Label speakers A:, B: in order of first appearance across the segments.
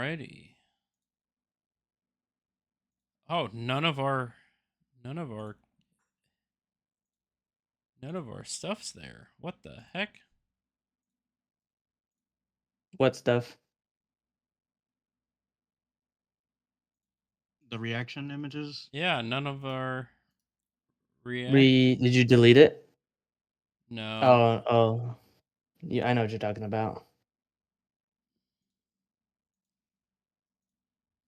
A: Alrighty. Oh, none of our stuff's there. What the heck?
B: What stuff?
C: The reaction images?
A: Yeah, none of our
B: Did you delete it?
A: No.
B: Oh. Yeah, I know what you're talking about.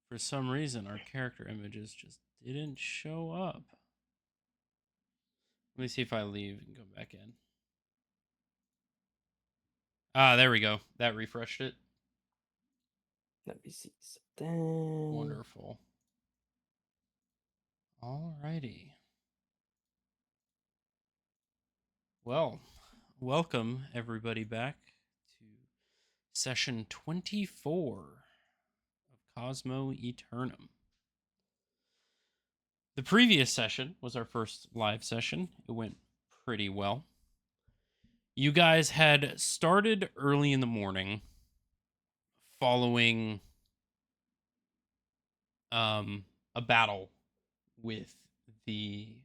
A: For some reason, our character images just didn't show up. Let me see if I leave and go back in. Ah, there we go. That refreshed it.
B: Let me see something.
A: Wonderful. Alrighty. Well, welcome everybody back to session 24 of Cosmo Eternum. The previous session was our first live session. It went pretty well. You guys had started early in the morning following a battle with the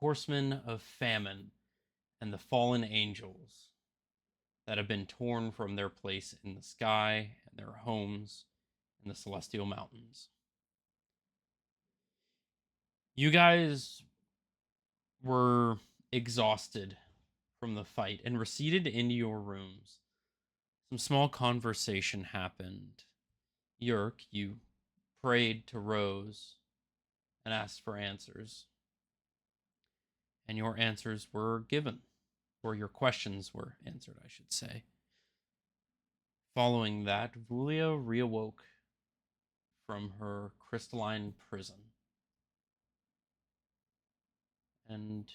A: horsemen of famine and the fallen angels that have been torn from their place in the sky and their homes in the celestial mountains. You guys were exhausted from the fight and receded into your rooms. Some small conversation happened. Yerk, you prayed to Rose and asked for answers. And your answers were given, or your questions were answered, I should say. Following that, Vulia reawoke from her crystalline prison. And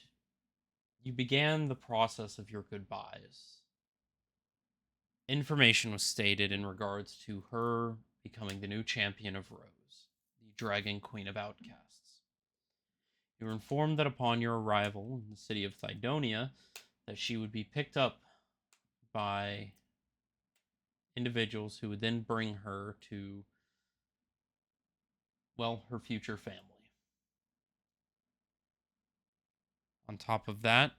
A: you began the process of your goodbyes. Information was stated in regards to her becoming the new champion of Rose, the Dragon Queen of Outcasts. You were informed that upon your arrival in the city of Thydonia, that she would be picked up by individuals who would then bring her to, well, her future family. On top of that,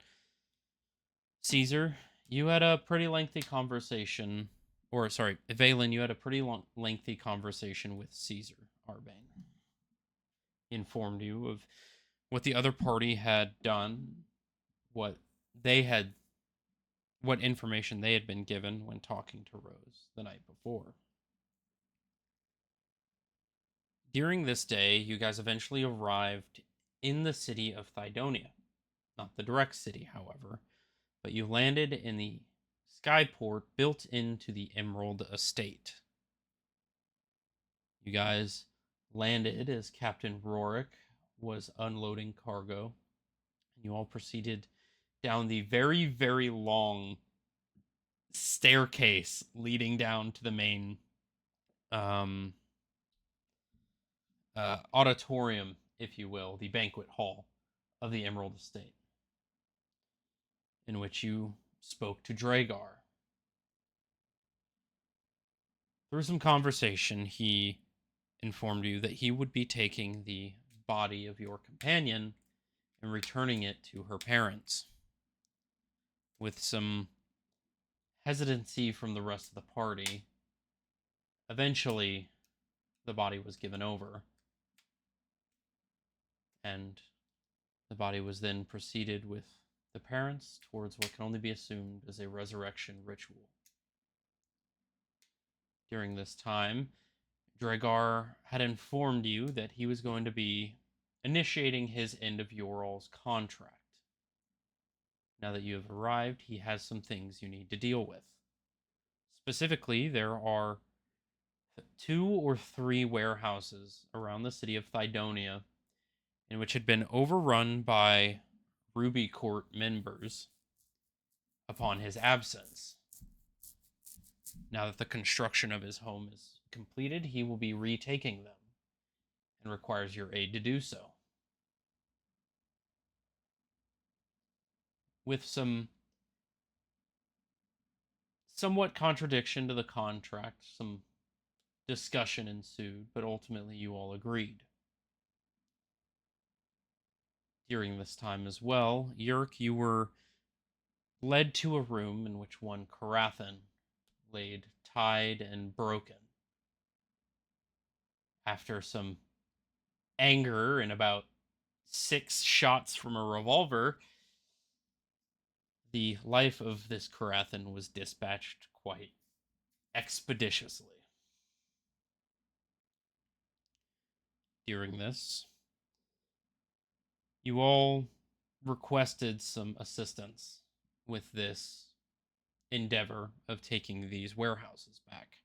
A: Caesar, you had a pretty lengthy conversation, or sorry, Valen, you had a pretty lengthy conversation with Caesar Arbane. He informed you of what the other party had done, what they had, what information they had been given when talking to Rose the night before. During this day, you guys eventually arrived in the city of Thydonia. Not the direct city, however, but you landed in the skyport built into the Emerald Estate. You guys landed as Captain Rorik was unloading cargo, and you all proceeded down the very, very long staircase leading down to the main auditorium, if you will, the banquet hall of the Emerald Estate, in which you spoke to Dragar. Through some conversation, he informed you that he would be taking the body of your companion and returning it to her parents. With some hesitancy from the rest of the party, eventually the body was given over, and the body was then proceeded with the parents towards what can only be assumed as a resurrection ritual. During this time, Dragar had informed you that he was going to be initiating his end of your all's contract. Now that you have arrived, he has some things you need to deal with. Specifically, there are 2 or 3 warehouses around the city of Thydonia in which had been overrun by Ruby Court members upon his absence. Now that the construction of his home is completed, he will be retaking them and requires your aid to do so. With some somewhat contradiction to the contract, some discussion ensued, but ultimately you all agreed. During this time as well, Yerk, you were led to a room in which one Carathan laid tied and broken. After some anger and about 6 shots from a revolver, the life of this Carathan was dispatched quite expeditiously. During this, you all requested some assistance with this endeavor of taking these warehouses back.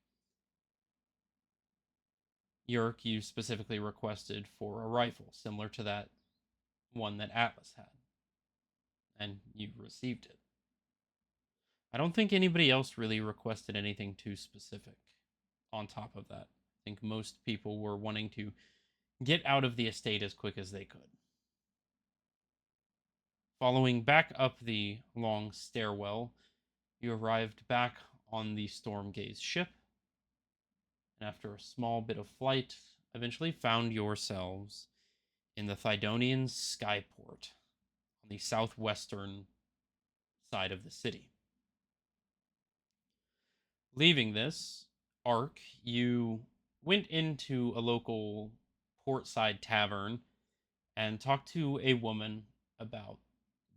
A: Yerk, you specifically requested for a rifle similar to that one that Atlas had, and you received it. I don't think anybody else really requested anything too specific on top of that. I think most people were wanting to get out of the estate as quick as they could. Following back up the long stairwell, you arrived back on the Stormgaze ship, and after a small bit of flight, eventually found yourselves in the Thydonian skyport on the southwestern side of the city. Leaving this arc, you went into a local portside tavern and talked to a woman about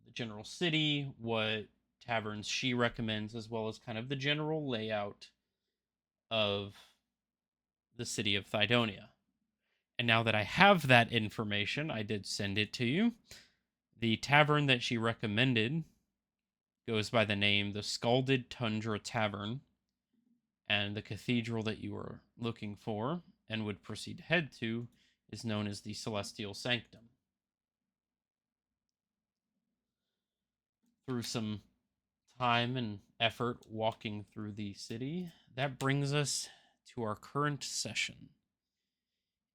A: the general city, what taverns she recommends, as well as kind of the general layout of the city of Thydonia. And now that I have that information, I did send it to you. The tavern that she recommended goes by the name the Scalded Tundra Tavern, and the cathedral that you were looking for and would proceed to head to is known as the Celestial Sanctum. Through some time and effort walking through the city, that brings us to our current session.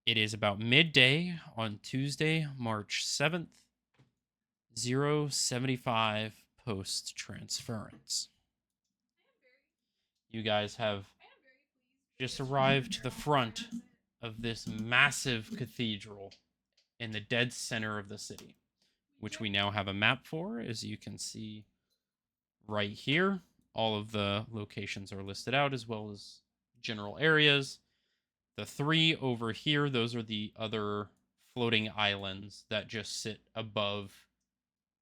A: It is about midday on Tuesday, March 7th, 075 post transference. You guys have just arrived to the front of this massive cathedral in the dead center of the city, which we now have a map for, as you can see right here. All of the locations are listed out, as well as general areas. The 3 over here, those are the other floating islands that just sit above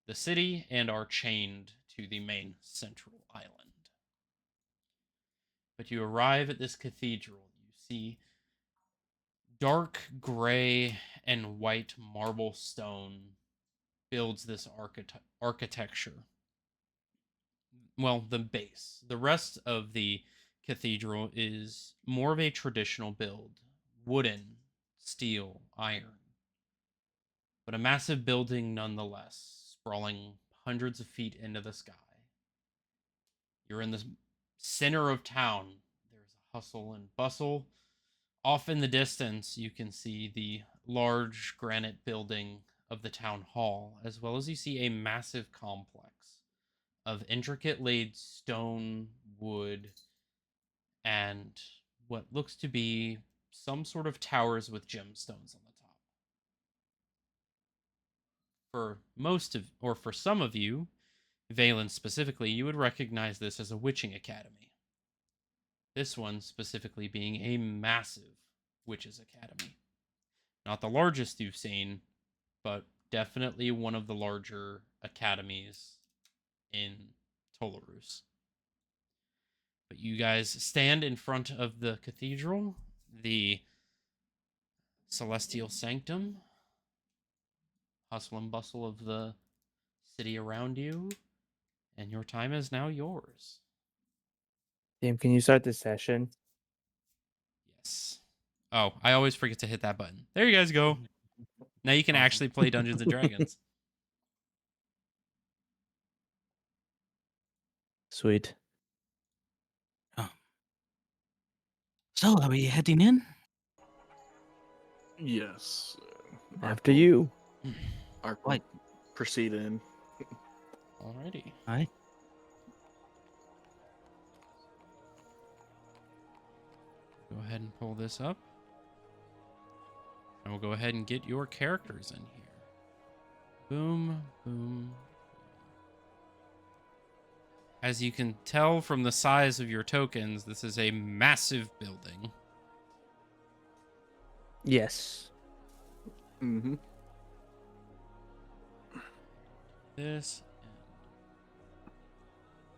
A: the city and are chained to the main central island. But you arrive at this cathedral. You see dark gray and white marble stone builds this architecture. Well, the base. The rest of the cathedral is more of a traditional build, wooden, steel, iron. But a massive building nonetheless, sprawling hundreds of feet into the sky. You're in the center of town. There's a hustle and bustle. Off in the distance, you can see the large granite building of the town hall, as well as you see a massive complex of intricate laid stone, wood, and what looks to be some sort of towers with gemstones on the top. For most of, or for some of you, Valen specifically, you would recognize this as a witching academy. This one specifically being a massive witches academy. Not the largest you've seen, but definitely one of the larger academies in Tolarus. But you guys stand in front of the cathedral, the Celestial Sanctum, hustle and bustle of the city around you, and your time is now yours.
B: Damn, can you start the session?
A: Yes. Oh, I always forget to hit that button. There you guys go. Now you can
B: Awesome.
A: actually play Dungeons and Dragons.
B: Sweet.
C: Oh. So, are we heading in?
D: Yes.
B: After you.
D: Ark
C: Right.
D: proceed in.
A: Alrighty.
C: Aye.
A: Go ahead and pull this up. And we'll go ahead and get your characters in here. Boom, boom. As you can tell from the size of your tokens, this is a massive building.
B: Yes.
D: Mm-hmm.
A: This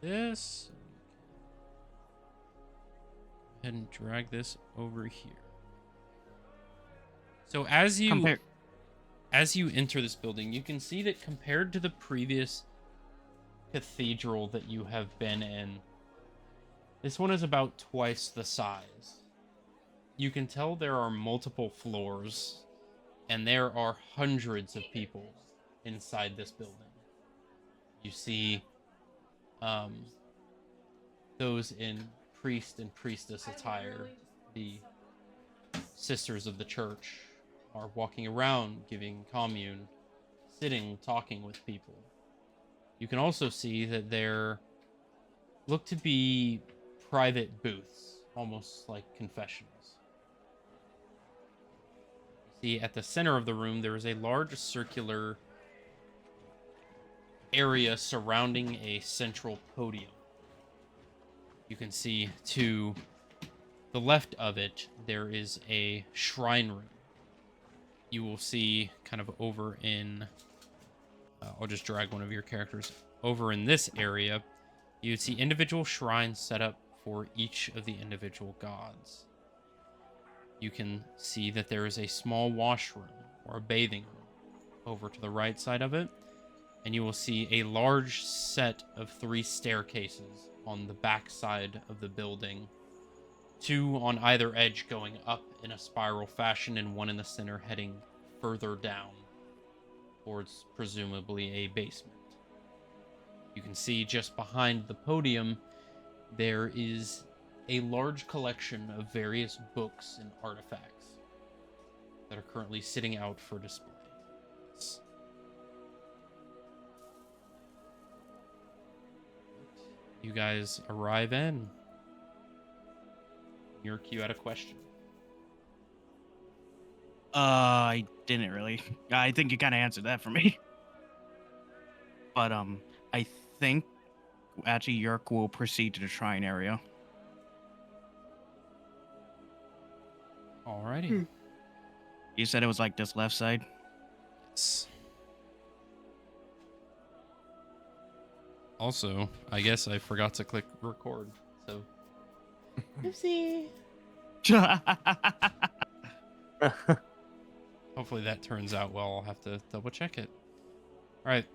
A: and this. Go ahead and drag this over here. So as you enter this building, you can see that compared to the previous cathedral that you have been in, this one is about twice the size. You can tell there are multiple floors, and there are hundreds of people inside this building. You see those in priest and priestess attire, the sisters of the church, are walking around giving commune, sitting, talking with people. You can also see that there look to be private booths, almost like confessionals. See, at the center of the room, there is a large circular area surrounding a central podium. You can see to the left of it, there is a shrine room. You will see kind of over in... I'll just drag one of your characters over in this area. You'd see individual shrines set up for each of the individual gods. You can see that there is a small washroom or a bathing room over to the right side of it. And you will see a large set of 3 staircases on the back side of the building. 2 on either edge going up in a spiral fashion, and 1 in the center heading further down towards presumably a basement. You can see just behind the podium, there is a large collection of various books and artifacts that are currently sitting out for display. You guys arrive in. Your queue had a question.
C: I didn't really. I think you kind of answered that for me. But I think actually Yerk will proceed to the shrine area.
A: Alrighty.
C: You said it was like this left side.
A: Also, I guess I forgot to click record, so... Oopsie! Hopefully that turns out well. I'll have to double check it. Alright,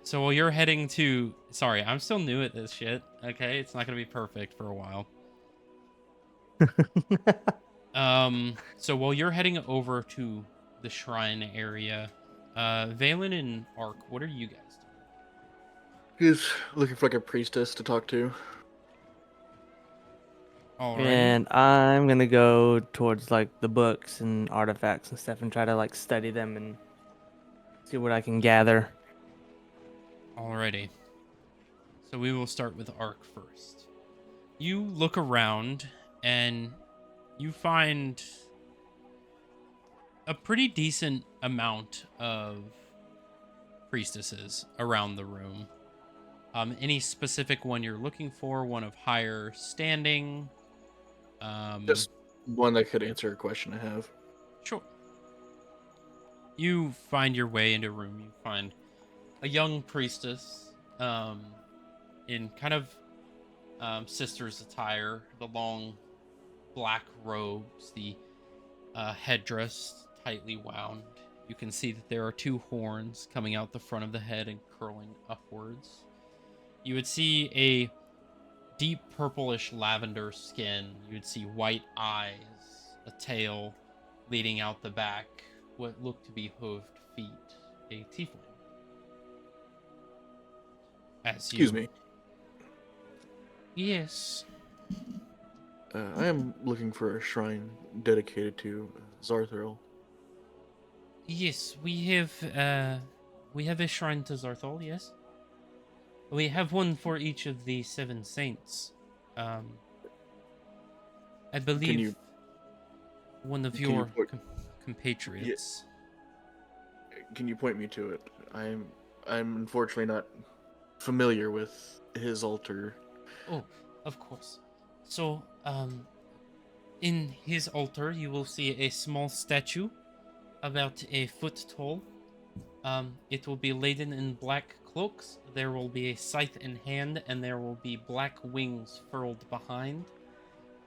A: so while you're heading to... Sorry, I'm still new at this shit, okay? It's not gonna be perfect for a while. So while you're heading over to the shrine area, Valen and Ark, what are you guys doing?
D: He's looking for like a priestess to talk to.
A: Alrighty.
B: And I'm gonna go towards like the books and artifacts and stuff and try to like study them and see what I can gather.
A: Alrighty. So we will start with Ark first. You look around and you find a pretty decent amount of priestesses around the room. Any specific one you're looking for? One of higher standing?
D: Just one that could answer a question I have.
A: Sure. You find your way into a room. You find a young priestess in kind of sister's attire, the long black robes, the headdress tightly wound. You can see that there are 2 horns coming out the front of the head and curling upwards. You would see a deep purplish lavender skin. You would see white eyes, a tail leading out the back, what look to be hooved feet, a tiefling.
D: Excuse me.
A: Yes.
D: I am looking for a shrine dedicated to Zarthil.
A: Yes, we have a shrine to Zarthol, yes. We have one for each of the 7 saints. I believe... one of
D: Can you
A: your
D: put-
A: compatriots.
D: Can you point me to it? I'm unfortunately not familiar with his altar.
A: Oh, of course. So, in his altar, you will see a small statue, about a foot tall. It will be laden in black cloaks. There will be a scythe in hand, and there will be black wings furled behind,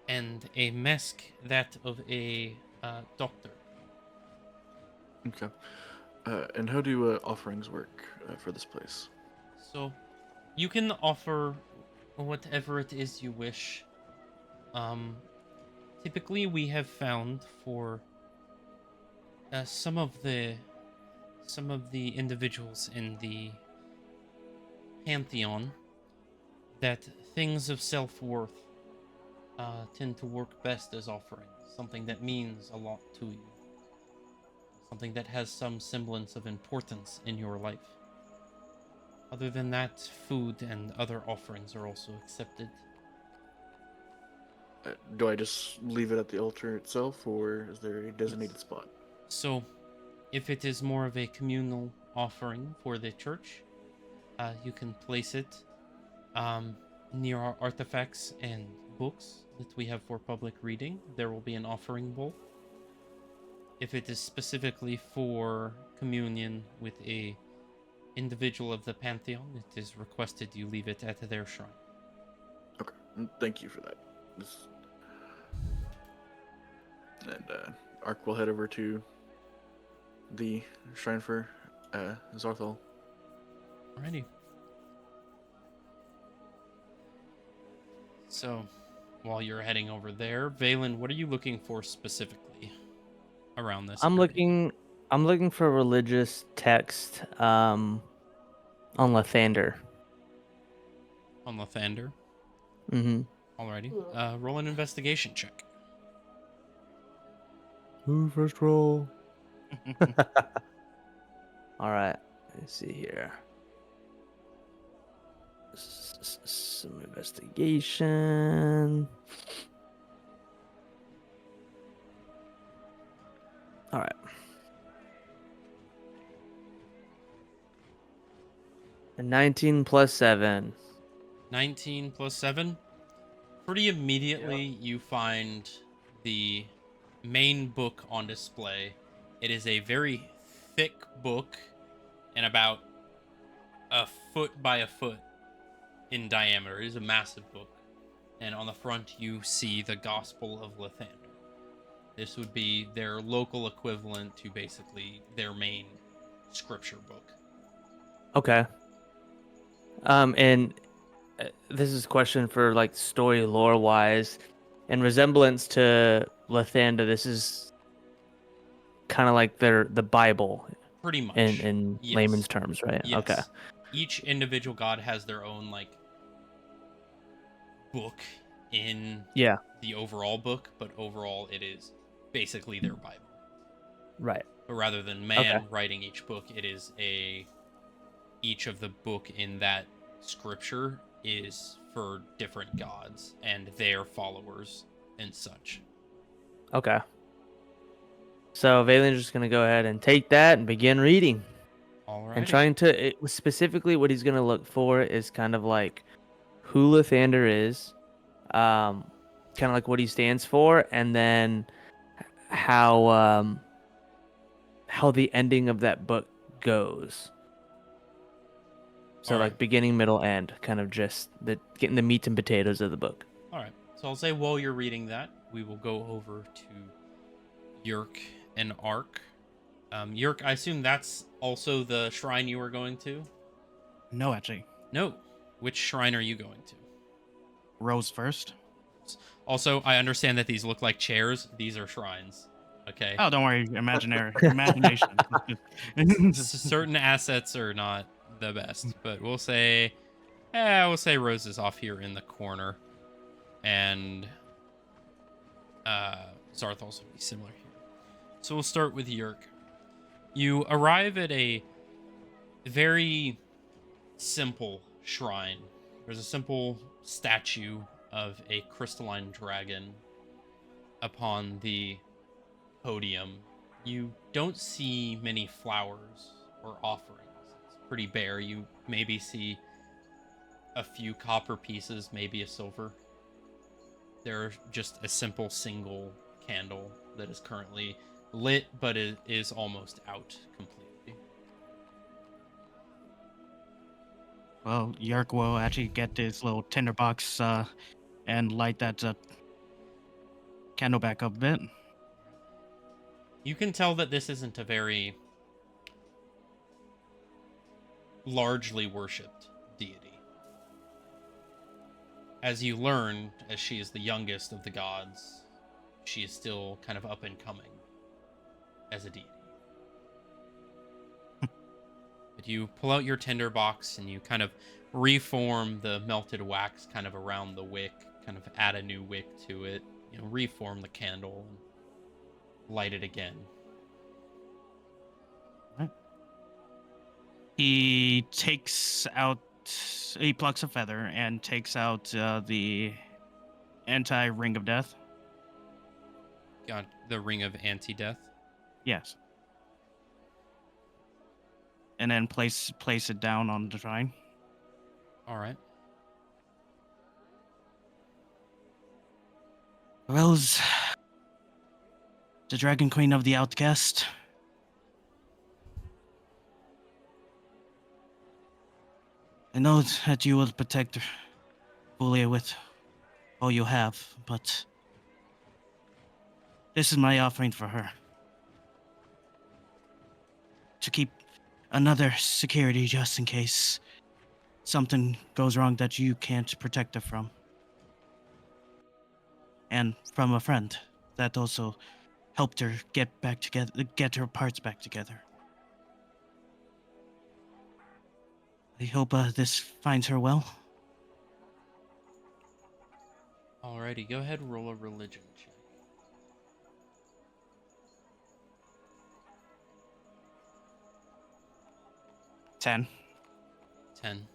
A: and a mask that of a doctor.
D: Okay. And how do offerings work for this place?
A: So, you can offer whatever it is you wish. Um, Typically, we have found for some of the individuals in the pantheon that things of self-worth tend to work best as offerings, something that means a lot to you, something that has some semblance of importance in your life. Other than that, food and other offerings are also accepted.
D: Do I just leave it at the altar itself, or is there a designated
A: Yes.
D: spot?
A: So, if it is more of a communal offering for the church, you can place it um, near our artifacts and books that we have for public reading. There will be an offering bowl. If it is specifically for communion with a individual of the pantheon, it is requested you leave it at their shrine.
D: Okay, thank you for that. And Ark will head over to the shrine for Zarthal.
A: Alrighty. So, while you're heading over there, Valen, what are you looking for specifically around this area?
B: I'm looking for religious text on Lathander.
A: On Lathander?
B: Mm-hmm.
A: Alrighty. Roll an investigation check.
B: Ooh, first roll. All right. Let's see here. Some investigation. All right. A 19 plus 7.
A: 19 plus 7. Pretty immediately, you find the main book on display. It is a very thick book and about a foot by a foot in diameter. It is a massive book. And on the front, you see the Gospel of Lathander. This would be their local equivalent to basically their main scripture book.
B: Okay. And this is a question for like story lore wise. In resemblance to Lathander, this is kind of like the Bible
A: Pretty much.
B: in
A: Yes.
B: layman's terms, right?
A: Yes.
B: Okay.
A: Each individual god has their own like book in
B: Yeah.
A: the overall book, but overall it is basically their Bible.
B: Right.
A: But rather than man writing each book, it is each of the book in that scripture is for different gods and their followers and such.
B: Okay. So Valen's just gonna go ahead and take that and begin reading.
A: All
B: And
A: right.
B: specifically what he's gonna look for is kind of like who Lathander is, kind of like what he stands for, and then how the ending of that book goes. So
A: All right.
B: like beginning, middle, end, kind of just getting the meat and potatoes of the book.
A: All right. So I'll say while you're reading that, we will go over to Yerk and Ark. Yerk, I assume that's also the shrine you were going to?
C: No, actually.
A: No. Which shrine are you going to?
C: Rose first.
A: Also, I understand that these look like chairs. These are shrines. Okay.
C: Oh, don't worry. Imagination.
A: Certain assets are not the best, but we'll say Rose is off here in the corner, and Zarthal's will be similar here. So we'll start with Yerk. You arrive at a very simple shrine. There's a simple statue of a crystalline dragon upon the podium, you don't see many flowers or offerings. It's pretty bare. You maybe see a few copper pieces, maybe a silver. There's just a simple single candle that is currently lit, but it is almost out completely.
C: Well, Yerk will actually get his little tinderbox and light that candle back up a bit.
A: You can tell that this isn't a very largely worshipped deity. As you learn, as she is the youngest of the gods, she is still kind of up and coming as a deity. But you pull out your tinderbox and you kind of reform the melted wax kind of around the wick, kind of add a new wick to it, reform the candle and light it again.
C: He plucks a feather and takes out the anti-ring of death.
A: Got the ring of anti-death.
C: Yes. And then place it down on the shrine.
A: All right.
C: Rose, the Dragon Queen of the Outcast. I know that you will protect Fulia with all you have, but this is my offering for her. To keep another security just in case something goes wrong that you can't protect her from. And from a friend that also helped her get her parts back together. I hope this finds her well.
A: Alrighty, go ahead and roll a religion check.
C: 10.
A: 10.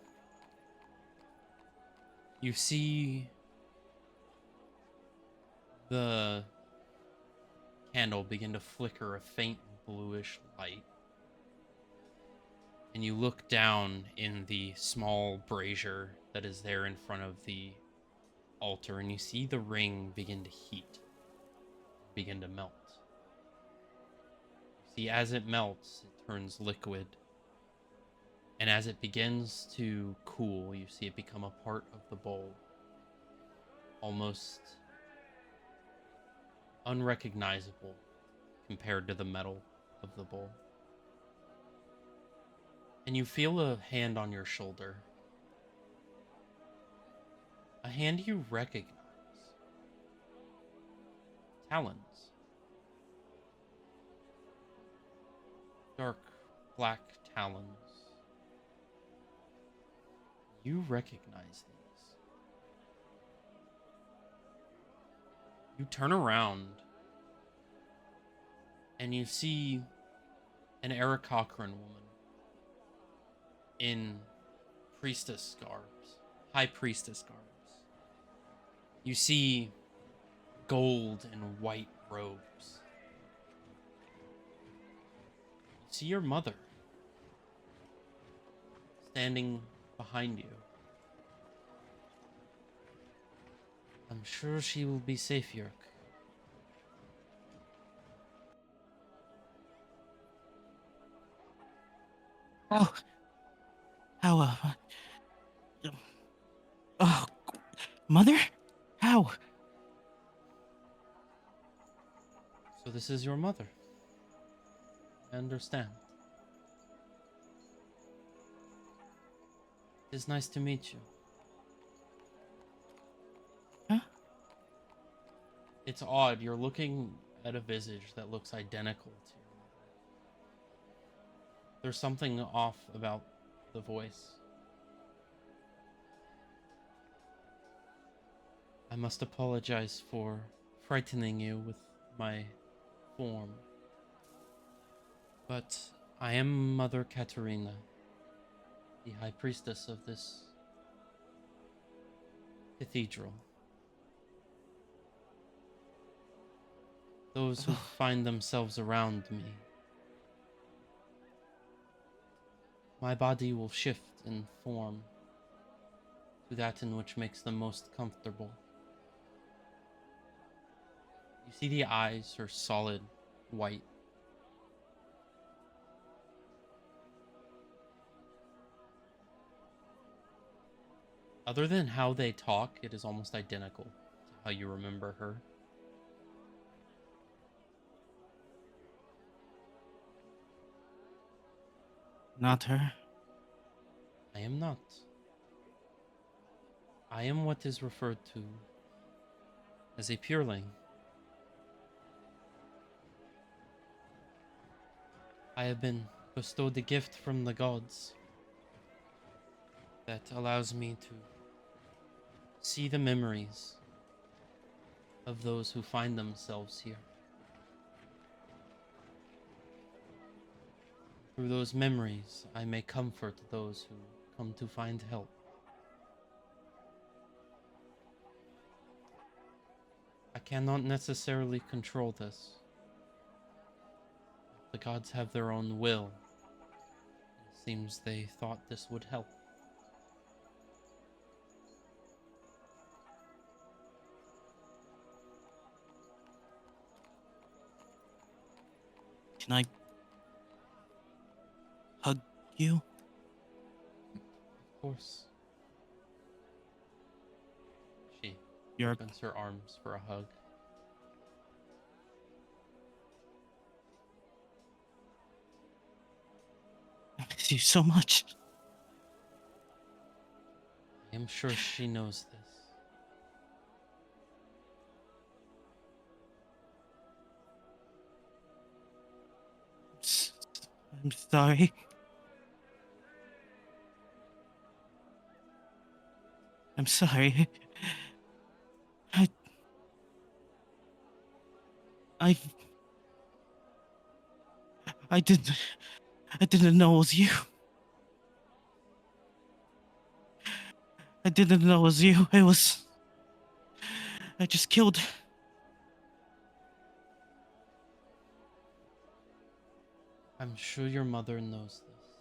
A: You see the candle begin to flicker a faint bluish light. And you look down in the small brazier that is there in front of the altar, and you see the ring begin to heat, begin to melt. See, as it melts, it turns liquid. And as it begins to cool, you see it become a part of the bowl. Almost unrecognizable compared to the metal of the bowl. And you feel a hand on your shoulder. A hand you recognize. Talons. Dark black talons. You recognize these. You turn around and you see an Aarakocran woman in priestess garbs, high priestess garbs. You see gold and white robes. You see your mother standing behind you. I'm sure she will be safe, Yerk.
C: How? Oh, Mother? How?
A: So this is your mother. I understand. It's nice to meet you.
C: Huh?
A: It's odd. You're looking at a visage that looks identical to your mother. There's something off about the voice. I must apologize for frightening you with my form. But I am Mother Katerina, the High Priestess of this cathedral. those who find themselves around me. My body will shift in form to that in which makes them most comfortable. You see the eyes are solid white. Other than how they talk, it is almost identical to how you remember her.
C: Not her.
A: I am not. I am what is referred to as a pureling. I have been bestowed the gift from the gods that allows me to see the memories of those who find themselves here. Through those memories, I may comfort those who come to find help. I cannot necessarily control this. The gods have their own will. It seems they thought this would help.
C: Can I hug you?
A: Of course. She
C: You're
A: opens her arms for a hug.
C: I miss you so much.
A: I am sure she knows this.
C: I'm sorry. I'm sorry. I I I didn't know it was you. I didn't know it was you. I just killed.
A: I'm sure your mother knows this.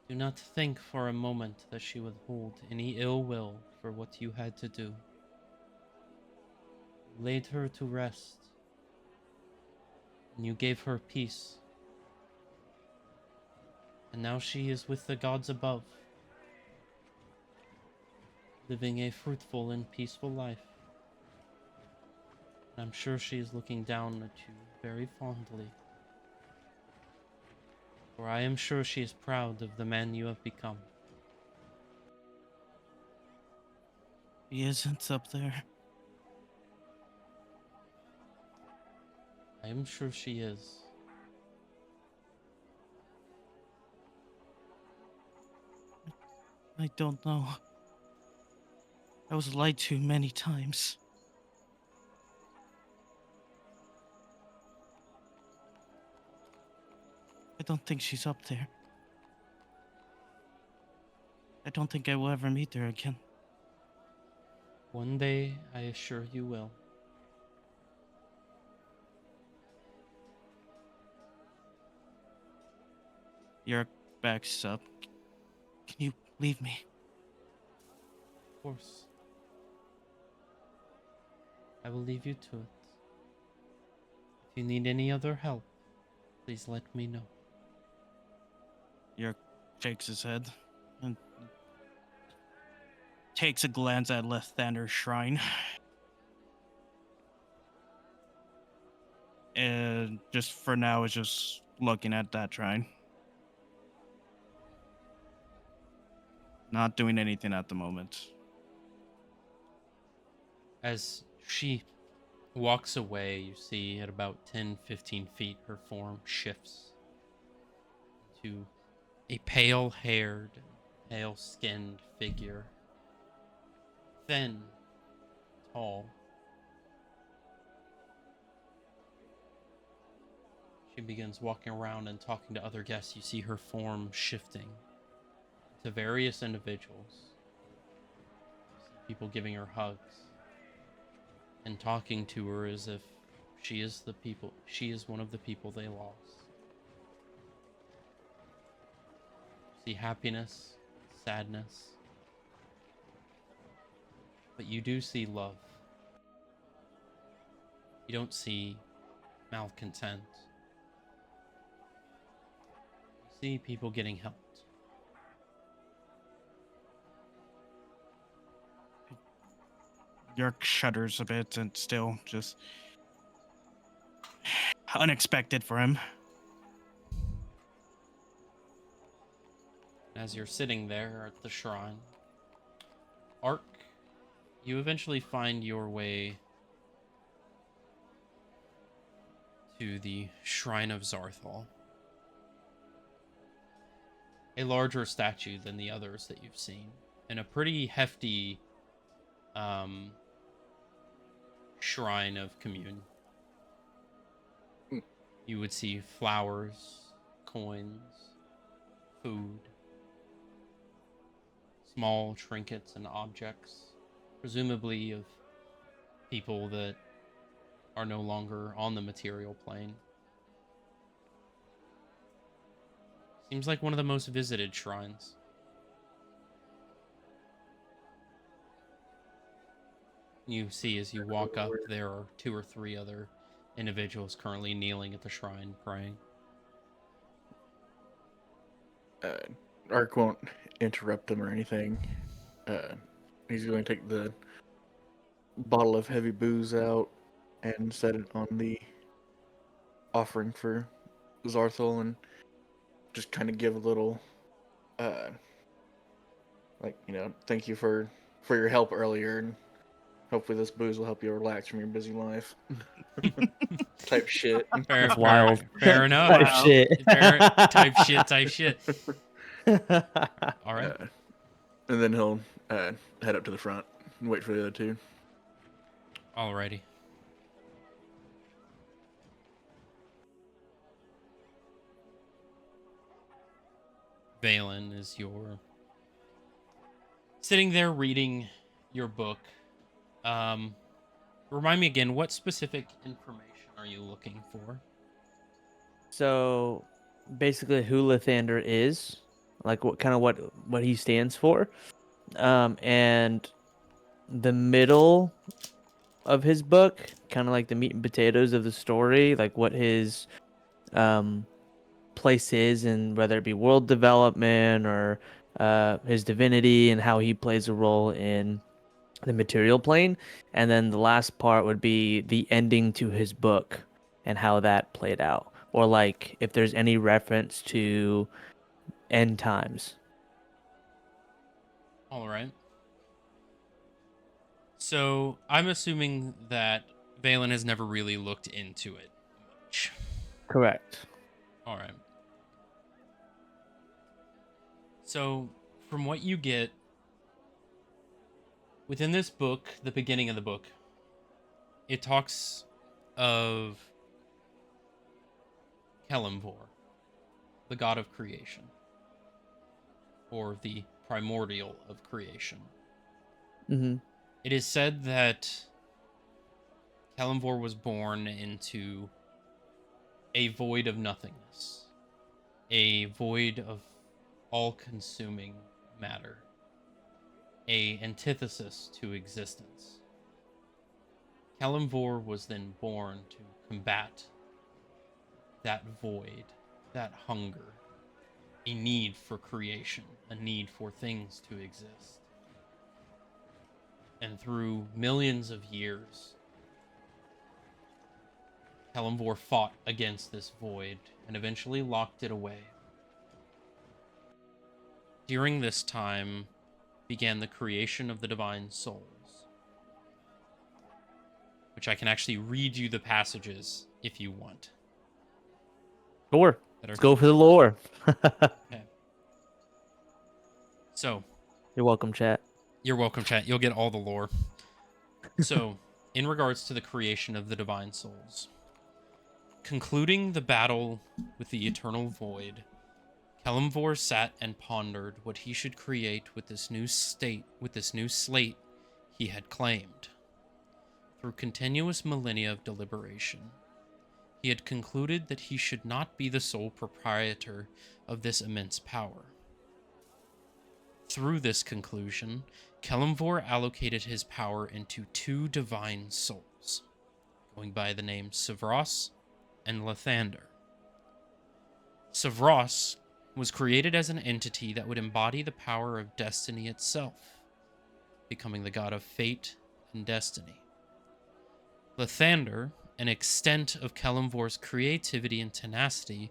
A: Do not think for a moment that she would hold any ill will for what you had to do. You laid her to rest, and you gave her peace. And now she is with the gods above, living a fruitful and peaceful life. And I'm sure she is looking down at you very fondly. For I am sure she is proud of the man you have become.
C: He isn't up there.
A: I am sure she is.
C: I don't know. I was lied to many times. I don't think she's up there. I don't think I will ever meet her again.
A: One day, I assure you will.
C: Your back's up. Can you leave me?
A: Of course. I will leave you to it. If you need any other help, please let me know.
C: Yerk shakes his head and takes a glance at Lethander's shrine. And just for now is just looking at that shrine. Not doing anything at the moment.
A: As she walks away, you see at about 10-15 feet, her form shifts into a pale-haired, pale-skinned figure. Thin, tall. She begins walking around and talking to other guests. You see her form shifting to various individuals. You see people giving her hugs. and talking to her as if she is one of the people they lost. See happiness, sadness, but you do see love. You don't see malcontent. You see people getting helped.
C: Yerk shudders a bit and still just unexpected for him.
A: As you're sitting there at the shrine, Ark, you eventually find your way to the Shrine of Zarthal. A larger statue than the others that you've seen, and a pretty hefty shrine of commune. You would see flowers, coins, food, small trinkets and objects, presumably of people that are no longer on the material plane. Seems like one of the most visited shrines. You see as you walk up, there are 2 or 3 other individuals currently kneeling at the shrine praying.
D: Ark won't interrupt them or anything. He's going to take the bottle of heavy booze out and set it on the offering for Zarthal and just kind of give a little, thank you for your help earlier, and hopefully this booze will help you relax from your busy life. Type shit.
A: Fair,
B: That's wild.
A: Fair enough.
B: Type
C: Wow.
B: shit.
A: Type shit. All right.
D: And then he'll head up to the front and wait for the other two.
A: Alrighty. Valen, is you're sitting there reading your book. Remind me again, what specific information are you looking for?
B: So basically who Lathander is, like what he stands for. And the middle of his book, kind of like the meat and potatoes of the story, like what his place is, and whether it be world development or his divinity and how he plays a role in the material plane. And then the last part would be the ending to his book and how that played out, or like if there's any reference to end times.
A: All right. So I'm assuming that Valen has never really looked into it much.
B: Correct.
A: All right. So from what you get within this book, the beginning of the book, it talks of Kelimvor, the god of creation, or the primordial of creation.
B: Mm-hmm.
A: It is said that Kelimvor was born into a void of nothingness, a void of all-consuming matter, a antithesis to existence. Kelimvor was then born to combat that void, that hunger, a need for creation, a need for things to exist. And through millions of years, Kelimvor fought against this void and eventually locked it away. During this time began the creation of the divine souls, which I can actually read you the passages if you want.
B: Sure.
A: That are
B: Let's go for the lore.
A: Okay. So,
B: You're welcome, chat.
A: you're welcome, chat. You'll get all the lore. So, in regards to the creation of the divine souls, concluding the battle with the eternal void, Kelimvor sat and pondered what he should create with this new slate he had claimed. Through continuous millennia of deliberation, he had concluded that he should not be the sole proprietor of this immense power. Through this conclusion, Kelemvor allocated his power into two divine souls, going by the names Savros and Lathander. Savros was created as an entity that would embody the power of destiny itself, becoming the god of fate and destiny. Lathander, an extent of Kelemvor's creativity and tenacity,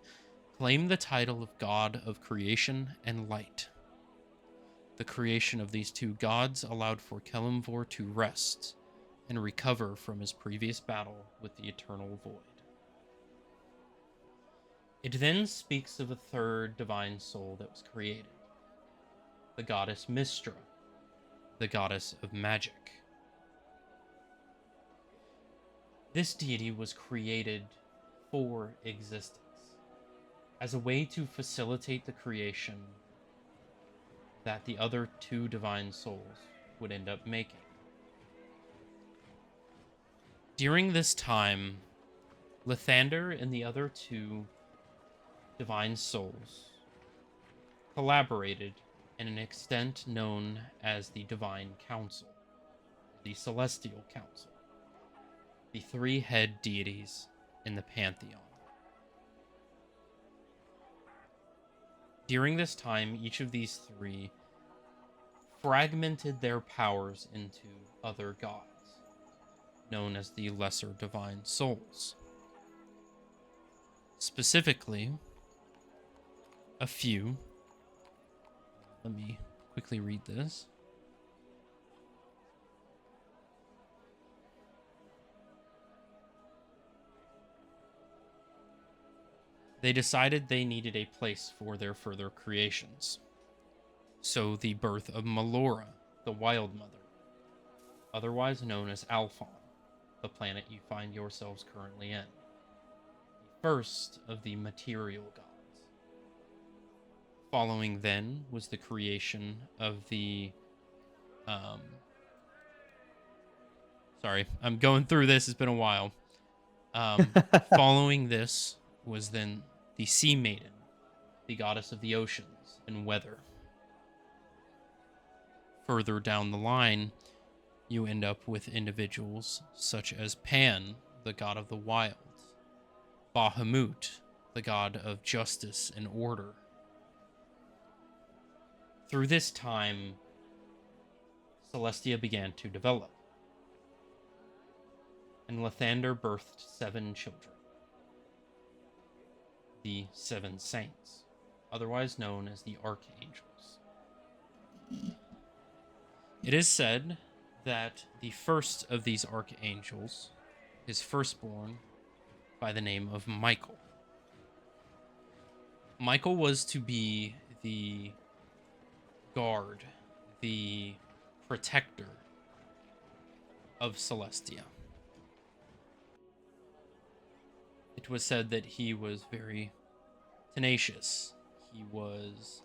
A: claimed the title of god of creation and light. The creation of these two gods allowed for Kelemvor to rest and recover from his previous battle with the Eternal Void. It then speaks of a third divine soul that was created, the goddess Mystra, the goddess of magic. This deity was created for existence, as a way to facilitate the creation that the other two divine souls would end up making. During this time, Lathander and the other two divine souls collaborated in an extent known as the Divine Council, the Celestial Council, the three head deities in the Pantheon. During this time, each of these three fragmented their powers into other gods, known as the Lesser Divine Souls. Specifically, a few. Let me quickly read this. They decided they needed a place for their further creations. So the birth of Melora, the Wild Mother, otherwise known as Alphon, the planet you find yourselves currently in, the first of the material gods. Following then was the creation of the sorry, I'm going through this, it's been a while. Following this was then the Sea Maiden, the goddess of the oceans and weather. Further down the line, you end up with individuals such as Pan, the god of the wilds, Bahamut, the god of justice and order. Through this time, Celestia began to develop, and Lathander birthed 7 children, the 7 saints, otherwise known as the archangels. It is said that the first of these archangels, his firstborn, by the name of Michael. Michael was to be the guard, the protector of Celestia. It was said that he was very tenacious. He was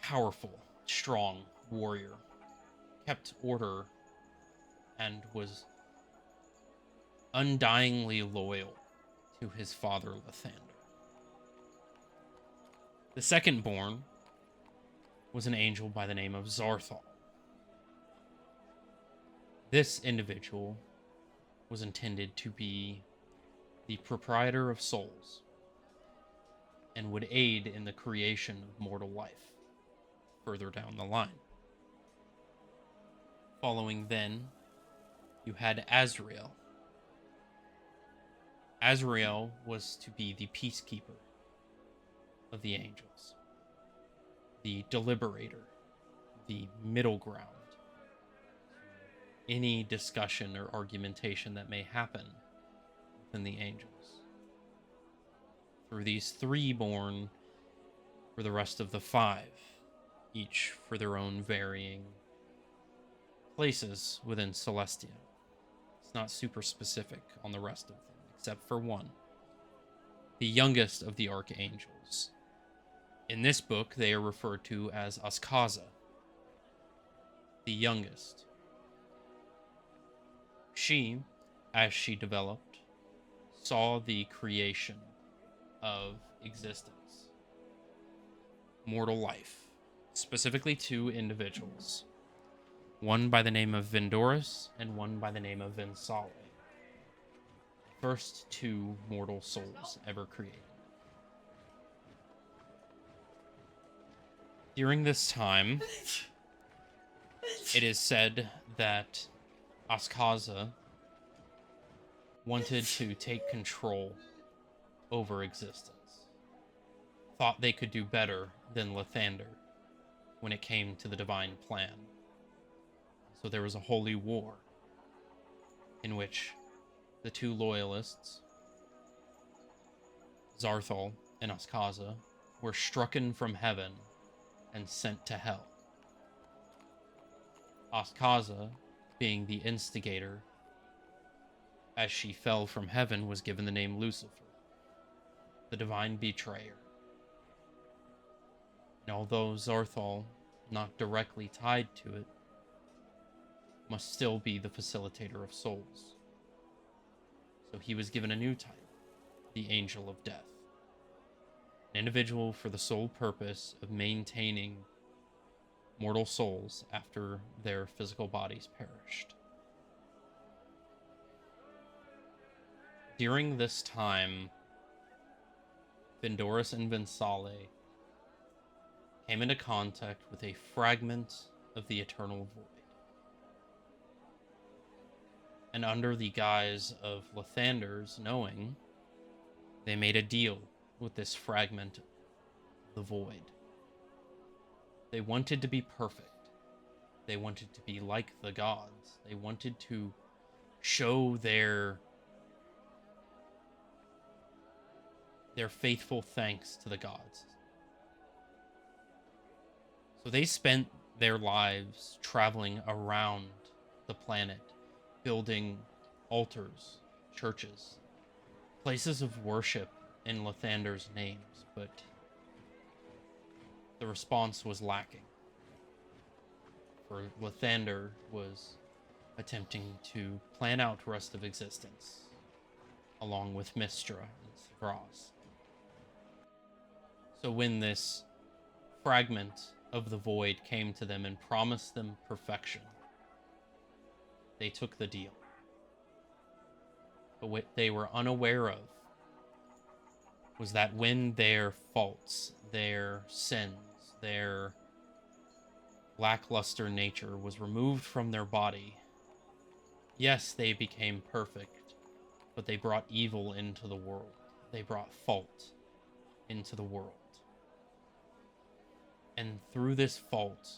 A: powerful, strong warrior, kept order, and was undyingly loyal to his father Lathander. The second born was an angel by the name of Zarthal. This individual was intended to be the proprietor of souls and would aid in the creation of mortal life further down the line. Following then, you had Azrael. Azrael was to be the peacekeeper of the angels, the deliberator, the middle ground, any discussion or argumentation that may happen within the angels. Through these 3 born were the rest of the 5, each for their own varying places within Celestia. It's not super specific on the rest of them, except for one, the youngest of the archangels. In this book, they are referred to as Askaza. the youngest. She, as she developed, saw the creation of existence, mortal life, specifically two individuals, one by the name of Vindorus and one by the name of Vinsale, first two mortal souls ever created. During this time, it is said that Askaza wanted to take control over existence, thought they could do better than Lathander when it came to the divine plan. So there was a holy war in which the two loyalists, Zarthal and Askaza, were strucken from heaven and sent to hell. Askaza, being the instigator, as she fell from heaven, was given the name Lucifer, the divine betrayer. And although Zarthal, not directly tied to it, must still be the facilitator of souls. So he was given a new title, the Angel of Death, an individual for the sole purpose of maintaining mortal souls after their physical bodies perished. During this time, Vindorus and Vinsale came into contact with a fragment of the Eternal Void. And under the guise of Lathander's knowing, they made a deal with this fragment of the Void. They wanted to be perfect. They wanted to be like the gods. They wanted to show their faithful thanks to the gods. So they spent their lives traveling around the planet, building altars, churches, places of worship in Lathander's names, but the response was lacking. For Lathander was attempting to plan out rest of existence, along with Mistra and Thras. So when this fragment of the void came to them and promised them perfection, they took the deal. But what they were unaware of was that when their faults, their sins, their lackluster nature was removed from their body, yes, they became perfect, but they brought evil into the world. They brought fault into the world. And through this fault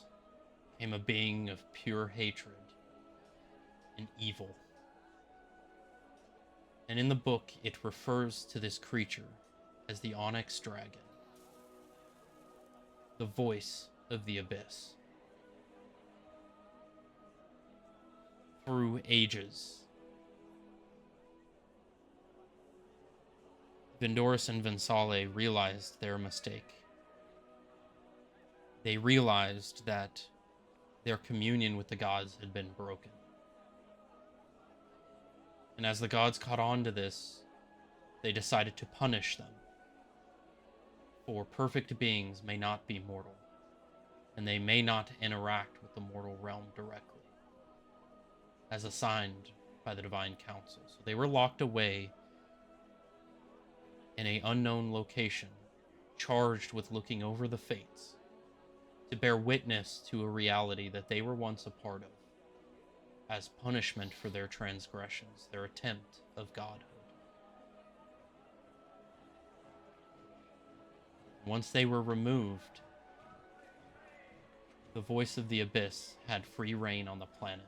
A: came a being of pure hatred and evil. And in the book, it refers to this creature as the Onyx Dragon, the voice of the abyss. Through ages, Vindorus and Vinsale realized their mistake. They realized that their communion with the gods had been broken. And as the gods caught on to this, they decided to punish them. For perfect beings may not be mortal, and they may not interact with the mortal realm directly, as assigned by the Divine Council. So they were locked away in an unknown location, charged with looking over the fates, to bear witness to a reality that they were once a part of, as punishment for their transgressions, their attempt of godhood. Once they were removed, the voice of the abyss had free reign on the planet.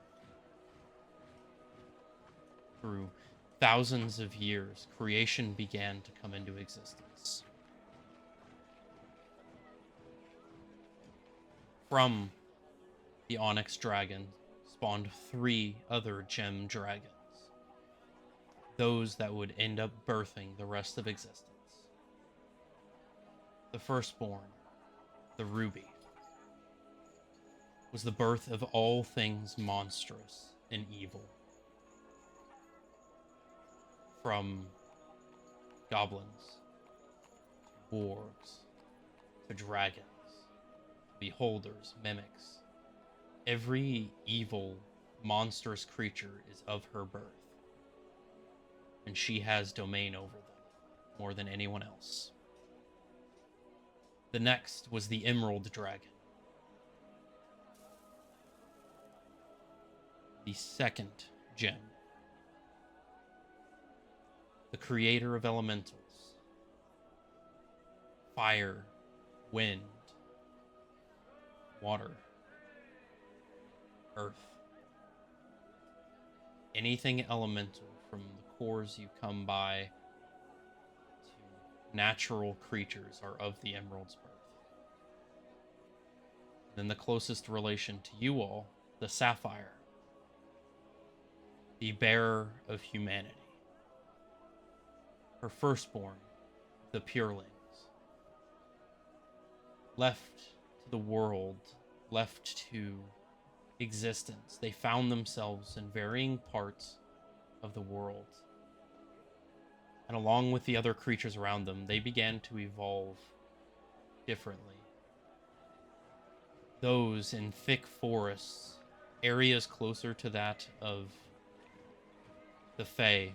A: Through thousands of years, creation began to come into existence. From the Onyx Dragon spawned 3 other gem dragons, those that would end up birthing the rest of existence. The firstborn, the Ruby, was the birth of all things monstrous and evil. From goblins, wargs, to dragons, beholders, mimics. Every evil, monstrous creature is of her birth, and she has domain over them more than anyone else. The next was the Emerald Dragon. The second gem. The creator of elementals. Fire, wind, water, earth. Anything elemental, from the cores you come by to natural creatures, are of the Emerald's birth. Then the closest relation to you all, the Sapphire, the bearer of humanity. Her firstborn, the Purelings. Left to the world, left to existence, they found themselves in varying parts of the world. And along with the other creatures around them, they began to evolve differently. Those in thick forests, areas closer to that of the Fae,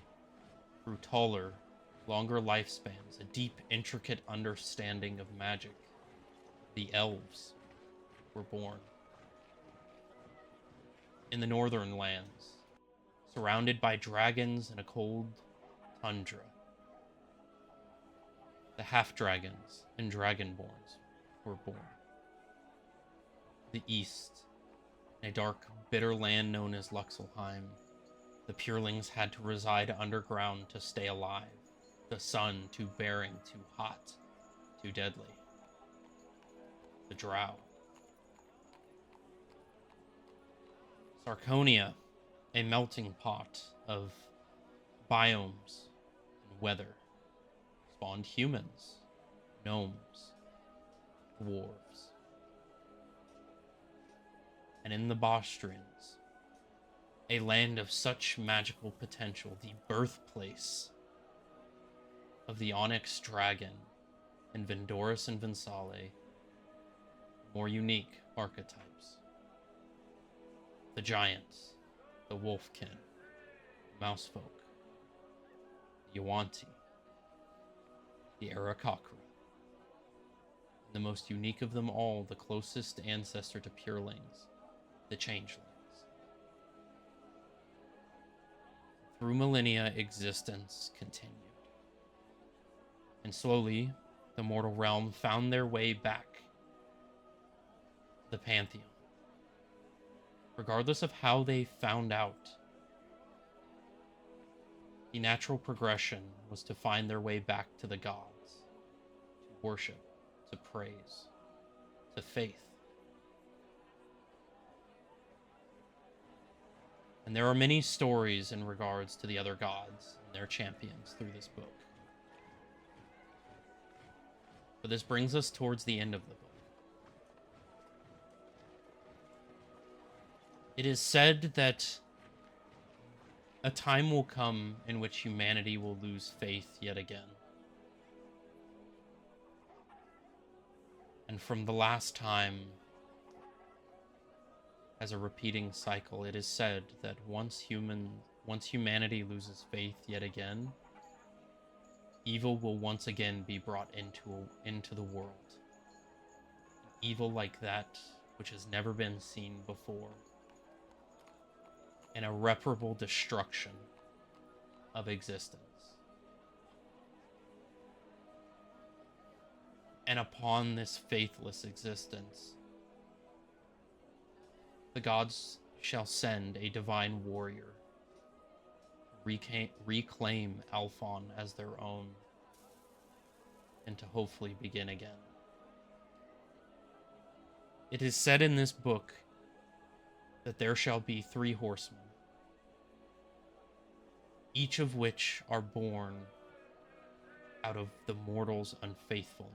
A: grew taller, longer lifespans, a deep, intricate understanding of magic. The elves were born. In the northern lands, surrounded by dragons and a cold tundra, the half-dragons and dragonborns were born. The east, in a dark, bitter land known as Luxelheim, the Purelings had to reside underground to stay alive. The sun too bearing, too hot, too deadly. The Drow. Sarconia, a melting pot of biomes and weather, spawned humans, gnomes, dwarves. And in the Bostrians, a land of such magical potential, the birthplace of the Onyx Dragon and Vendoris and Vinsale, more unique archetypes. The Giants, the Wolfkin, the Mousefolk, the Yuanti, the Arakocra, and the most unique of them all, the closest ancestor to Purelings, the Changelings. Through millennia, existence continued. And slowly, the mortal realm found their way back to the Pantheon. Regardless of how they found out, the natural progression was to find their way back to the gods, to worship, to praise, to faith. And there are many stories in regards to the other gods and their champions through this book. But this brings us towards the end of the book. It is said that a time will come in which humanity will lose faith yet again. And from the last time, as a repeating cycle, it is said that once humanity loses faith yet again, evil will once again be brought into the world. Evil like that which has never been seen before. An irreparable destruction of existence. And upon this faithless existence, the gods shall send a divine warrior to reclaim Alphon as their own, and to hopefully begin again. It is said in this book that there shall be 3 horsemen, each of which are born out of the mortal's unfaithfulness,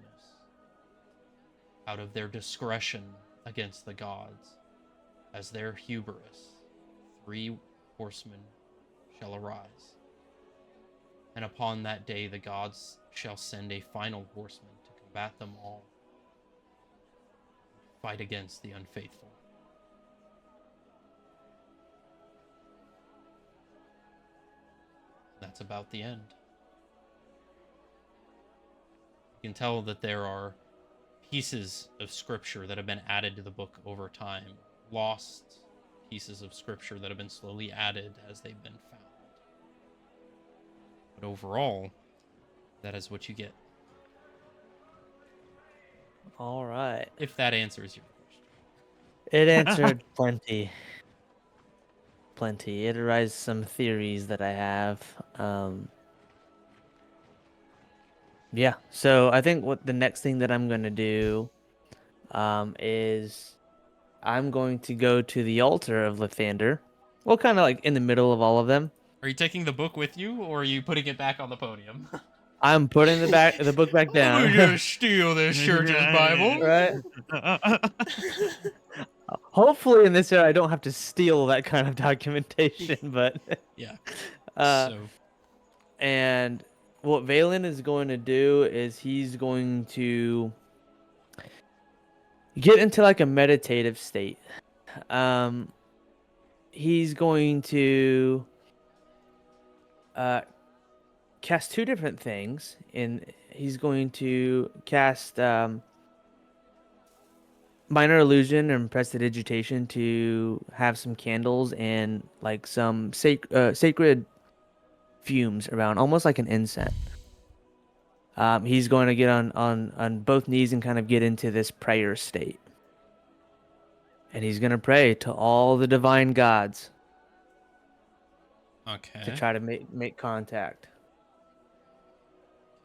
A: out of their discretion against the gods, as their hubris, 3 horsemen shall arise. And upon that day the gods shall send a final horseman to combat them all, fight against the unfaithful. That's about the end. You can tell that there are pieces of scripture that have been added to the book over time, lost pieces of scripture that have been slowly added as they've been found. But overall, that is what you get.
B: All right.
A: If that answers your question.
B: It answered plenty. Plenty. It arised some theories that I have. Yeah. So I think what the next thing that I'm gonna do, is I'm going to go to the altar of Lathander. Well, kind of like in the middle of all of them.
A: Are you taking the book with you, or are you putting it back on the podium?
B: I'm putting the book back
A: Let me
B: down.
A: just steal this church's Bible.
B: Right. Hopefully in this era I don't have to steal that kind of documentation, but
A: Yeah.
B: uh
A: So,
B: and what Valen is going to do is he's going to get into like a meditative state. He's going to cast 2 different things, and he's going to cast minor illusion and prestidigitation to have some candles and like some sacred fumes around, almost like an incense. He's going to get on both knees and kind of get into this prayer state. And he's going to pray to all the divine gods
A: okay.
B: to try to make contact.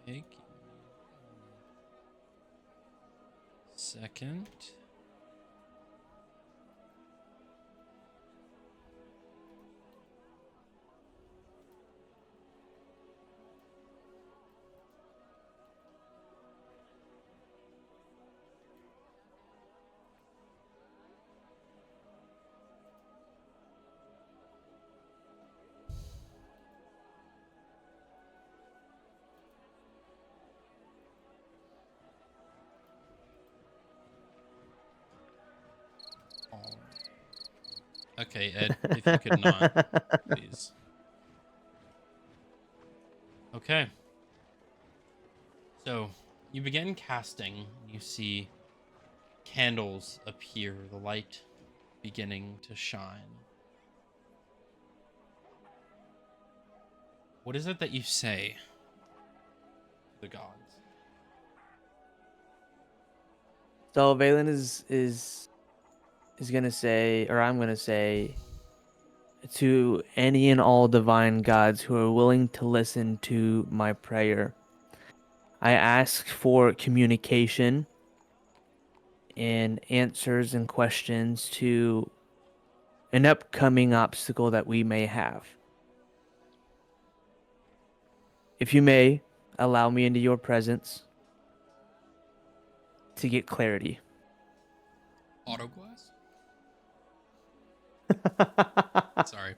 A: Okay, give me a second. Okay, Ed, if you could not, please. Okay. So, you begin casting, you see candles appear, the light beginning to shine. What is it that you say to the gods?
B: So Valen is gonna say, or I'm gonna say, to any and all divine gods who are willing to listen to my prayer, I ask for communication and answers and questions to an upcoming obstacle that we may have. If you may, allow me into your presence to get clarity.
A: Auto glass? Sorry.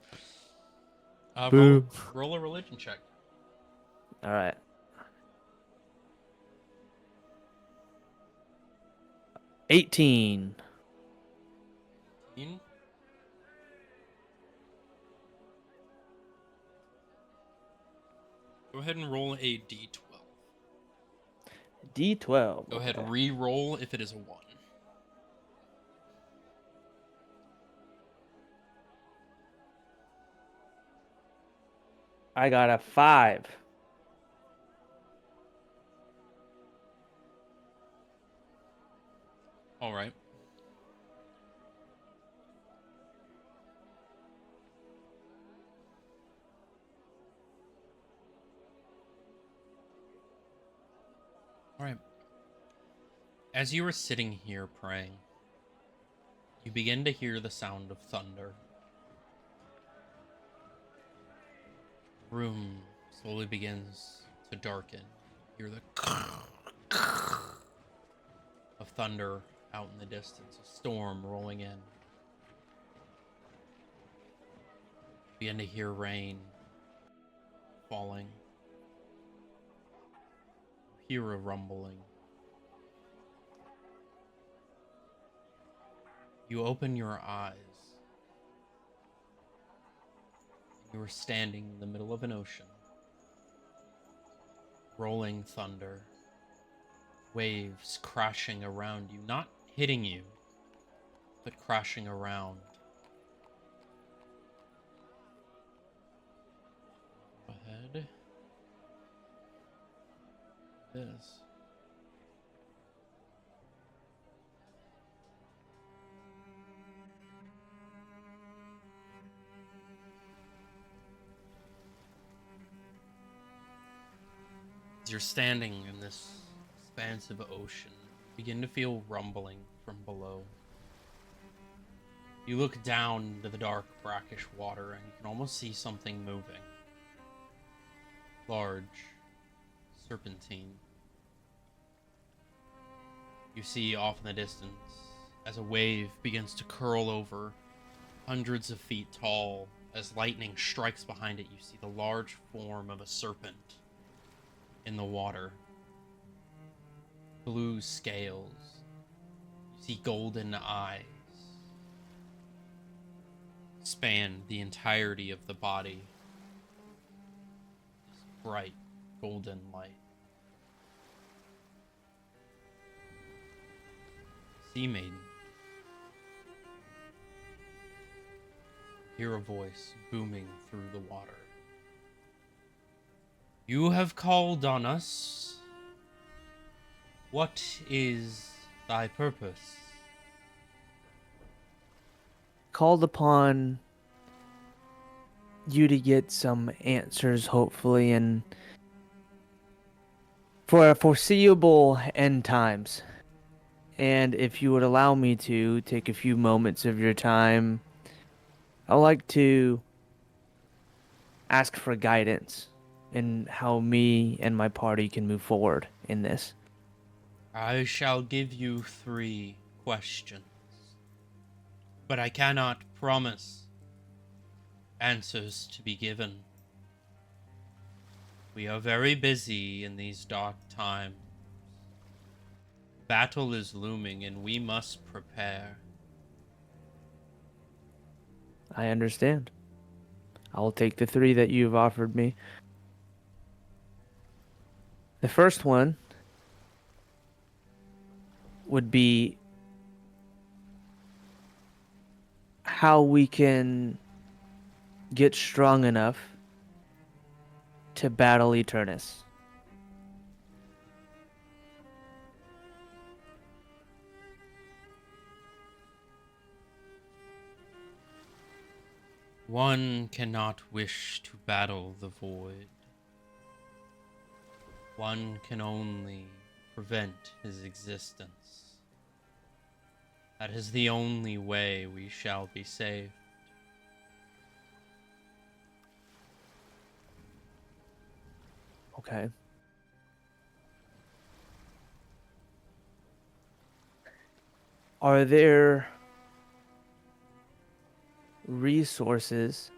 B: Boo.
A: Roll a religion check.
B: All right. 18.
A: 18. Go ahead and roll a d12.
B: D12.
A: Go ahead,
B: okay.
A: re-roll if it is a 1.
B: I got a 5.
A: All right. All right. As you are sitting here praying, you begin to hear the sound of thunder. The room slowly begins to darken. You hear the of thunder out in the distance, a storm rolling in. begin to hear rain falling. You hear a rumbling. You open your eyes. You are standing in the middle of an ocean. Rolling thunder. Waves crashing around you, not hitting you, but crashing around. Go ahead. This. As you're standing in this expansive ocean, you begin to feel rumbling from below. You look down into the dark, brackish water, and you can almost see something moving. Large, serpentine. You see off in the distance as a wave begins to curl over, hundreds of feet tall. As lightning strikes behind it, you see the large form of a serpent in the water. Blue scales. You see golden eyes span the entirety of the body. This bright golden light. Sea maiden. Hear a voice booming through the water. You have called on us. What is thy purpose?
B: Called upon you to get some answers, hopefully, and for a foreseeable end times. And if you would allow me to take a few moments of your time, I'd like to ask for guidance in how me and my party can move forward in this.
A: I shall give you 3 questions, but I cannot promise answers to be given. We are very busy in these dark times. Battle is looming and we must prepare.
B: I understand. I'll take the 3 that you've offered me. The first one would be how we can get strong enough to battle Eternus.
A: One cannot wish to battle the void. One can only prevent his existence. That is the only way we shall be saved.
B: Okay. Are there resources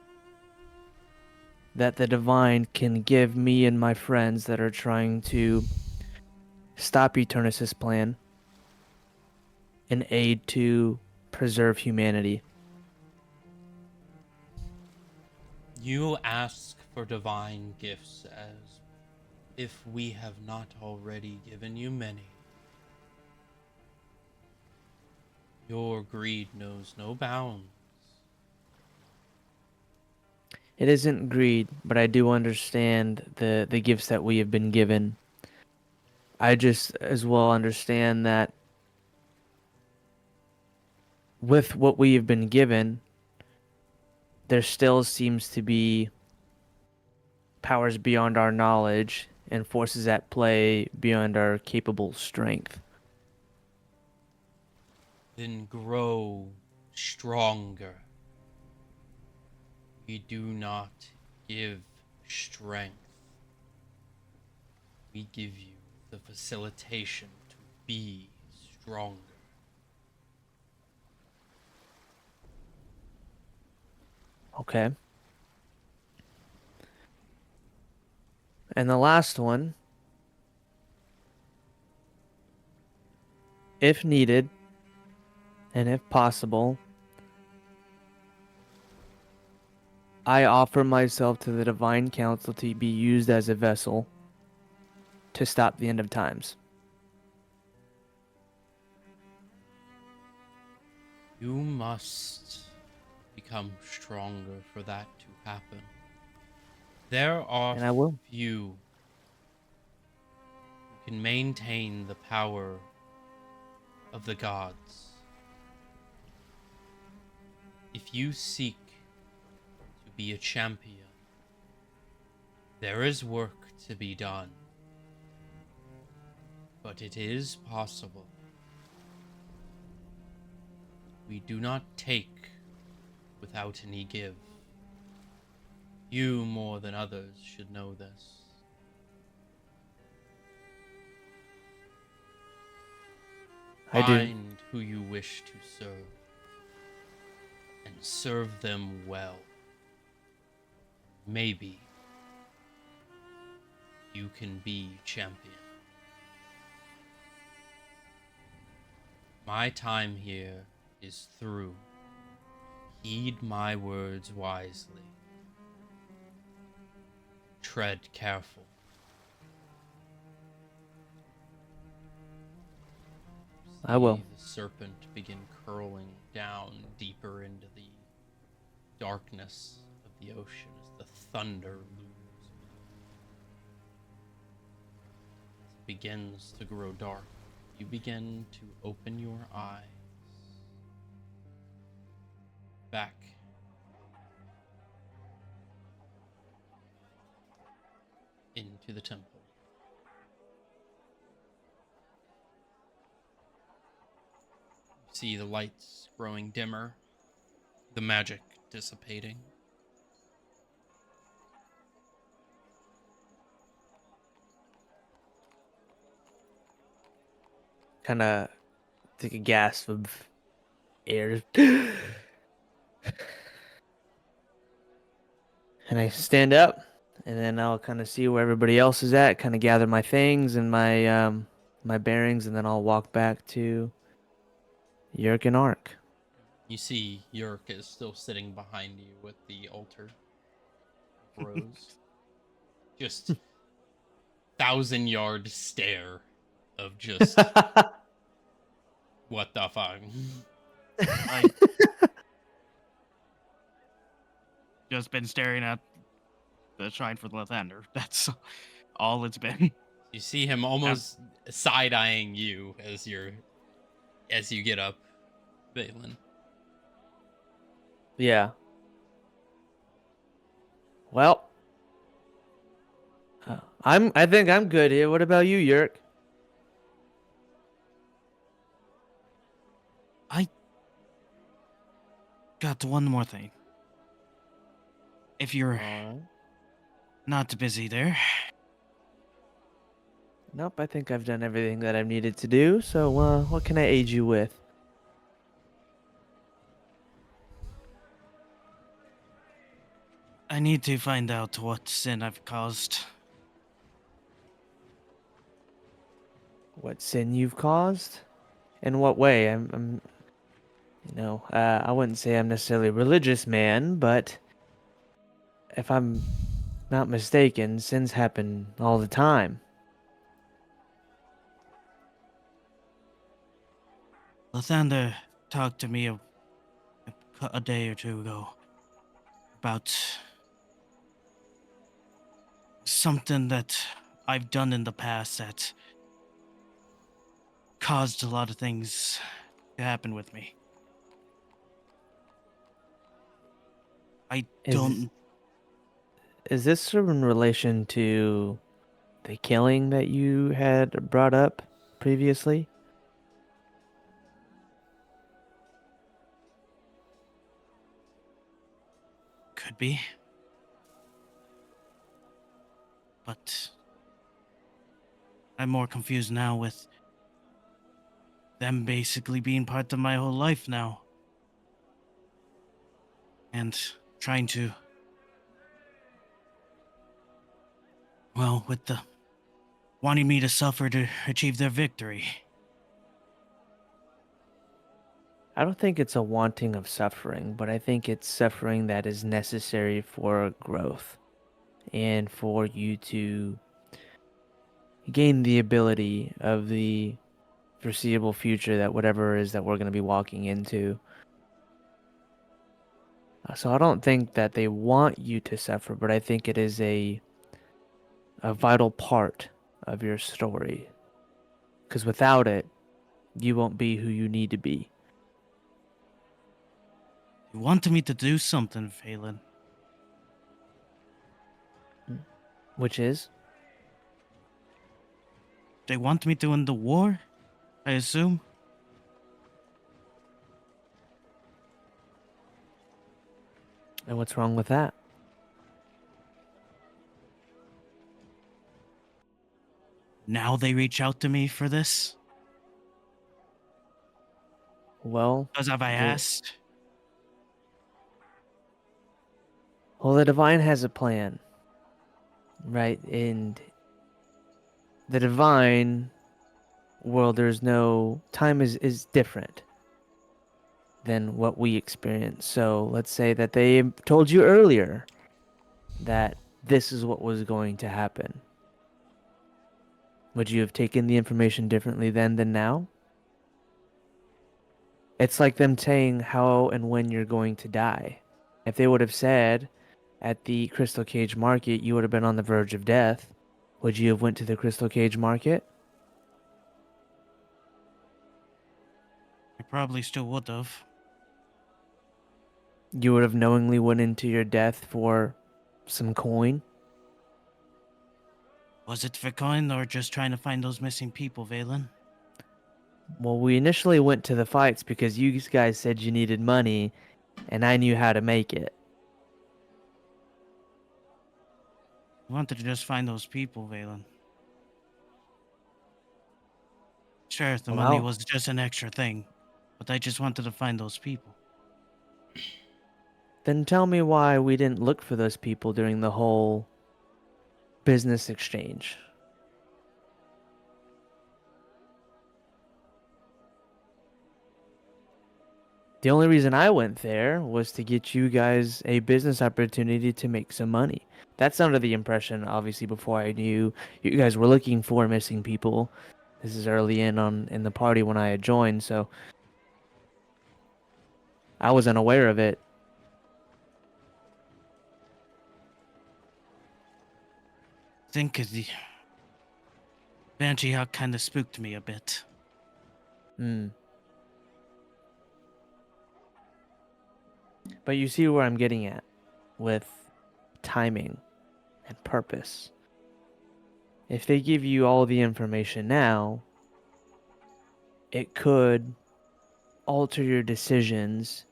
B: that the divine can give me and my friends that are trying to stop Eternus' plan and aid to preserve humanity?
A: You ask for divine gifts as if we have not already given you many. Your greed knows no bounds.
B: It isn't greed, but I do understand the gifts that we have been given. I just as well understand that with what we have been given, there still seems to be powers beyond our knowledge and forces at play beyond our capable strength.
A: Then grow stronger. We do not give strength. We give you the facilitation to be stronger.
B: Okay. And the last one, if needed and if possible, I offer myself to the Divine Council to be used as a vessel to stop the end of times.
A: You must become stronger for that to happen. There are
B: And I will.
A: few who can maintain the power of the gods. If you seek to be a champion, there is work to be done. But it is possible. We do not take without any give. You more than others should know this.
B: I do.
A: Find who you wish to serve, and serve them well. Maybe you can be champion. My time here is through. Heed my words wisely. Tread careful.
B: I will.
A: See the serpent begin curling down deeper into the darkness of the ocean as the thunder looms. As it begins to grow dark, you begin to open your eyes. Back into the temple. You see the lights growing dimmer, the magic dissipating.
B: Kind of take a gasp of air. And I stand up, and then I'll kind of see where everybody else is at, kind of gather my things and my bearings, and then I'll walk back to Yerk and Ark.
A: You see Yerk is still sitting behind you with the altar of Rose. Just 1,000-yard stare of just what the fuck.
C: I just been staring at the shrine for the Lathander. That's all it's been.
A: You see him almost side-eyeing you as you get up, Valen.
B: Yeah. Well, I think I'm good here. What about you, Yerk?
C: I got one more thing. If you're not busy there,
B: Nope, I think I've done everything that I've needed to do. So, what can I aid you with?
C: I need to find out what sin I've caused.
B: What sin you've caused? In what way? I wouldn't say I'm necessarily a religious man, but if I'm not mistaken, sins happen all the time.
C: Lathander talked to me a day or two ago about something that I've done in the past that caused a lot of things to happen with me. I
B: Is
C: don't.
B: is this sort of in relation to the killing that you had brought up previously?
C: Could be. But I'm more confused now with them basically being part of my whole life now. And trying to Well, with the wanting me to suffer to achieve their victory.
B: I don't think it's a wanting of suffering, but I think it's suffering that is necessary for growth and for you to gain the ability of the foreseeable future that whatever it is that we're going to be walking into. So I don't think that they want you to suffer, but I think it is a vital part of your story. Because without it, you won't be who you need to be.
C: They wanted me to do something, Phelan.
B: Which is?
C: They want me to end the war, I assume?
B: And what's wrong with that?
C: Now they reach out to me for this?
B: Well,
C: Because have I asked?
B: the divine has a plan, right? And the divine world, there's no time is different than what we experience. So let's say that they told you earlier that this is what was going to happen. Would you have taken the information differently then than now? It's like them saying how and when you're going to die. If they would have said at the Crystal Cage Market you would have been on the verge of death, would you have went to the Crystal Cage Market?
C: I probably still would have.
B: You would have knowingly went into your death for some coin?
C: Was it for coin or just trying to find those missing people, Valen?
B: Well, we initially went to the fights because you guys said you needed money, and I knew how to make it.
C: I wanted to just find those people, Valen. Sure, the
B: Well,
C: money
B: how?
C: was just an extra thing, but I just wanted to find those people.
B: Then tell me why we didn't look for those people during the whole business exchange. The only reason I went there was to get you guys a business opportunity to make some money. That's under the impression, obviously, before I knew you guys were looking for missing people. This is early in the party when I had joined, so I was unaware of it.
C: I think the Banshee Hawk kind of spooked me a bit.
B: Hmm. But you see where I'm getting at with timing and purpose. If they give you all the information now, it could alter your decisions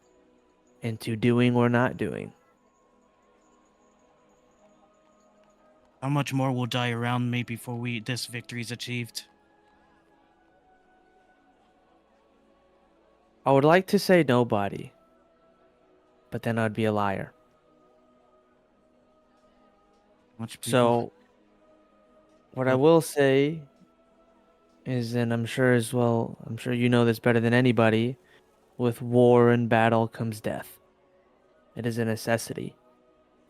B: into doing or not doing.
C: How much more will die around me before this victory is achieved?
B: I would like to say nobody, but then I'd be a liar.
C: Much people.
B: So, what I
C: Well,
B: will say is, and I'm sure as well, I'm sure you know this better than anybody, with war and battle comes death. It is a necessity,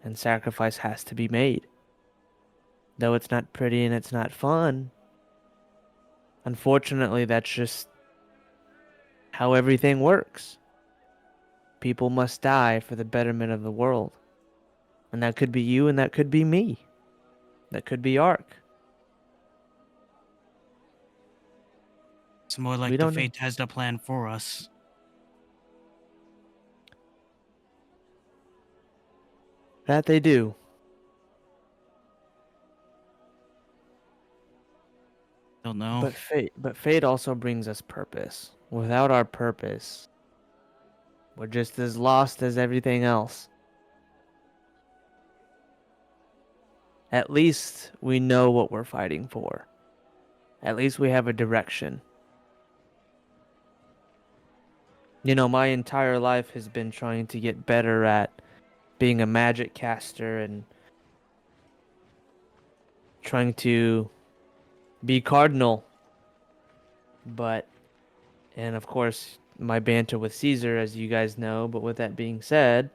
B: and sacrifice has to be made. Though it's not pretty and it's not fun, unfortunately, that's just how everything works. People must die for the betterment of the world. And that could be you, and that could be me. That could be Ark.
C: it's more
B: We
C: like the
B: don't know.
C: fate has the plan for us.
B: That they do.
C: Don't know.
B: But fate also brings us purpose. Without our purpose, we're just as lost as everything else. At least we know what we're fighting for. At least we have a direction. You know, my entire life has been trying to get better at being a magic caster and trying to be cardinal, but, and of course, my banter with Caesar, as you guys know, but with that being said,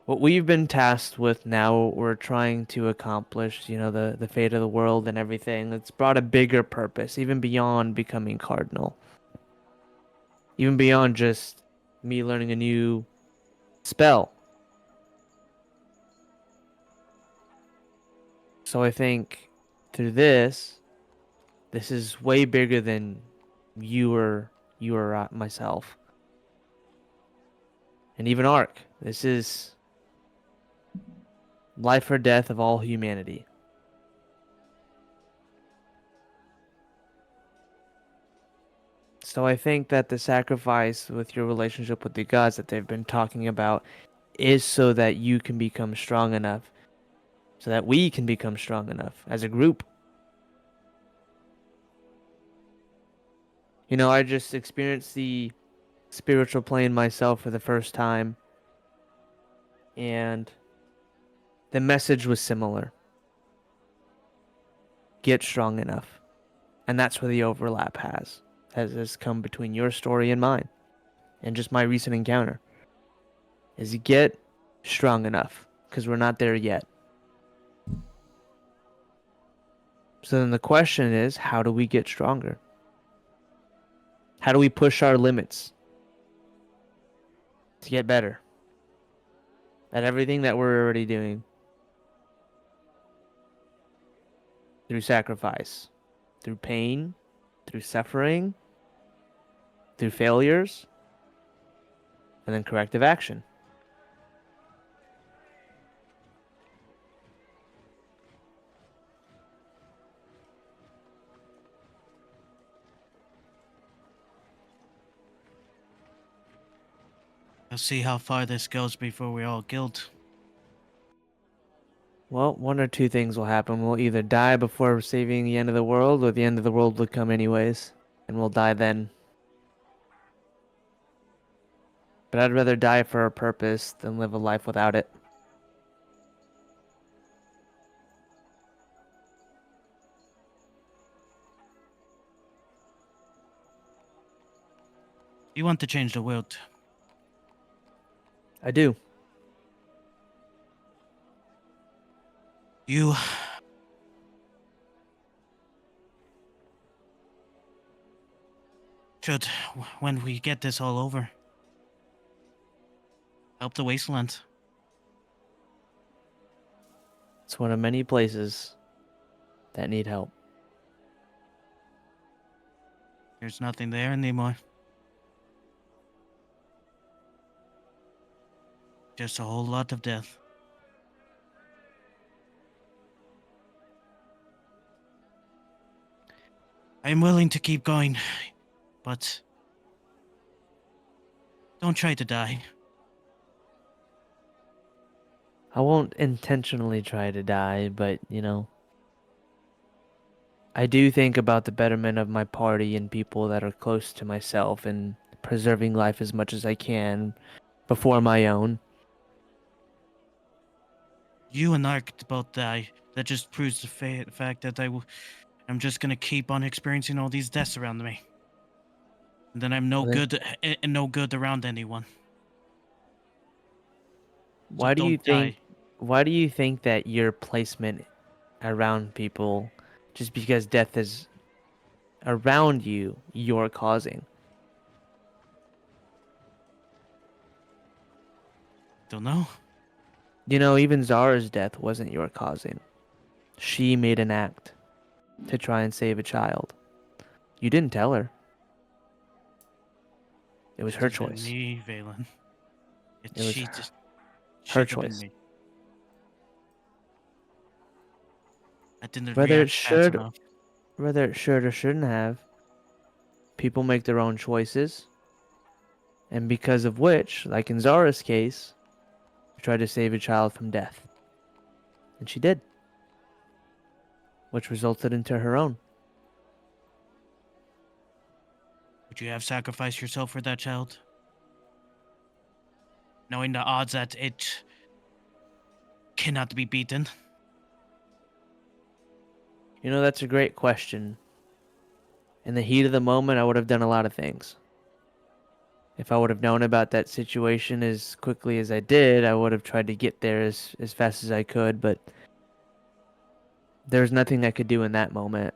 B: what we've been tasked with now, we're trying to accomplish, the fate of the world and everything. It's brought a bigger purpose, even beyond becoming cardinal. Even beyond just me learning a new spell. So I think through this is way bigger than you or myself. And even Ark. This is life or death of all humanity. So I think that the sacrifice with your relationship with the gods that they've been talking about is so that you can become strong enough, so that we can become strong enough as a group. I just experienced the spiritual plane myself for the first time, and the message was similar. Get strong enough. And that's where the overlap has come between your story and mine, and just my recent encounter. Is get strong enough, because we're not there yet. So then the question is, how do we get stronger? How do we push our limits to get better at everything that we're already doing? Through sacrifice, through pain, through suffering, through failures, and then corrective action.
C: Let's see how far this goes before we all guilt.
B: Well, one or two things will happen. We'll either die before saving the end of the world, or the end of the world will come anyways, and we'll die then. But I'd rather die for a purpose than live a life without it.
C: You want to change the world.
B: I do.
C: You should, when we get this all over, help the wasteland.
B: It's one of many places that need help.
C: There's nothing there anymore. Just a whole lot of death. I'm willing to keep going, but don't try to die.
B: I won't intentionally try to die, but, I do think about the betterment of my party and people that are close to myself, and preserving life as much as I can before my own.
C: You and Ark both die. That just proves the fact that I'm just gonna keep on experiencing all these deaths around me. And then I'm no
B: Well, then-
C: good and no good around anyone. So
B: Why do you
C: don't
B: think
C: die.
B: why do you think that your placement around people, just because death is around you, you're causing?
C: Don't know.
B: Even Zara's death wasn't your causing. She made an act to try and save a child. You didn't tell her. It was her
C: Should have been
B: choice.
C: me, Valen.
B: It was
C: She
B: her-
C: just
B: her
C: should have been
B: choice.
C: me. I didn't
B: Whether it
C: react fast
B: should,
C: enough.
B: whether it should or shouldn't have, people make their own choices, and because of which, like in Zara's case, she tried to save a child from death. And she did, which resulted into her own.
C: Would you have sacrificed yourself for that child? Knowing the odds that it cannot be beaten.
B: You know, that's a great question. In the heat of the moment, I would have done a lot of things. If I would have known about that situation as quickly as I did, I would have tried to get there as fast as I could, but there's nothing I could do in that moment.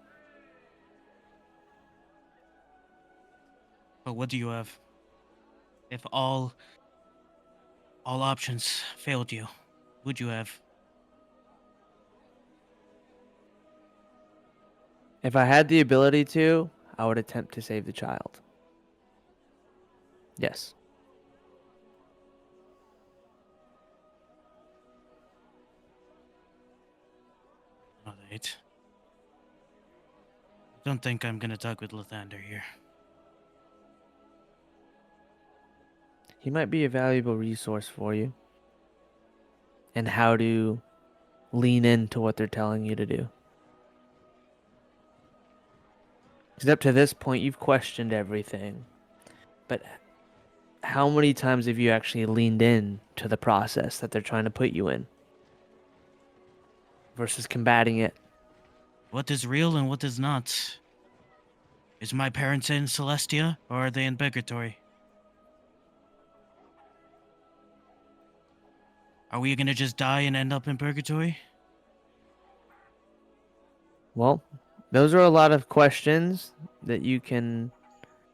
C: But what do you have? If all options failed you, would you have?
B: If I had the ability to, I would attempt to save the child. Yes.
C: Alright. I don't think I'm gonna talk with Lathander here.
B: He might be a valuable resource for you. And how to lean into what they're telling you to do. Because up to this point, you've questioned everything. But how many times have you actually leaned in to the process that they're trying to put you in? Versus combating it.
C: What is real and what is not? Is my parents in Celestia or are they in Purgatory? Are we gonna just die and end up in Purgatory?
B: Well, those are a lot of questions that you can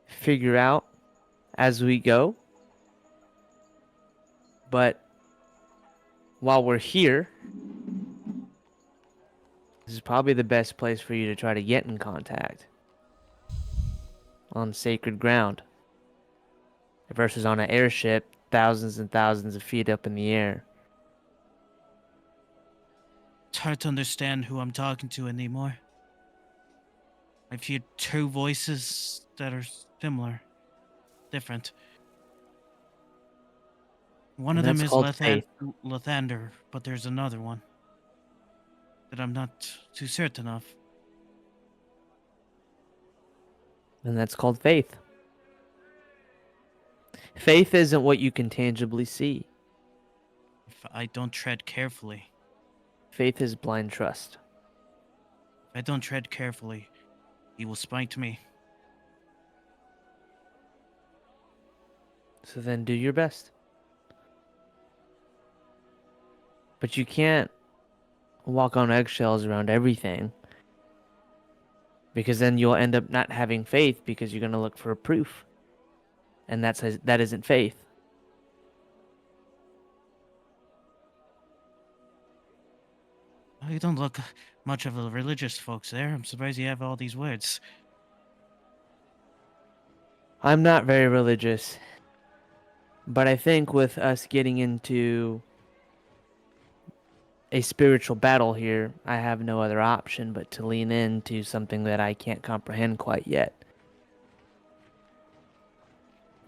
B: figure out as we go. But while we're here, this is probably the best place for you to try to get in contact. On sacred ground. Versus on an airship, thousands and thousands of feet up in the air.
C: It's hard to understand who I'm talking to anymore. I've heard two voices that are similar, different. One
B: And
C: of them
B: that's
C: is
B: called faith.
C: Lathander, but there's another one that I'm not too certain of.
B: And that's called faith. Faith isn't what you can tangibly see.
C: If I don't tread carefully,
B: Faith is blind trust.
C: if I don't tread carefully, he will spite me.
B: So then do your best. But you can't walk on eggshells around everything. Because then you'll end up not having faith because you're going to look for a proof. And that isn't faith.
C: You don't look much of a religious folks there. I'm surprised you have all these words.
B: I'm not very religious. But I think with us getting into a spiritual battle here, I have no other option but to lean into something that I can't comprehend quite yet.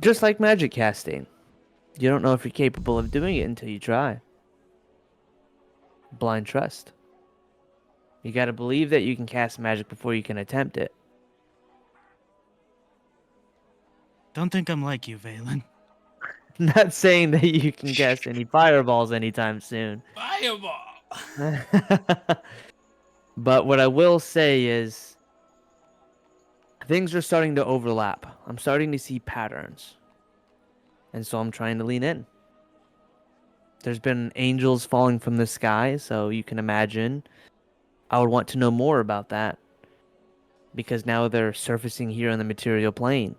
B: Just like magic casting. You don't know if you're capable of doing it until you try. Blind trust. You gotta believe that you can cast magic before you can attempt it.
C: Don't think I'm like you, Valen.
B: Not saying that you can cast any fireballs anytime soon.
A: Fireball!
B: But what I will say is things are starting to overlap. I'm starting to see patterns. And so I'm trying to lean in. There's been angels falling from the sky, so you can imagine I would want to know more about that. Because now they're surfacing here on the material plane.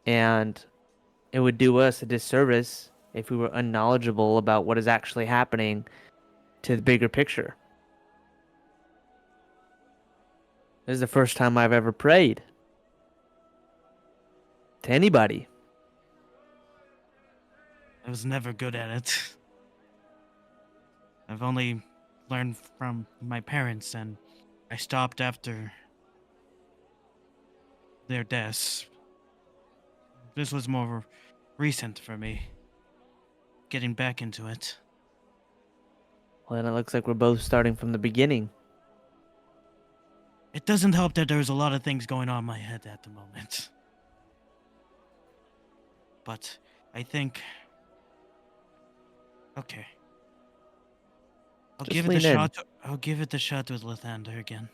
B: And it would do us a disservice if we were unknowledgeable about what is actually happening to the bigger picture. This is the first time I've ever prayed to anybody.
C: I was never good at it. I've only learned from my parents, and I stopped after their deaths. This was more recent for me, getting back into it.
B: Well, then it looks like we're both starting from the beginning.
C: It doesn't help that there's a lot of things going on in my head at the moment. But I think... Okay. I'll
B: Just
C: give it the
B: lean in.
C: shot. I'll give it the shot with Lathander again.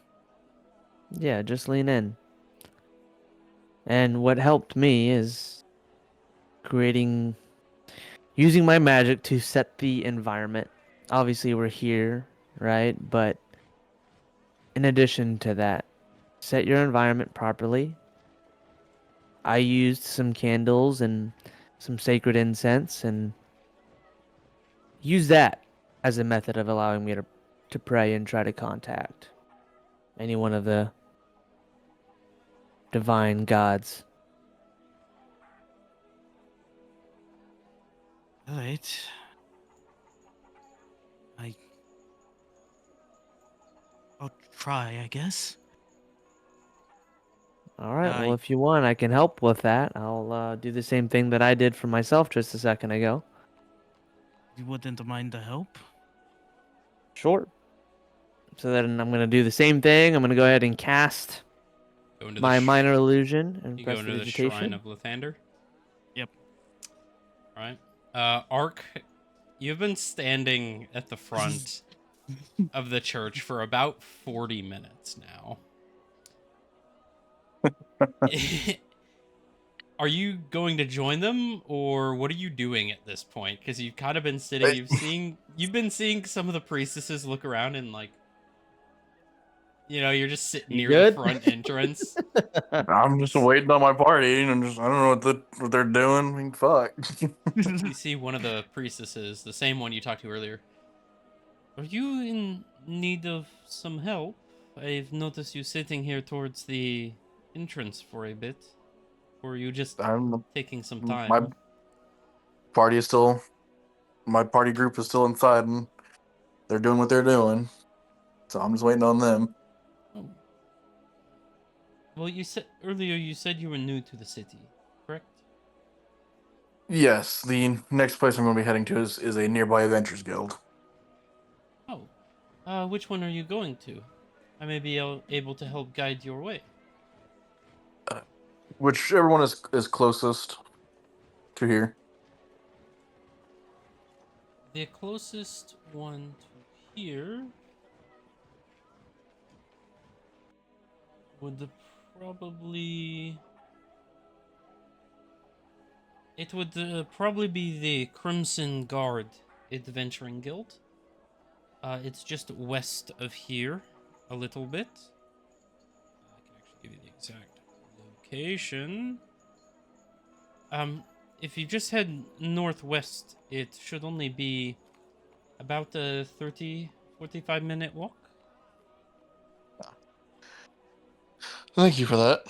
B: Yeah, just lean in. And what helped me is using my magic to set the environment. Obviously, we're here, right? But in addition to that, set your environment properly. I used some candles and some sacred incense and use that as a method of allowing me to pray and try to contact any one of the divine gods.
C: All right. I'll try, I guess.
B: All right, well,
C: I
B: if you want, I can help with that. I'll do the same thing that I did for myself just a second ago.
C: You wouldn't mind the help?
B: Sure. So then I'm going to do the same thing. I'm going to go ahead and cast
A: Go into
B: my minor illusion and
A: you go into the shrine
B: prestidigitation.
A: of Lathander.
C: Yep.
A: All right. Ark, you've been standing at the front of the church for about 40 minutes now. Are you going to join them, or what are you doing at this point? Because you've kind of been sitting. You've been seeing some of the priestesses look around and like, you're just sitting
B: You
A: near the
B: good?
A: front entrance.
D: I'm just waiting on my party, and I don't know what they're doing. I mean, fuck.
A: You see one of the priestesses, the same one you talked to earlier. Are you in need of some help? I've noticed you sitting here towards the entrance for a bit. Or are you just
D: I'm
A: taking some
D: my
A: time?
D: party is still my party group is still inside, and they're doing what they're doing. So I'm just waiting on them.
A: Oh. Well, you said earlier you were new to the city, correct?
D: Yes, the next place I'm going to be heading to is a nearby Adventures Guild.
A: Oh. Which one are you going to? I may be able to help guide your way.
D: Whichever one is closest to here.
A: The closest one to here would probably... It would probably be the Crimson Guard Adventuring Guild. It's just west of here, a little bit. I can actually give you the exact location. If you just head northwest, it should only be about a 45-minute walk.
D: Thank you for that.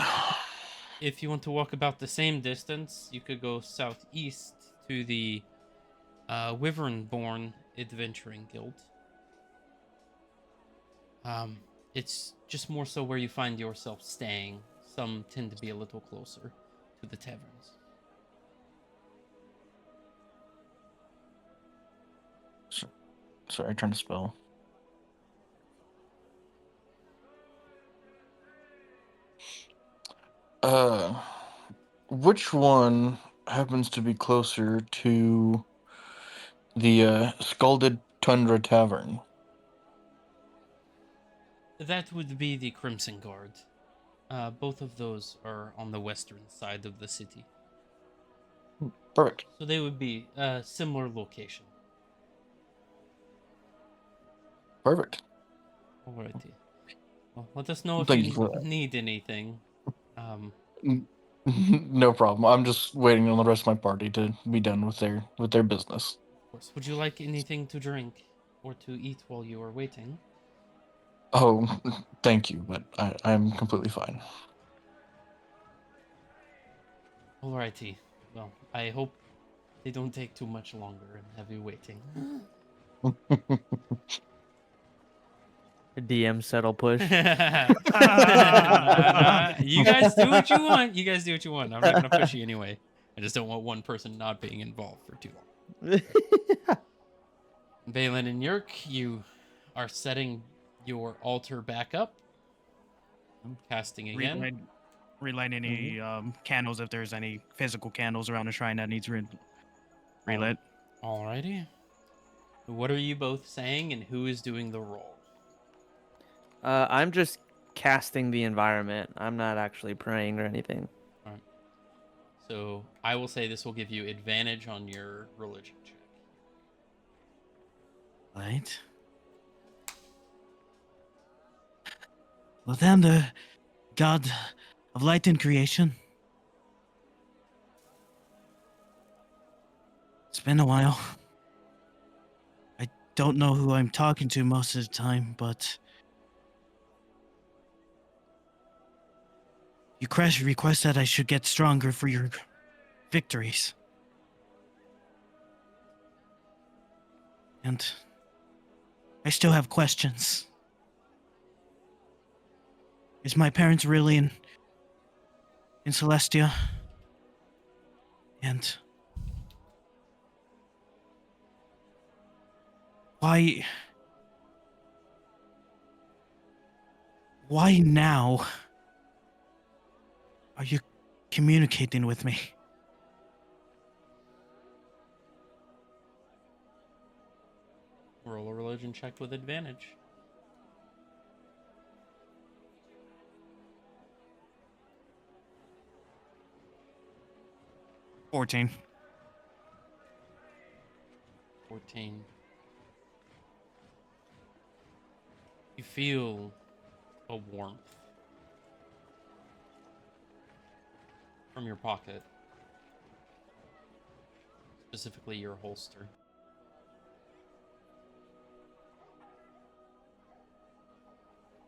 A: If you want to walk about the same distance, you could go southeast to the Wyvernborn Adventuring Guild. It's just more so where you find yourself staying. Some tend to be a little closer to the taverns.
D: Sorry, trying to spell. Uh, which one happens to be closer to the Scalded Tundra Tavern?
A: That would be the Crimson Guard. Both of those are on the western side of the city.
D: Perfect.
A: So they would be a similar location.
D: Perfect.
A: Alrighty. Well, let us know if
D: Thank you
A: you
D: for that.
A: need anything. Um,
D: No problem. I'm just waiting on the rest of my party to be done with their business.
A: of course. Would you like anything to drink or to eat while you are waiting?
D: Oh, thank you, but I'm completely fine.
A: Alrighty. Well, I hope they don't take too much longer and have you waiting.
B: A DM settle push.
A: Nah. You guys do what you want. You guys do what you want. I'm not gonna push you anyway. I just don't want one person not being involved for too long. Balin and Yerk, you are setting your altar back up. I'm casting again.
C: Relight any candles if there's any physical candles around the shrine that needs relit.
A: Alrighty. What are you both saying, and who is doing the roll?
B: I'm just casting the environment. I'm not actually praying or anything.
A: All right. So I will say this will give you advantage on your religion check.
C: Right. Well, then, the god of light and creation. It's been a while. I don't know who I'm talking to most of the time, but you request that I should get stronger for your victories. And I still have questions. Is my parents really in Celestia? And why now are you communicating with me?
A: Roll a religion check with advantage.
C: 14.
A: 14. You feel a warmth from your pocket, specifically your holster.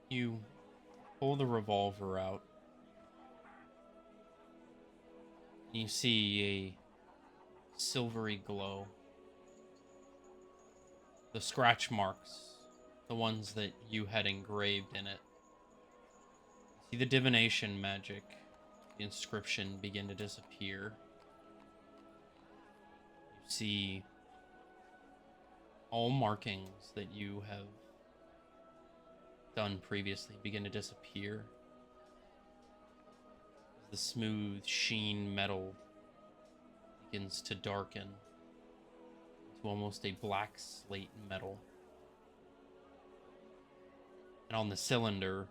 A: You pull the revolver out. You see a silvery glow. The scratch marks, the ones that you had engraved in it. See the divination magic, the inscription begin to disappear. You see all markings that you have done previously begin to disappear. The smooth sheen metal begins to darken to almost a black slate metal. And on the cylinder,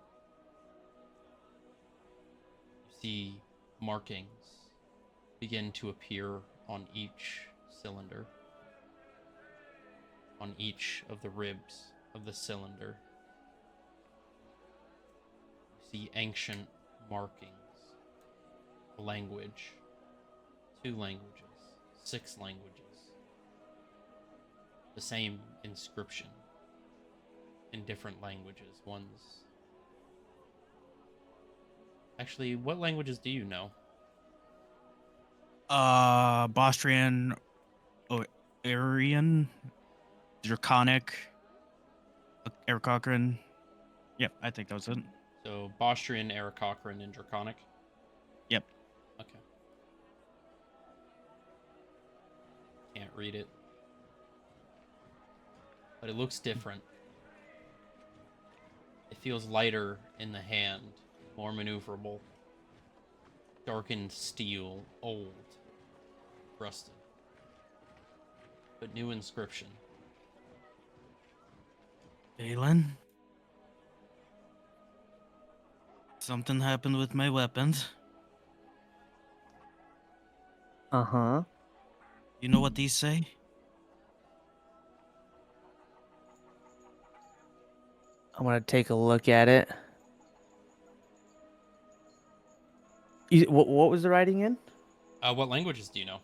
A: you see markings begin to appear on each cylinder, on each of the ribs of the cylinder. You see ancient markings, a language, 2 languages, 6 languages, the same inscription in different languages. One's actually, what languages do you know?
C: Bostrian, Aryan, Draconic, Aarakocran. Yep, I think that was it.
A: So Bostrian, Aarakocran, and Draconic.
C: Yep.
A: Okay. Can't read it, but it looks different. It feels lighter in the hand, more maneuverable. Darkened steel, old, rusted, but new inscription.
C: Galen? Something happened with my weapons.
B: Uh-huh.
C: You know what these say?
B: I'm gonna take a look at it. What was the writing in?
A: What languages do you know?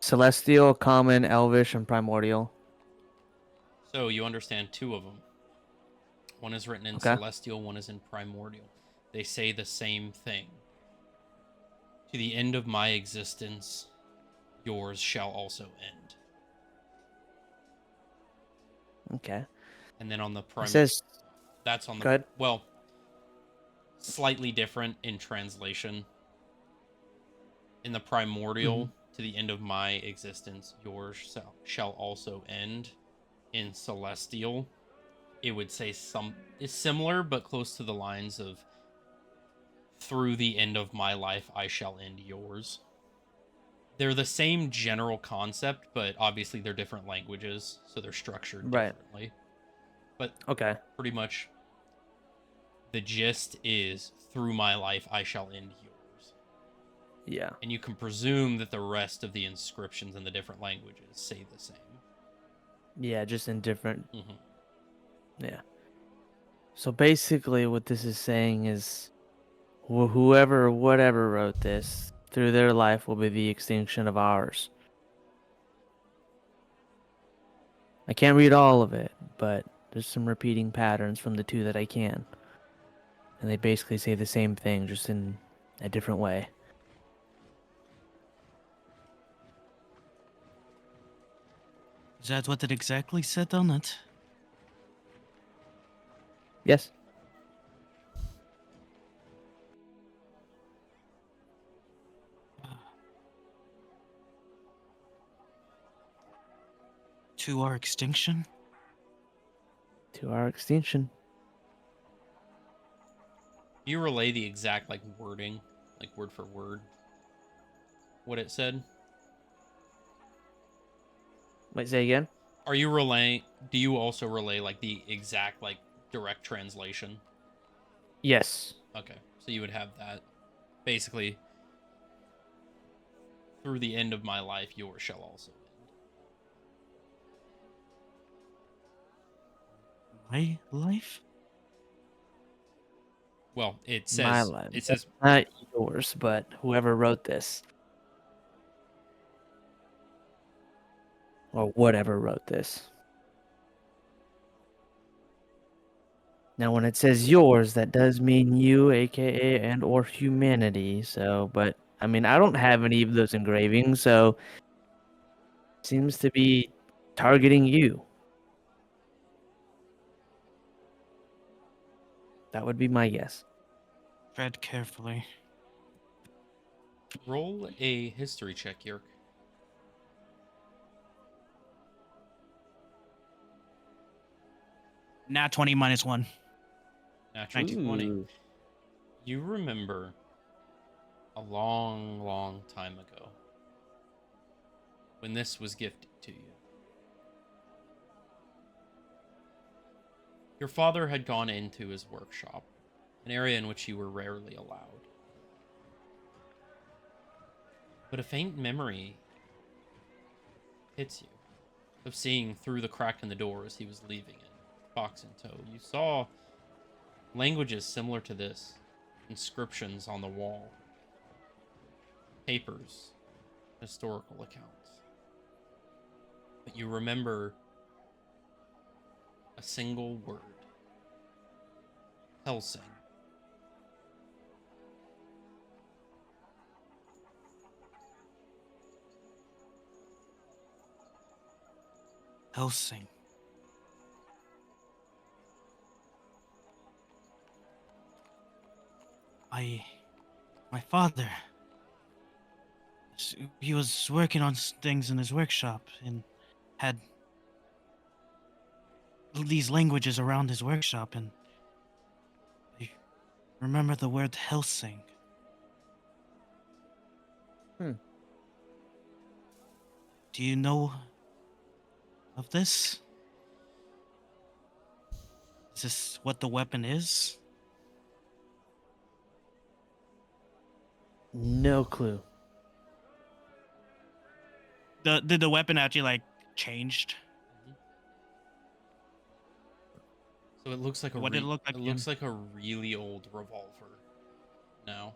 B: Celestial, Common, Elvish, and Primordial.
A: So you understand 2 of them. One is written in
B: Okay.
A: Celestial, one is in Primordial. They say the same thing. To the end of my existence, yours shall also end.
B: Okay.
A: And then on the
B: It says,
A: that's on
B: go
A: the,
B: ahead.
A: well, slightly different in translation. In the Primordial, to the end of my existence, yours shall also end. In Celestial, it would say it's similar, but close to the lines of, through the end of my life, I shall end yours. they're the same general concept, but obviously they're different languages, so they're structured
B: Right.
A: differently. But
B: Okay.
A: pretty much the gist is, through my life I shall end yours.
B: Yeah.
A: And you can presume that the rest of the inscriptions in the different languages say the same.
B: Yeah, just in different.
A: Mm-hmm.
B: Yeah. So basically, what this is saying is, whoever or whatever wrote this, through their life will be the extinction of ours. I can't read all of it, but there's some repeating patterns from the two that I can. And they basically say the same thing, just in a different way.
C: Is that what it exactly said on it?
B: Yes.
C: To our extinction?
B: To our extinction.
A: Do you relay the exact wording, word for word, what it said?
B: Wait, say again?
A: Are you relaying? Do you also relay the exact direct translation?
B: Yes.
A: Okay, so you would have that. Basically, through the end of my life, yours shall also end.
C: My life?
A: Well, it
B: My
A: says
B: life.
A: it says
B: Not yours, but whoever wrote this. Or whatever wrote this. Now, when it says yours, that does mean you, aka, and or humanity. So, but I mean, I don't have any of those engravings, so seems to be targeting you. That would be my guess.
C: Tread carefully.
A: roll a history check, Yerk.
C: Nat 20 minus 1.
A: Natural
C: 19.
A: 20.
B: Ooh.
A: You remember a long, long time ago when this was gifted to you. Your father had gone into his workshop, an area in which you were rarely allowed. But a faint memory hits you of seeing through the crack in the door as he was leaving it, box in tow. You saw languages similar to this, inscriptions on the wall, papers, historical accounts. But you remember a single word: Helsing.
C: Helsing. My father. He was working on things in his workshop and had these languages around his workshop, and I remember the word Helsing.
B: Hmm.
C: Do you know of this? Is this what the weapon is?
B: No clue.
C: Did the weapon actually changed?
A: So it looks like
C: What did it look like
A: it
C: again?
A: looks like a really old revolver. Now,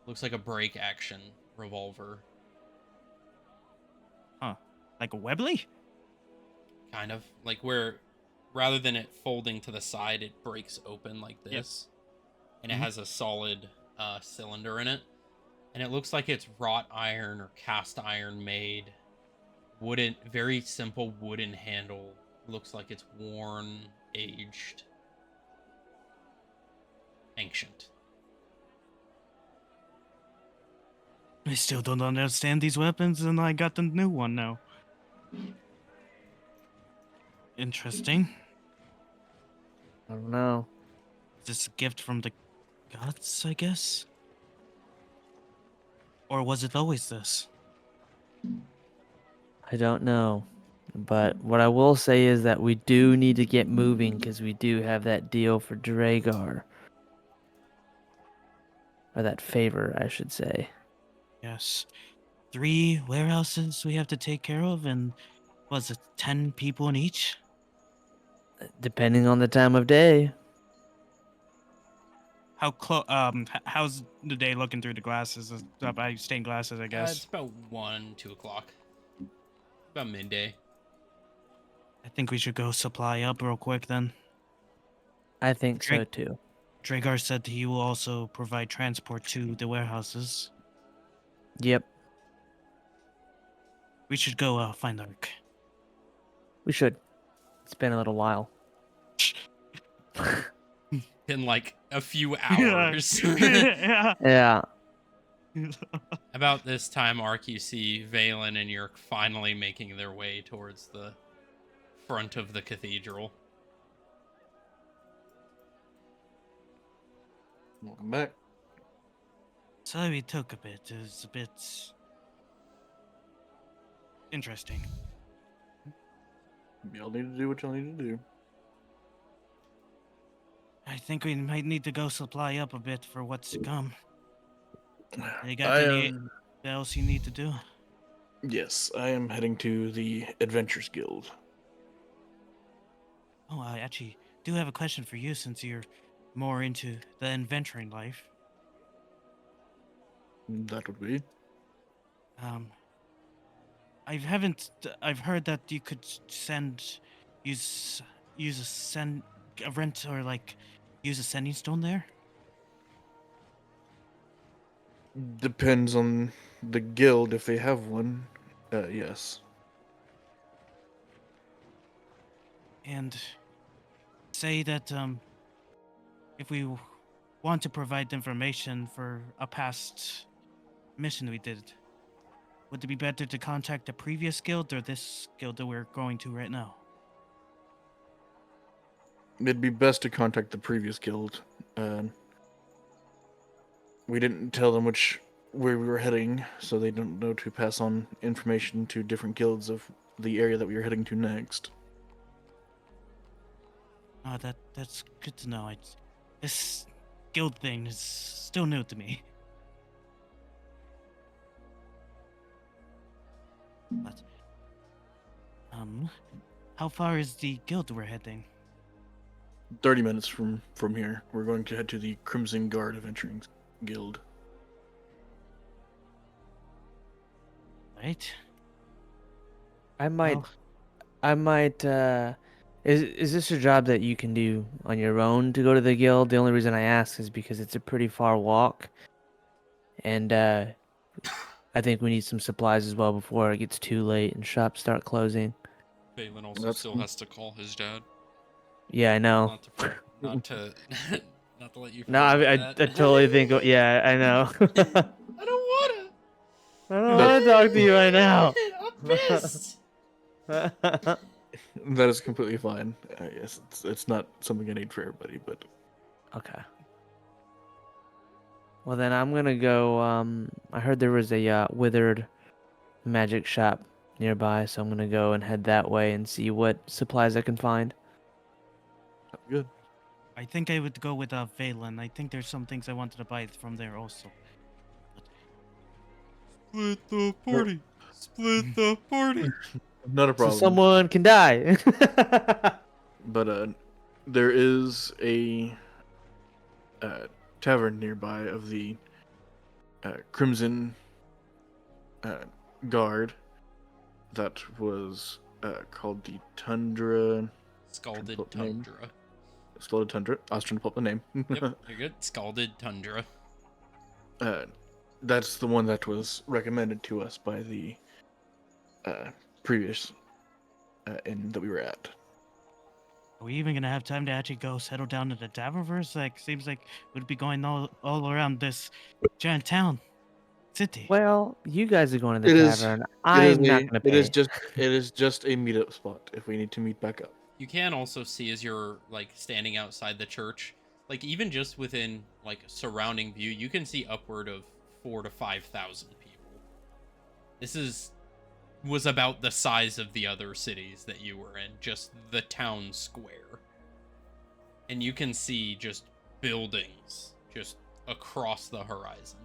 A: looks like a break action revolver.
C: Huh. Like a Webley?
A: Kind of where rather than it folding to the side, it breaks open like
C: Yep.
A: this, and it
C: Mhm.
A: has a solid cylinder in it, and it looks like it's wrought iron or cast iron made. Wooden, very simple wooden handle. Looks like it's worn, aged, ancient.
C: I still don't understand these weapons, and I got the new one now. Interesting.
B: I don't know.
C: Is this a gift from the gods, I guess? Or was it always this?
B: I don't know. But what I will say is that we do need to get moving because we do have that deal for Dragar. Or that favor, I should say.
C: Yes. 3 warehouses we have to take care of, and was it 10 people in each?
B: Depending on the time of day.
C: How how's the day looking through the glasses? By stained glasses, I guess.
A: It's about 1, 2 o'clock. About midday.
C: I think we should go supply up real quick then.
B: I think so
C: Drake-
B: too.
C: Dragar said he will also provide transport to the warehouses.
B: Yep.
C: We should go find Ark.
B: We should. It's been a little while.
A: In like a few hours.
C: Yeah.
B: Yeah.
A: About this time, Ark, you see Valen and Yerk finally making their way towards the front of the cathedral.
D: Welcome back.
C: So we took a bit. It was a bit interesting.
D: Y'all need to do what y'all need to do.
C: I think we might need to go supply up a bit for what's to come. You got
D: I
C: anything else you need to do?
D: Yes, I am heading to the Adventures Guild.
C: Oh, I actually do have a question for you since you're more into the adventuring life.
D: That would be.
C: I've heard that you could use a rent or like use a sending stone there.
D: Depends on the guild if they have one. Yes.
C: And say that if we want to provide information for a past mission we did, would it be better to contact the previous guild or this guild that we're going to right now?
D: It'd be best to contact the previous guild. We didn't tell them where we were heading, so they don't know to pass on information to different guilds of the area that we were heading to next.
C: Oh, that's good to know. This guild thing is still new to me. But how far is the guild we're heading?
D: 30 minutes from here, we're going to head to the Crimson Guard Adventuring Guild.
C: Right?
B: I might
C: Well,
B: is this a job that you can do on your own to go to the guild? The only reason I ask is because it's a pretty far walk. And I think we need some supplies as well before it gets too late and shops start closing.
A: Valen also
D: That's-
A: still has to call his dad.
B: Yeah, I know.
A: Not to, not to, not to let you.
B: No,
A: forget
B: I
A: about
B: I
A: that.
B: totally think. Yeah, I know.
A: I don't wanna.
B: I don't want to talk to you right now.
A: I'm pissed.
D: That is completely fine. Yes, it's not something I need for everybody, but
B: Okay. Well, then I'm gonna go. I heard there was a withered magic shop nearby, so I'm gonna go and head that way and see what supplies I can find.
D: good.
C: I think I would go with Valen. I think there's some things I wanted to buy from there also.
A: Split the party. Split the party.
D: Not a
B: So
D: problem.
B: someone can die.
D: But there is a tavern nearby of the Crimson Guard that was called the Tundra.
A: Scalded
D: Put name.
A: Tundra.
D: Scalded Tundra. I was trying to pull up the name.
A: Yep, you're good. Scalded Tundra.
D: That's the one that was recommended to us by the previous inn that we were at.
C: Are we even gonna have time to actually go settle down to the Taververse? Like, seems like we'd be going all around this giant town, city.
B: Well, you guys are going to the
D: It is-
B: tavern.
D: It
B: I'm not gonna pay.
D: It is just a meetup spot if we need to meet back up.
A: You can also see as you're like standing outside the church, like even just within like surrounding view, you can see upward of 4,000 to 5,000 people. This is was about the size of the other cities that you were in, just the town square. And you can see just buildings just across the horizon.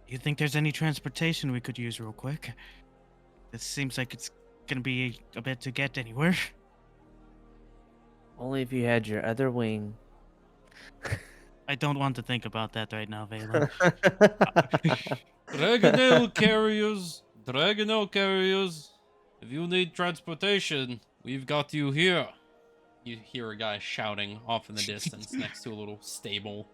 C: You think there's any transportation we could use real quick? It seems like it's gonna be a bit to get anywhere.
B: Only if you had your other wing.
C: I don't want to think about that right now, Valen.
A: Dragonel carriers, Dragonel carriers. If you need transportation, we've got you here. You hear a guy shouting off in the distance next to a little stable.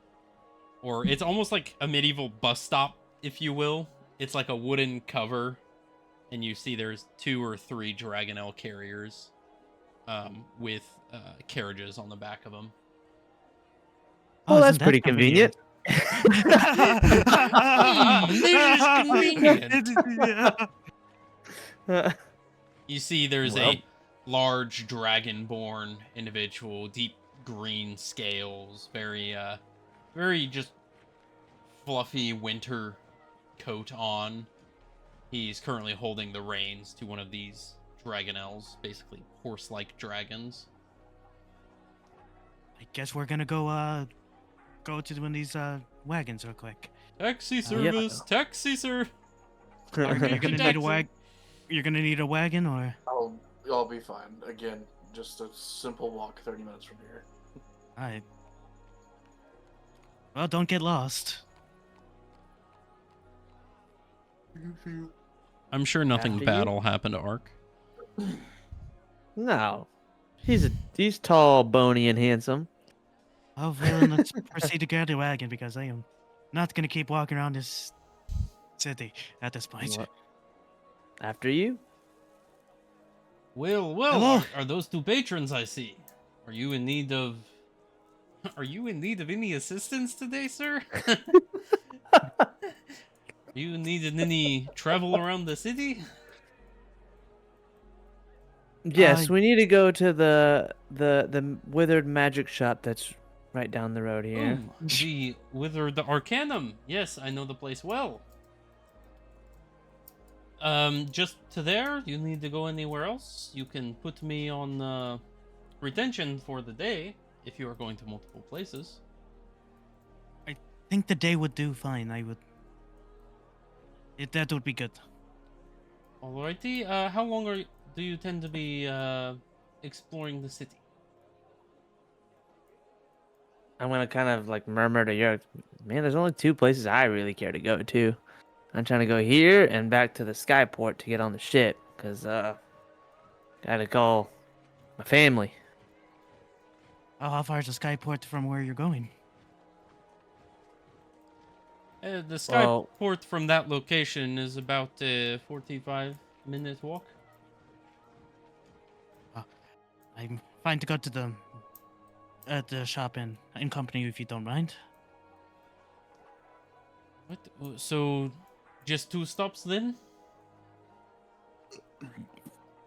A: Or it's almost like a medieval bus stop, if you will. It's like a wooden cover, and you see there's 2 or 3 Dragonel carriers with carriages on the back of them.
B: Well, that's
C: isn't that
B: pretty convenient.
A: This is convenient.
C: Yeah.
A: You see there's
B: Well.
A: a large dragonborn individual, deep green scales, very just fluffy winter coat on. He's currently holding the reins to one of these dragonels, basically horse-like dragons.
C: I guess we're gonna go to one of these wagons real quick.
A: Taxi
B: yeah.
A: service, taxi sir.
C: You're gonna need a
A: Taxi.
C: You're gonna need a wagon, or
D: I'll be fine. Again, just a simple walk 30 minutes from here.
C: alright. Well, don't get lost.
A: I'm sure nothing
B: After
A: bad
B: you?
A: will happen to Ark.
B: No. He's tall, bony, and handsome.
C: Well, Valen, let's proceed to get the wagon because I am not gonna keep walking around this city at this point.
B: What? After you?
A: Well,
C: Hello?
A: are those 2 patrons I see? Are you in need of any assistance today, sir? You needed any travel around the city?
B: Yes, we need to go to the withered magic shop that's right down the road here.
A: Ooh, the Withered Arcanum. Yes, I know the place well. Just to there? You need to go anywhere else? You can put me on retention for the day if you are going to multiple places.
C: I think the day would do fine. That would be good.
A: Alrighty. How long do you tend to be exploring the city?
B: I'm gonna kind of like murmur to Yerk, man, there's only 2 places I really care to go to. I'm trying to go here and back to the skyport to get on the ship, cause gotta call my family.
C: Oh, how far is the skyport from where you're going?
A: The
B: Well-
A: skyport from that location is about a 45-minute walk.
C: I'm fine to go to the shop in company if you don't mind.
A: What? So, just 2 stops then?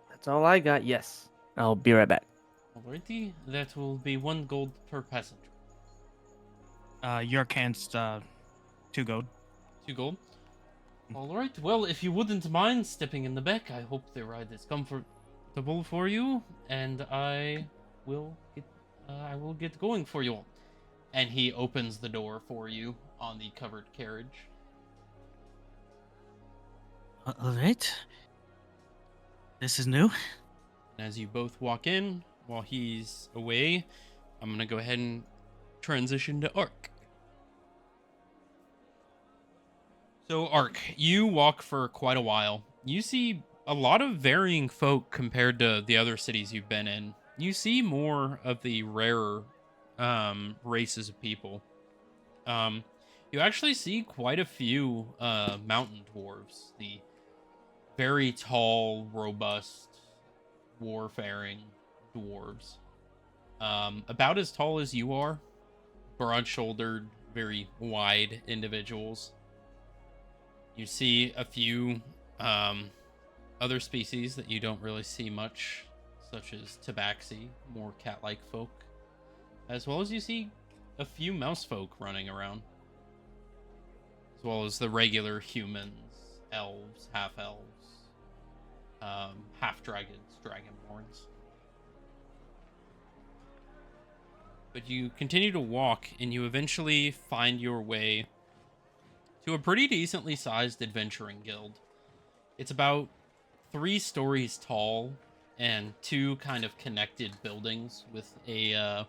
B: That's all I got. Yes, I'll be right back.
A: Alrighty, that will be 1 gold per passenger.
C: Your cans 2 gold.
A: 2 gold. Alright, well, if you wouldn't mind stepping in the back, I hope the ride is comfortable for you, and I will get going for you all. And he opens the door for you on the covered carriage.
C: All right. This is new.
A: And as you both walk in, while he's away, I'm gonna go ahead and transition to Ark. So, Ark, you walk for quite a while. You see a lot of varying folk compared to the other cities you've been in. You see more of the rarer races of people. You actually see quite a few mountain dwarves, the very tall, robust, warfaring dwarves. About as tall as you are, broad-shouldered, very wide individuals. You see a few other species that you don't really see much, such as tabaxi, more cat-like folk, as well as you see a few mouse folk running around, as well as the regular humans elves, half elves, half dragons, dragonborns. But you continue to walk, and you eventually find your way to a pretty decently sized adventuring guild. It's about 3 stories tall and 2 kind of connected buildings with a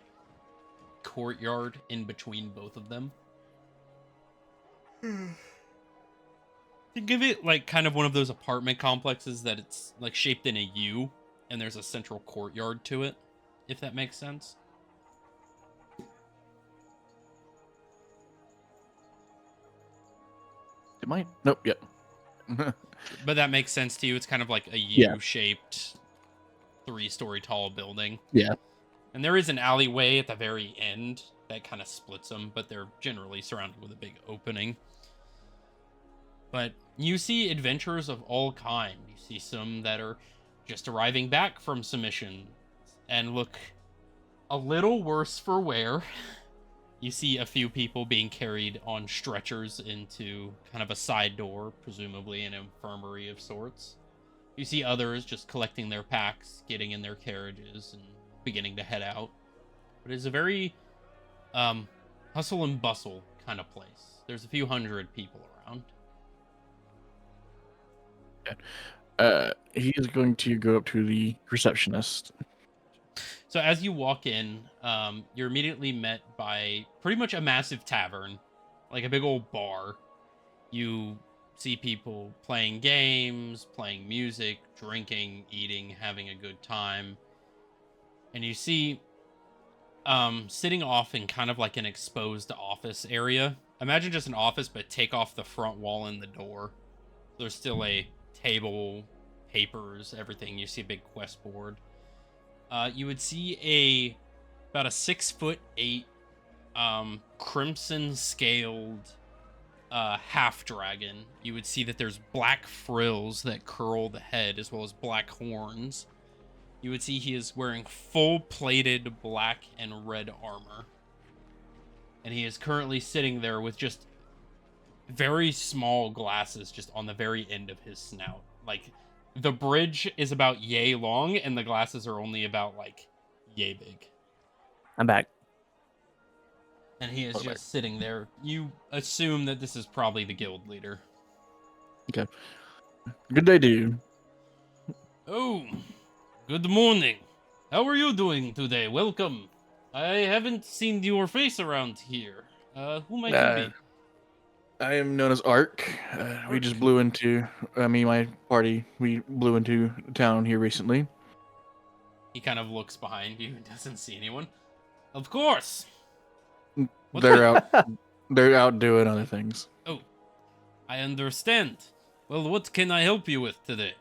A: courtyard in between both of them. To give it like kind of one of those apartment complexes that it's like shaped in a U and there's a central courtyard to it, if that makes sense.
D: It might. Nope. Yep.
A: But that makes sense to you. It's kind of like a
D: Yeah.
A: U-shaped 3-story tall building.
D: Yeah.
A: And there is an alleyway at the very end that kind of splits them, but they're generally surrounded with a big opening. But you see adventurers of all kind. You see some that are just arriving back from some missions and look a little worse for wear. You see a few people being carried on stretchers into kind of a side door, presumably an infirmary of sorts. You see others just collecting their packs, getting in their carriages, and beginning to head out. But it's a very hustle and bustle kind of place. There's a few hundred people around.
D: He is going to go up to the receptionist.
A: So as you walk in, you're immediately met by pretty much a massive tavern, like a big old bar. You see people playing games, playing music, drinking, eating, having a good time. And you see sitting off in kind of like an exposed office area. Imagine just an office, but take off the front wall and the door. There's still a table, papers, everything. You see a big quest board. You would see about a 6'8" crimson scaled half dragon. You would see that there's black frills that curl the head as well as black horns. You would see he is wearing full plated black and red armor. And he is currently sitting there with just very small glasses just on the very end of his snout. Like, the bridge is about yay long, and the glasses are only about, like, yay big.
B: I'm back.
A: And he is
D: Okay.
A: just sitting there. You assume that this is probably the guild leader.
D: Okay. Good day to you.
A: Oh, good morning. How are you doing today? Welcome. I haven't seen your face around here. Who might you be?
D: I am known as Ark. We just blew into, me and my party, we blew into town here recently.
A: He kind of looks behind you and doesn't see anyone. Of course. What
D: They're out doing other things.
A: Oh, I understand. Well, what can I help you with today?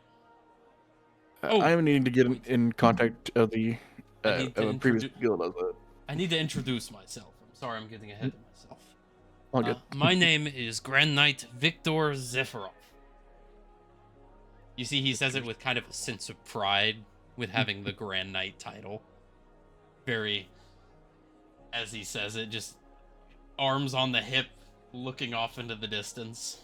A: Oh,
D: I am needing to get
A: wait.
D: in contact of the
A: I need to
D: of a previous
A: introdu-
D: guild of it.
A: I need to introduce myself. I'm sorry, I'm getting ahead of myself.
D: All good.
A: My name is Grand Knight Victor Zephyroff. You see, he says it with kind of a sense of pride with having the Grand Knight title. Very, as he says it, just arms on the hip, looking off into the distance.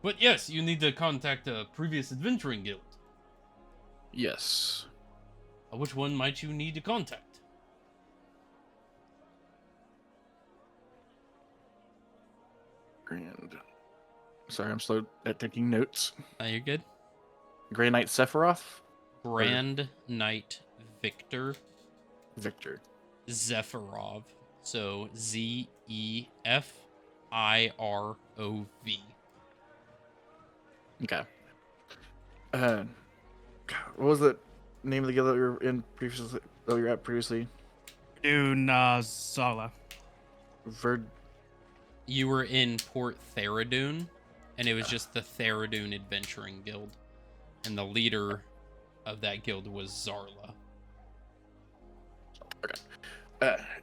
A: But yes, you need to contact a previous adventuring guild.
D: Yes.
A: Which one might you need to contact?
D: Grand. Sorry, I'm slow at taking notes.
A: You're good.
D: Grand Knight Sephiroth?
A: Grand Knight Victor
D: Victor.
A: Zephyroff. So Zefirov.
D: Okay. What was the name of the guild that you were in previously? That you were at previously?
C: Zala.
A: You were in Port Theridoon, and it was just the Theridoon Adventuring Guild. And the leader of that guild was Zarla.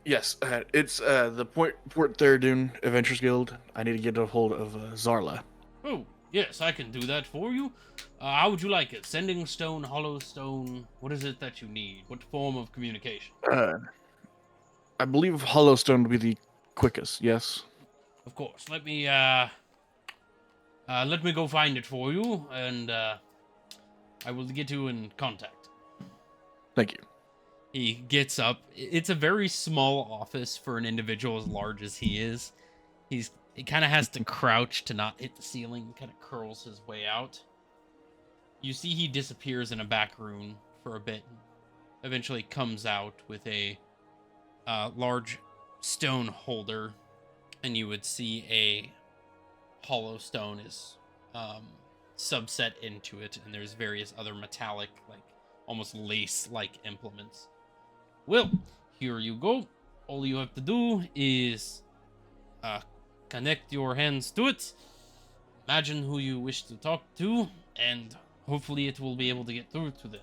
D: Yes, it's the Port Theridoon Adventures Guild. I need to get a hold of Zarla.
A: Oh, yes, I can do that for you. How would you like it? Sending stone, hollow stone? What is it that you need? What form of communication?
D: I believe Hollowstone would be the quickest. Yes.
A: Of course. Let me Let me go find it for you, and I will get you in contact.
D: Thank you.
A: He gets up. It's a very small office for an individual as large as he is. He kind of has to crouch to not hit the ceiling, kind of curls his way out. You see he disappears in a back room for a bit, eventually comes out with a large stone holder, and you would see a hollow stone is subset into it, and there's various other metallic, like almost lace-like implements. Well, here you go. All you have to do is connect your hands to it, imagine who you wish to talk to, and hopefully it will be able to get through to them.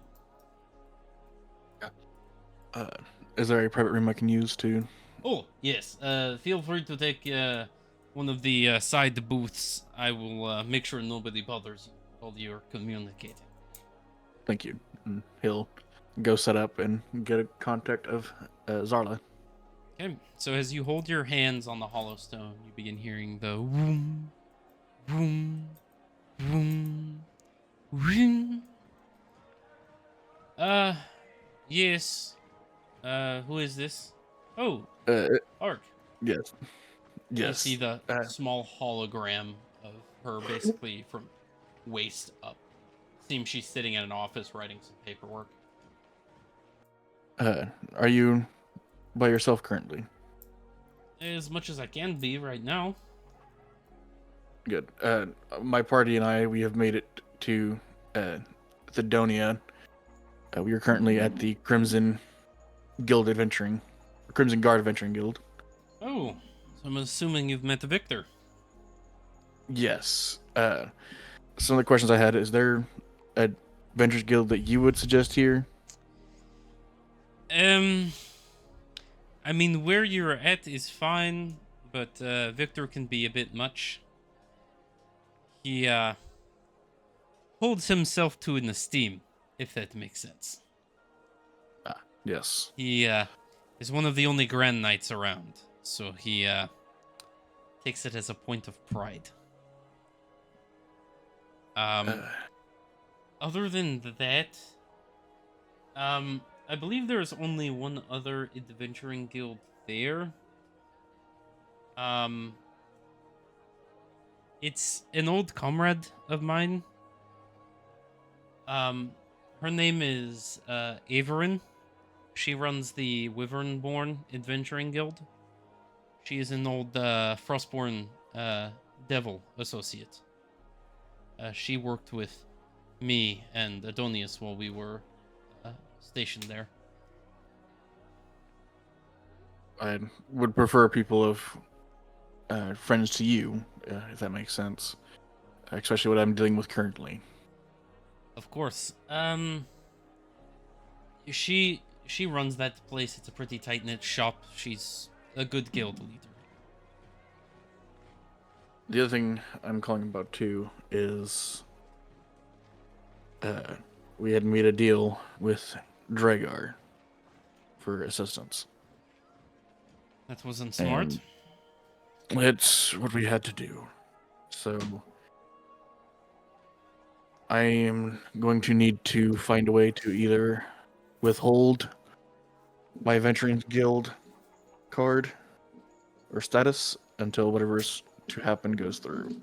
D: Is there a private room I can use to?
A: Oh, yes. Feel free to take one of the side booths. I will make sure nobody bothers you while you're communicating.
D: Thank you. And he'll go set up and get a contact of Zarla.
A: Okay, so as you hold your hands on the hollow stone, you begin hearing the vroom, vroom, vroom, vroom. Yes. Who is this? Oh, Ark.
D: Yes.
A: You
D: Yes.
A: see the small hologram of her basically from waist up. Seems she's sitting in an office writing some paperwork.
D: Are you by yourself currently?
A: As much as I can be right now.
D: Good. My party and I, we have made it to Thydonia. We are currently at the Crimson Guild Adventuring, Crimson Guard Adventuring Guild.
A: Oh, so I'm assuming you've met Victor.
D: Yes. Some of the questions I had, is there a Adventures Guild that you would suggest here?
A: I mean, where you're at is fine, but Victor can be a bit much. He holds himself to an esteem, if that makes sense.
D: Yes.
A: He is one of the only Grand Knights around, so he takes it as a point of pride. Other than that, I believe there's only one other adventuring guild there. It's an old comrade of mine. Her name is Averin. She runs the Wyvernborn Adventuring Guild. She is an old Frostborn Devil associate. She worked with me and Adonius while we were stationed there.
D: I would prefer people of friends to you, if that makes sense. Especially what I'm dealing with currently.
A: Of course. She runs that place. It's a pretty tight-knit shop. She's a good guild leader.
D: The other thing I'm calling about too is we had made a deal with Dragar for assistance.
A: That wasn't smart.
D: And it's what we had to do. So I am going to need to find a way to either withhold my Adventuring Guild card or status until whatever's to happen goes through.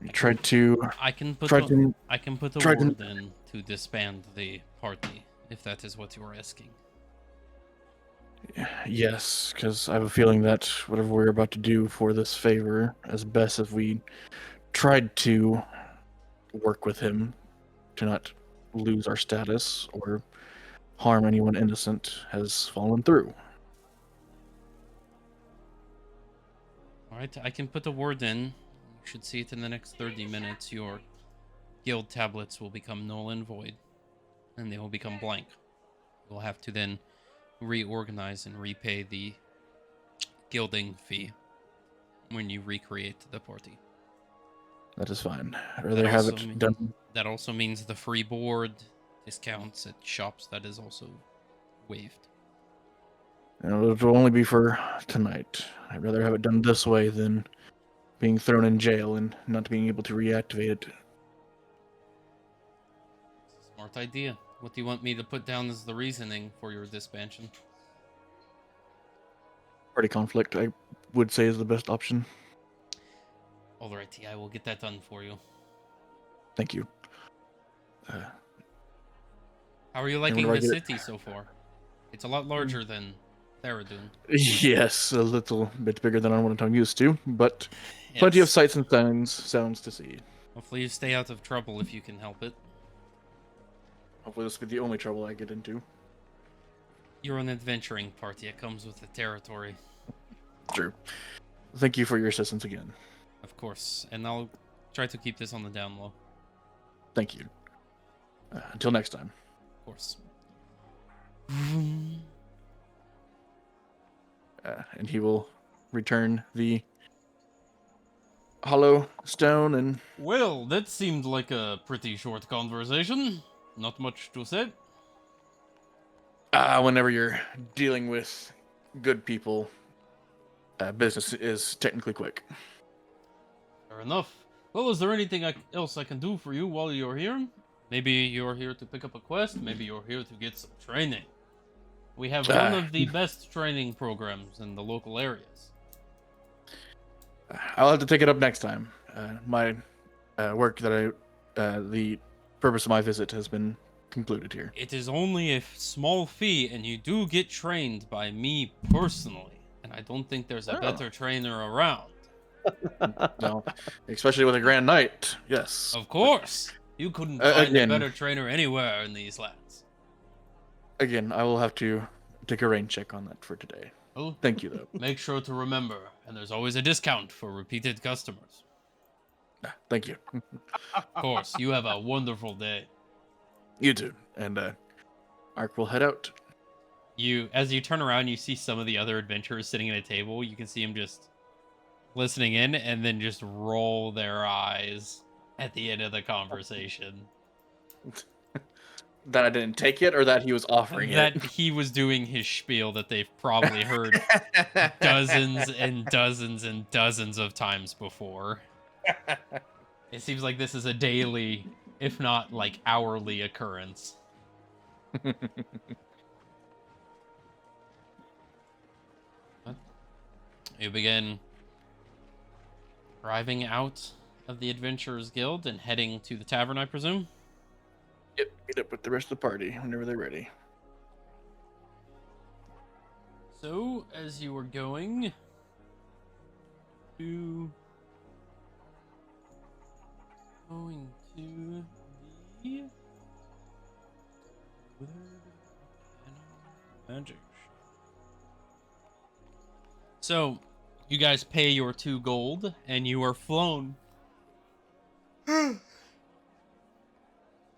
D: We tried to.
A: I can put
D: tried to.
A: a
D: tried to-
A: word in to disband the party, if that is what you are asking.
D: Yes, because I have a feeling that whatever we're about to do for this favor, as best as we tried to work with him to not lose our status or harm anyone innocent, has fallen through.
A: Alright, I can put a word in. You should see it in the next 30 minutes. Your guild tablets will become null and void, and they will become blank. You'll have to then reorganize and repay the gilding fee when you recreate the party.
D: That is fine. I'd rather have it done.
A: That also means the free board discounts at shops, that is also waived.
D: It will only be for tonight. I'd rather have it done this way than being thrown in jail and not being able to reactivate it.
A: Smart idea. What do you want me to put down as the reasoning for your disbandment?
D: Party conflict, I would say, is the best option.
A: Alrighty, I will get that done for you.
D: Thank you.
A: How are you
D: where
A: liking
D: do I
A: the
D: get it?
A: city so far? It's a lot larger than Theradun.
D: Yes, a little bit bigger than what I'm used to, but plenty of
A: Yes.
D: sights and sounds to see.
A: Hopefully you stay out of trouble if you can help it.
D: Hopefully this will be the only trouble I get into.
A: You're an adventuring party. It comes with the territory.
D: True. Thank you for your assistance again.
A: Of course. And I'll try to keep this on the down low.
D: Thank you. Until next time.
A: Of course.
D: And he will return the hollow stone and
A: Well, that seemed like a pretty short conversation. Not much to say.
D: whenever you're dealing with good people, business is technically quick.
A: Fair enough. Well, is there anything else I can do for you while you're here? Maybe you're here to pick up a quest. Maybe you're here to get some training. We have one of the best training programs in the local areas.
D: I'll have to take it up next time. My work that the purpose of my visit has been concluded here.
A: It is only a small fee, and you do get trained by me personally. And I don't think there's a better trainer around.
D: No, especially with a Grand Knight. Yes.
A: Of course. You couldn't find
D: again.
A: a better trainer anywhere in these lands.
D: Again, I will have to take a rain check on that for today.
A: Oh,
D: Thank you, though.
A: make sure to remember, and there's always a discount for repeated customers.
D: Thank you.
A: Of course, you have a wonderful day.
D: You too. And Ark will head out.
A: As you turn around, you see some of the other adventurers sitting at a table. You can see them just listening in and then just roll their eyes at the end of the conversation.
D: That I didn't take it, or that he was offering
A: That
D: it?
A: he was doing his spiel that they've probably heard dozens and dozens and dozens of times before. It seems like this is a daily, if not like hourly occurrence. You begin arriving out of the Adventurers Guild and heading to the tavern, I presume?
D: Yep, meet up with the rest of the party whenever they're ready.
A: So, as you were going to the magic shop. So, you guys pay your 2 gold, and you are flown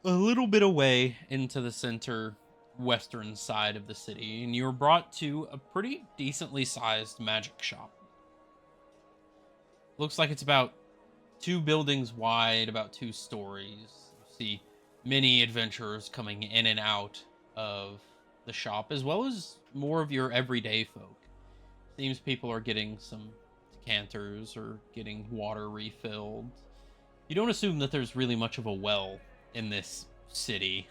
A: a little bit away into the center western side of the city, and you're brought to a pretty decently sized magic shop. Looks like it's about 2 buildings wide, about 2 stories. You see many adventurers coming in and out of the shop, as well as more of your everyday folk. Seems people are getting some decanters or getting water refilled. You don't assume that there's really much of a well in this city,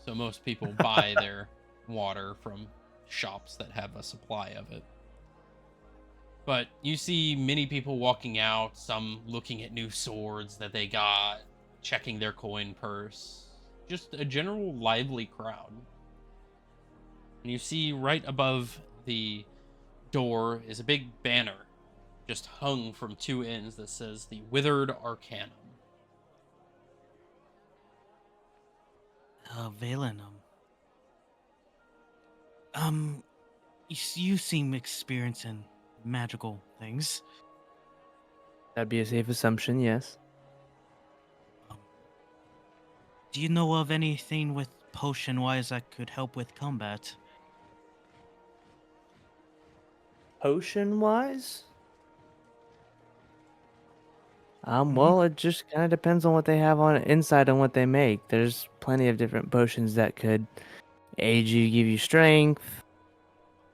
A: so most people buy their water from shops that have a supply of it. But you see many people walking out, some looking at new swords that they got, checking their coin purse. Just a general lively crowd. And you see right above the door is a big banner just hung from 2 ends that says the Withered Arcanum.
C: Valen, you seem experienced in magical things.
B: That'd be a safe assumption, yes.
C: Do you know of anything with potion-wise that could help with combat?
B: Potion-wise? Well, it just kind of depends on what they have on inside and what they make. There's plenty of different potions that could aid you, give you strength,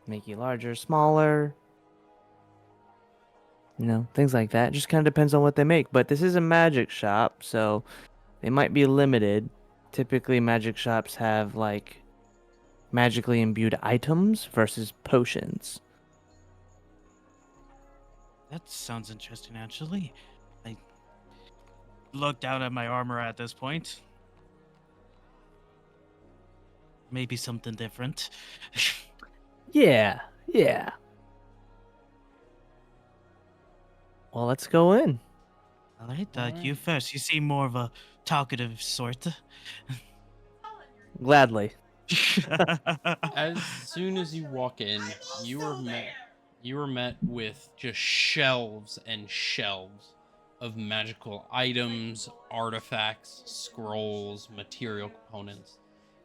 B: make you larger, smaller. You know, things like that. Just kind of depends on what they make. But this is a magic shop, so they might be limited. Typically, magic shops have like magically imbued items versus potions.
C: That sounds interesting, actually. I look down at my armor at this point. Maybe something different.
B: Yeah, yeah. Well, let's go in.
C: All right,
A: Alright.
C: you first. You seem more of a talkative sort.
B: Gladly.
A: As soon as you walk in, you are met with just shelves and shelves of magical items, artifacts, scrolls, material components.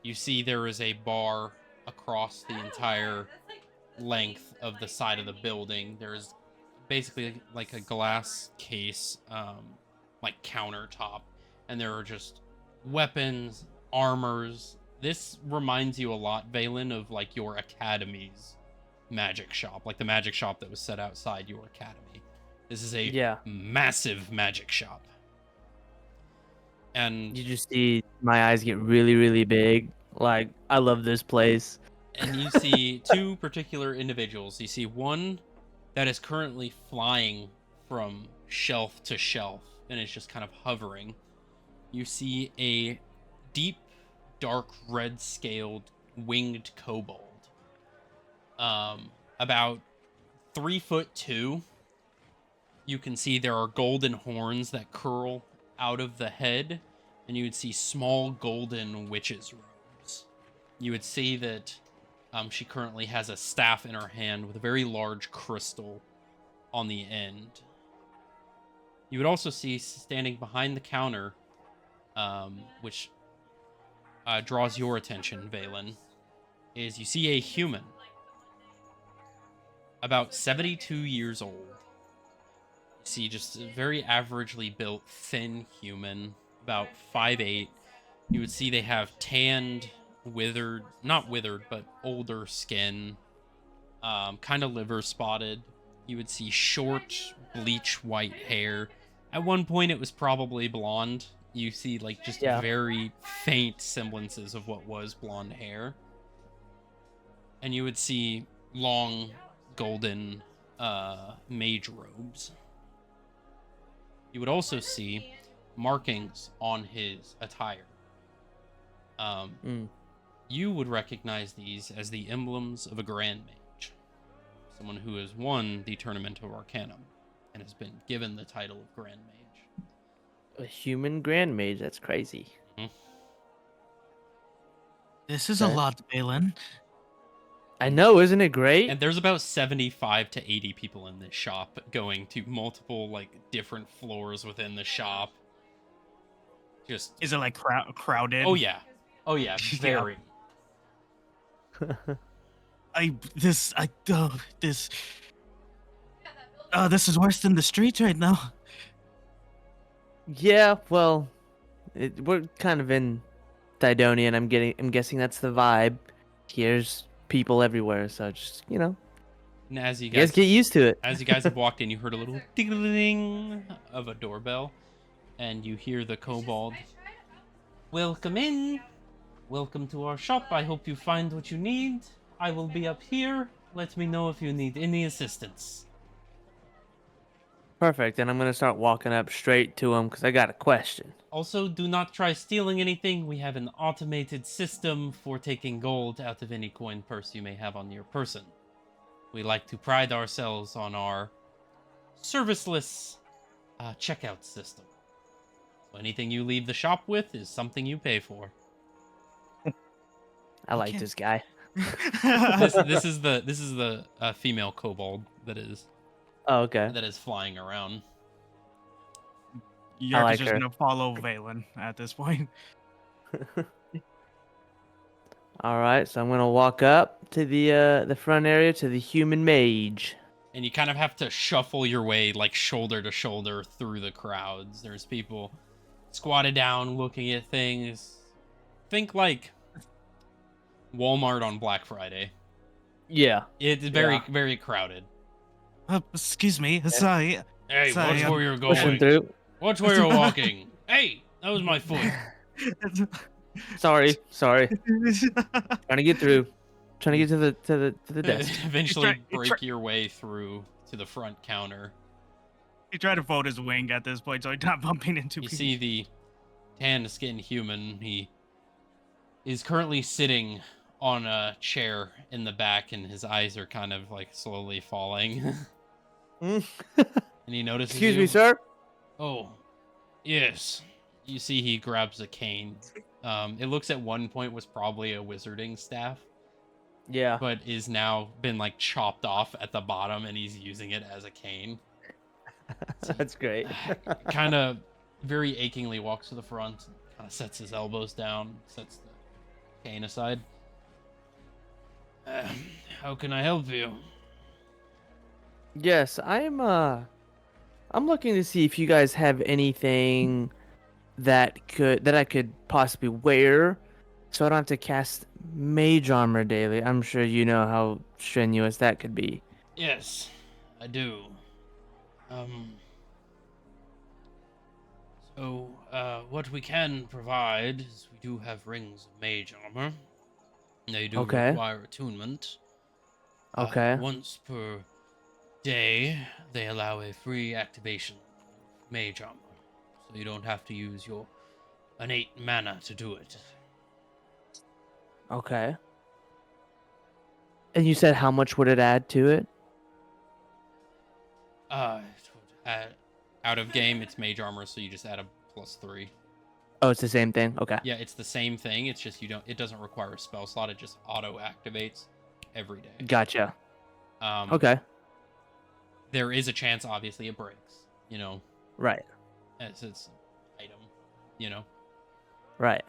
A: You see there is a bar across the entire length of the side of the building. There's basically like a glass case, like countertop, and there are just weapons, armors. This reminds you a lot, Valen, of like your academy's magic shop, like the magic shop that was set outside your academy. This is a
B: Yeah.
A: massive magic shop. And
B: You just see my eyes get really, really big. Like, I love this place.
A: you see two particular individuals. You see one that is currently flying from shelf to shelf and is just kind of hovering. You see a deep, dark red scaled winged kobold. About 3'2". You can see there are golden horns that curl out of the head, and you would see small golden witches' robes. You would see that she currently has a staff in her hand with a very large crystal on the end. You would also see standing behind the counter, which draws your attention, Valen, is you see a human about 72 years old. You see just a very averagely built, thin human, about 5'8". You would see they have tanned, withered, not withered, but older skin, kind of liver spotted. You would see short, bleach white hair. At one point, it was probably blonde. You see, like, just
B: Yeah.
A: very faint semblances of what was blonde hair. And you would see long, golden mage robes. You would also see markings on his attire. You would recognize these as the emblems of a Grand Mage. Someone who has won the Tournament of Arcanum and has been given the title of Grand Mage.
B: A human grand mage. That's crazy.
C: This is a
B: Okay.
C: lot, Balin.
B: I know, isn't it great?
A: And there's about 75 to 80 people in this shop going to multiple, like, different floors within the shop. Just...
C: Is it like crowded?
A: Oh, yeah. Oh, yeah. Very.
C: This is worse than the streets right now.
B: Yeah, well, we're kind of in Thydonia, and I'm guessing that's the vibe. Here's people everywhere, so just, you know,
A: And as you
B: you guys
A: guys
B: get used to it.
A: As you guys have walked in, you heard a little ding of a doorbell, and you hear the kobold. Welcome in. Welcome to our shop. I hope you find what you need. I will be up here. Let me know if you need any assistance.
B: Perfect, and I'm gonna start walking up straight to him because I got a question.
A: Also, do not try stealing anything. We have an automated system for taking gold out of any coin purse you may have on your person. We like to pride ourselves on our serviceless checkout system. So anything you leave the shop with is something you pay for.
B: I like
C: can't-
B: this guy.
A: This is the female kobold that is
B: Oh, okay.
A: flying around.
C: You're
B: like
C: just
B: her.
C: gonna follow Valen at this point.
B: All right, so I'm gonna walk up to the front area to the human mage.
A: And you kind of have to shuffle your way like shoulder to shoulder through the crowds. There's people squatted down looking at things. Think like Walmart on Black Friday.
B: Yeah.
A: It's very crowded.
C: Excuse me. Sorry.
A: Hey,
C: Sorry,
A: watch where you're
B: Pushing
A: going.
B: through.
A: Watch where you're walking. Hey, that was my foot.
B: Sorry. Trying to get through. Trying to get to the desk.
A: Eventually
C: he
A: break your way through to the front counter.
C: He tried to fold his wing at this point, so he's not bumping into
A: You
C: people.
A: see the tan-skinned human. He is currently sitting on a chair in the back, and his eyes are kind of like slowly falling. And he notices
B: Excuse
A: you.
B: me, sir.
A: Oh, yes. You see he grabs a cane. It looks at one point was probably a wizarding staff,
B: Yeah.
A: but is now been like chopped off at the bottom, and he's using it as a cane.
B: That's great.
A: Kind of very achingly walks to the front, kind of sets his elbows down, sets the cane aside. How can I help you?
B: Yes, I'm looking to see if you guys have anything that I could possibly wear so I don't have to cast mage armor daily. I'm sure you know how strenuous that could be.
A: Yes, I do. What we can provide is we do have rings of mage armor. They do
B: Okay.
A: require attunement.
B: Okay.
A: Once per day, they allow a free activation of mage armor, so you don't have to use your innate mana to do it.
B: Okay. And you said how much would it add to it?
A: It would add, out of game, it's mage armor, so you just add a +3.
B: Oh, it's the same thing. Okay.
A: Yeah, it's the same thing. It's just it doesn't require a spell slot. It just auto activates every day.
B: Gotcha.
A: Um,
B: Okay.
A: There is a chance, obviously, it breaks. You know,
B: Right.
A: as it's an item. You know.
B: Right.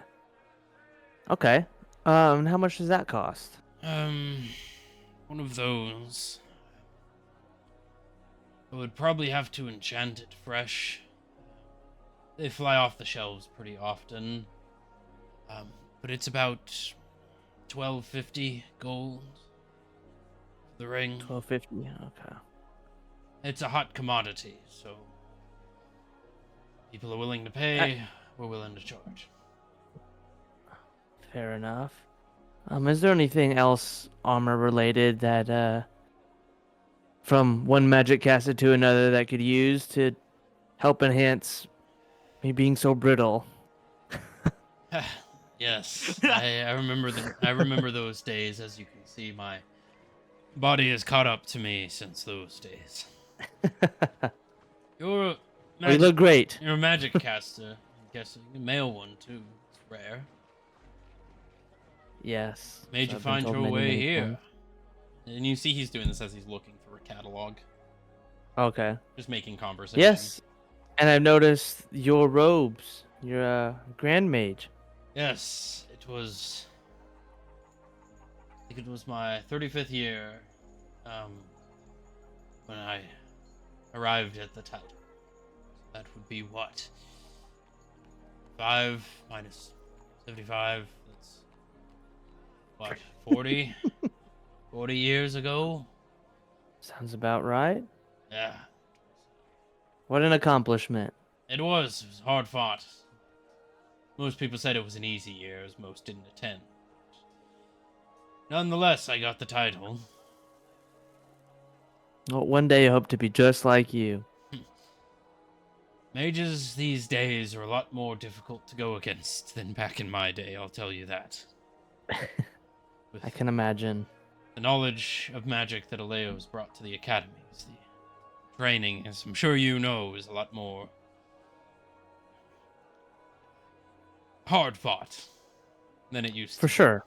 B: Okay. How much does that cost?
A: One of those. I would probably have to enchant it fresh. They fly off the shelves pretty often. But it's about 1250 gold. The ring.
B: 1250. Okay.
A: It's a hot commodity, so people are willing to pay. We're willing to charge.
B: Fair enough. Is there anything else armor related that from one magic caster to another that could use to help enhance me being so brittle?
A: Yes, I remember those days. As you can see, my body has caught up to me since those days. You're a
B: You look great.
A: You're a magic caster. I'm guessing a male one too. It's rare.
B: Yes.
A: Made
B: so
A: you
B: I've been
A: find
B: told
A: your
B: many,
A: way
B: many
A: here.
B: times.
A: And you see he's doing this as he's looking through a catalog,
B: Okay.
A: just making conversation.
B: Yes. And I've noticed your robes. You're a grand mage.
A: Yes, it was. I think it was my 35th year, when I arrived at the title. That would be what? 5 minus 75. That's what? 40? 40 years ago?
B: Sounds about right.
A: Yeah.
B: What an accomplishment.
A: It was hard fought. Most people said it was an easy year, as most didn't attend. Nonetheless, I got the title.
B: Well, one day I hope to be just like you.
A: Mages these days are a lot more difficult to go against than back in my day, I'll tell you that. With
B: I can imagine.
A: the knowledge of magic that Aleo's brought to the academies, the training, as I'm sure you know, is a lot more hard fought than it used to
B: For
A: be.
B: sure.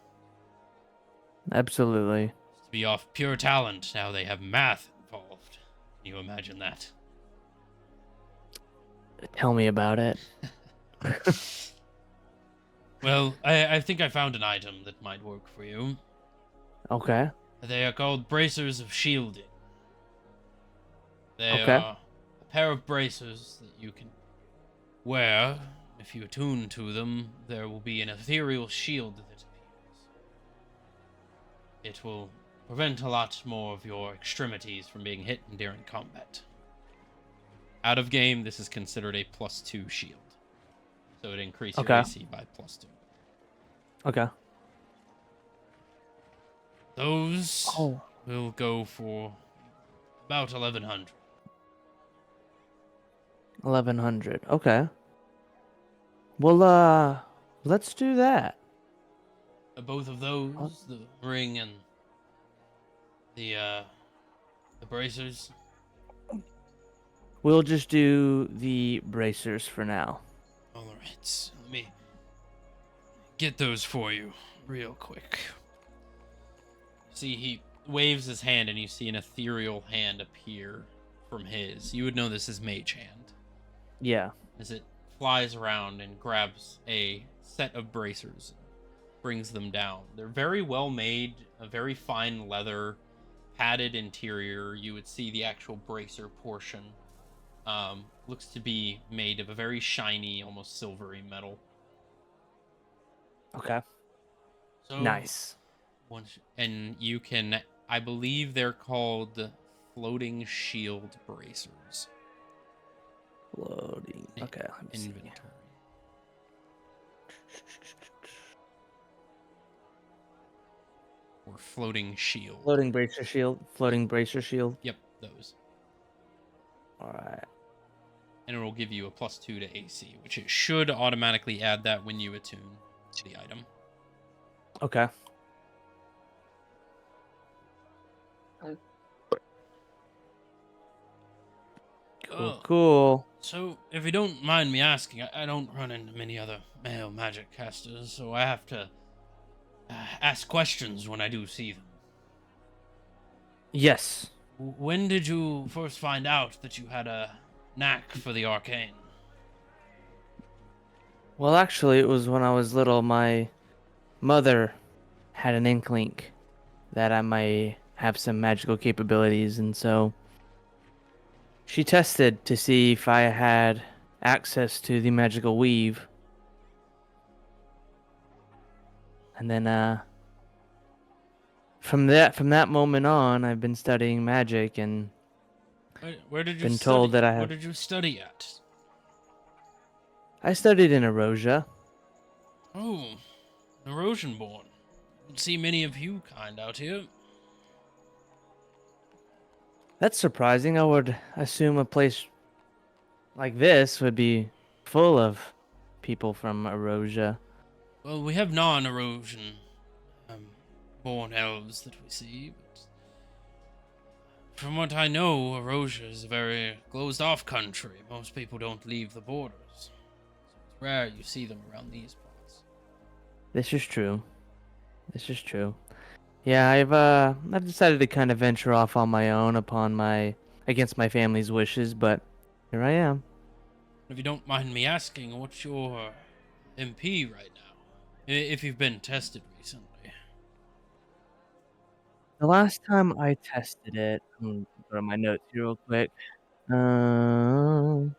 B: Absolutely.
A: To be off pure talent, now they have math involved. Can you imagine that?
B: Tell me about it.
A: Well, I think I found an item that might work for you.
B: Okay.
A: They are called bracers of shielding. They
B: Okay.
A: are a pair of bracers that you can wear. If you attune to them, there will be an ethereal shield that appears. It will prevent a lot more of your extremities from being hit during combat. Out of game, this is considered a +2 shield. So it increases your
B: Okay.
A: AC by +2.
B: Okay.
A: Those
B: Oh.
A: will go for about 1100.
B: 1100. Okay. Well, let's do that.
A: Both of those, the ring and the bracers.
B: We'll just do the bracers for now.
A: All right, let me get those for you real quick. See, he waves his hand, and you see an ethereal hand appear from his. You would know this is Mage Hand,
B: Yeah.
A: as it flies around and grabs a set of bracers, brings them down. They're very well made, a very fine leather, padded interior. You would see the actual bracer portion. Looks to be made of a very shiny, almost silvery metal.
B: Okay.
A: So
B: Nice.
A: and you can, I believe they're called floating shield bracers.
B: Loading. Okay. Let me see.
A: Inventory. Or floating shield.
B: Floating bracer shield. Floating bracer shield.
A: Yep, those.
B: All right.
A: And it will give you a +2 to AC, which it should automatically add that when you attune the item.
B: Okay. Cool. Cool.
A: So, if you don't mind me asking, I don't run into many other male magic casters, so I have to ask questions when I do see them.
B: Yes.
A: When did you first find out that you had a knack for the arcane?
B: Well, actually, it was when I was little. My mother had an inkling that I might have some magical capabilities, and so she tested to see if I had access to the magical weave. And then from that moment on, I've been studying magic and
A: Where did you
B: been
A: study?
B: told that I
A: Where
B: have.
A: did you study at?
B: I studied in Erosia.
A: Oh, erosion born. Don't see many of you kind out here.
B: That's surprising. I would assume a place like this would be full of people from Erosia.
A: Well, we have non-erosion born elves that we see, but from what I know, Erosia is a very closed-off country. Most people don't leave the borders. So it's rare you see them around these parts.
B: This is true. This is true. Yeah, I've decided to kind of venture off on my own against my family's wishes, but here I am.
A: If you don't mind me asking, what's your MP right now? If you've been tested recently.
B: The last time I tested it, I'm gonna go to my notes here real quick. Um,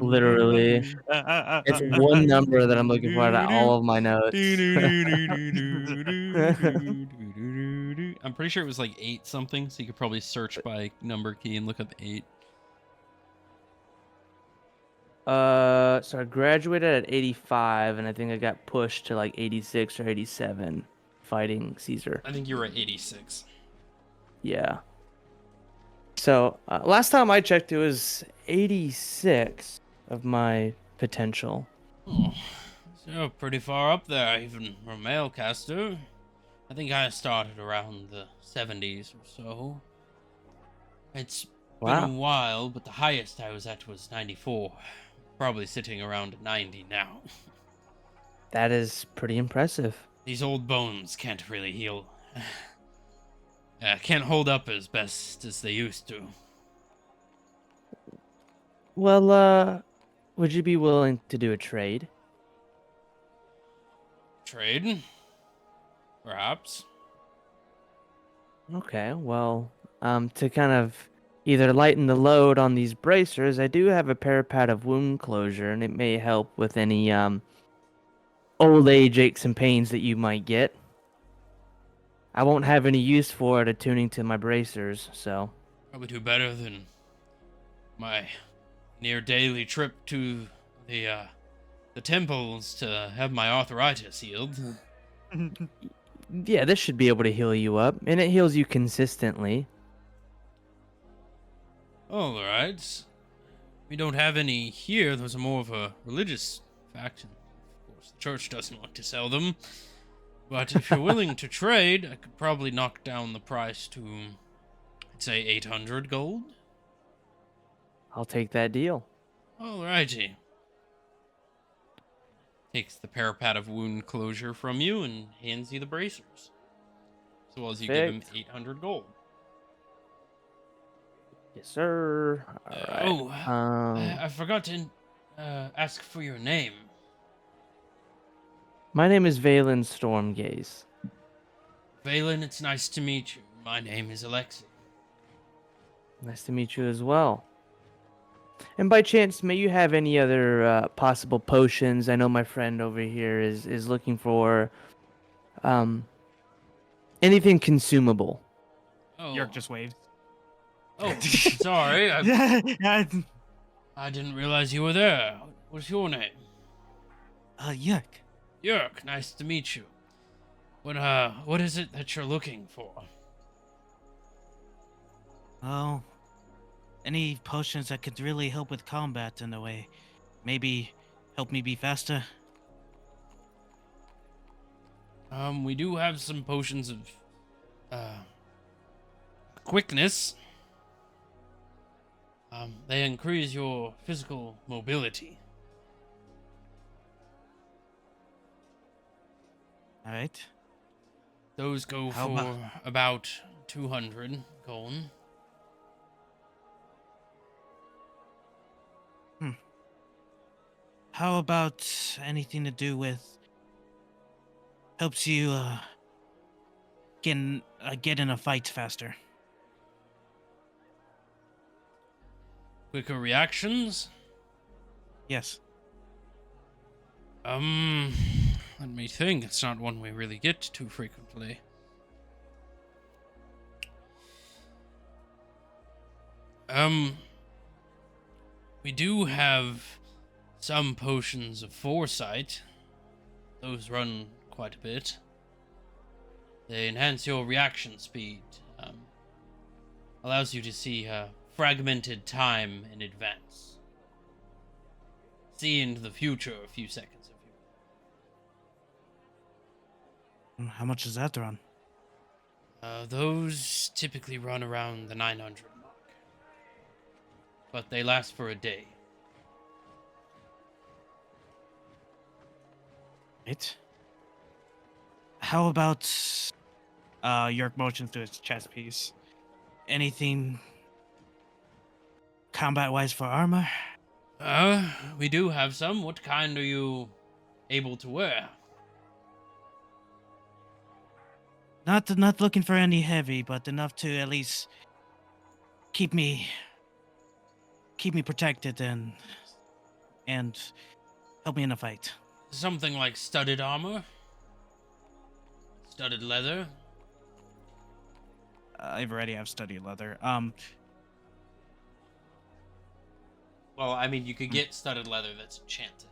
B: literally, it's one number that I'm looking for out of all of my notes.
A: I'm pretty sure it was like 8 something, so you could probably search by number key and look up 8.
B: So I graduated at 85, and I think I got pushed to like 86 or 87, fighting Caesar.
A: I think you were at 86.
B: Yeah. So last time I checked, it was 86 of my potential.
A: Oh, so pretty far up there, even for a male caster. I think I started around the 70s or so. It's been a
B: Wow.
A: while, but the highest I was at was 94. Probably sitting around 90 now.
B: That is pretty impressive.
A: These old bones can't really heal. Can't hold up as best as they used to.
B: Well, would you be willing to do a trade?
A: Trade? Perhaps.
B: Okay, well, to kind of either lighten the load on these bracers, I do have a parapad of wound closure, and it may help with any old age aches and pains that you might get. I won't have any use for it attuning to my bracers, so
A: Probably do better than my near daily trip to the temples to have my arthritis healed.
B: yeah, this should be able to heal you up, and it heals you consistently.
A: All right. We don't have any here. Those are more of a religious faction. Of course, the church doesn't want to sell them. But if you're willing to trade, I could probably knock down the price to, I'd say, 800 gold.
B: I'll take that deal.
A: Alrighty. Takes the parapad of wound closure from you and hands you the bracers. As well as you give him
B: Perfect.
A: 800 gold.
B: Yes, sir. All right.
A: I forgot to ask for your name.
B: My name is Valen Stormgaze.
A: Valen, it's nice to meet you. My name is Alexei.
B: Nice to meet you as well. And by chance, may you have any other possible potions? I know my friend over here is looking for um anything consumable.
A: Oh,
C: York just waves.
A: oh, sorry.
C: Yeah,
A: I didn't realize you were there. What's your name?
C: Yuck.
A: Yerk, nice to meet you. What is it that you're looking for?
C: Oh, any potions that could really help with combat in a way. Maybe help me be faster.
A: We do have some potions of, quickness. They increase your physical mobility.
C: All right.
A: Those go
C: How
A: for
C: about-
A: about 200 gold.
C: How about anything to do with helps you get in a fight faster?
A: Quicker reactions.
C: Yes.
A: Let me think. It's not one we really get too frequently. We do have some potions of foresight. Those run quite a bit. They enhance your reaction speed. Allows you to see fragmented time in advance. See into the future a few seconds if you.
C: How much does that run?
A: Those typically run around the 900 mark. But they last for a day.
C: Right. How about York motions to his chest piece? Anything combat wise for armor?
A: We do have some. What kind are you able to wear?
C: Not looking for any heavy, but enough to at least keep me protected and help me in a fight.
A: Something like studded armor? Studded leather?
C: I already have studied leather.
A: Well, I mean, you could get studded leather that's enchanted.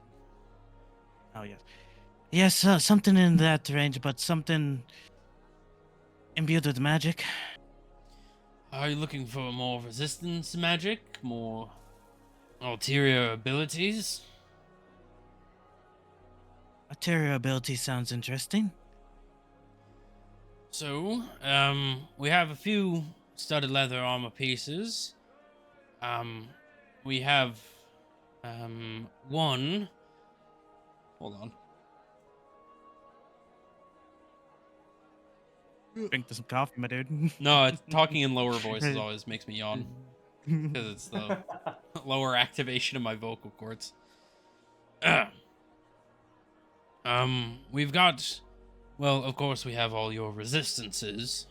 C: Oh yes, yes, something in that range, but something imbued with magic.
A: Are you looking for more resistance magic? More ulterior abilities?
C: Ulterior ability sounds interesting.
A: So, we have a few studded leather armor pieces. We have, one. Hold on.
C: Drink some coffee, my dude.
A: No, it's talking in lower voices always makes me yawn because it's the lower activation of my vocal cords. We've got, well, of course, we have all your resistances.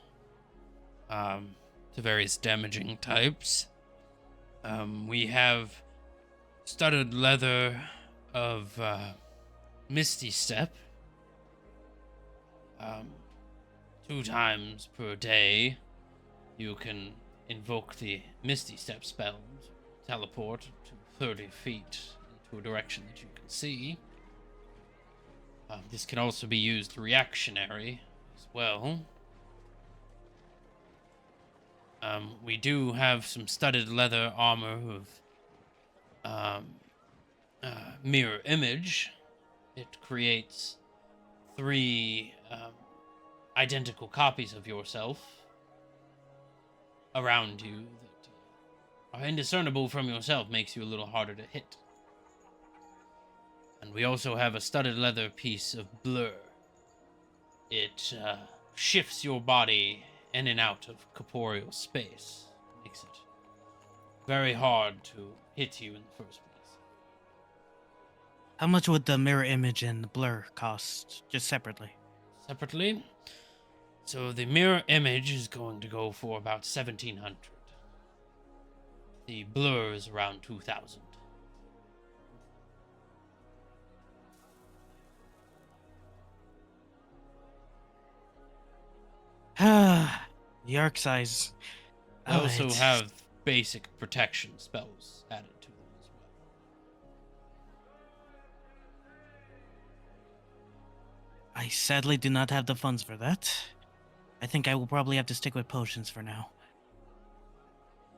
A: to various damaging types. We have studded leather of Misty Step. 2 times per day, you can invoke the Misty Step spell to teleport to 30 feet into a direction that you can see. This can also be used reactionary as well. We do have some studded leather armor of mirror image. It creates 3 identical copies of yourself around you that are indiscernible from yourself, makes you a little harder to hit. And we also have a studded leather piece of blur. It shifts your body in and out of corporeal space, makes it very hard to hit you in the first place.
C: How much would the mirror image and the blur cost, just separately?
A: Separately, so the mirror image is going to go for about 1,700. The blur is around 2,000.
C: The arc size.
A: They also have basic protection spells added to them as well.
C: I sadly do not have the funds for that. I think I will probably have to stick with potions for now.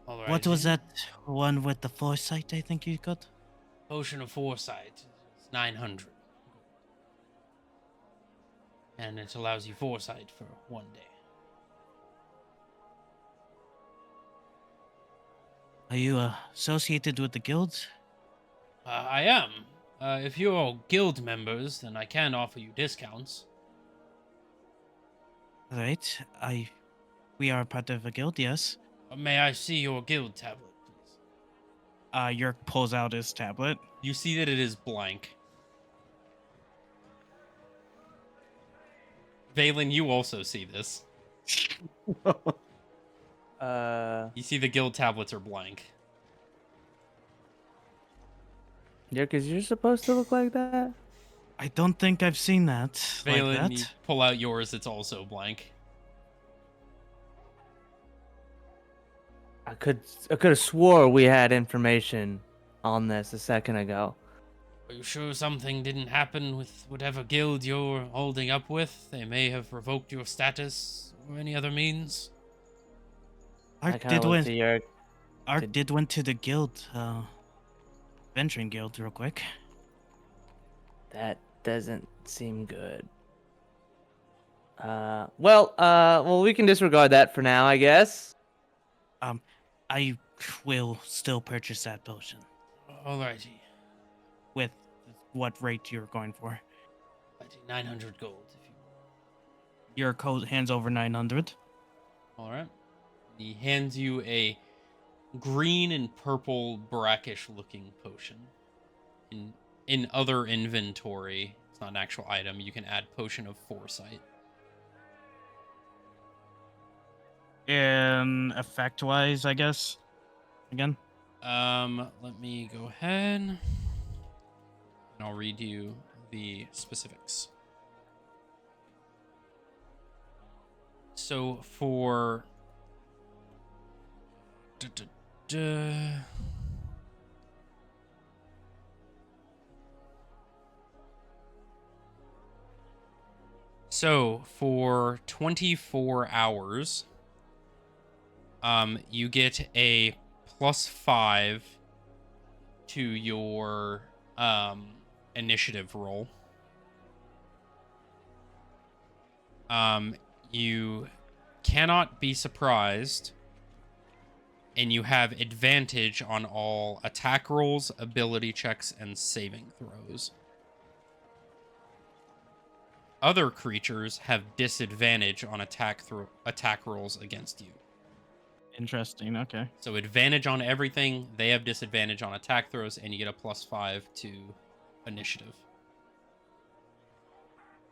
A: Alright.
C: What was that one with the foresight I think you got?
A: Potion of Foresight is 900. And it allows you foresight for 1 day.
C: Are you associated with the guild?
A: I am. If you're guild members, then I can offer you discounts.
C: Right. We are part of a guild, yes.
A: May I see your guild tablet, please?
C: Yerk pulls out his tablet.
A: You see that it is blank. Valen, you also see this. You see the guild tablets are blank.
B: Yeah, because you're supposed to look like that.
C: I don't think I've seen that.
A: Valen,
C: like
A: you
C: that.
A: pull out yours, it's also blank.
B: I could have swore we had information on this a second ago.
A: Are you sure something didn't happen with whatever guild you're holding up with? They may have revoked your status or any other means.
B: I
C: Ark
B: kind
C: did
B: of looked
C: went.
B: to Yerk.
C: Ark did went to the guild, venturing guild, real quick.
B: That doesn't seem good. Well, we can disregard that for now, I guess.
C: I will still purchase that potion.
A: Alrighty.
C: With what rate you're going for?
A: 900 gold if you
C: Your code hands over 900.
A: Alright. He hands you a green and purple brackish looking potion. In other inventory, it's not an actual item, you can add Potion of Foresight.
C: In effect wise, I guess. Again.
A: Let me go ahead and I'll read you the specifics. So for So for 24 hours, you get a +5 to your initiative roll. You cannot be surprised, and you have advantage on all attack rolls, ability checks, and saving throws. Other creatures have disadvantage on attack rolls against you.
C: Interesting. Okay.
A: So advantage on everything, they have disadvantage on attack throws, and you get a +5 to initiative.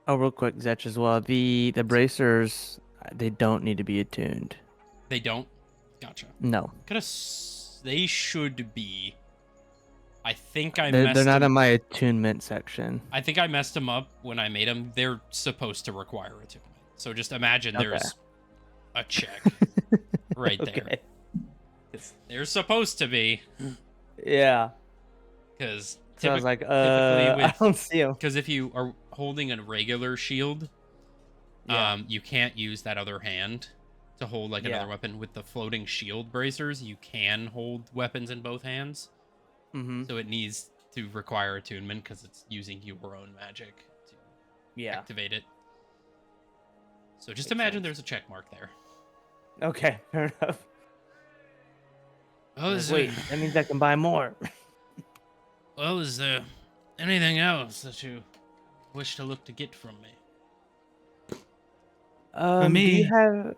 B: Oh, real quick, Zetch, as well. The bracers, they don't need to be attuned.
A: They don't? Gotcha.
B: No,
A: They should be. I think I
B: they're
A: messed
B: not
A: them.
B: in my attunement section.
A: I think I messed them up when I made them. They're supposed to require attunement. So just imagine
B: Okay.
A: there's a check right there.
B: Okay.
A: They're supposed to be,
B: Yeah.
A: because
B: So I was like,
A: typically
B: I
A: with
B: don't see him.
A: because if you are holding a regular shield,
B: Yeah.
A: you can't use that other hand to hold like another
B: Yeah.
A: weapon. With the floating shield bracers, you can hold weapons in both hands.
B: Mm-hmm.
A: So it needs to require attunement because it's using your own magic to
B: Yeah.
A: activate it. So just
B: Makes
A: imagine
B: sense.
A: there's a check mark there.
B: Okay. Fair enough.
A: Oh,
B: Wait, that means I can buy more.
A: well, is there anything else that you wish to look to get from me?
B: Do
C: me-
B: you have?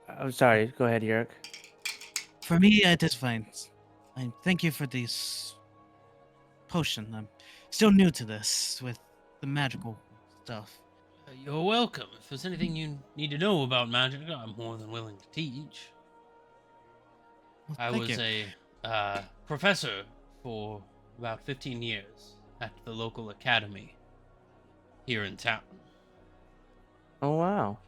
B: I'm sorry. Go ahead, Yerk.
C: For me, it is fine. I thank you for this potion. I'm still new to this with the magical stuff.
A: You're welcome. If there's anything you need to know about magic, I'm more than willing to teach.
C: Well,
A: I
C: thank
A: was
C: you.
A: a professor for about 15 years at the local academy here in town.
B: Oh wow.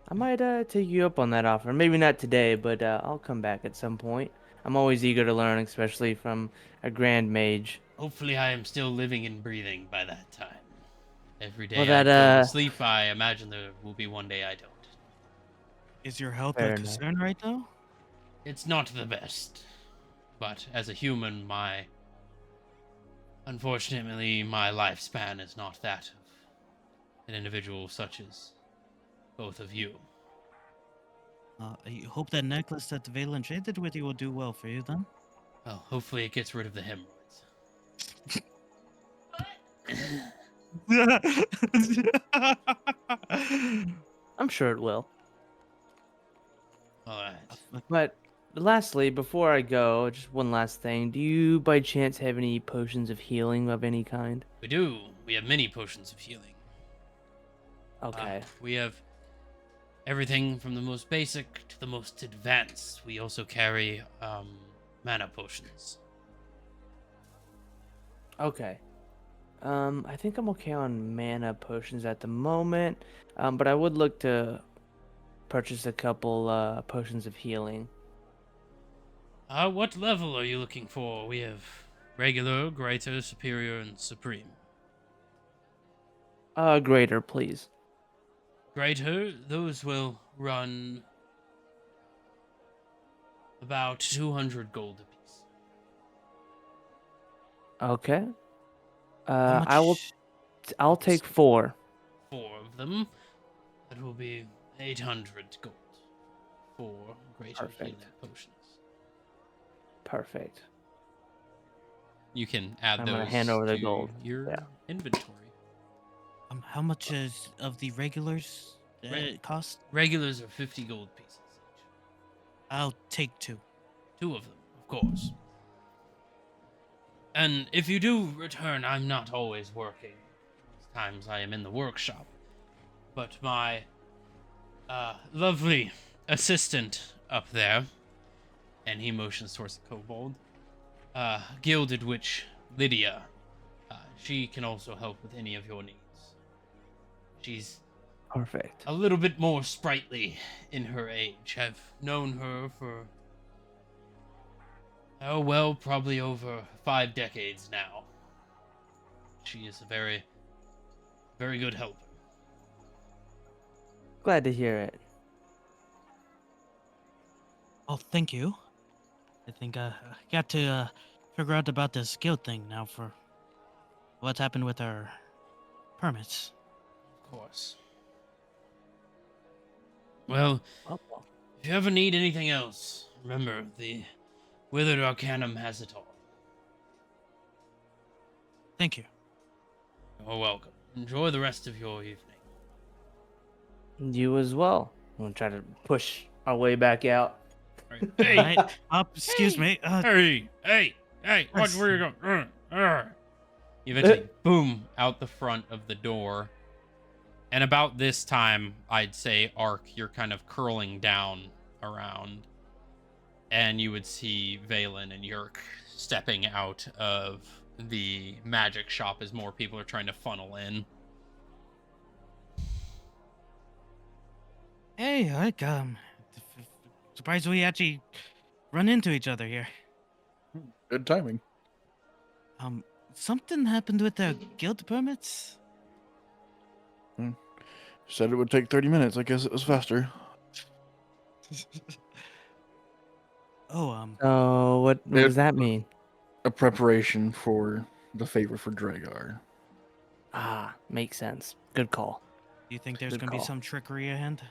B: I might take you up on that offer. Maybe not today, but I'll come back at some point. I'm always eager to learn, especially from a grand mage.
A: Hopefully, I am still living and breathing by that time. Every day
B: Well,
A: I
B: that,
A: go to sleep, I imagine there will be one day I don't.
C: Is your health
B: Fair
C: a
B: enough.
C: concern right now?
A: It's not the best, but as a human, unfortunately, my lifespan is not that of an individual such as both of you.
C: I hope that necklace that Valen traded with you will do well for you then.
A: Well, hopefully it gets rid of the hemorrhoids.
B: I'm sure it will.
A: Alright.
B: But lastly, before I go, just one last thing. Do you by chance have any potions of healing of any kind?
A: We do. We have many potions of healing.
B: Okay.
A: We have everything from the most basic to the most advanced. We also carry mana potions.
B: Okay. I think I'm okay on mana potions at the moment. But I would look to purchase a couple potions of healing.
A: What level are you looking for? We have regular, greater, superior, and supreme.
B: Greater, please.
A: Greater, those will run about 200 gold apiece.
B: Okay.
C: How
B: I will.
C: much-
B: I'll take 4.
A: 4 of them. That will be 800 gold. 4 greater
B: Perfect.
A: healing potions.
B: Perfect.
A: You can add
B: I'm
A: those
B: gonna hand over the
A: to
B: gold.
A: your
B: Yeah.
A: inventory.
C: How much is of the regulars cost?
A: Regulars are 50 gold pieces each.
C: I'll take 2.
A: 2 of them, of course. And if you do return, I'm not always working. Sometimes I am in the workshop. But my lovely assistant up there, and he motions towards the kobold, Gilded Witch Lydia, she can also help with any of your needs. She's
B: Perfect.
A: a little bit more sprightly in her age. I've known her for, oh well, probably over 5 decades now. She is a very, very good helper.
B: Glad to hear it.
C: Oh, thank you. I think I got to figure out about this guild thing now for what's happened with our permits.
A: Of course. Well,
B: Well,
A: if you ever need anything else, remember, the Withered Arcanum has it all.
C: Thank you.
A: You're welcome. Enjoy the rest of your evening.
B: you as well. I'm gonna try to push our way back out.
A: Right.
C: All
A: Hey,
C: right. Excuse me.
A: hey, watch where you're going. You eventually boom out the front of the door. And about this time, I'd say, Ark, you're kind of curling down around, and you would see Valen and Yerk stepping out of the magic shop as more people are trying to funnel in.
C: Hey, surprised we actually run into each other here.
D: Good timing.
C: Something happened with the guild permits?
D: Said it would take 30 minutes. I guess it was faster.
C: Oh,
B: Oh, what does that mean?
D: A preparation for the favor for Dragar.
B: Ah, makes sense. Good call.
C: do you think there's
B: Good
C: gonna be
B: call.
C: some trickery ahead?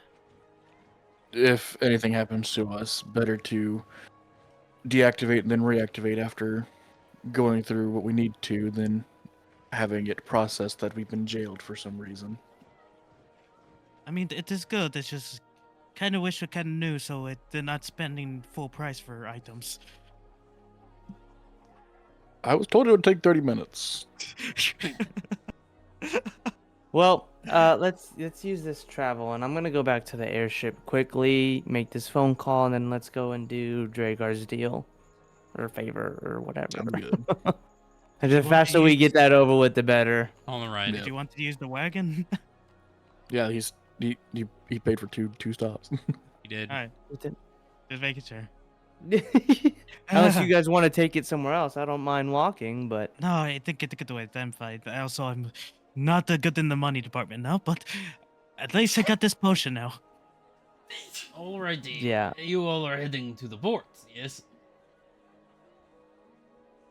D: If anything happens to us, better to deactivate and then reactivate after going through what we need to than having it processed that we've been jailed for some reason.
C: I mean, it is good. It's just kind of wish we kind of knew so they're not spending full price for items.
D: I was told it would take 30 minutes.
B: Well, let's use this travel, and I'm gonna go back to the airship quickly, make this phone call, and then let's go and do Dragar's deal, or favor, or whatever.
D: Sounds good.
B: And
C: You
B: the
C: want to
B: faster we
C: use-
B: get that over with, the better.
A: All right.
D: Yeah.
C: Do you want to use the wagon?
D: Yeah, he paid for two stops.
A: You did.
C: All right, just making sure.
B: Unless you guys want to take it somewhere else, I don't mind walking, but
C: No, I think it could wait. I'm fine. Also, I'm not that good in the money department now, but at least I got this potion now.
A: Alrighty.
B: Yeah.
A: You all are heading to the port, yes?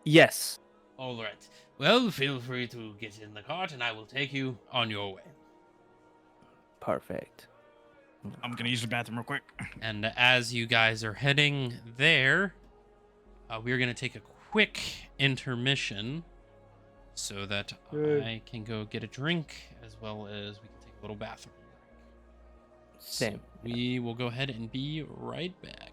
B: yes.
A: Alright. Well, feel free to get in the cart and I will take you on your way.
B: Perfect.
C: I'm gonna use the bathroom real quick.
A: And as you guys are heading there, we're going to take a quick intermission so that
B: Good.
A: I can go get a drink as well as we can take a little bathroom break.
B: Same.
A: We will go ahead and be right back.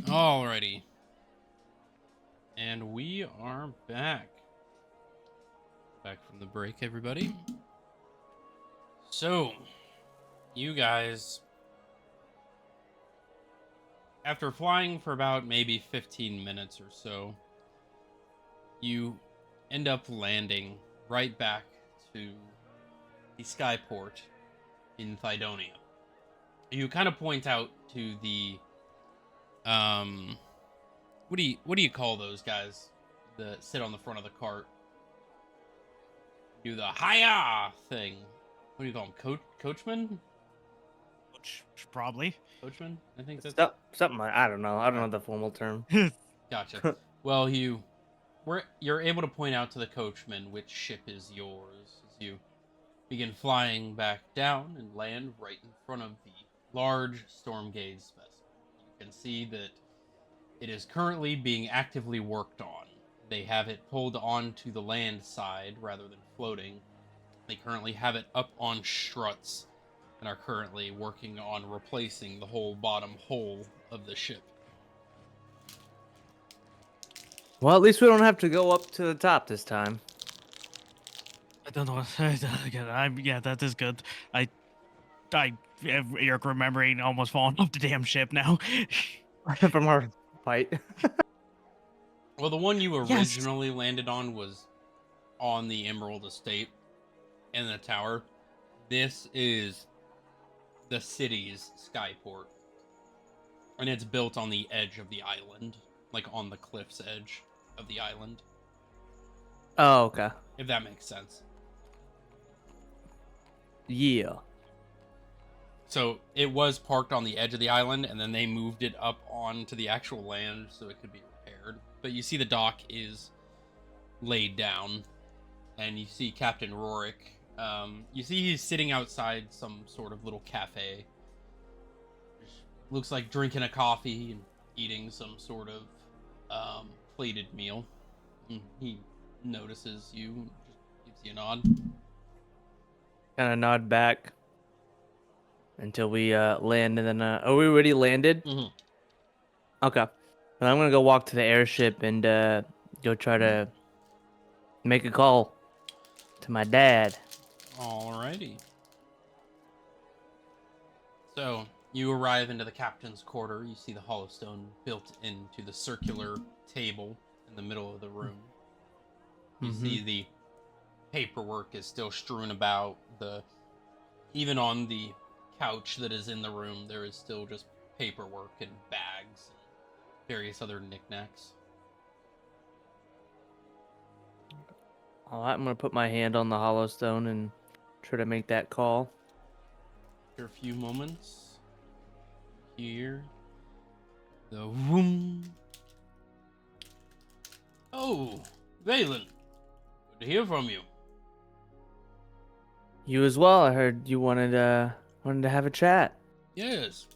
A: Alrighty. And we are back. Back from the break, everybody. So, you guys, after flying for about maybe 15 minutes or so, you end up landing right back to the skyport in Thydonia. You kind of point out to the what do you call those guys that sit on the front of the cart? Do the hiya thing. What do you call them? Coachman?
C: Probably.
A: Coachman? I think that's
B: Something like, I don't know. I don't know the formal term.
A: gotcha. Well, you're able to point out to the coachman which ship is yours as you begin flying back down and land right in front of the large storm gauge specimen. You can see that it is currently being actively worked on. They have it pulled onto the land side rather than floating. They currently have it up on struts and are currently working on replacing the whole bottom hull of the ship.
B: Well, at least we don't have to go up to the top this time.
C: I don't know. Yeah, that is good. You're remembering almost falling off the damn ship now.
B: From our fight.
A: Well, the one you
C: Yes.
A: originally landed on was on the Emerald Estate in the tower. This is the city's skyport. And it's built on the edge of the island, like on the cliff's edge of the island,
B: Oh, okay.
A: if that makes sense.
B: Yeah.
A: So it was parked on the edge of the island, and then they moved it up onto the actual land so it could be repaired. But you see the dock is laid down, and you see Captain Rorik. You see he's sitting outside some sort of little cafe. Looks like drinking a coffee and eating some sort of plated meal. And he notices you and just gives you a nod.
B: Kind of nod back until we land, and then are we already landed?
A: Mhm.
B: Okay. Then I'm gonna go walk to the airship and go try to make a call to my dad.
A: Alrighty. So, you arrive into the captain's quarter. You see the hollowstone built into the circular table in the middle of the room. You see the paperwork is still strewn about. Even on the couch that is in the room, there is still just paperwork and bags and various other knickknacks.
B: All right, I'm gonna put my hand on the hollowstone and try to make that call.
A: After a few moments, hear the whoom. Oh, Valen, good to hear from you.
B: You as well. I heard you wanted to have a chat.
A: Yes,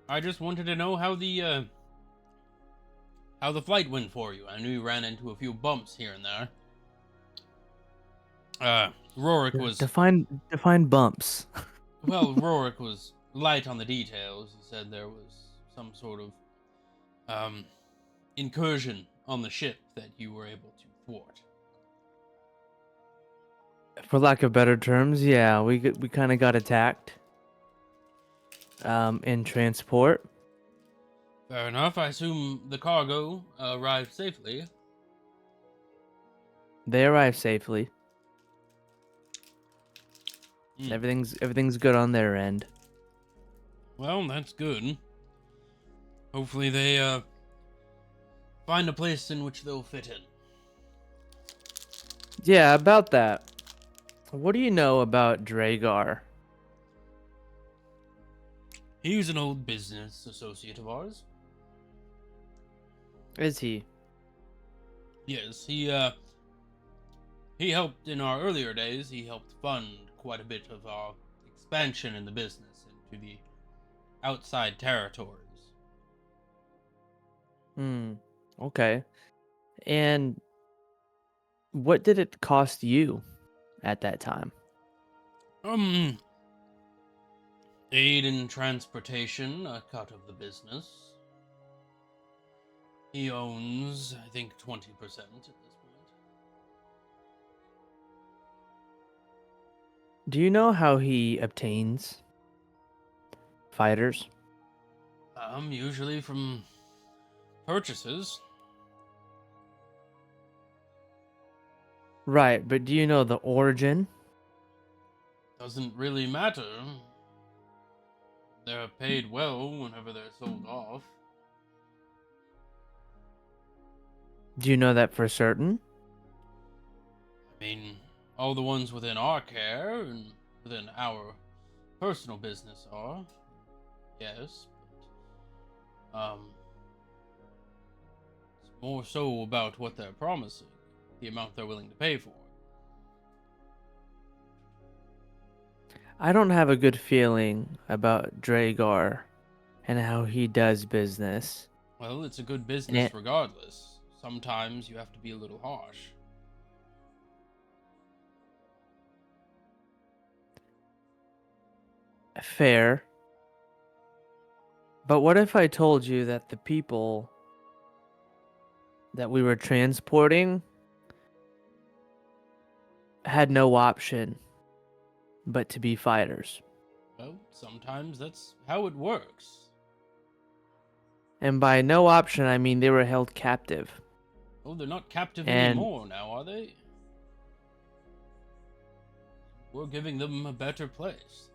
A: I just wanted to know how the flight went for you. I knew you ran into a few bumps here and there. Rorik was
B: Define bumps.
A: well. Rorik was light on the details. He said there was some sort of incursion on the ship that you were able to thwart.
B: For lack of better terms, yeah, we kind of got attacked. In transport.
A: Fair enough. I assume the cargo arrived safely.
B: They arrived safely.
A: Mm.
B: Everything's good on their end.
A: Well, that's good. Hopefully they find a place in which they'll fit in.
B: Yeah, about that. What do you know about Dragar?
A: He's an old business associate of ours.
B: Is he?
A: Yes, he helped in our earlier days. He helped fund quite a bit of our expansion in the business into the outside territories.
B: Okay. And what did it cost you at that time?
A: Aid in transportation, a cut of the business. He owns, I think, 20% at this point.
B: Do you know how he obtains fighters?
A: Usually from purchases.
B: Right, but do you know the origin?
A: Doesn't really matter. They're paid well whenever they're sold off.
B: Do you know that for certain?
A: I mean, all the ones within our care and within our personal business are. Yes, but it's more so about what they're promising, the amount they're willing to pay for it.
B: I don't have a good feeling about Dragar and how he does business.
A: Well, it's a good business
B: And
A: regardless. Sometimes you have to be a little harsh.
B: fair. But what if I told you that the people that we were transporting had no option but to be fighters?
A: Well, sometimes that's how it works.
B: And by no option, I mean they were held captive.
A: Oh, they're not captive
B: And
A: anymore now, are they? We're giving them a better place.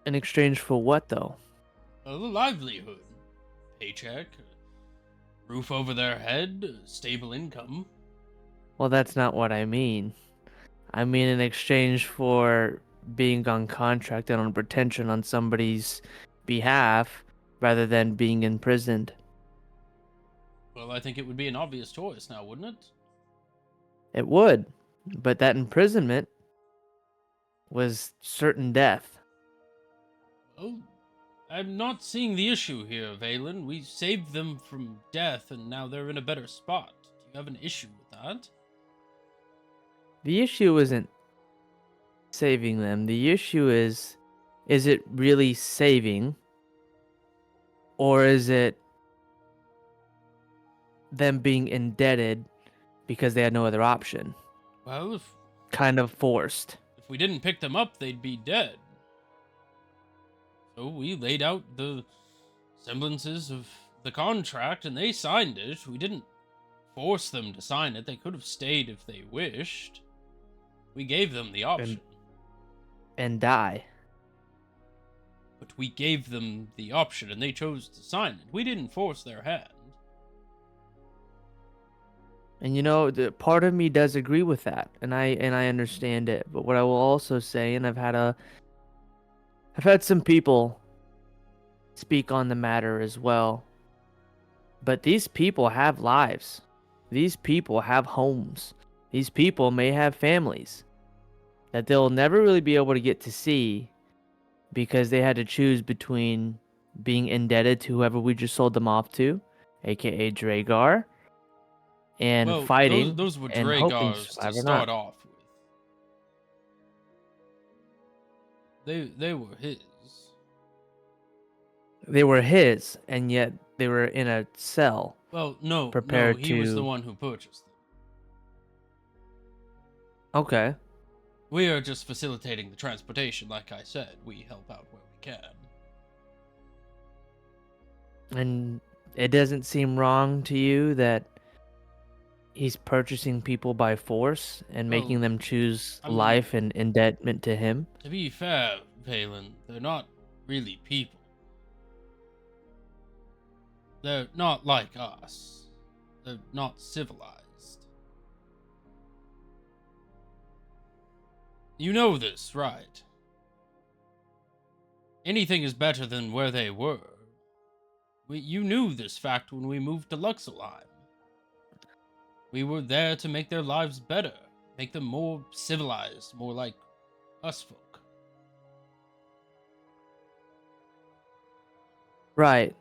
B: in exchange for what, though?
A: A livelihood. Paycheck. Roof over their head. Stable income.
B: Well, that's not what I mean. I mean in exchange for being on contract and on retention on somebody's behalf rather than being imprisoned.
A: Well, I think it would be an obvious choice now, wouldn't it?
B: It would, but that imprisonment was certain death.
A: Oh, I'm not seeing the issue here, Valen. We saved them from death, and now they're in a better spot. Do you have an issue with that?
B: The issue isn't saving them. The issue is it really saving? Or is it them being indebted because they had no other option?
A: Well,
B: Kind of forced.
A: if we didn't pick them up, they'd be dead. So we laid out the semblances of the contract, and they signed it. We didn't force them to sign it. They could have stayed if they wished. We gave them the option.
B: And die.
A: But we gave them the option, and they chose to sign it. We didn't force their hand.
B: And you know, the part of me does agree with that, and I understand it. But what I will also say, and I've had some people speak on the matter as well. But these people have lives. These people have homes. These people may have families that they'll never really be able to get to see because they had to choose between being indebted to whoever we just sold them off to, aka Dragar, and
A: Well,
B: fighting
A: those were
B: and hoping to
A: Dragar's to
B: survive or
A: start
B: not.
A: off with. They were his.
B: They were his, and yet they were in a cell.
A: Well, no,
B: Prepared
A: he was the
B: to-
A: one who purchased them.
B: Okay.
A: We are just facilitating the transportation, like I said. We help out where we can.
B: And it doesn't seem wrong to you that he's purchasing people by force and making
A: Well,
B: them choose
A: I mean-
B: life and indebtment to him?
A: To be fair, Valen, they're not really people. They're not like us. They're not civilized. You know this, right? Anything is better than where they were. You knew this fact when we moved to Luxelheim. We were there to make their lives better, make them more civilized, more like us folk.
B: Right.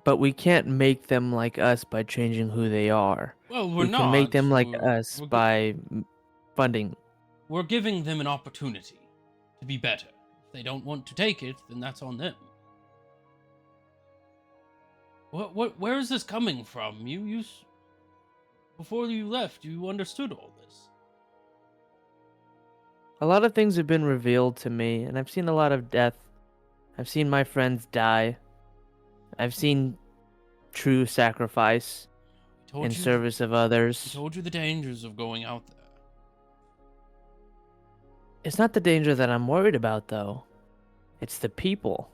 B: But we can't make them like us by changing who they are.
A: Well, we're
B: We
A: not.
B: can make them like
A: We're-
B: us
A: we're gi-
B: by funding.
A: We're giving them an opportunity to be better. If they don't want to take it, then that's on them. Where is this coming from? Before you left, you understood all this.
B: A lot of things have been revealed to me, and I've seen a lot of death. I've seen my friends die. I've seen true sacrifice in
A: He
B: service of others.
A: told you the dangers of going out there.
B: It's not the danger that I'm worried about, though. It's the people.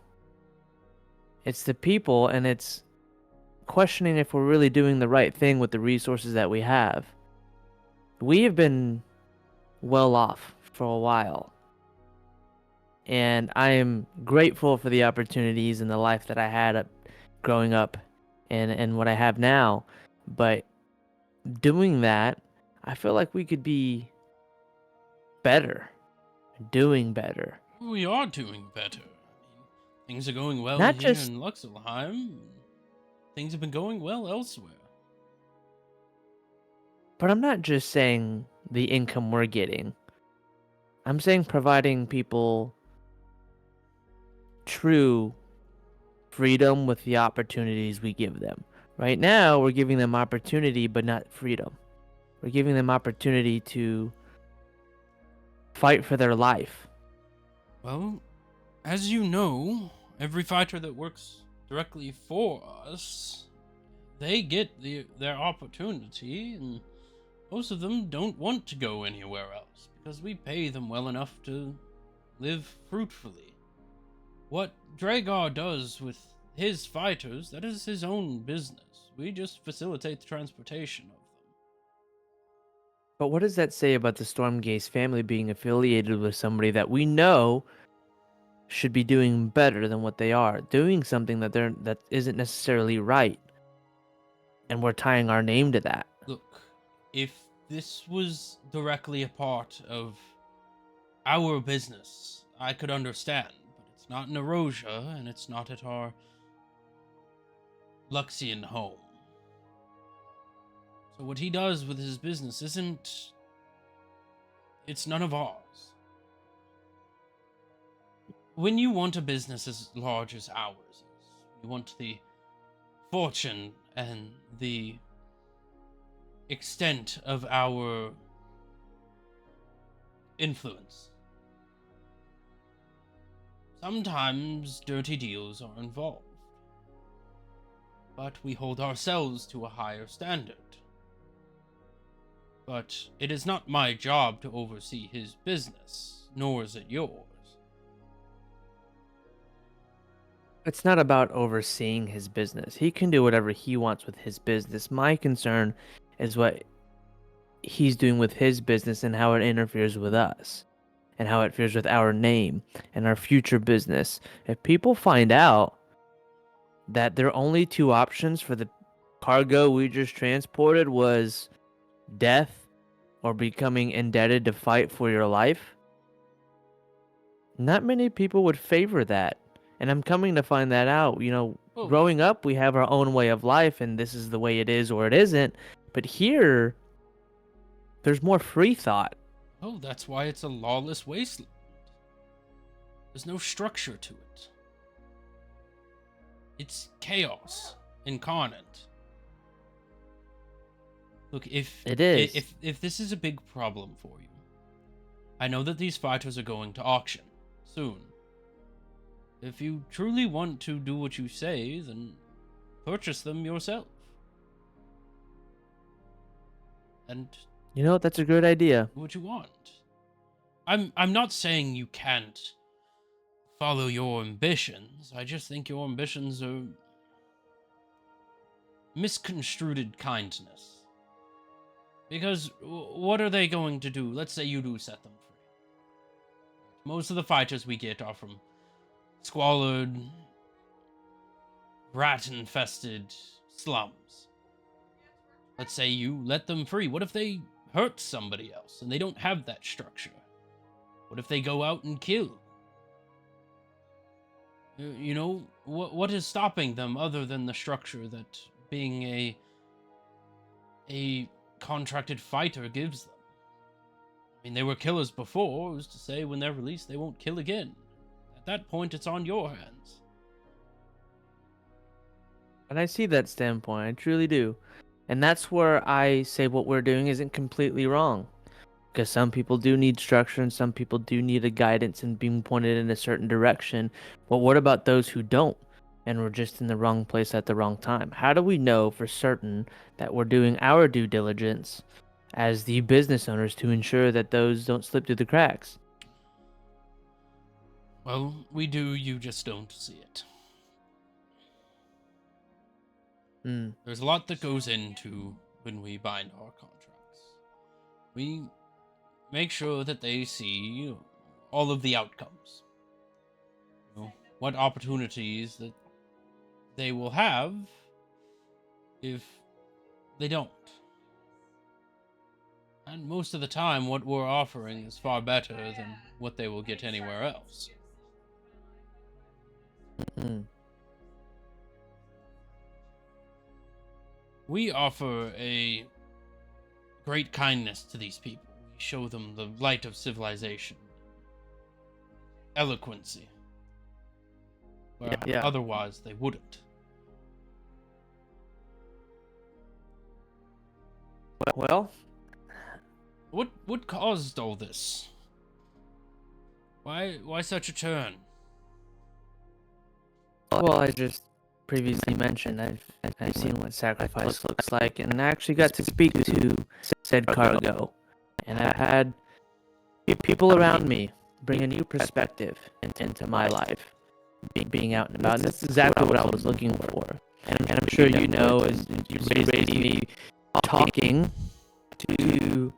B: It's the people, and it's questioning if we're really doing the right thing with the resources that we have. We have been well off for a while. And I am grateful for the opportunities and the life that I had growing up and what I have now. But doing that, I feel like we could be better, doing better.
A: We are doing better. I mean, things are going well
B: Not
A: here
B: just-
A: in Luxelheim. Things have been going well elsewhere.
B: But I'm not just saying the income we're getting. I'm saying providing people true freedom with the opportunities we give them. Right now, we're giving them opportunity, but not freedom. We're giving them opportunity to fight for their life.
A: Well, as you know, every fighter that works directly for us, they get their opportunity, and most of them don't want to go anywhere else because we pay them well enough to live fruitfully. What Dragar does with his fighters, that is his own business. We just facilitate the transportation of them.
B: But what does that say about the Stormgaze family being affiliated with somebody that we know should be doing better than what they are, doing something that isn't necessarily right, and we're tying our name to that?
A: Look, if this was directly a part of our business, I could understand, but it's not in Erosia, and it's not at our Luxian home. So what he does with his business it's none of ours. When you want a business as large as ours is, you want the fortune and the extent of our influence. Sometimes dirty deals are involved, but we hold ourselves to a higher standard. But it is not my job to oversee his business, nor is it yours.
B: It's not about overseeing his business. He can do whatever he wants with his business. My concern is what he's doing with his business and how it interferes with us and how it interferes with our name and our future business. If people find out that their only two options for the cargo we just transported was death or becoming indebted to fight for your life, not many people would favor that. And I'm coming to find that out.
A: Oh.
B: Growing up, we have our own way of life, and this is the way it is or it isn't. But here, there's more free thought.
A: Oh, that's why it's a lawless wasteland. There's no structure to it. It's chaos incarnate. Look, if
B: It is.
A: if this is a big problem for you, I know that these fighters are going to auction soon. If you truly want to do what you say, then purchase them yourself. And
B: That's a good idea.
A: do what you want. I'm not saying you can't follow your ambitions. I just think your ambitions are misconstrued kindness. Because what are they going to do? Let's say you do set them free. Most of the fighters we get are from squalid, rat-infested slums. Let's say you let them free. What if they hurt somebody else and they don't have that structure? What if they go out and kill? What is stopping them other than the structure that being a contracted fighter gives them? I mean, they were killers before. Who's to say when they're released they won't kill again? At that point, it's on your hands.
B: And I see that standpoint. I truly do. And that's where I say what we're doing isn't completely wrong. Because some people do need structure and some people do need a guidance and being pointed in a certain direction. But what about those who don't and we're just in the wrong place at the wrong time? How do we know for certain that we're doing our due diligence as the business owners to ensure that those don't slip through the cracks?
A: Well, we do, you just don't see it.
B: Hmm.
A: There's a lot that goes into when we bind our contracts. We make sure that they see all of the outcomes. What opportunities that they will have if they don't. And most of the time, what we're offering is far better than what they will get anywhere else.
B: Hmm.
A: We offer a great kindness to these people. We show them the light of civilization, eloquency, where
B: Yeah.
A: otherwise they wouldn't.
B: Well,
A: What caused all this? Why such a turn?
B: I just previously mentioned I've seen what sacrifice looks like, and I actually got to speak to said cargo, and I've had people around me bring a new perspective into my life, being out and about. And that's exactly what I was looking for. And I'm sure you know, as you raised me talking to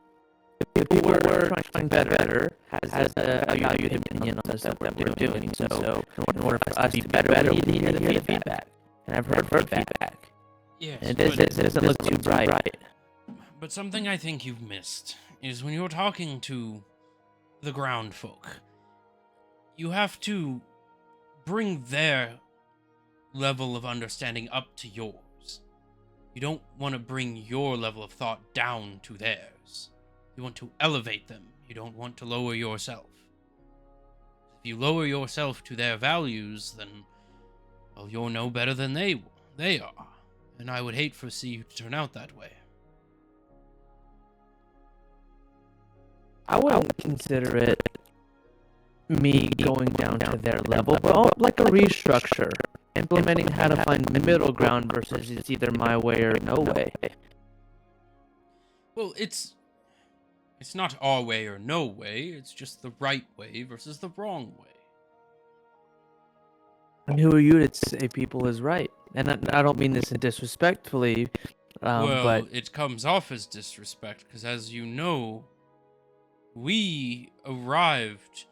B: people who are trying to better has a valued opinion on the stuff that we're doing. So in order for us to be better, we need to hear the feedback. And I've heard feedback.
A: Yes,
B: And it doesn't look too bright.
A: but something I think you've missed is when you're talking to the ground folk, you have to bring their level of understanding up to yours. You don't want to bring your level of thought down to theirs. You want to elevate them. You don't want to lower yourself. If you lower yourself to their values, then, well, you're no better than they are. And I would hate for you to turn out that way.
B: I wouldn't consider it me going down to their level, but like a restructure, implementing how to find the middle ground versus it's either my way or no way.
A: Well, it's not our way or no way. It's just the right way versus the wrong way.
B: And who are you to say people is right? And I don't mean this disrespectfully,
A: Well,
B: but
A: it comes off as disrespect because, as you know, we arrived.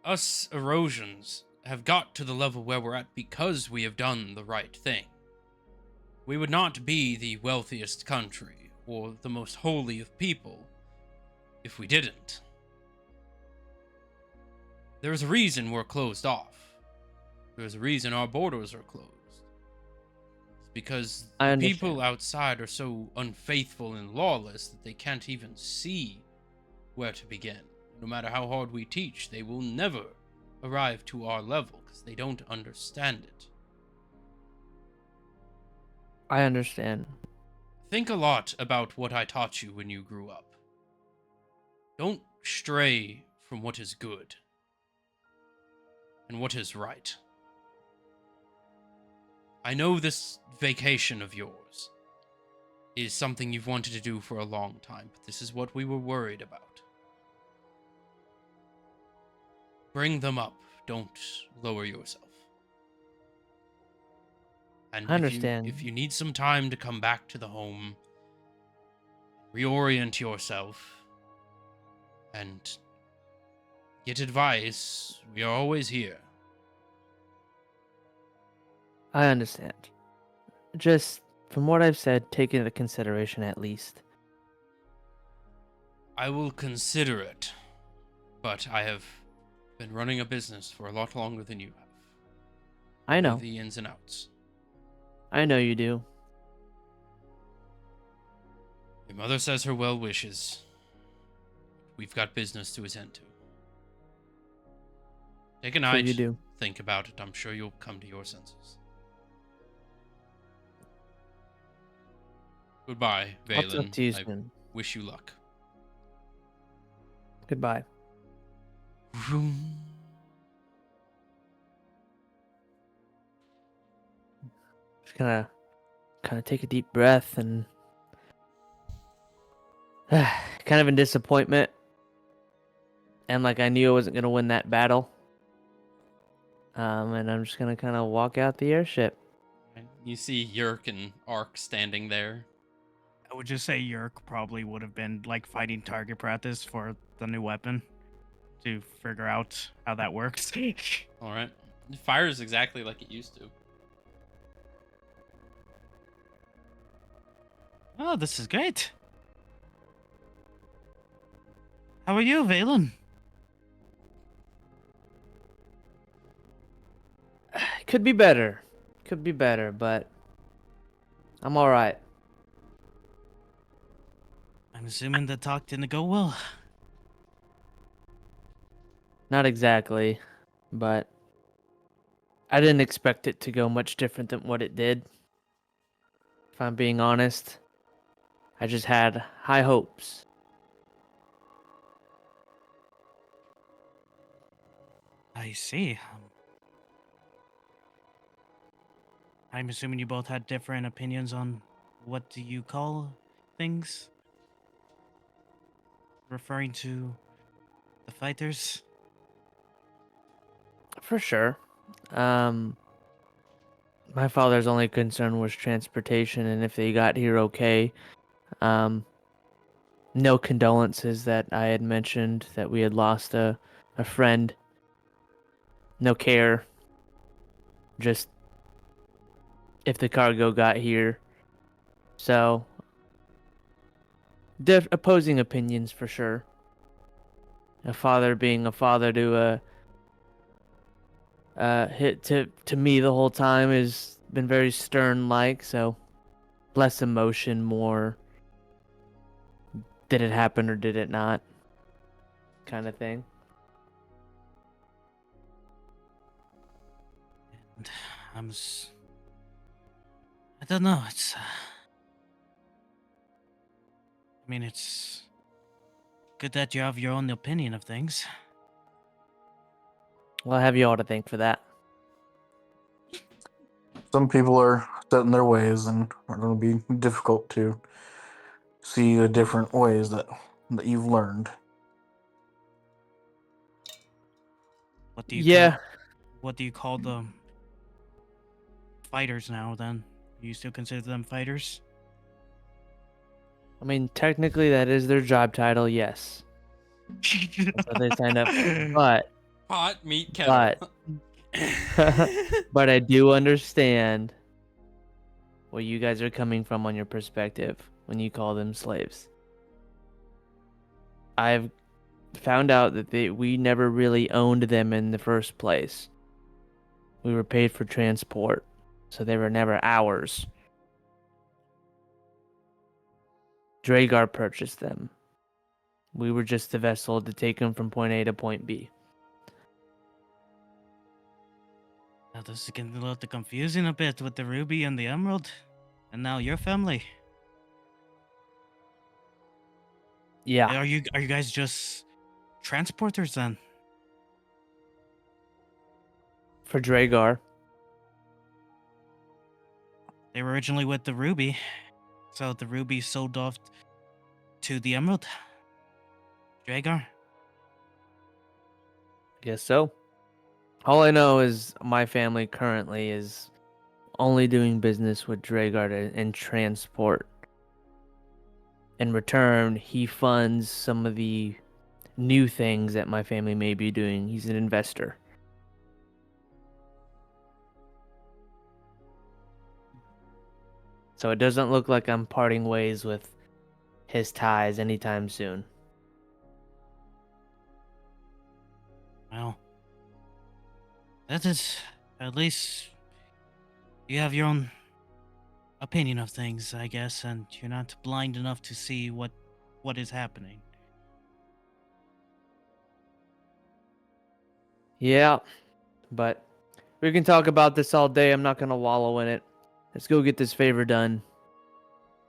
A: Us erosions have got to the level where we're at because we have done the right thing. We would not be the wealthiest country or the most holy of people if we didn't. There's a reason we're closed off. There's a reason our borders are closed. It's because
B: I
A: the people
B: understand.
A: outside are so unfaithful and lawless that they can't even see where to begin. No matter how hard we teach, they will never arrive to our level because they don't understand it.
B: I understand.
A: Think a lot about what I taught you when you grew up. Don't stray from what is good and what is right. I know this vacation of yours is something you've wanted to do for a long time, but this is what we were worried about. Bring them up. Don't lower yourself. And
B: I understand.
A: if you need some time to come back to the home, reorient yourself, and get advice, we are always here.
B: I understand. Just from what I've said, take into consideration at least.
A: I will consider it, but I have been running a business for a lot longer than you have.
B: I know.
A: The ins and outs.
B: I know you do.
A: Your mother says her well wishes. We've got business to attend to. Take a
B: So
A: night.
B: you do.
A: Think about it. I'm sure you'll come to your senses. Goodbye,
B: I'll talk
A: Valen.
B: to you
A: I
B: soon.
A: wish you luck.
B: Goodbye.
A: Vroom.
B: Just gonna kind of take a deep breath and kind of in disappointment. And like I knew I wasn't gonna win that battle. And I'm just gonna kind of walk out the airship.
A: And you see Yerk and Ark standing there.
C: I would just say Yerk probably would have been like fighting target practice for the new weapon to figure out how that works.
A: All right. It fires exactly like it used to.
C: Oh, this is great. How are you, Valen?
B: Could be better. Could be better, but I'm all right.
C: I'm assuming the talk didn't go well.
B: Not exactly, but I didn't expect it to go much different than what it did. If I'm being honest, I just had high hopes.
C: I see. I'm assuming you both had different opinions on what do you call things? Referring to the fighters?
B: For sure. Um, my father's only concern was transportation and if they got here okay. Um, no condolences that I had mentioned that we had lost a friend. No care. Just if the cargo got here. So, opposing opinions for sure. A father being a father to hit to me the whole time has been very stern like, so less emotion, more did it happen or did it not kind of thing.
C: And I don't know, I mean, it's good that you have your own opinion of things.
B: Well, I have you all to thank for that.
D: Some people are set in their ways and are going to be difficult to see the different ways that you've learned.
C: What do you
B: Yeah,
C: what do you call the fighters now then? You still consider them fighters?
B: I mean technically that is their job title, yes. That's what they signed up for.
A: Pot, meat, kettle.
B: But I do understand where you guys are coming from on your perspective when you call them slaves. I've found out that we never really owned them in the first place. We were paid for transport, so they were never ours. Dragar purchased them. We were just the vessel to take them from point A to point B.
C: Now this is getting a little confusing a bit with the ruby and the emerald. And now your family.
B: Yeah,
C: Are you guys just transporters then?
B: for Dragar.
C: They were originally with the ruby. So the ruby sold off to the emerald. Dragar?
B: Guess so. All I know is my family currently is only doing business with Dragar and transport. In return, he funds some of the new things that my family may be doing. He's an investor. So it doesn't look like I'm parting ways with his ties anytime soon.
C: Well, that is at least you have your own opinion of things, I guess, and you're not blind enough to see what is happening.
B: Yeah, but we can talk about this all day. I'm not going to wallow in it. Let's go get this favor done.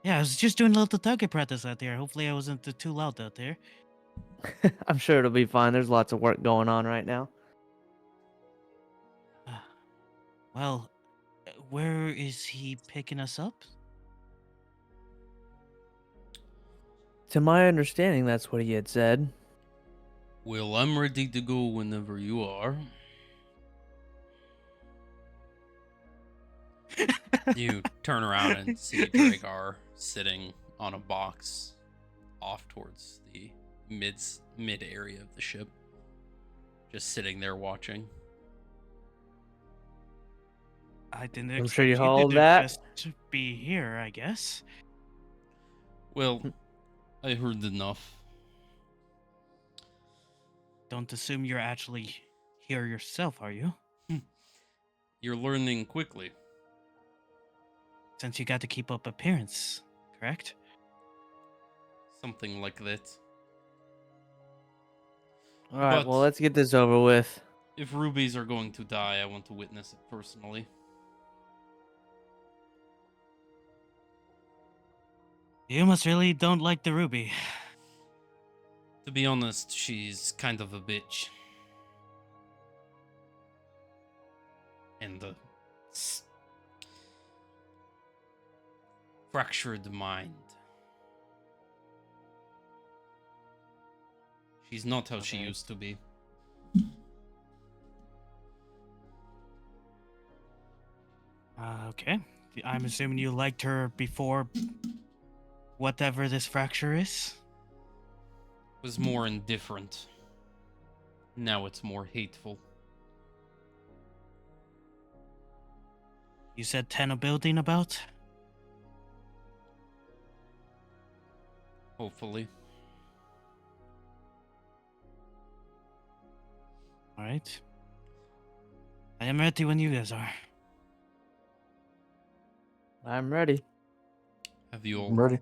C: Yeah, I was just doing a little target practice out there. Hopefully, I wasn't too loud out there.
B: I'm sure it'll be fine. There's lots of work going on right now.
C: Well, where is he picking us up?
B: To my understanding, that's what he had said.
A: Well, I'm ready to go whenever you are. You turn around and see Dragar sitting on a box off towards the mid area of the ship. Just sitting there watching.
C: I didn't
B: I'm
C: expect
B: sure you
C: to
B: hauled that.
C: just be here, I guess.
A: Well, I heard enough.
C: Don't assume you're actually here yourself, are you?
A: You're learning quickly.
C: Since you got to keep up appearance, correct?
A: Something like that.
B: All right,
A: But-
B: well, let's get this over with.
A: If rubies are going to die, I want to witness it personally.
C: You must really don't like the ruby.
A: To be honest, she's kind of a bitch. And the fractured mind. She's not how she
C: Okay.
A: used to be.
C: Okay. I'm assuming you liked her before whatever this fracture is?
A: Was more indifferent. Now it's more hateful.
C: You said Tenno building about?
A: Hopefully.
C: Alright. I am ready when you guys are.
B: I'm ready.
A: Have you
D: I'm
A: all
D: ready.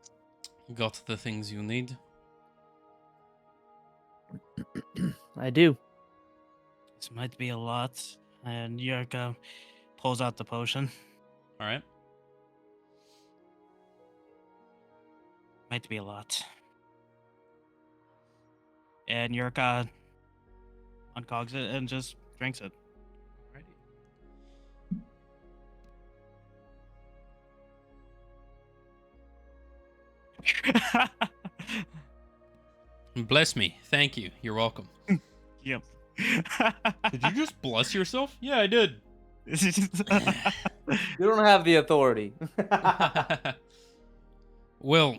A: got the things you need?
B: I do.
C: This might be a lot. And Yurka pulls out the potion.
A: Alright.
C: Might be a lot. And Yurka uncogs it and just drinks it.
A: Alrighty. Bless me. Thank you. You're welcome.
C: Yep.
A: Did you just bless yourself? Yeah, I did.
B: You don't have the authority.
A: Well,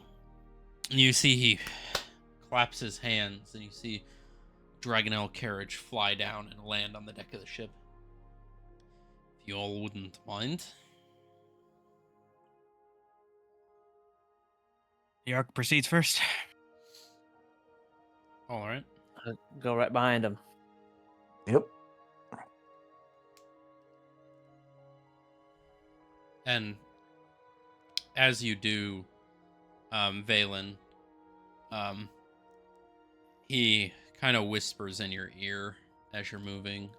A: you see he claps his hands and you see Dragonel carriage fly down and land on the deck of the ship. If you all wouldn't mind.
C: Yark proceeds first.
A: All right.
B: Go right behind him.
D: Yep.
A: And as you do, Valen, he kind of whispers in your ear as you're moving.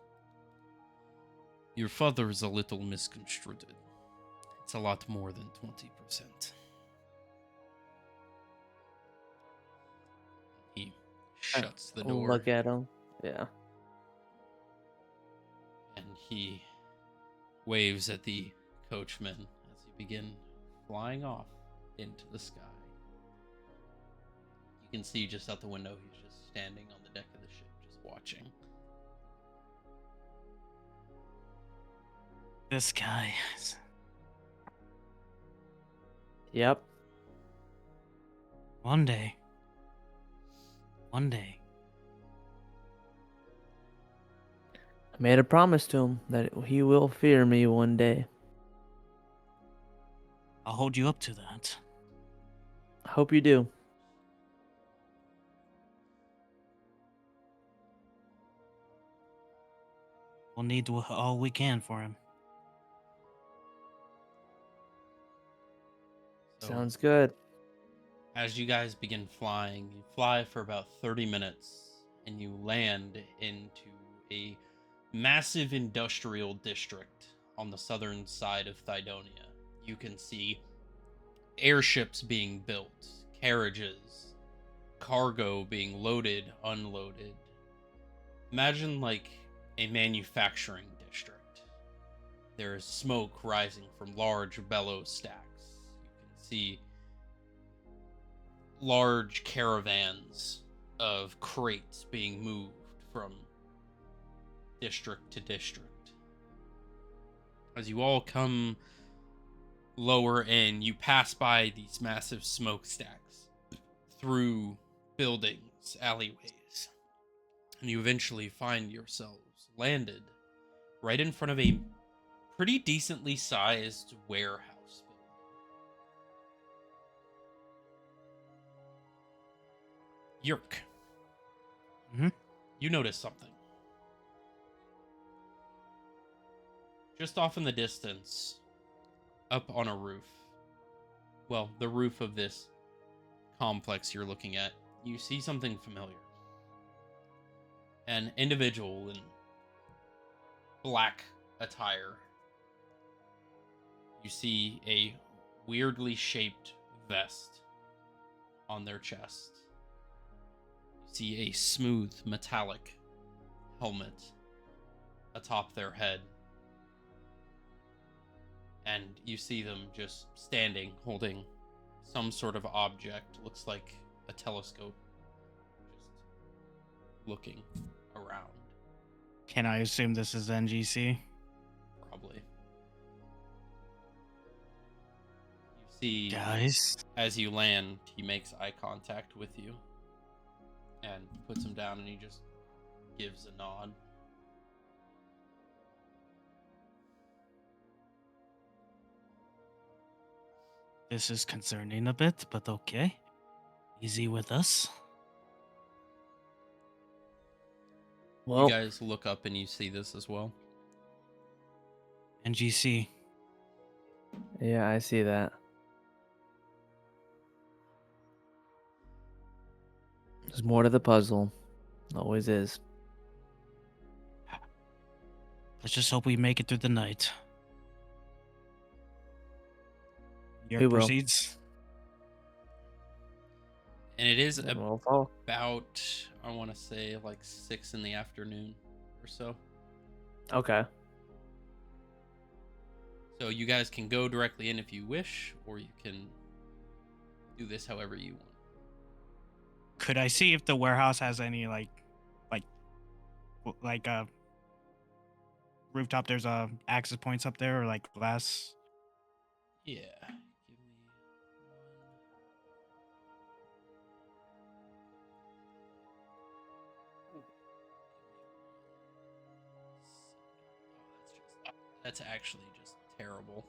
A: Your father is a little misconstrued. It's a lot more than 20%. He shuts the door.
B: Look at him. Yeah.
A: And he waves at the coachman as you begin flying off into the sky. You can see just out the window, he's just standing on the deck of the ship, just watching.
C: This guy.
B: Yep.
C: One day. One day.
B: I made a promise to him that he will fear me one day.
C: I'll hold you up to that.
B: I hope you do.
C: We'll need all we can for him.
A: So,
B: Sounds good.
A: as you guys begin flying, you fly for about 30 minutes and you land into a massive industrial district on the southern side of Thydonia. You can see airships being built, carriages, cargo being loaded, unloaded. Imagine like a manufacturing district. There is smoke rising from large bellow stacks. You can see large caravans of crates being moved from district to district. As you all come lower in, you pass by these massive smokestacks through buildings, alleyways, and you eventually find yourselves landed right in front of a pretty decently sized warehouse building. Yerk,
C: Mhm.
A: you notice something. Just off in the distance, up on a roof, well, the roof of this complex you're looking at, you see something familiar. An individual in black attire. You see a weirdly shaped vest on their chest. You see a smooth metallic helmet atop their head. And you see them just standing, holding some sort of object. Looks like a telescope. Just looking around.
C: Can I assume this is NGC?
A: Probably. You see,
C: Guys,
A: as you land, he makes eye contact with you. And puts him down and he just gives a nod.
C: this is concerning a bit, but okay. Easy with us.
B: Well,
A: You guys look up and you see this as well.
C: NGC.
B: yeah, I see that. There's more to the puzzle. Always is.
C: Let's just hope we make it through the night. Your
B: We will.
C: proceeds.
A: And it is
B: Then we'll follow.
A: about, I want to say, like 6 in the afternoon or so.
B: Okay.
A: So you guys can go directly in if you wish, or you can do this however you want.
C: Could I see if the warehouse has any like rooftop? There's access points up there or like glass.
A: Yeah. Give me one. Oh, that's actually just terrible.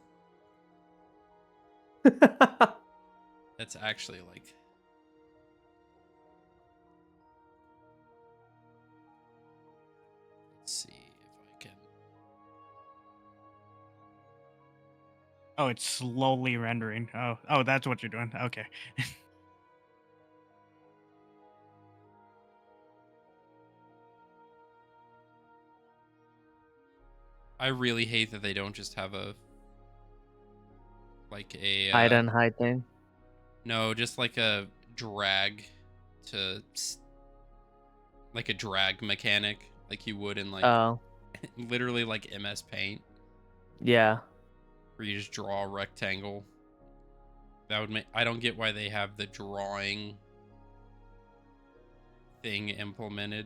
A: That's actually like. Let's see if I can.
C: Oh, it's slowly rendering. Oh, that's what you're doing. Okay.
A: I really hate that they don't just have a. Like a.
B: Hide and hide thing.
A: No, just like a drag like a drag mechanic, like you would in like
B: Oh,
A: literally like MS Paint,
B: yeah.
A: where you just draw a rectangle. That would make. I don't get why they have the drawing thing implemented.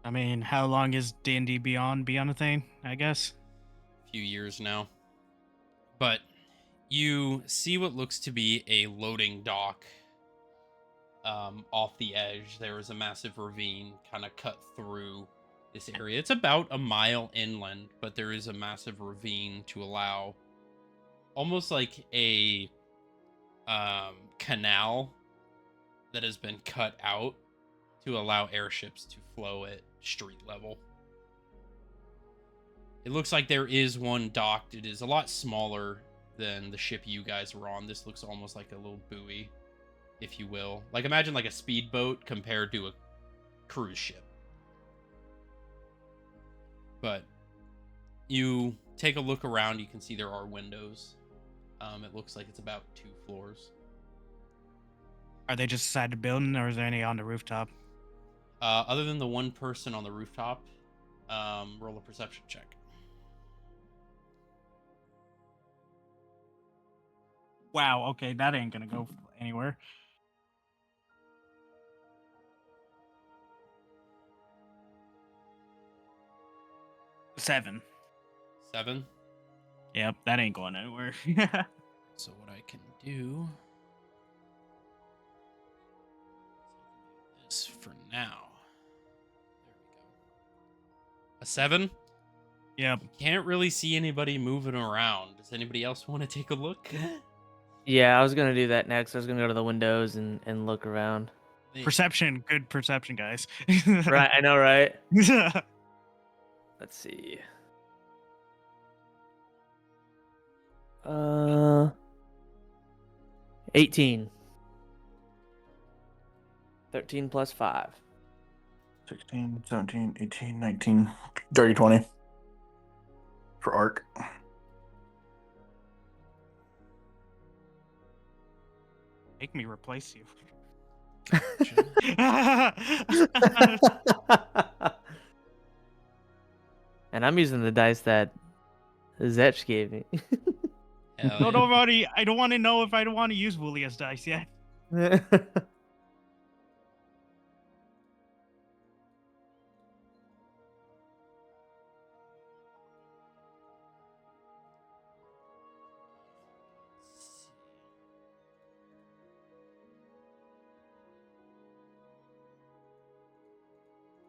C: I mean, how long is D&D Beyond a thing? I guess.
A: A few years now, but you see what looks to be a loading dock. Off the edge, there is a massive ravine kind of cut through this area. It's about a mile inland, but there is a massive ravine to allow almost like a canal that has been cut out to allow airships to flow at street level. It looks like there is one docked. It is a lot smaller than the ship you guys were on. This looks almost like a little buoy, if you will. Like, imagine like a speedboat compared to a cruise ship. But you take a look around, you can see there are windows. It looks like it's about 2 floors.
C: Are they just inside the building, or is there any on the rooftop?
A: Other than the one person on the rooftop, roll a perception check.
C: Wow. Okay, that ain't gonna go anywhere. Seven.
A: 7.
C: Yep, that ain't going anywhere.
A: So what I can do is for now. There we go. A 7.
C: Yep.
A: Can't really see anybody moving around. Does anybody else want to take a look?
B: Yeah, I was gonna do that next. I was gonna go to the windows and look around.
C: Perception, good perception, guys.
B: Right, I know, right? Let's see. 18. 13 plus 5.
D: 16, 17, 18, 19, 30, 20 for arc.
C: Make me replace you.
B: And I'm using the dice that Zetch gave me.
A: Hell
C: No,
A: yeah.
C: don't worry. I don't want to know if I don't want to use Wooly as dice yet.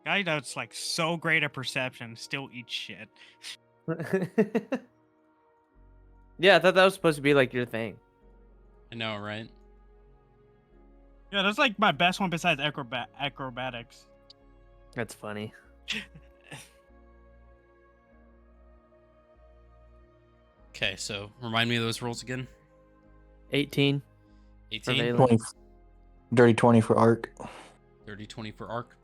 C: Guy that's like so great at perception still eats shit.
B: Yeah, I thought that was supposed to be like your thing.
A: I know, right?
C: Yeah, that's like my best one besides acrobatics.
B: That's funny.
A: Okay, so remind me of those rolls again.
B: 18.
A: 18,
B: Valen.
D: 20, dirty 20 for arc.
A: 30, 20 for arc.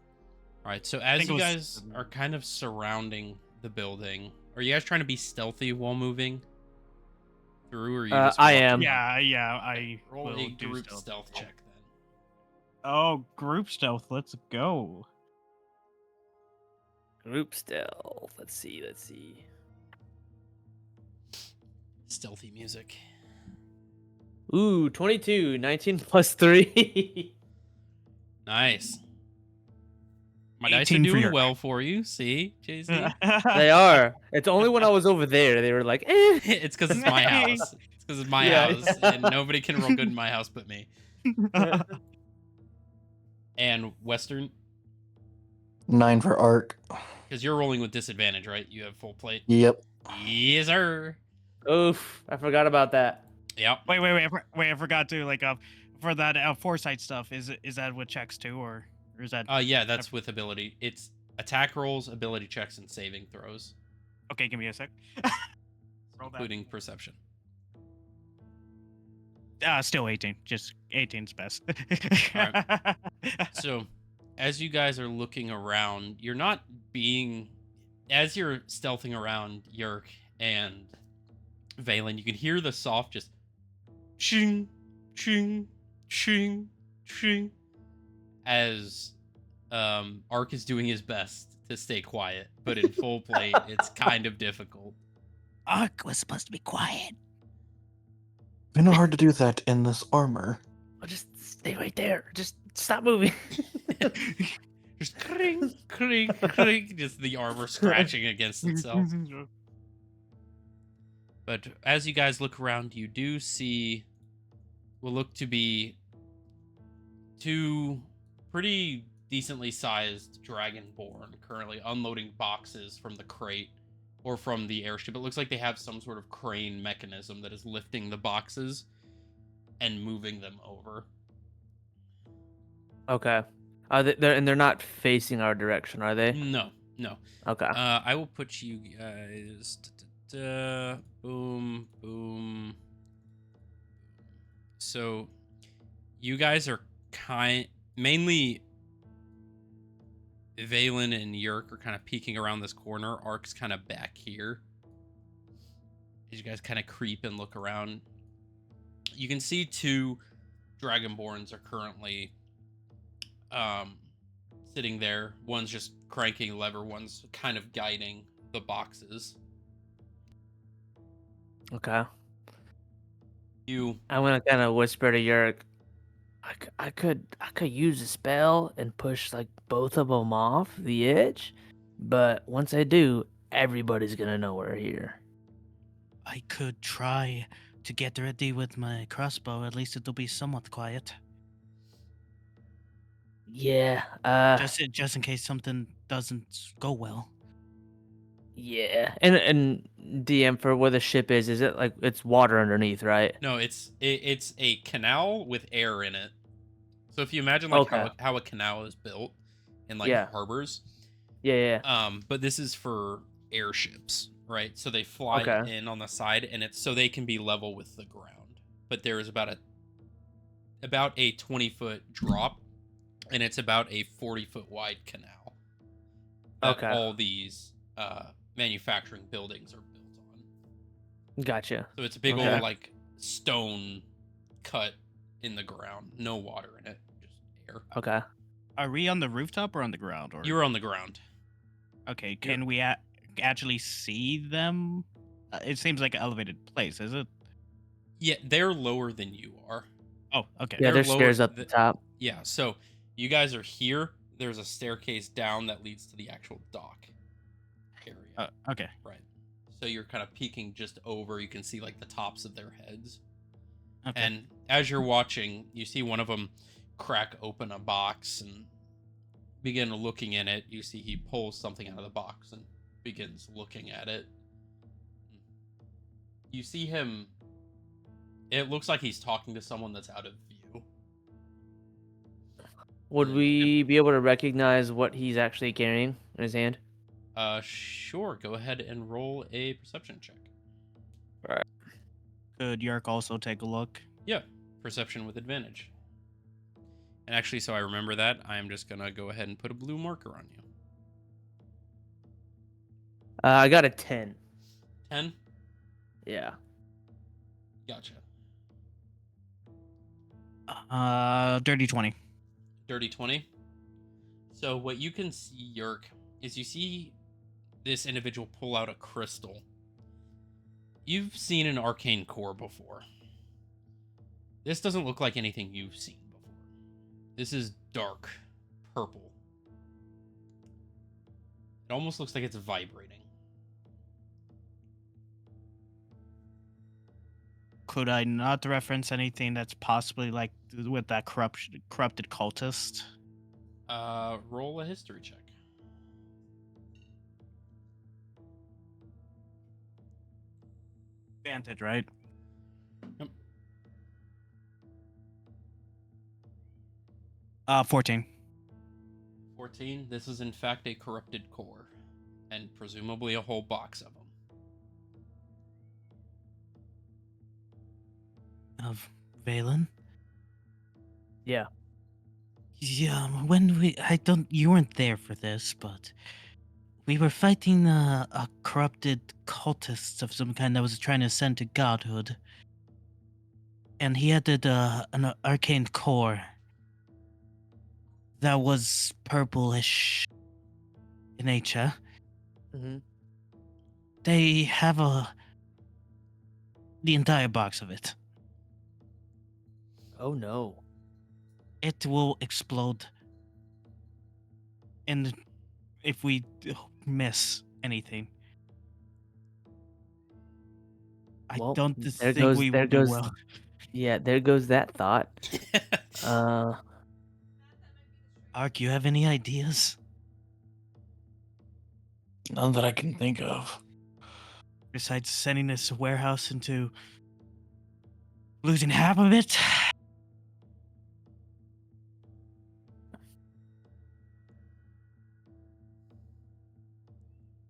A: All right, so as
C: think
A: you
C: it was-
A: guys are kind of surrounding the building, are you guys trying to be stealthy while moving through, or are you just
B: I
A: walking
B: am.
A: up?
C: Yeah, I
A: Roll
C: will
A: a
C: do
A: group stealth check then.
C: Oh, group stealth. Let's go.
B: Group stealth. Let's see.
A: Stealthy music.
B: Ooh, 22. 19 plus 3.
A: Nice. My dice are
C: 18 for
A: doing
C: your-
A: well for you. See, JC?
B: They are. It's only when I was over there they were like, eh.
A: It's because it's my house. It's because it's my
B: Yeah.
A: house, and nobody can roll good in my house but me. And Western,
D: 9 for arc.
A: because you're rolling with disadvantage, right? You have full plate.
D: Yep.
A: Yes, sir.
B: Oof, I forgot about that.
A: Yep.
C: Wait, I forgot to like for that foresight stuff. Is that with checks too, or is that
A: Yeah, that's with ability. It's attack rolls, ability checks, and saving throws,
C: okay? Give me a sec. Roll that.
A: including perception.
C: Still 18. Just 18's best.
A: So, as you guys are looking around, you're not being, as you're stealthing around Yerk and Valen, you can hear the soft just ching, ching, ching, ching, as Ark is doing his best to stay quiet, but in full plate, it's kind of difficult.
C: Ark was supposed to be quiet.
D: Been hard to do that in this armor.
B: Oh, just stay right there. Just stop moving.
A: Just cring, cring, cring, just the armor scratching against itself. But as you guys look around, you do see what look to be 2 pretty decently sized dragonborn currently unloading boxes from the crate or from the airship. It looks like they have some sort of crane mechanism that is lifting the boxes and moving them over.
B: Okay. They're not facing our direction, are they?
A: No, no.
B: Okay.
A: I will put you guys. Boom, boom. So, you guys are mainly Valen and Yerk are kind of peeking around this corner. Ark's kind of back here. as you guys kind of creep and look around, you can see two Dragonborns are currently sitting there. One's just cranking a lever, one's kind of guiding the boxes.
B: Okay.
A: You
B: I'm gonna kind of whisper to Yurk. I could use a spell and push like both of them off the edge, but once I do, everybody's gonna know we're here.
C: I could try to get ready with my crossbow. At least it'll be somewhat quiet.
B: Yeah.
C: Just in case something doesn't go well.
B: Yeah. And DM for where the ship is it like it's water underneath, right?
A: no, it's a canal with air in it. So if you imagine like
B: Okay.
A: how a canal is built in like
B: Yeah.
A: harbors,
B: Yeah.
A: but this is for airships, right? So they fly
B: Okay.
A: in on the side, and it's so they can be level with the ground. But there is about a 20-foot drop, and it's about a 40-foot wide canal that
B: Okay.
A: all these manufacturing buildings are built on.
B: Gotcha.
A: So it's a big
B: Okay.
A: old like stone cut in the ground, no water in it, just air.
B: Okay.
C: Are we on the rooftop or on the ground? Or
A: You're on the ground.
C: okay? Can we actually see them? It seems like an elevated place, is it?
A: Yeah, they're lower than you are.
C: Oh, okay.
B: Yeah,
A: They're
B: there's stairs up the top.
A: Yeah, so you guys are here. There's a staircase down that leads to the actual dock area.
C: Okay.
A: Right. So you're kind of peeking just over. You can see like the tops of their heads.
C: Okay.
A: And as you're watching, you see one of them crack open a box and begin looking in it. You see he pulls something out of the box and begins looking at it. You see him. It looks like he's talking to someone that's out of view.
B: Would we be able to recognize what he's actually carrying in his hand?
A: Sure. Go ahead and roll a perception check.
C: Could Yerk also take a look?
A: Yeah, perception with advantage. And actually, so I remember that, I'm just gonna go ahead and put a blue marker on you.
B: I got a 10.
A: 10?
B: Yeah.
A: Gotcha.
C: Dirty 20.
A: Dirty 20. So what you can see, Yerk, is you see this individual pull out a crystal. You've seen an arcane core before. This doesn't look like anything you've seen before. This is dark purple. It almost looks like it's vibrating.
C: Could I not reference anything that's possibly like with that corrupted cultist?
A: Roll a history check.
C: Advantage, right?
A: Yep.
C: 14.
A: 14. This is in fact a corrupted core, and presumably a whole box of them.
C: Of Valen?
B: Yeah.
C: Yeah, you weren't there for this, but we were fighting a corrupted cultist of some kind that was trying to ascend to godhood. And he had an arcane core that was purplish in nature.
B: Mm-hmm.
C: They have the entire box of it.
B: Oh no.
C: It will explode. And if we miss anything,
B: Well,
C: I don't
B: there
C: think
B: goes-
C: we
B: there
C: will do
B: goes-
C: well.
B: Yeah, there goes that thought.
C: Ark, you have any ideas?
D: None that I can think of.
C: Besides sending this warehouse into losing half of it?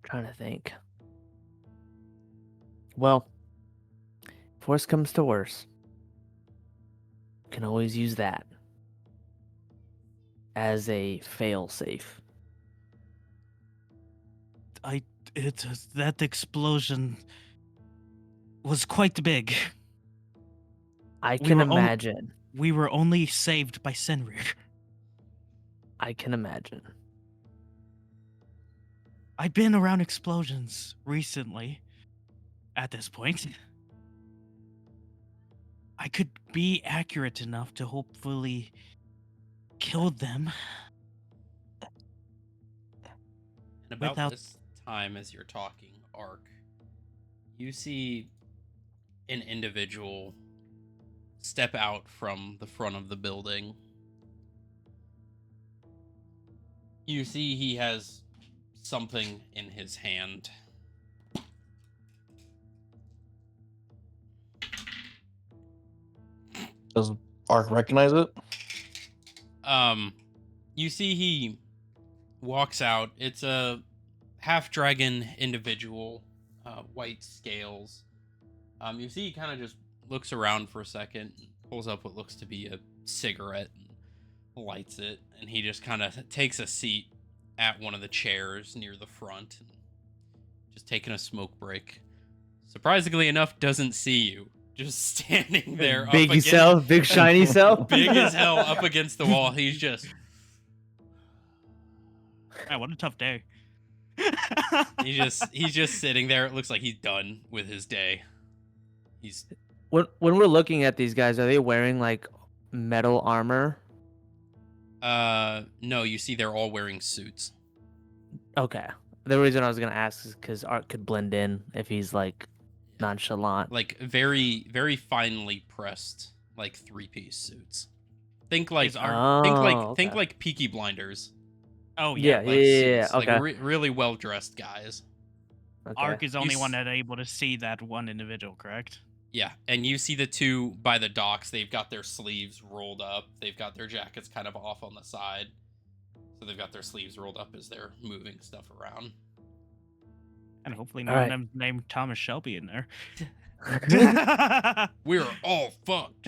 B: Trying to think. Well, if worse comes to worse, can always use that as a fail safe.
C: That explosion was quite big.
B: I
C: We
B: can
C: were on-
B: imagine.
C: We were only saved by Senrir.
B: I can imagine.
C: I've been around explosions recently. At this point, I could be accurate enough to hopefully kill them.
A: And about
C: Without-
A: this time, as you're talking, Ark, you see an individual step out from the front of the building. You see he has something in his hand.
D: Does Ark recognize it?
A: You see he walks out. It's a half dragon individual, white scales. You see he kind of just looks around for a second, pulls up what looks to be a cigarette, and lights it, and he just kind of takes a seat at one of the chairs near the front, and just taking a smoke break. Surprisingly enough, doesn't see you. Just standing there,
B: Big
A: up against,
B: self, big shiny self.
A: big as hell, up against the wall. He's just
C: Man, what a tough day.
A: he's just sitting there. It looks like he's done with his day. He's
B: When we're looking at these guys, are they wearing like metal armor?
A: no, you see they're all wearing suits.
B: Okay. The reason I was gonna ask is because Art could blend in if he's like nonchalant.
A: Like very, very finely pressed, like 3-piece suits. Think like
C: Is Art-
A: think
B: okay.
A: like Peaky Blinders.
C: Oh
B: Yeah,
C: yeah,
A: Like
B: yeah,
A: suits,
B: okay.
A: like really well dressed guys.
B: Okay.
C: Ark is the only
A: You
C: one
A: s-
C: that able to see that one individual, correct?
A: Yeah, and you see the two by the docks. They've got their sleeves rolled up. They've got their jackets kind of off on the side. So they've got their sleeves rolled up as they're moving stuff around.
C: And hopefully
B: All
C: none
B: right.
C: of them named Thomas Shelby in there.
A: We're all fucked.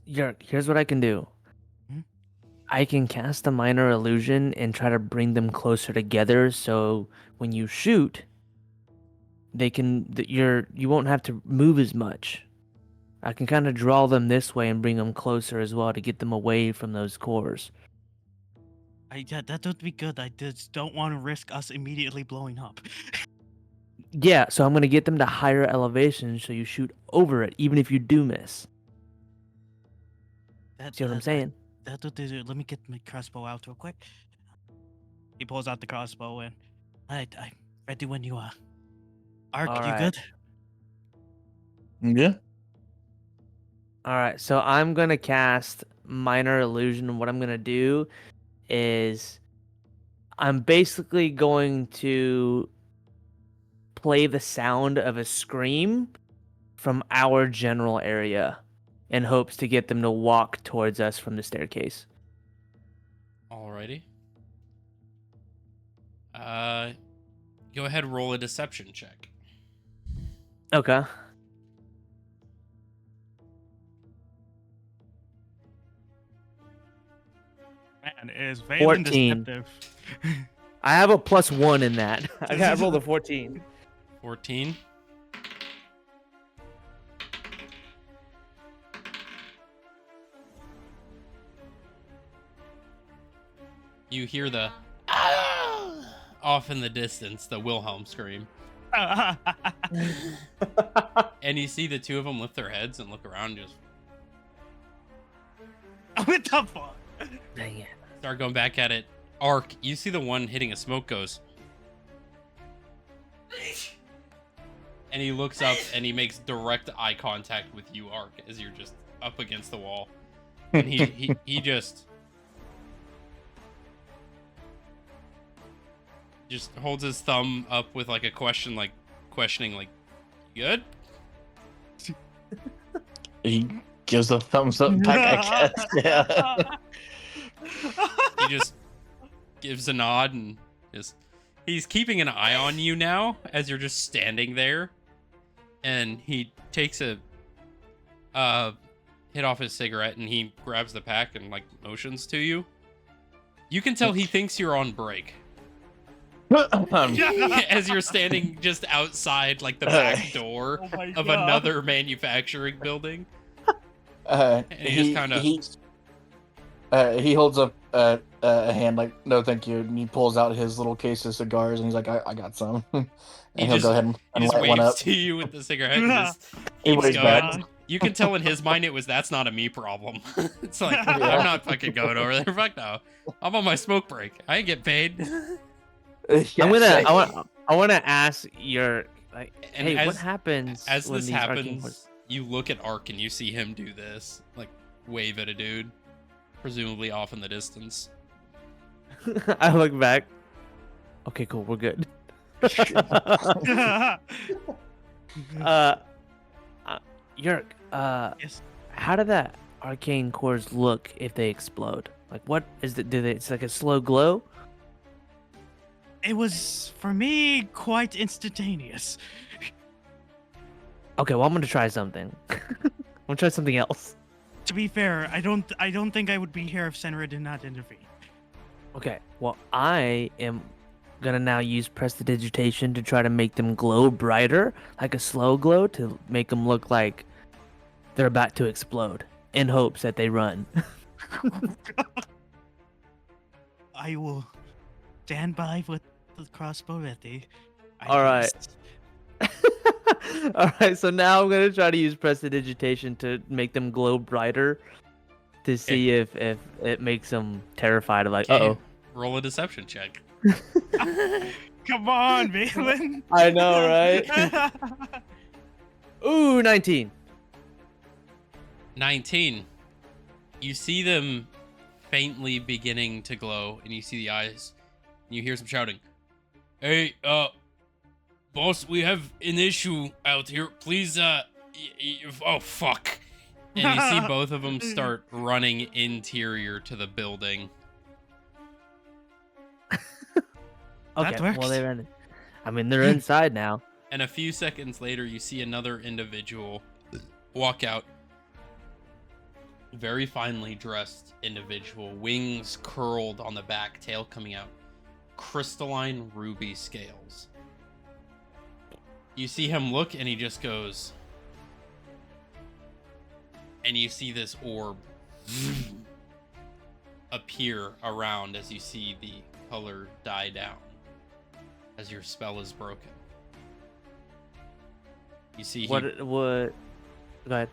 B: Here's what I can do.
C: Hmm?
B: I can cast a minor illusion and try to bring them closer together, so when you shoot, you won't have to move as much. I can kind of draw them this way and bring them closer as well to get them away from those cores.
C: Yeah, that would be good. I just don't want to risk us immediately blowing up.
B: Yeah, so I'm gonna get them to higher elevations, so you shoot over it, even if you do miss. See what I'm saying?
C: That would do. Let me get my crossbow out real quick. He pulls out the crossbow and I'm ready when you are. Ark,
B: All
C: you
B: right.
C: good?
D: Yeah.
B: All right, so I'm gonna cast minor illusion. What I'm gonna do is I'm basically going to play the sound of a scream from our general area in hopes to get them to walk towards us from the staircase.
A: Alrighty. Go ahead, roll a deception check.
B: Okay.
C: Man, it is Valen
B: 14.
C: deceptive.
B: I have a +1 in that. I rolled a 14.
A: 14. You hear the off in the distance, the Wilhelm scream. And you see the two of them lift their heads and look around, just
C: What the fuck?
B: Dang it.
A: start going back at it. Ark, you see the one hitting a smoke goes. And he looks up and he makes direct eye contact with you, Ark, as you're just up against the wall. And he just holds his thumb up with like a questioning, like, you good?
D: He gives a thumbs up back, I guess. Yeah.
A: He just gives a nod and he's keeping an eye on you now as you're just standing there. And he takes a hit off his cigarette and he grabs the pack and like motions to you. You can tell he thinks you're on break. As you're standing just outside, like the back door
C: Oh my
A: of
C: God.
A: another manufacturing building, and he just kind of
D: he holds up a hand like, no, thank you, and he pulls out his little case of cigars, and he's like, I got some, and he'll
A: just
D: go ahead and
A: he just
D: light one
A: waves
D: up.
A: to you with the cigarette and just
D: He
A: keeps
D: waves
A: going.
D: back.
A: You can tell in his mind it was that's not a me problem. It's like
C: Yeah.
A: I'm not fucking going over there. Fuck no. I'm on my smoke break. I ain't get paid.
B: I'm gonna. I want to ask your like.
A: And
B: Hey, what
A: as-
B: happens
A: As
B: when
A: this
B: these arcane
A: happens,
B: horses?
A: you look at Ark and you see him do this, like wave at a dude, presumably off in the distance.
B: I look back. Okay, cool. We're good. Yerk,
C: Yes.
B: how do that arcane cores look if they explode? Like, what is it? Do they? It's like a slow glow.
C: It was for me quite instantaneous.
B: Okay, well, I'm gonna try something. I'm gonna try something else.
C: To be fair, I don't think I would be here if Senra did not intervene.
B: Okay, well, I am gonna now use prestidigitation to try to make them glow brighter, like a slow glow, to make them look like they're about to explode, in hopes that they run.
C: I will stand by with the crossbow ready.
B: All right. All right, so now I'm gonna try to use prestidigitation to make them glow brighter, to see if it makes them terrified of like,
A: Okay,
B: uh-oh.
A: Roll a deception check.
C: Come on, Valen.
B: I know, right? Ooh, 19.
A: 19. You see them faintly beginning to glow, and you see the eyes, and you hear some shouting. Hey, boss, we have an issue out here. Please, oh, fuck. And you see both of them start running interior to the building.
B: Okay,
C: That
B: well,
C: works.
B: they're in. I mean, they're inside now.
A: And a few seconds later, you see another individual walk out. Very finely dressed individual, wings curled on the back, tail coming out, crystalline ruby scales. You see him look and he just goes, and you see this orb appear around as you see the color die down as your spell is broken. You see
B: What? Go ahead.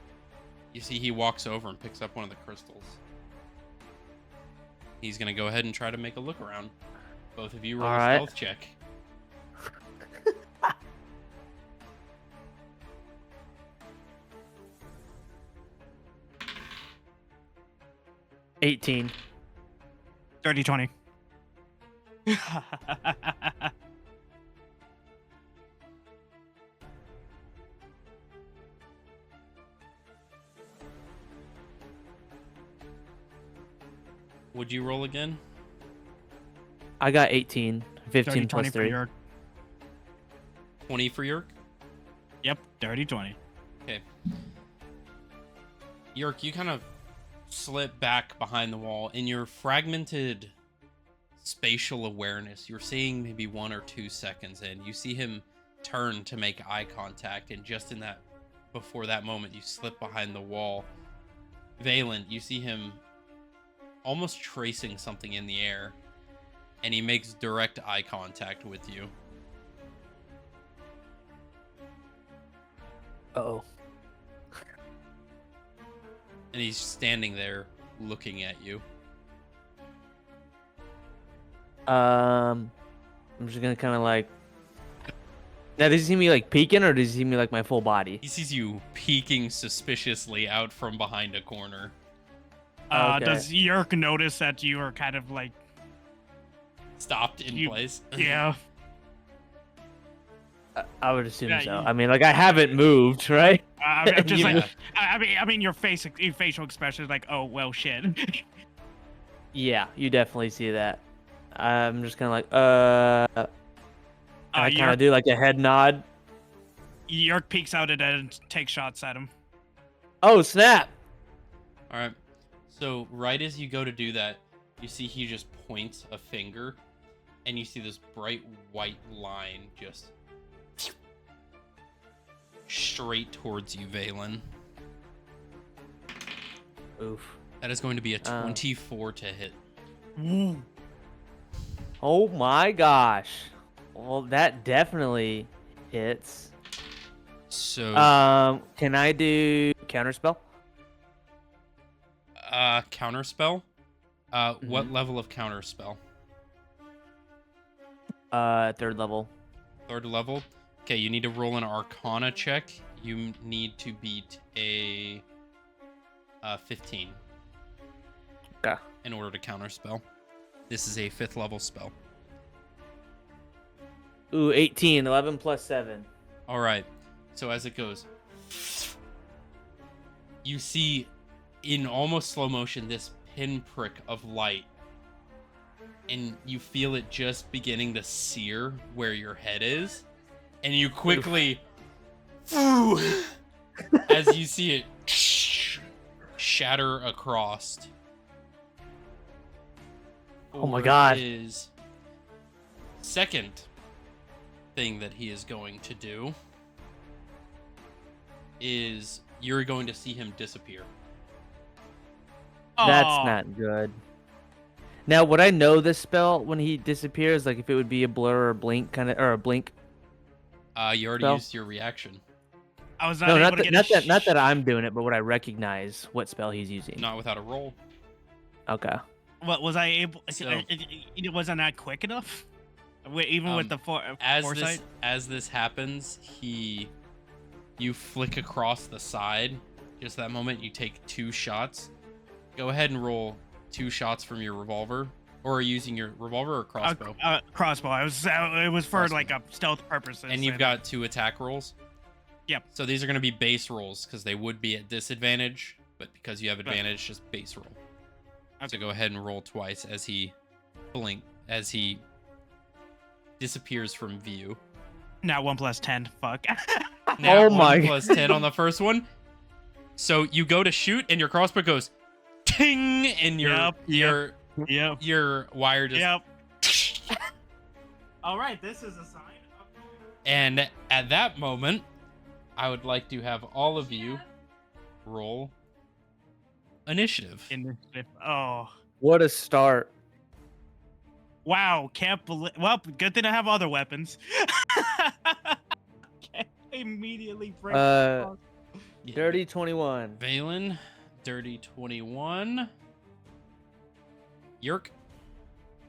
A: You see he walks over and picks up one of the crystals. He's gonna go ahead and try to make a look around. Both of you roll
B: All
A: a
B: right.
A: stealth check.
B: 18.
C: 30-20.
A: Would you roll again?
B: I got 18. 15
C: 30-20
B: plus
C: for
B: 3.
C: York.
A: 20 for York?
C: Yep, 30-20.
A: Okay. York, you kind of slip back behind the wall. In your fragmented spatial awareness, you're seeing maybe 1 or 2 seconds in. You see him turn to make eye contact, and just in that, before that moment, you slip behind the wall. Valen, you see him almost tracing something in the air, and he makes direct eye contact with you.
B: Uh-oh.
A: And he's standing there looking at you.
B: I'm just gonna kind of like. Now, does he see me like peeking, or does he see me like my full body?
A: He sees you peeking suspiciously out from behind a corner.
B: Okay.
C: Does Yerk notice that you are kind of like,
A: Stopped in
C: You-
A: place.
C: yeah?
B: I would assume
C: Yeah,
B: so.
C: you-
B: I mean, like I haven't moved, right?
C: I'm just
A: Yeah.
C: like, I mean, your facial expression is like, oh well, shit.
B: Yeah, you definitely see that. I'm just kind of like, and I kind
C: Yerk,
B: of do like a head nod.
C: Yerk peeks out and takes shots at him.
B: Oh snap!
A: All right. So right as you go to do that, you see he just points a finger, and you see this bright white line just straight towards you, Valen.
B: Oof.
A: That is going to be a 24 to hit.
C: Ooh.
B: Oh my gosh. Well, that definitely hits.
A: So,
B: Can I do counterspell?
A: counterspell. What level of counterspell?
B: Third level.
A: Third level. Okay, you need to roll an Arcana check. You need to beat a 15
B: Okay.
A: in order to counterspell. This is a 5th level spell.
B: Ooh, 18. 11 plus 7.
A: All right. So as it goes, you see in almost slow motion this pinprick of light, and you feel it just beginning to sear where your head is, and you quickly, as you see it shatter across.
B: Oh my God.
A: His second thing that he is going to do is you're going to see him disappear.
B: That's
C: Aw.
B: not good. Now, would I know this spell when he disappears? Like if it would be a blur or blink kind of, or a blink?
A: You already
B: Spell?
A: used your reaction.
C: I was not
B: No,
C: able
B: not
C: to
B: that,
C: get
B: not that I'm doing it, but would I recognize what spell he's using?
A: Not without a roll.
B: Okay.
C: What was I able?
A: So-
C: It wasn't that quick enough. Even with the foresight.
A: As this happens, you flick across the side. Just that moment, you take 2 shots. Go ahead and roll 2 shots from your revolver, or are you using your revolver or crossbow.
C: Crossbow. It was for
A: Crossbow.
C: like a stealth purposes.
A: And you've got 2 attack rolls.
C: Yep.
A: So these are going to be base rolls because they would be at disadvantage, but because you have advantage, just base roll.
C: Okay.
A: So go ahead and roll twice as he disappears from view.
C: Now 1 plus 10. Fuck.
A: Now
B: Oh my
A: 1 plus 10 on the first one. So you go to shoot and your crossbow goes ting, and
C: Yep.
A: your wire just
C: Yep. All right. This is a sign.
A: And at that moment, I would like to have all of you roll initiative.
C: Oh.
B: What a start.
C: Wow. Can't believe. Well, good thing I have other weapons. Can't immediately break.
A: Yeah.
B: Dirty 21.
A: Valen, dirty 21. Yerk,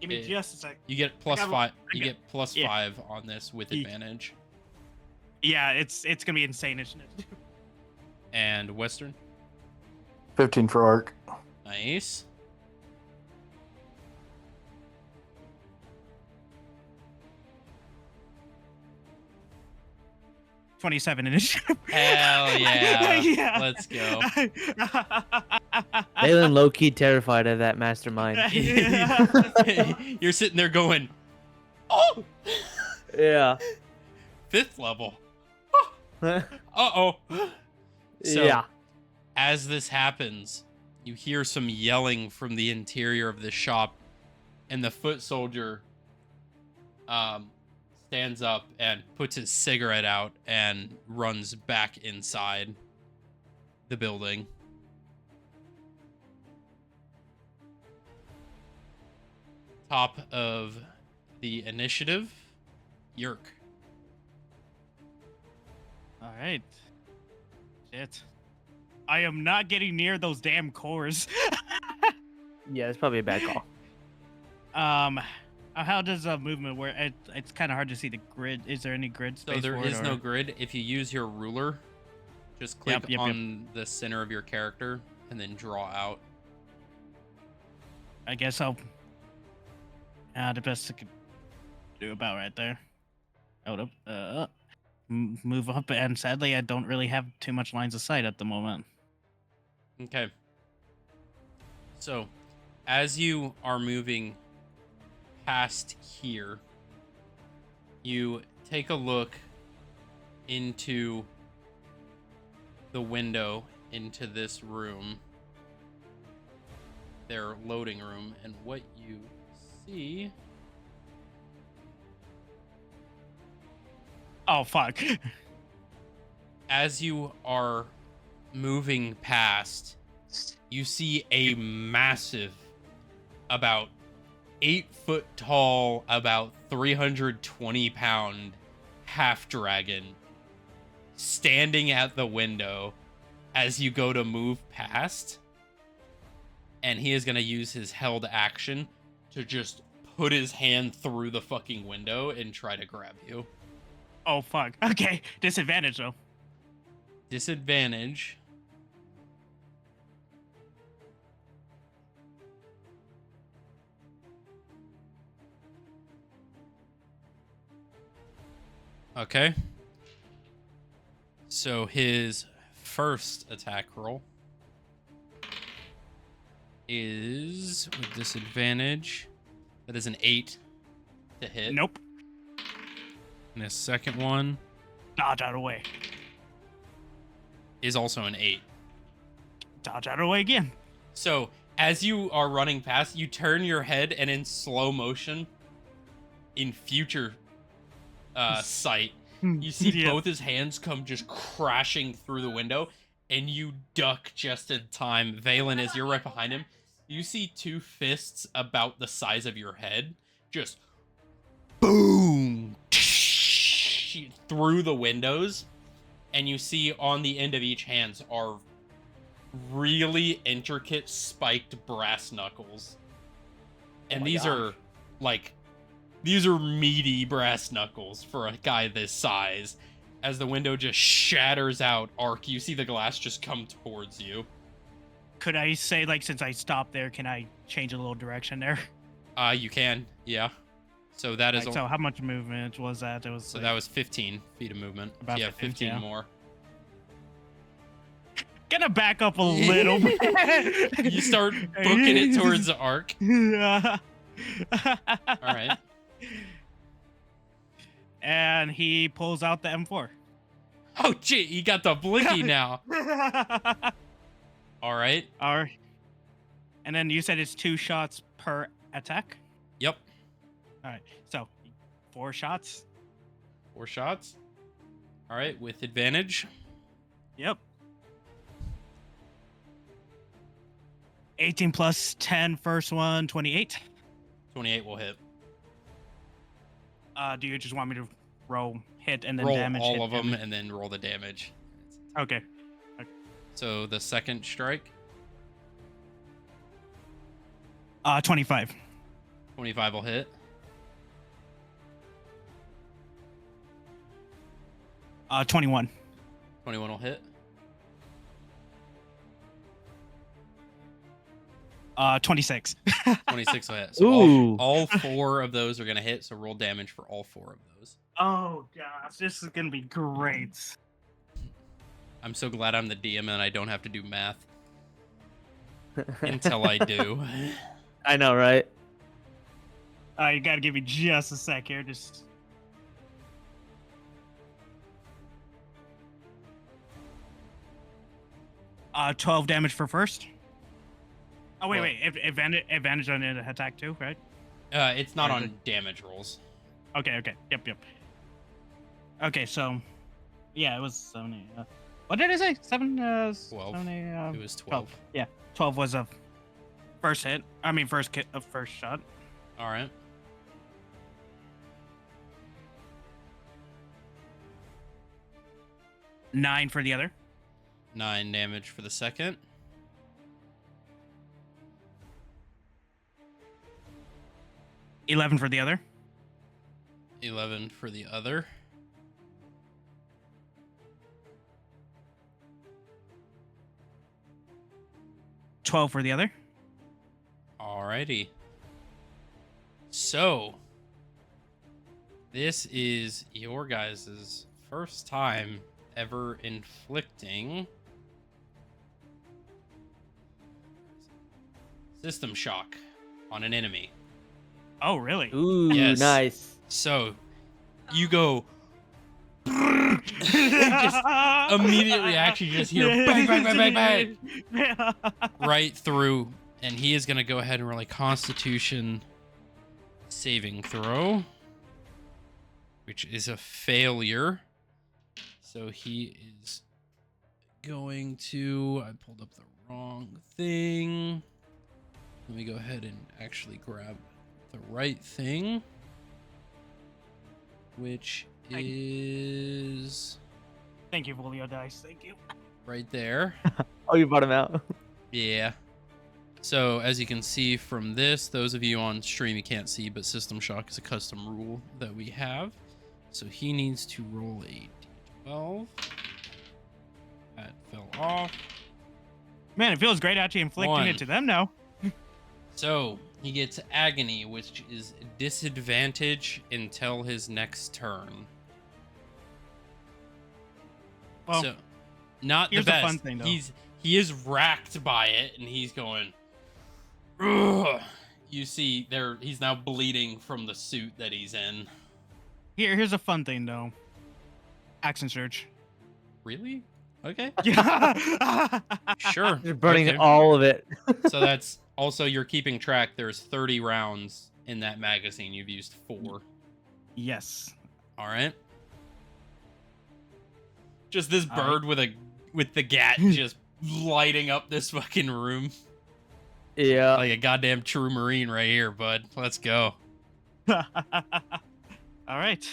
C: Give me just a sec.
A: you get plus
C: got-
A: 5.
C: I
A: You
C: got-
A: get plus
C: yeah.
A: 5 on this with
C: Ye-
A: advantage.
C: Yeah, it's gonna be insane, isn't it?
A: And Western,
E: 15 for arc.
A: nice.
C: 27 initiative.
A: Hell yeah.
C: Yeah.
A: Let's go.
B: Balin low-key terrified of that mastermind.
A: You're sitting there going, oh,
B: Yeah.
A: 5th level. Uh-oh. So,
B: Yeah.
A: as this happens, you hear some yelling from the interior of the shop, and the foot soldier stands up and puts his cigarette out and runs back inside the building. Top of the initiative, Yerk.
C: All right. Shit. I am not getting near those damn cores.
B: Yeah, it's probably a bad call.
C: How does movement work? It's kind of hard to see the grid. Is there any grid
A: So
C: space?
A: there
C: for it,
A: is no
C: or-
A: grid. If you use your ruler, just click
C: Yep, yep.
A: on the center of your character and then draw out.
C: I guess I'll. The best I could do about right there. Hold up. Move up, and sadly, I don't really have too much lines of sight at the moment.
A: Okay. So, as you are moving past here, you take a look into the window into this room, their loading room, and what you see
C: Oh fuck.
A: As you are moving past, you see a massive, about 8 foot tall, about 320-pound half dragon standing at the window as you go to move past. And he is going to use his held action to just put his hand through the fucking window and try to grab you.
C: Oh fuck. Okay. Disadvantage though.
A: Disadvantage. Okay. So his first attack roll is with disadvantage. That is an 8 to hit.
C: Nope.
A: And his second one
C: Dodge out of the way.
A: is also an 8.
C: Dodge out of the way again.
A: So as you are running past, you turn your head and in slow motion, in future sight, you see
C: Yeah.
A: both his hands come just crashing through the window, and you duck just in time. Valen, as you're right behind him, you see two fists about the size of your head just boom through the windows, and you see on the end of each hands are really intricate spiked brass knuckles. And
B: my
A: these are like meaty brass knuckles for a guy this size. As the window just shatters out, Ark, you see the glass just come towards you.
C: Could I say, like, since I stopped there, can I change a little direction there?
A: You can, yeah. So that is
C: Like, so how much movement was that? It was
A: so
C: like,
A: that was 15 feet of movement.
C: About
A: Yeah,
C: 15,
A: 15
C: yeah.
A: more.
C: gonna back up a little bit.
A: You start booking it towards the Ark.
C: All
A: right.
C: And he pulls out the M4.
A: Oh, gee, he got the blicky now. All right.
C: All right. And then you said it's 2 shots per attack.
A: Yep.
C: All right. So 4 shots.
A: 4 shots. All right, with advantage.
C: Yep. 18 plus 10 first one, 28.
A: 28 will hit.
C: Do you just want me to roll hit and then
A: Roll
C: damage?
A: all
C: hit,
A: of them
C: damage?
A: and then roll the damage.
C: Okay.
A: So the second strike,
C: 25.
A: 25 will hit.
C: 21.
A: 21 will hit.
C: 26.
A: 26 will hit. So
B: Ooh.
A: all 4 of those are going to hit, so roll damage for all 4 of those.
C: Oh gosh, this is gonna be great.
A: I'm so glad I'm the DM and I don't have to do math until I do.
B: I know, right?
C: You gotta give me just a sec here. Just 12 damage for first. Oh wait,
A: Well-
C: wait. Advantage on an attack too, right?
A: It's not
C: Or
A: on damage rolls.
C: Okay, okay. Yep. Okay, so yeah, it was 7. What did I say? 7.
A: 12.
C: 7,
A: It was 12.
C: 12 was a first hit. I mean, first shot.
A: All right.
C: Nine for the other.
A: 9 damage for the second.
C: 11 for the other.
A: 11 for the other.
C: $12 for the other.
A: Alrighty. So, this is your guys' first time ever inflicting system shock on an enemy.
C: Oh, really?
B: Ooh,
A: Yes.
B: nice.
A: So, you go just immediately actually just hear bang, bang, bang, bang, bang right through, and he is going to go ahead and roll a Constitution saving throw. which is a failure. So he is going to... I pulled up the wrong thing. Let me go ahead and actually grab the right thing, which is
C: Thank you, Volio Dice. Thank you.
A: right there.
B: Oh, you brought him out.
A: Yeah. So as you can see from this, those of you on stream, you can't see, but System Shock is a custom rule that we have. So he needs to roll a d12. That fell off.
C: Man, it feels great actually inflicting
A: One.
C: it to them now.
A: So he gets agony, which is disadvantage until his next turn.
C: Well,
A: So not the
C: here's the
A: best.
C: fun thing, though.
A: He is racked by it, and he's going. Ugh. You see, he's now bleeding from the suit that he's in.
C: here's a fun thing though. Accent surge.
A: Really? Okay.
C: Yeah.
A: Sure.
B: You're burning
A: Okay.
B: all of it.
A: So that's also, you're keeping track. There's 30 rounds in that magazine. You've used 4.
C: Yes.
A: All right. Just this
C: All right.
A: bird with the gat just lighting up this fucking room
B: Yeah.
A: like a goddamn true Marine right here, bud. Let's go.
C: All right.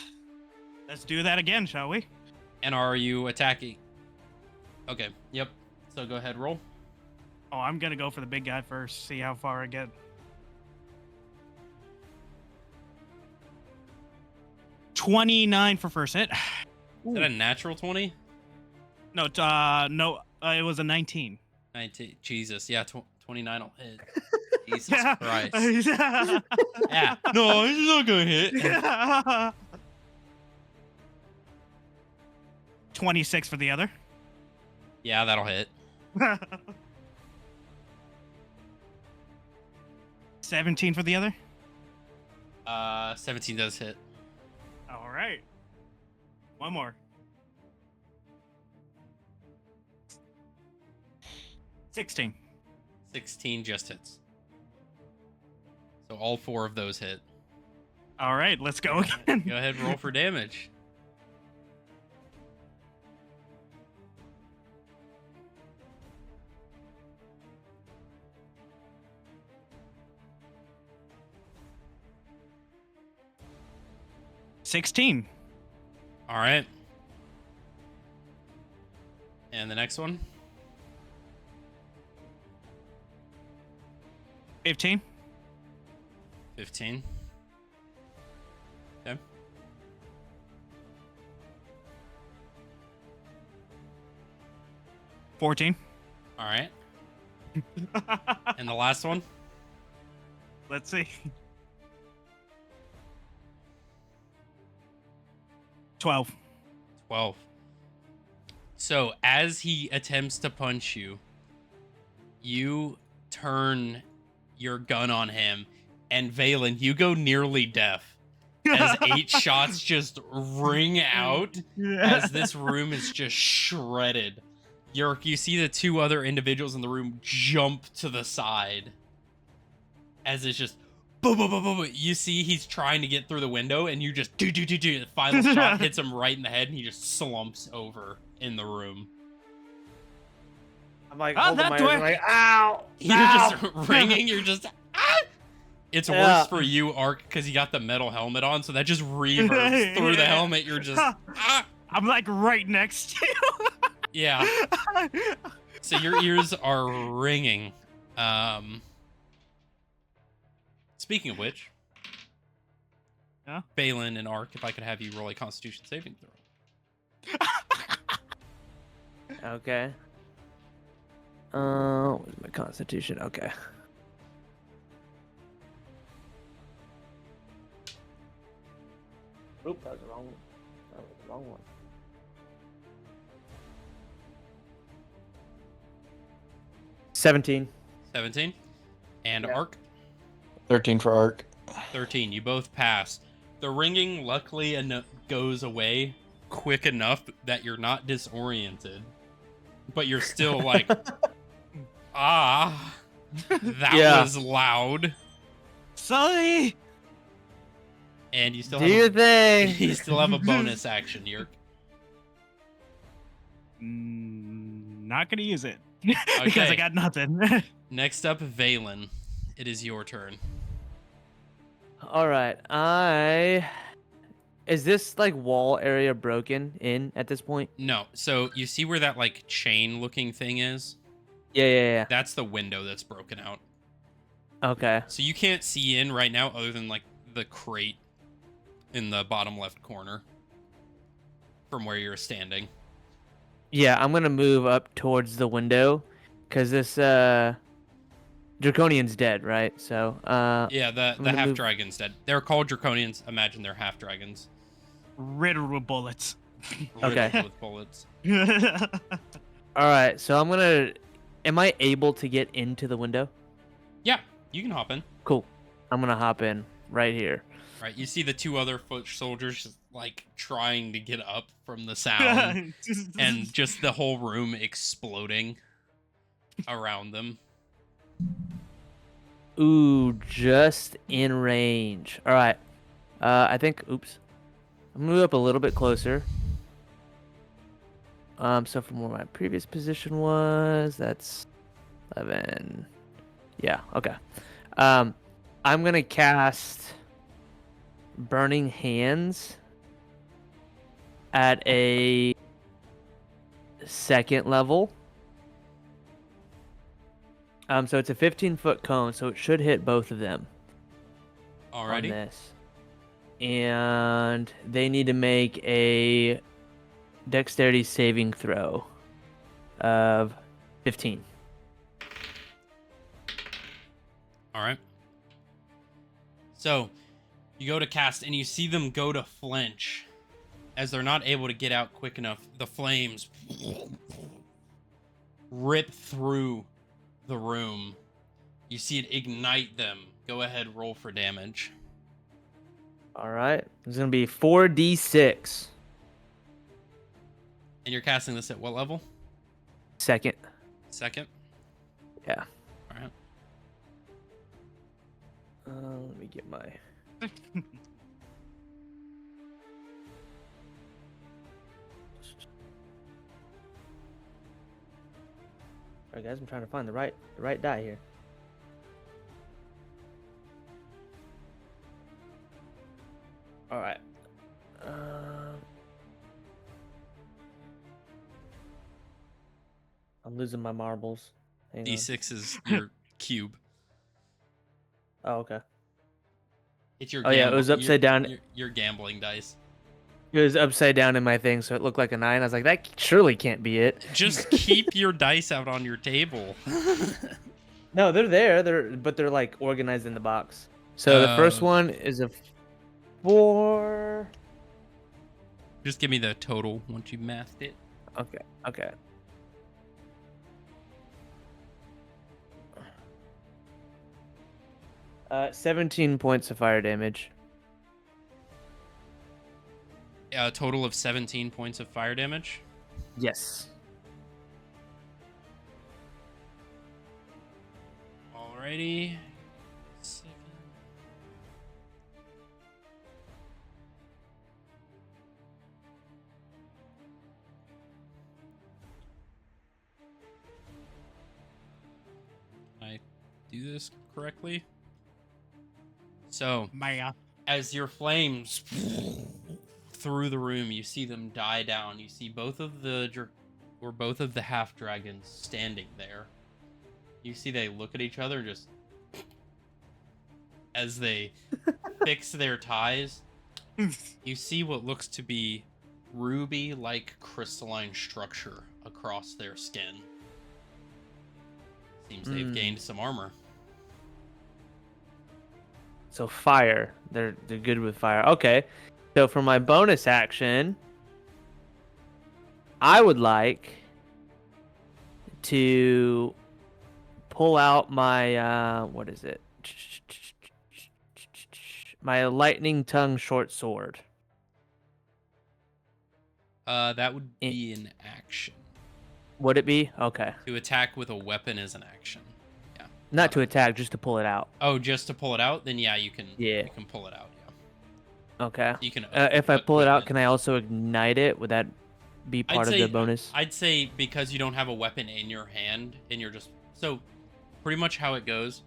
C: Let's do that again, shall we?
A: And are you attacking? Okay. Yep. So go ahead, roll.
C: Oh, I'm gonna go for the big guy first. See how far I get. $29 for first hit.
A: Is that a natural 20?
C: No, it was a 19.
A: 19. Jesus. Yeah. 29 will hit. Jesus Christ.
C: Yeah.
A: Yeah. No, it's not gonna hit.
C: 26 for the other.
A: Yeah, that'll hit.
C: 17 for the other.
A: 17 does hit.
C: All right. One more. 16.
A: 16 just hits. So all 4 of those hit.
C: All right, let's go again.
A: Go ahead, roll for damage.
C: $16.
A: All right. And the next one?
C: 15.
A: 15. Okay.
C: 14.
A: All right. And the last one?
C: Let's see. 12.
A: 12. So as he attempts to punch you, you turn your gun on him, and Valen, you go nearly deaf as 8 shots just ring out as this room is just shredded. Yerk, you see the 2 other individuals in the room jump to the side as it's just boom, boom, boom, boom, boom. You see he's trying to get through the window, and you just do. The final shot hits him right in the head, and he just slumps over in the room.
B: I'm like,
C: Oh,
B: holding
C: that
B: my
C: way.
B: ears, I'm like, ow!
A: You're
B: ow!
A: just ringing. You're just. Ah! It's
B: Yeah.
A: worse for you, Ark, because you got the metal helmet on, so that just reverbs through the helmet. You're just. Ah!
C: I'm like right next to you.
A: Yeah. So your ears are ringing. Speaking of which,
C: Yeah?
A: Balin and Ark, if I could have you roll a Constitution saving throw.
B: Okay. Where's my constitution? Okay. Oop, that was the wrong one. That was the wrong one. $17.
A: 17. And
B: Yeah.
A: Ark,
E: 13 for arc.
A: 13. You both pass. The ringing, luckily, goes away quick enough that you're not disoriented, but you're still like, ah, that
B: Yeah.
A: was loud.
C: Sully.
A: And you still
B: Do your
A: have
B: thing.
A: you still have a bonus action, Yerk.
C: Not gonna use it because I
A: Okay.
C: got nothing.
A: Next up, Valen. It is your turn.
B: All right. Is this like wall area broken in at this point?
A: No. So you see where that like chain looking thing is?
B: Yeah.
A: That's the window that's broken out.
B: Okay.
A: So you can't see in right now other than like the crate in the bottom left corner from where you're standing.
B: Yeah, I'm gonna move up towards the window, cause this Draconian's dead, right? So
A: Yeah, the
B: gonna
A: half
B: move-
A: dragons dead. They're called draconians. Imagine they're half dragons.
C: Riddled with bullets.
B: Okay.
A: Riddled with bullets.
B: all right. So I'm gonna. Am I able to get into the window?
A: Yeah, you can hop in.
B: Cool. I'm gonna hop in right here.
A: Right, you see the two other foot soldiers just, like trying to get up from the sound, and just the whole room exploding around them.
B: Ooh, just in range. All right. I think. Oops. I'm gonna move up a little bit closer. So from where my previous position was, that's 11. Yeah. Okay. I'm gonna cast Burning Hands at a second level. So it's a 15-foot cone, so it should hit both of them on
A: Alrighty.
B: this. And they need to make a dexterity saving throw of 15.
A: Alright. So, you go to cast and you see them go to flinch. As they're not able to get out quick enough, the flames rip through the room. You see it ignite them. Go ahead, roll for damage.
B: All right. It's going to be 4d6.
A: And you're casting this at what level?
B: Second.
A: Second?
B: Yeah.
A: Alright.
B: Let me get my... Alright, guys, I'm trying to find the right die here. All right. I'm losing my marbles. Hang on.
A: D6 is your cube.
B: Oh, okay.
A: It's your
B: Oh, yeah, it was upside down.
A: Your gambling dice.
B: It was upside down in my thing, so it looked like a 9. I was like, that surely can't be it.
A: Just keep your dice out on your table.
B: No, they're there. But they're like organized in the box. So the first
A: Oh.
B: one is a 4.
A: Just give me the total once you mathed it.
B: Okay. 17 points of fire damage.
A: A total of 17 points of fire damage.
B: Yes.
A: Alrighty. Second. Can I do this correctly? So,
C: Maya.
A: as your flames through the room, you see them die down. You see both of the half dragons standing there. You see they look at each other just as they fix their ties. You see what looks to be ruby-like crystalline structure across their skin. Seems they've gained some armor.
B: So fire. They're good with fire. Okay. So for my bonus action, I would like to pull out my what is it? My lightning tongue short sword.
A: That would be an action.
B: Would it be? Okay.
A: To attack with a weapon is an action. Yeah.
B: Not to attack, just to pull it out.
A: Oh, just to pull it out? Then yeah, you can.
B: Yeah.
A: You can pull it out. Yeah.
B: Okay.
A: You can
B: If I pull it out,
A: equipment.
B: can I also ignite it? Would that be part of the bonus?
A: I'd say because you don't have a weapon in your hand and you're just so pretty much how it goes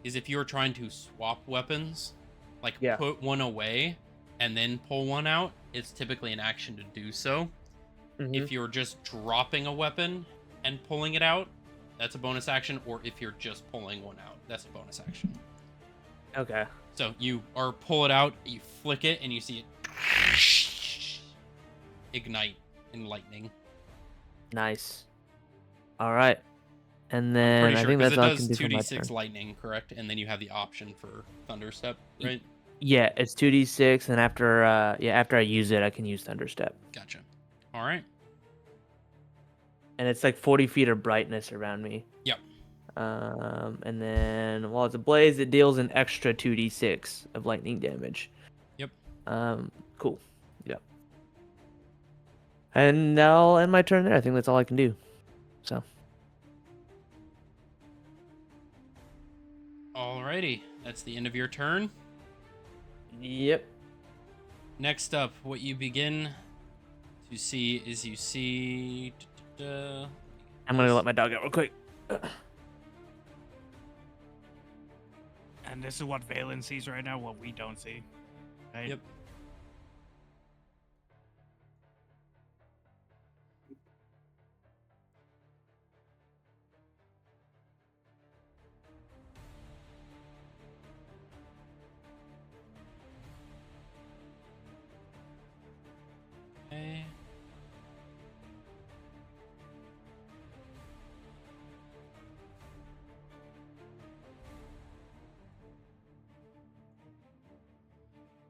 A: is if you're trying to swap weapons, like
B: Yeah.
A: put one away and then pull one out, it's typically an action to do so.
B: Mhm.
A: If you're just dropping a weapon and pulling it out, that's a bonus action, or if you're just pulling one out, that's a bonus action.
B: Okay.
A: So you or pull it out, you flick it, and you see it ignite in lightning.
B: Nice. All right. And
A: I'm
B: then
A: pretty
B: I
A: sure
B: think
A: because
B: that's
A: it
B: all I
A: does
B: can do for my
A: 2d6
B: turn.
A: lightning, correct? And then you have the option for thunderstep, right?
B: Yeah, it's 2d6, and after after I use it, I can use Thunderstep.
A: Gotcha. All right.
B: And it's like 40 feet of brightness around me.
A: Yep.
B: And then while it's ablaze, it deals an extra 2d6 of lightning damage.
A: Yep.
B: Cool. Yep. And I'll end my turn there. I think that's all I can do. So.
A: Alrighty. That's the end of your turn.
B: Yep.
A: Next up, what you begin to see is you see.
B: I'm gonna let my dog out real quick.
C: And this is what Valen sees right now, what we don't see. Right?
A: Yep. Okay.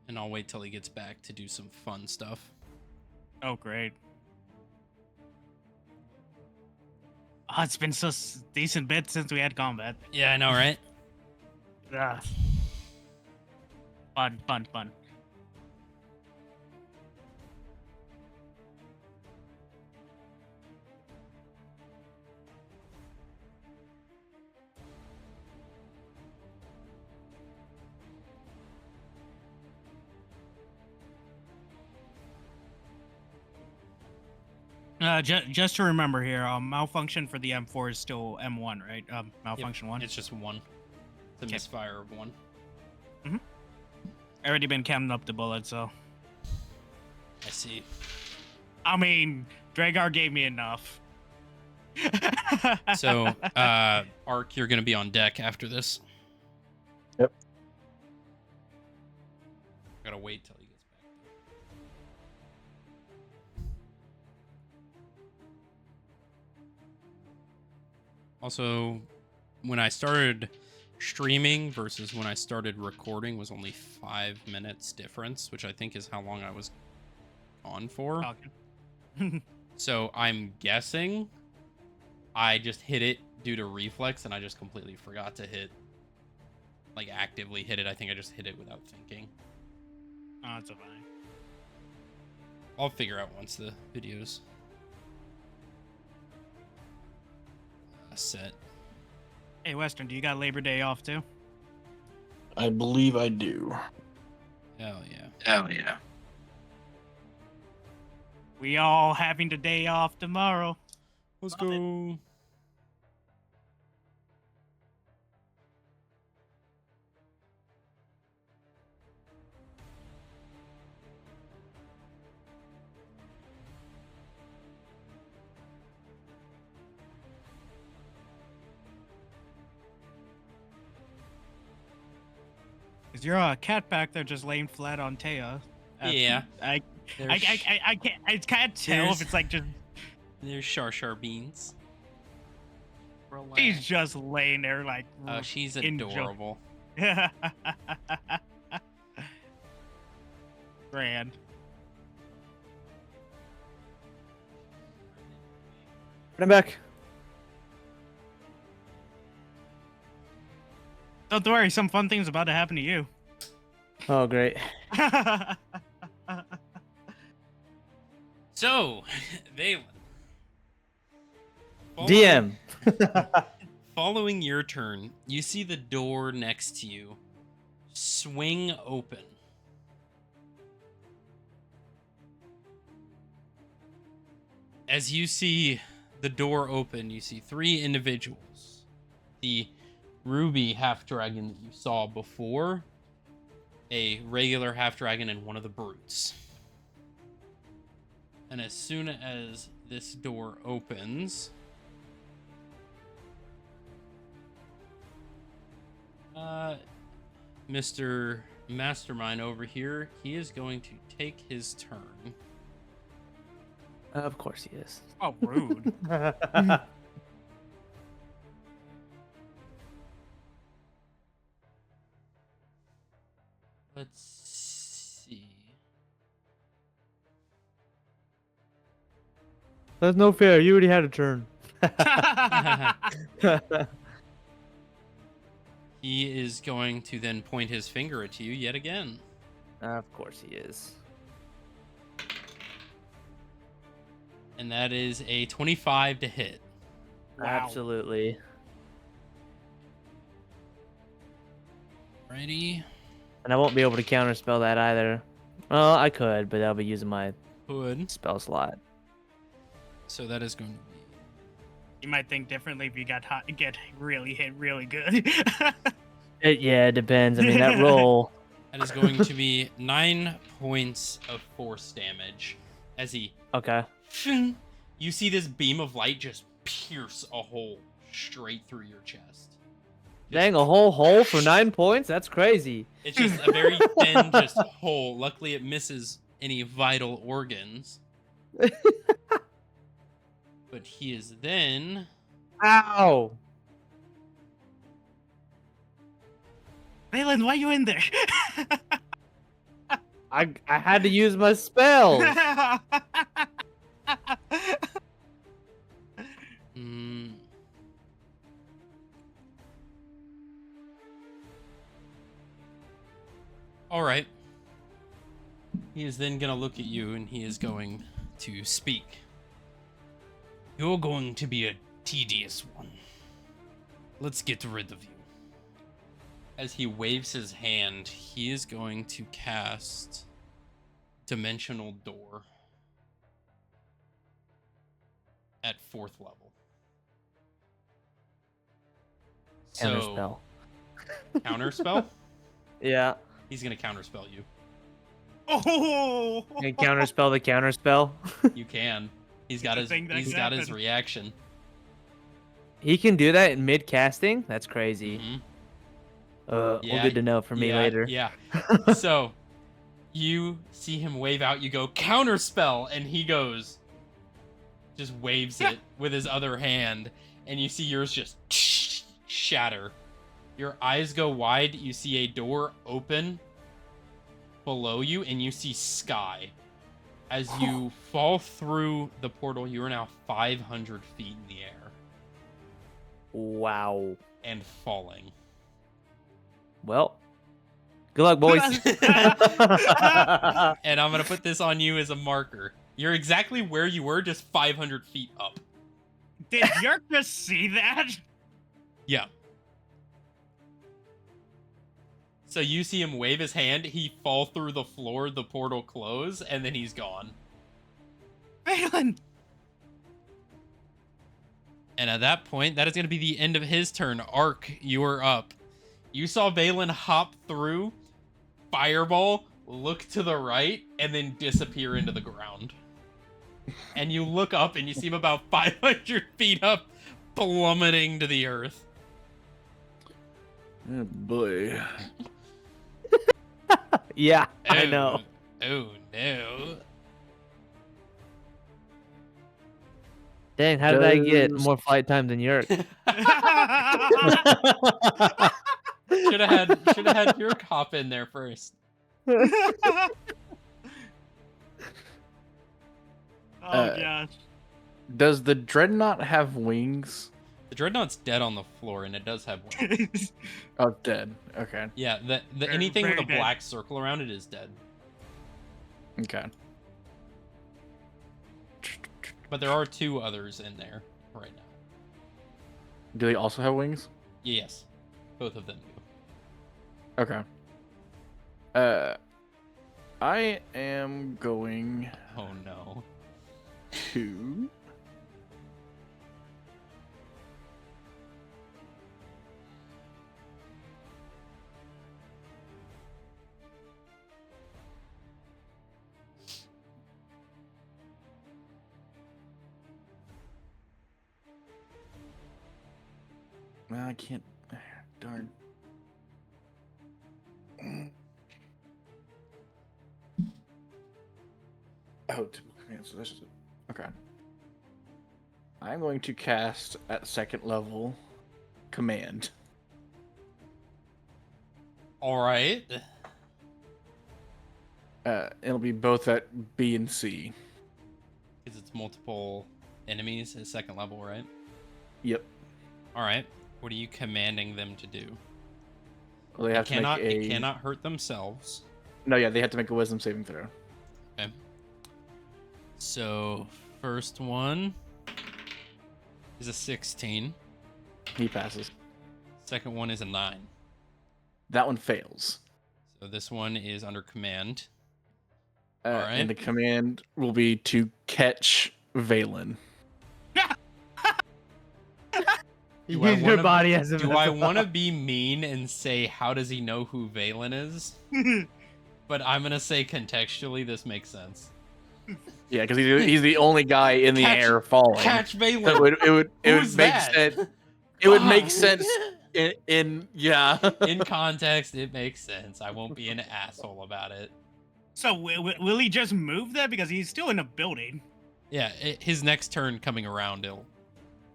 A: And I'll wait till he gets back to do some fun stuff.
C: Oh, great. Oh, it's been so decent bit since we had combat.
A: Yeah, I know, right?
C: Ugh. Fun, fun, fun. Just to remember here, malfunction for the M4 is still M1, right? Malfunction 1.
A: It's just one. It's a
C: Okay.
A: misfire of one.
C: Already been counting up the bullets, so.
A: I see.
C: I mean, Dragar gave me enough.
A: So, Ark, you're gonna be on deck after this.
E: Yep.
A: Gotta wait till he gets back. Also, when I started streaming versus when I started recording was only 5 minutes difference, which I think is how long I was on for.
C: Talking.
A: So I'm guessing I just hit it due to reflex and I just completely forgot to hit, like actively hit it. I think I just hit it without thinking.
C: Oh, it's fine.
A: I'll figure out once the video's set.
C: Hey, Western, do you got Labor Day off too?
E: I believe I do.
A: Hell yeah.
E: Hell yeah.
C: We all having the day off tomorrow.
A: Let's
C: Love it.
A: go.
C: Is your cat back there just laying flat on Taya?
A: Yeah.
C: I
A: There's,
C: can't. I can't tell
A: There's-
C: if it's like just
A: there's Shar beans.
C: she's just laying there like.
A: Oh, she's
C: enjoy-
A: adorable.
C: Grand.
B: I'm back.
C: Don't worry, some fun things about to happen to you.
B: Oh, great.
A: So, Valen.
B: DM.
A: Following your turn, you see the door next to you swing open. As you see the door open, you see 3 individuals. The ruby half dragon that you saw before, a regular half dragon, and one of the brutes. And as soon as this door opens, Mr. Mastermind over here, he is going to take his turn.
B: Of course he is.
C: Oh, rude.
A: Let's see.
B: That's no fair. You already had a turn.
A: He is going to then point his finger at you yet again.
B: Of course he is.
A: And that is a 25 to hit.
C: Wow.
B: Absolutely.
A: Ready?
B: And I won't be able to counterspell that either. Well, I could, but I'll be using my
A: Hood.
B: spell slot.
A: So that is going to be.
C: You might think differently if you get really hit really good.
B: Yeah, it depends. I mean, that roll.
A: That is going to be 9 points of force damage. As he.
B: Okay.
A: You see this beam of light just pierce a hole straight through your chest.
B: Dang, a whole hole for 9 points? That's crazy.
A: It's just a very thin, just hole. Luckily, it misses any vital organs. But he is then.
B: Ow!
C: Valen, why are you in there?
B: I had to use my spells.
A: Mm, all right. He is then going to look at you and he is going to speak. You're going to be a tedious one. Let's get rid of you. As he waves his hand, he is going to cast Dimensional Door at 4th level.
B: Counterspell.
A: Counterspell?
B: Yeah.
A: He's going to counterspell you.
C: Oh!
B: Can counterspell the counterspell?
A: You can. He's got
C: a
A: his
C: thing that
A: he's
C: can
A: got his
C: happen.
A: reaction.
B: He can do that in mid casting? That's crazy.
A: Mhm.
B: Well,
A: Yeah,
B: good to know for me
A: yeah,
B: later.
A: Yeah. So you see him wave out, you go counterspell, and he goes, just waves it with his other hand, and you see yours just shatter. Your eyes go wide, you see a door open below you, and you see sky. As you fall through the portal, you are now 500 feet in the air
B: Wow.
A: and falling.
B: Well, good luck, boys.
A: And I'm gonna put this on you as a marker. You're exactly where you were, just 500 feet up.
C: Did Yerk just see that?
A: Yeah. So you see him wave his hand, he fall through the floor, the portal close, and then he's gone.
C: Valen!
A: And at that point, that is going to be the end of his turn. Ark, you are up. You saw Valen hop through, fireball, look to the right, and then disappear into the ground. And you look up and you see him about 500 feet up, plummeting to the earth.
D: Oh boy.
B: Yeah, I know.
A: Oh no.
B: Dang, how did I get
D: Does-
B: more flight time than Yerk?
A: Should have had your cop in there first.
C: Oh
D: Uh,
C: gosh.
D: Does the dreadnought have wings?
A: The dreadnought's dead on the floor, and it does have wings.
D: Oh, dead. Okay.
A: Yeah, the
C: Very-
A: anything with a
C: very dead.
A: black circle around it is dead.
D: Okay.
A: But there are 2 others in there right now.
D: Do they also have wings?
A: Yes, both of them do.
D: Okay. I am going
A: Oh no.
D: to I can't. Darn. Oh, typical command. So this is okay. I'm going to cast at second level command.
A: All right.
D: It'll be both at B and C.
A: Because it's multiple enemies at second level, right?
D: Yep.
A: All right. What are you commanding them to do?
D: Well, they have to make
A: They
D: a.
A: cannot hurt themselves.
D: No, yeah, they have to make a wisdom saving throw.
A: Okay. So first one is a 16.
D: He passes.
A: Second one is a 9.
D: That one fails.
A: So this one is under command.
D: And
A: Alright.
D: the command will be to catch Valen.
A: Do I
B: Use your
A: wanna
B: body as a
A: Do I
B: vessel.
A: want to be mean and say, how does he know who Valen is? But I'm going to say contextually, this makes sense.
D: Yeah, because he's the only guy in the
A: Catch-
D: air falling.
A: Catch Valen!
D: So it would
A: Who's
D: make
A: that?
D: sense. It would make
A: Fuck.
D: sense in yeah.
A: In context, it makes sense. I won't be an asshole about it.
C: So will he just move that because he's still in a building?
A: Yeah, his next turn coming around,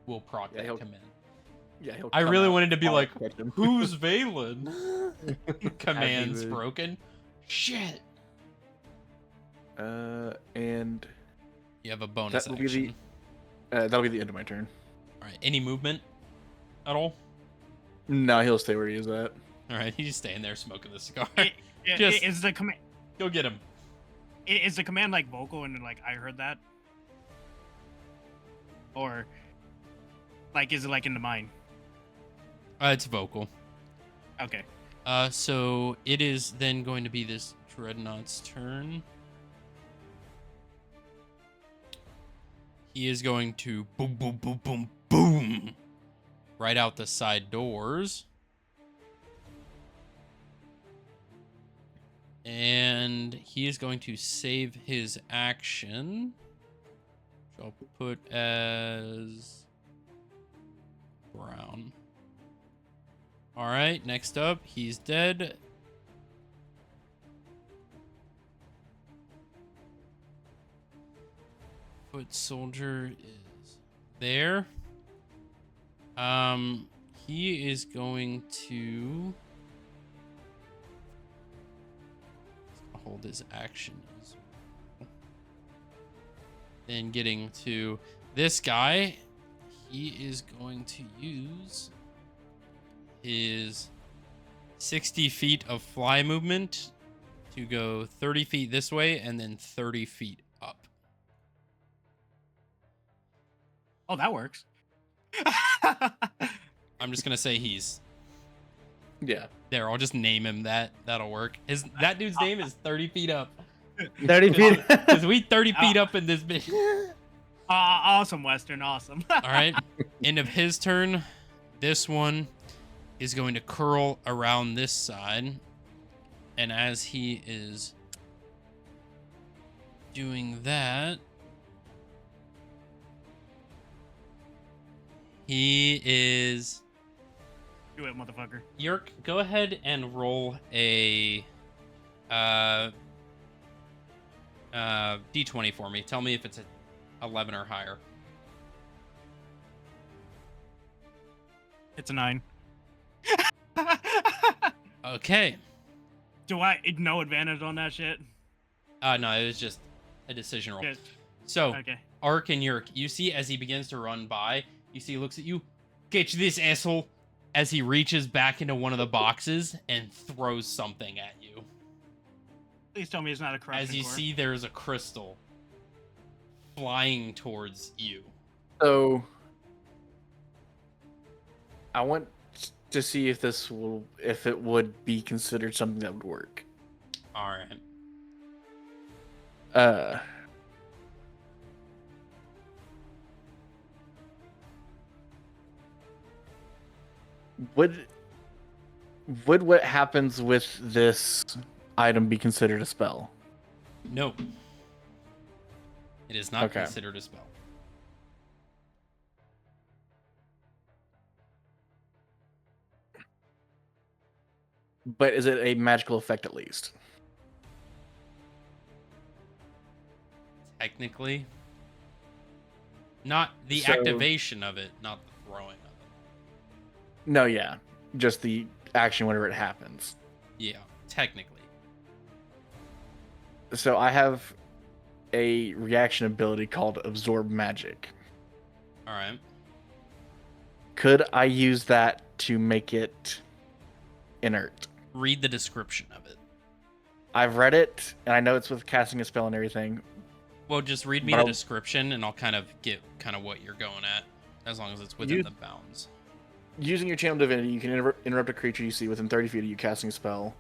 A: will proc
D: Yeah,
A: that
D: he'll-
A: command.
D: Yeah, he'll
A: I
D: come
A: really
D: out
A: wanted to be
D: while
A: like,
D: I catch him.
A: who's Valen? Command's
B: Happy
A: broken. Shit.
D: And
A: You have a bonus
D: That will be
A: action.
D: that'll be the end of my turn.
A: All right. Any movement at all?
D: No, he'll stay where he is at.
A: All right. He's just staying there smoking the cigar.
C: Just is the command
A: Go get him.
C: is the command like vocal and like I heard that, or like is it like in the mind?
A: It's vocal.
C: Okay.
A: So it is then going to be this Dreadnought's turn. He is going to boom, boom, boom, boom, boom, right out the side doors. And he is going to save his action, which I'll put as brown. All right, next up, he's dead. Foot soldier is there. He is going to hold his action as well. Then getting to this guy, he is going to use his 60 feet of fly movement to go 30 feet this way and then 30 feet up.
C: Oh, that works.
A: I'm just gonna say he's
D: Yeah.
A: there. I'll just name him that. That'll work. That dude's name is 30 feet up.
B: 30 feet.
A: Because we 30 feet up in this bitch.
C: Awesome, Western. Awesome.
A: All right. End of his turn. This one is going to curl around this side. And as he is doing that, he is...
C: Do it, motherfucker.
A: Yerk, go ahead and roll a d20 for me. Tell me if it's a 11 or higher.
C: It's a 9.
A: Okay.
C: Do I no advantage on that shit?
A: No, it was just a decision roll.
C: Good.
A: So,
C: Okay.
A: Ark and Yerk, you see as he begins to run by, you see he looks at you, catch this asshole, as he reaches back into one of the boxes and throws something at you.
C: Please tell me it's not a corruption
A: As you
C: core.
A: see, there's a crystal flying towards you.
D: So I want to see if if it would be considered something that would work.
A: All right.
D: Would what happens with this item be considered a spell?
A: No. It is not
D: Okay.
A: considered a spell.
D: But is it a magical effect at least?
A: Technically. Not the
D: So-
A: activation of it, not the throwing of it.
D: No, yeah. Just the action whenever it happens.
A: Yeah, technically.
D: So I have a reaction ability called Absorb Magic.
A: Alright.
D: Could I use that to make it inert?
A: Read the description of it.
D: I've read it, and I know it's with casting a spell and everything.
A: Well, just read me
D: But
A: the
D: I'll-
A: description and I'll kind of get what you're going at, as long as it's within
D: You-
A: the bounds.
D: Using your channel divinity, you can interrupt a creature you see within 30 feet of you casting a spell.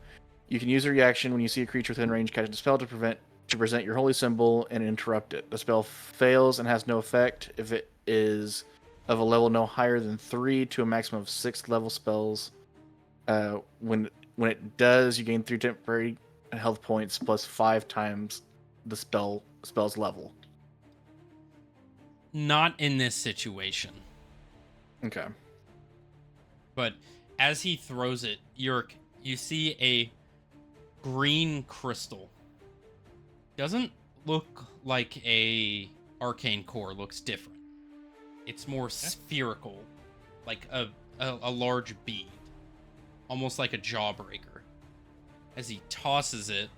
D: You can use a reaction when you see a creature within range casting a spell to present your holy symbol and interrupt it. The spell fails and has no effect if it is of a level no higher than 3 to a maximum of 6 level spells. When it does, you gain 3 temporary health points plus 5 times the spell's level.
A: Not in this situation.
D: Okay.
A: But as he throws it, Yerk, you see a green crystal. Doesn't look like a arcane core, looks different. It's more spherical, like a large bead, almost like a jawbreaker. As he tosses it,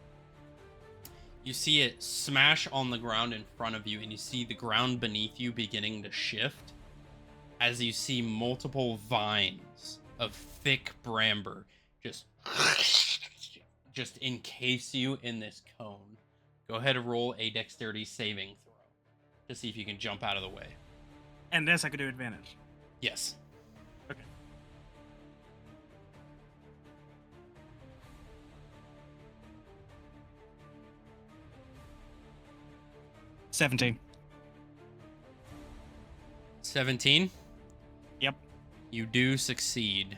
A: you see it smash on the ground in front of you, and you see the ground beneath you beginning to shift as you see multiple vines of thick bramble just encase you in this cone. Go ahead and roll a dexterity saving throw to see if you can jump out of the way.
C: And this I could do advantage.
A: Yes.
C: Okay. $17.
A: 17.
C: Yep.
A: You do succeed.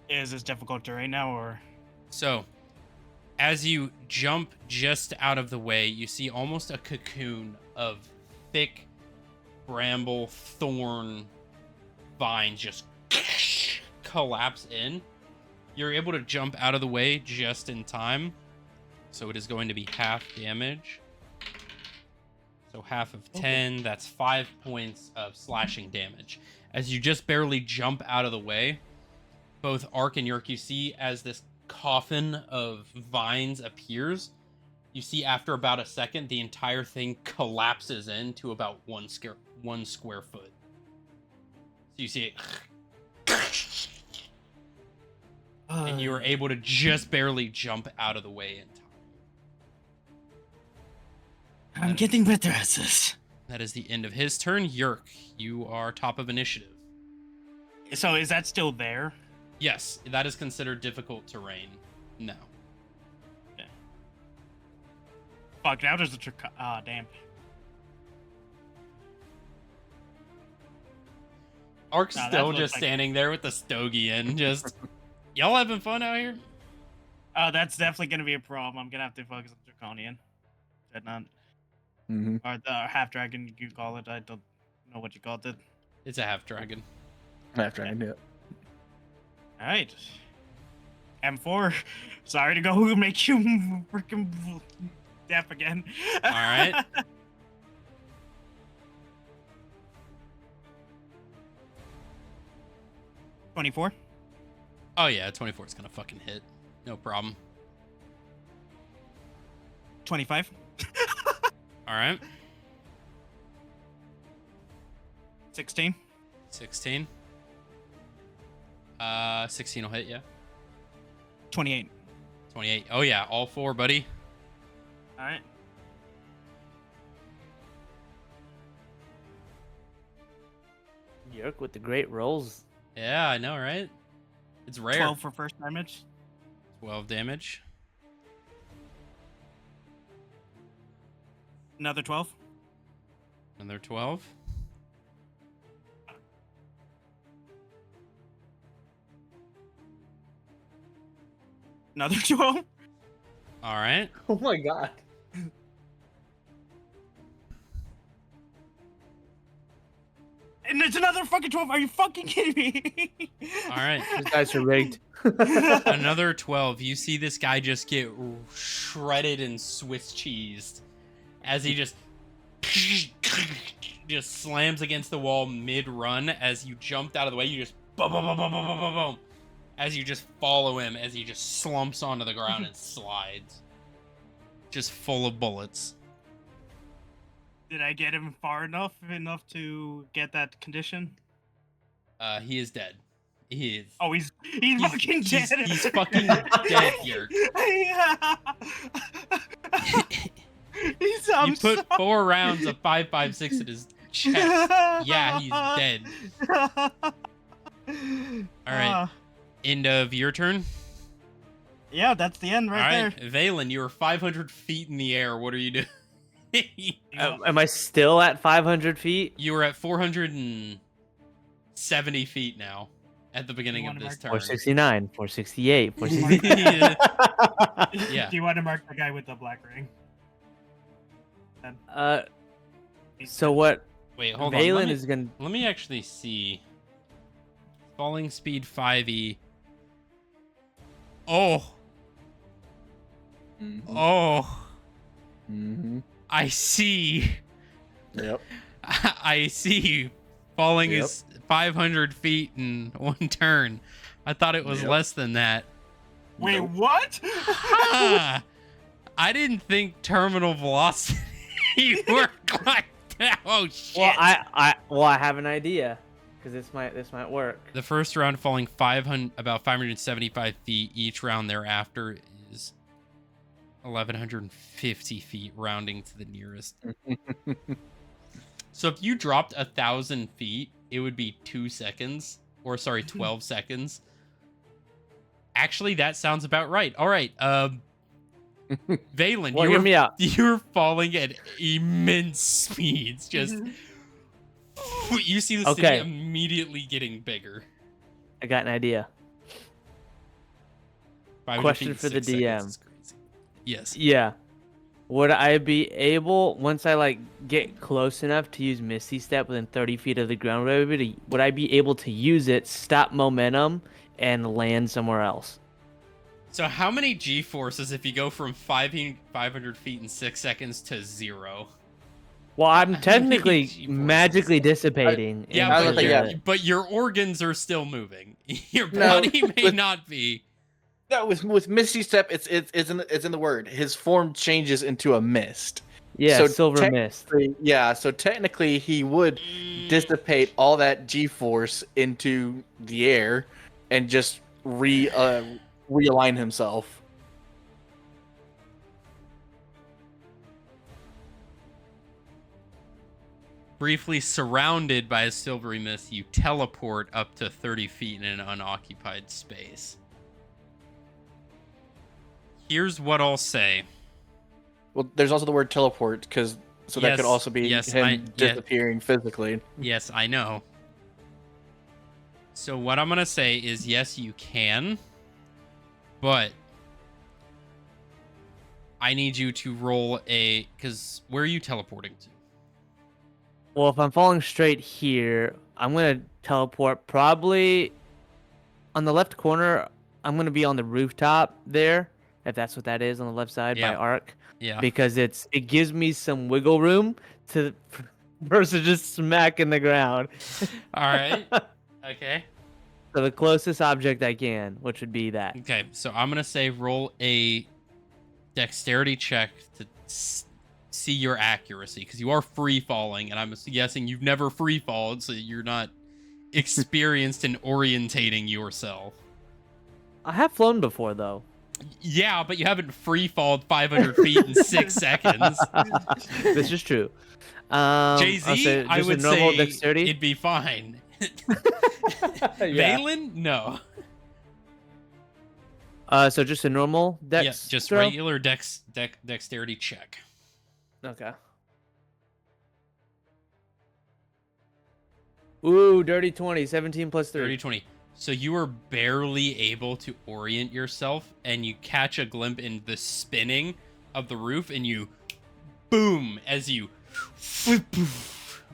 C: Is this difficult terrain now, or?
A: So, as you jump just out of the way, you see almost a cocoon of thick bramble thorn vines just collapse in. You're able to jump out of the way just in time. So it is going to be half damage. So half of 10, that's 5 points of slashing damage. As you just barely jump out of the way, both Ark and Yerk, you see as this coffin of vines appears, you see after about a second, the entire thing collapses into about one square foot. So you see it, and you were able to just barely jump out of the way in time.
C: I'm getting better at this.
A: That is the end of his turn. Yerk, you are top of initiative.
C: So is that still there?
A: Yes, that is considered difficult terrain. No.
C: Fuck, now there's a trick. Ah, damn.
A: Ark's
C: Nah, that
A: still
C: looks
A: just
C: like-
A: standing there with the stogie in, just, y'all having fun out here?
C: That's definitely gonna be a problem. I'm gonna have to focus on Draconian. That not,
D: Mm-hmm.
C: or the half dragon you call it. I don't know what you called it.
A: It's a half dragon.
D: After I do it.
C: All right. M4. Sorry to go make you freaking deaf again.
A: All right.
C: $24.
A: Oh yeah, 24 is gonna fucking hit. No problem.
C: 25.
A: All right.
C: 16.
A: 16. 16 will hit, yeah.
C: 28.
A: 28. Oh yeah, all four, buddy.
C: All right.
B: Yerk with the great rolls.
A: Yeah, I know, right? It's rare.
C: 12 for first damage.
A: 12 damage.
C: Another 12.
A: Another 12.
C: Another 12.
A: All right.
D: Oh my god.
C: And it's another fucking 12. Are you fucking kidding me?
A: All right.
B: These guys are rigged.
A: Another 12. You see this guy just get shredded and Swiss cheesed as he just slams against the wall mid-run. As you jumped out of the way, you just boom, boom, boom, boom, boom, boom, boom, boom, as you just follow him as he just slumps onto the ground and slides, just full of bullets.
C: Did I get him far enough to get that condition?
A: He is dead. He is.
C: Oh, he's fucking dead.
A: He's fucking dead here. You put 4 rounds of 5.56 in his chest. Yeah, he's dead. All right. End of your turn.
C: Yeah, that's the end right
A: All right, Valen, you are 500 feet in the air. What are you doing?
B: Am I still at 500 feet?
A: You were at 470 feet now at the beginning of this turn.
B: 469, 468, 469.
A: Yeah.
C: Do you want to mark the guy with the black ring?
B: So what?
A: Wait, hold on.
B: Valen is gonna.
A: Let me actually see. Falling speed 5e. Oh.
D: Mhm.
A: Oh.
D: Mhm.
A: I see.
D: Yep.
A: I see. Falling
D: Yep.
A: is 500 feet in one turn. I thought it was
D: Yep.
A: less than that.
C: Wait,
D: Nope.
C: what?
A: Huh. I didn't think terminal velocity worked like that. Oh shit.
B: Well, I have an idea because this might work.
A: The first round falling about 575 feet. Each round thereafter is 1,150 feet, rounding to the nearest. So if you dropped 1,000 feet, it would be 2 seconds, or sorry, 12 seconds. Actually, that sounds about right. All right, Valen,
B: Well, hear me out.
A: you're falling at immense speeds. Just you see the city
B: Okay.
A: immediately getting bigger.
B: I got an idea.
A: 500
B: Question
A: feet in
B: for the
A: 6 seconds
B: DM.
A: is crazy. Yes.
B: Yeah. Would I be able, once I get close enough to use Misty Step within 30 feet of the ground, would I be able to use it, stop momentum, and land somewhere else?
A: So how many G-forces if you go from 500 feet in 6 seconds to 0?
B: Well, I'm
A: many
B: technically
A: G-forces?
B: magically dissipating.
A: Yeah,
B: in
D: I was
A: but,
D: gonna say,
B: the-
D: yeah.
A: but your organs are still moving. Your
D: No,
A: body may
D: with-
A: not be.
D: No, with Misty Step, it's in the word. His form changes into a mist.
B: Yeah,
D: So
B: silver mist.
D: Yeah, so technically he would dissipate all that G-force into the air and just realign himself.
A: Briefly surrounded by a silvery mist, you teleport up to 30 feet in an unoccupied space. Here's what I'll say.
D: Well, there's also the word teleport that
A: Yes,
D: could also be
A: yes,
D: him disappearing physically.
A: Yes, I know. So what I'm going to say is yes, you can. But I need you to roll because where are you teleporting to?
B: Well, if I'm falling straight here, I'm gonna teleport probably on the left corner. I'm gonna be on the rooftop there, if that's what that is on the left side
A: Yeah.
B: by arc,
A: Yeah.
B: because it gives me some wiggle room to versus just smacking the ground.
A: All right. Okay.
B: So the closest object I can, which would be that.
A: Okay. So I'm going to say roll a dexterity check to see your accuracy because you are free falling, and I'm guessing you've never free fallen, so you're not experienced in orientating yourself.
B: I have flown before though.
A: Yeah, but you haven't free falled 500 feet in 6 seconds.
B: This is true.
A: Jay Z,
B: just
A: I would
B: a normal
A: say
B: dexterity.
A: it'd be fine.
B: Yeah.
A: Valen, no.
B: So just a normal dex.
A: Yeah, just
B: throw?
A: regular dexterity check.
B: Okay. Ooh, dirty 20, 17 plus 3.
A: 30-20. So you are barely able to orient yourself, and you catch a glimpse in the spinning of the roof, and you boom as you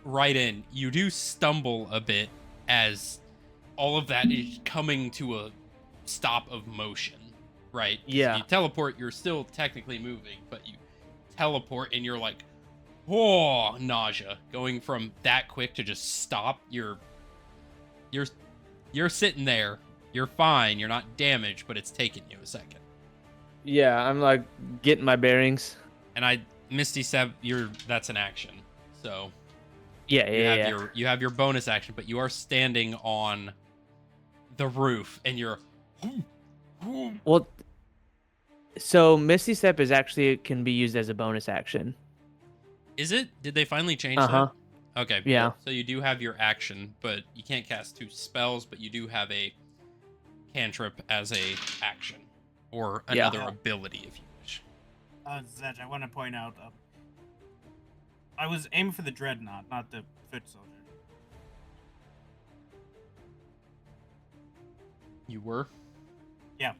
A: right in. You do stumble a bit as all of that is coming to a stop of motion, right? 'Cause
B: Yeah.
A: if you teleport, you're still technically moving, but you teleport and you're like, oh, nausea. Going from that quick to just stop, you're sitting there. You're fine. You're not damaged, but it's taking you a second.
B: Yeah, I'm like getting my bearings.
A: And Misty Step, that's an action. So
B: Yeah,
A: you have your bonus action, but you are standing on the roof and you're
B: Well, so Misty Step is actually can be used as a bonus action.
A: Is it? Did they finally change
B: Uh-huh.
A: that? Okay.
B: Yeah.
A: So you do have your action, but you can't cast 2 spells, but you do have a cantrip as a action or
B: Yeah.
A: another ability if you wish.
C: Zedge, I want to point out, I was aiming for the Dreadnought, not the Foot Soldier.
A: You were?
C: Yeah.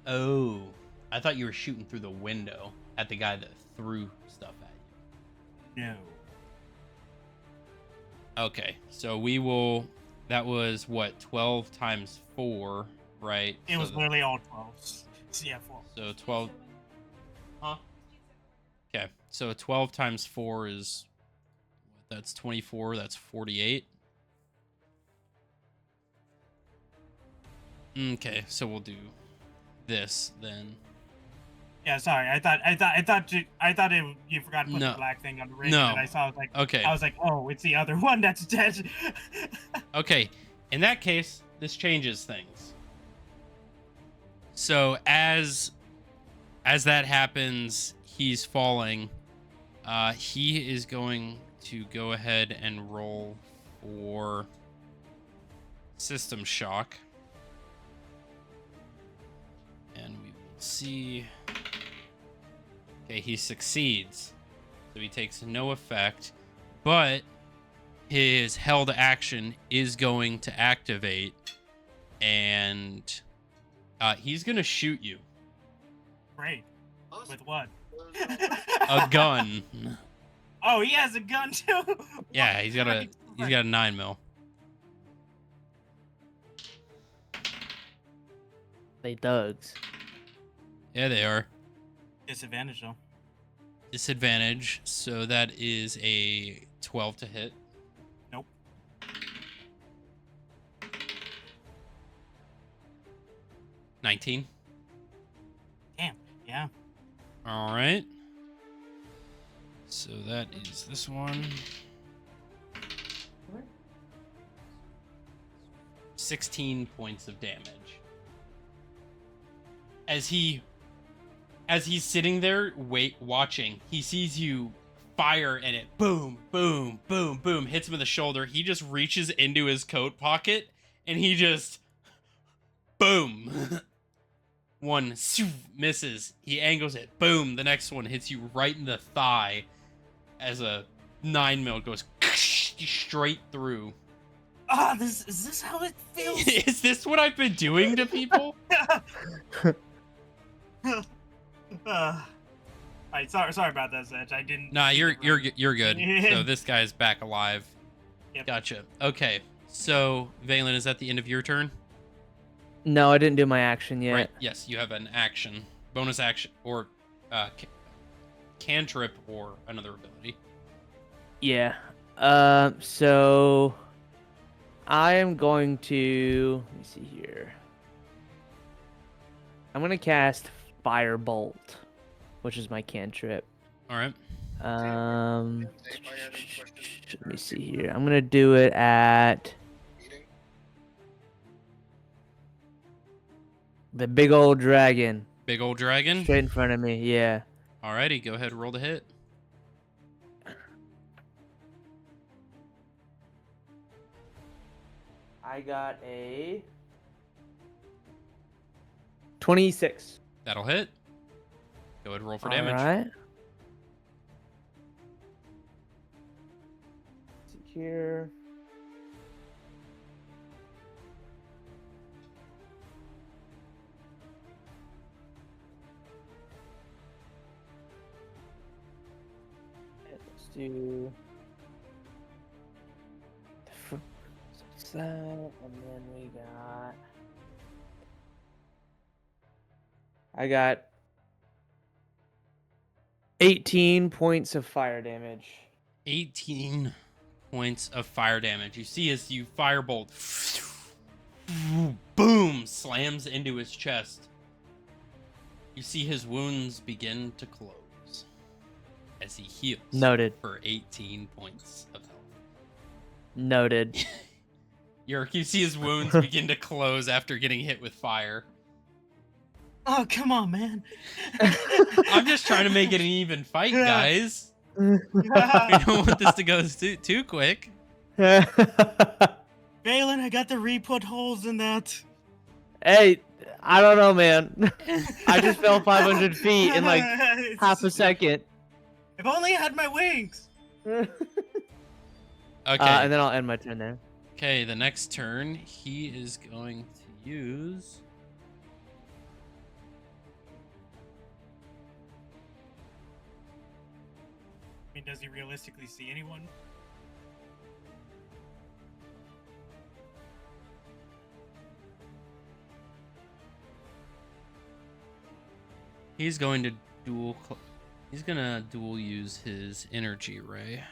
A: Oh. I thought you were shooting through the window at the guy that threw stuff at you.
C: No.
A: Okay. So we will that was what, 12 times 4, right?
C: It was literally all 12s. Yeah, 4.
A: So 12. Huh? Okay. So 12 times 4 is that's 24, that's 48. Okay, so we'll do this then.
C: Yeah, sorry. I thought you forgot to put
A: No.
C: the black thing on the ring.
A: No.
C: And I saw,
A: Okay.
C: I was like, oh, it's the other one that's dead.
A: Okay. In that case, this changes things. So as that happens, he's falling. He is going to go ahead and roll for system shock. And we will see. Okay, he succeeds. So he takes no effect, but his held action is going to activate, and he's going to shoot you.
C: Great. With what?
A: A gun.
C: Oh, he has a gun too.
A: Yeah, he's got a 9mm.
B: They thugs.
A: Yeah, they are.
C: Disadvantage though.
A: Disadvantage, so that is a 12 to hit.
C: Nope.
A: 19.
C: Damn. Yeah.
A: All right. So that is this one. 16 points of damage. As he's sitting there watching, he sees you fire and it boom, boom, boom, boom, hits him in the shoulder. He just reaches into his coat pocket and he just boom. One misses. He angles it. Boom. The next one hits you right in the thigh as a 9mm goes straight through.
C: Ah, is this how it feels?
A: Is this what I've been doing to people?
C: Alright, sorry about that, Zedge. I didn't.
A: Nah, you're good.
C: Yeah.
A: So this guy's back alive.
C: Yep.
A: Gotcha. Okay. So Valen, is that the end of your turn?
B: No, I didn't do my action yet.
A: Right. Yes, you have an action, bonus action, or cantrip, or another ability.
B: Yeah. So I am going to let me see here. I'm gonna cast Firebolt, which is my cantrip.
A: All right.
B: Let me see here. I'm gonna do it at the big old dragon
A: Big old dragon.
B: straight in front of me. Yeah.
A: Alrighty, go ahead and roll the hit.
B: I got a 26.
A: That'll hit. Go ahead and roll for damage.
B: All right. See here. do what's that? And then we got. I got 18 points of fire damage.
A: 18 points of fire damage. You see as you firebolt, boom, slams into his chest. You see his wounds begin to close as he heals.
B: Noted.
A: For 18 points of health.
B: Noted.
A: Yerk, you see his wounds begin to close after getting hit with fire.
C: Oh, come on, man.
A: I'm just trying to make it an even fight, guys. We don't want this to go too quick.
C: Valen, I got the re-put holes in that.
B: Hey, I don't know, man. I just fell 500 feet in like half a second.
C: If only I had my wings.
A: Okay.
B: And then I'll end my turn there.
A: Okay, the next turn, he is going to use...
C: I mean, does he realistically see anyone?
A: He's going to dual use his energy ray.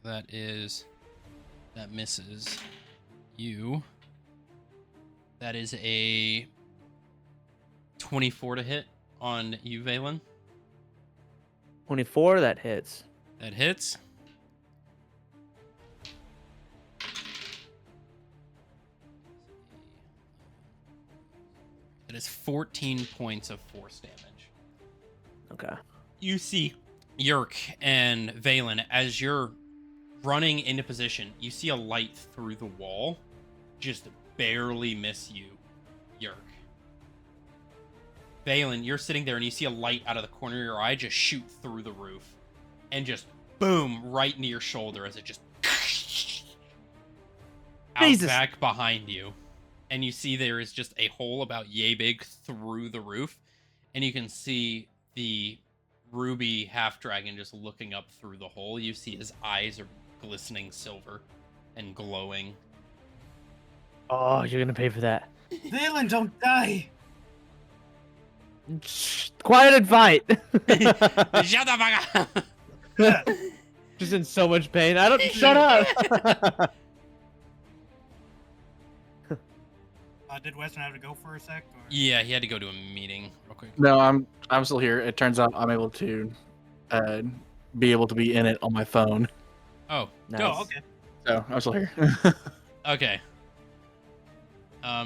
A: So that misses you. That is a 24 to hit on you, Valen.
B: 24, that hits.
A: That hits. That is 14 points of force damage.
B: Okay.
A: You see Yerk and Valen, as you're running into position, you see a light through the wall just barely miss you, Yerk. Valen, you're sitting there and you see a light out of the corner of your eye just shoot through the roof and just boom right into your shoulder as it just out
B: Jesus.
A: back behind you. And you see there is just a hole about yay big through the roof, and you can see the ruby half dragon just looking up through the hole. You see his eyes are glistening silver and glowing.
B: Oh, you're gonna pay for that.
C: Valen, don't die.
B: Shh, quiet and fight.
A: Shut the fuck up!
B: Just in so much pain. I don't. Shut up.
C: Did Weston have to go for a sec? Or?
A: Yeah, he had to go to a meeting real quick.
D: No, I'm still here. It turns out I'm able to be in it on my phone.
A: Oh,
B: Nice.
C: Oh, okay.
D: So I'm still here.
A: okay.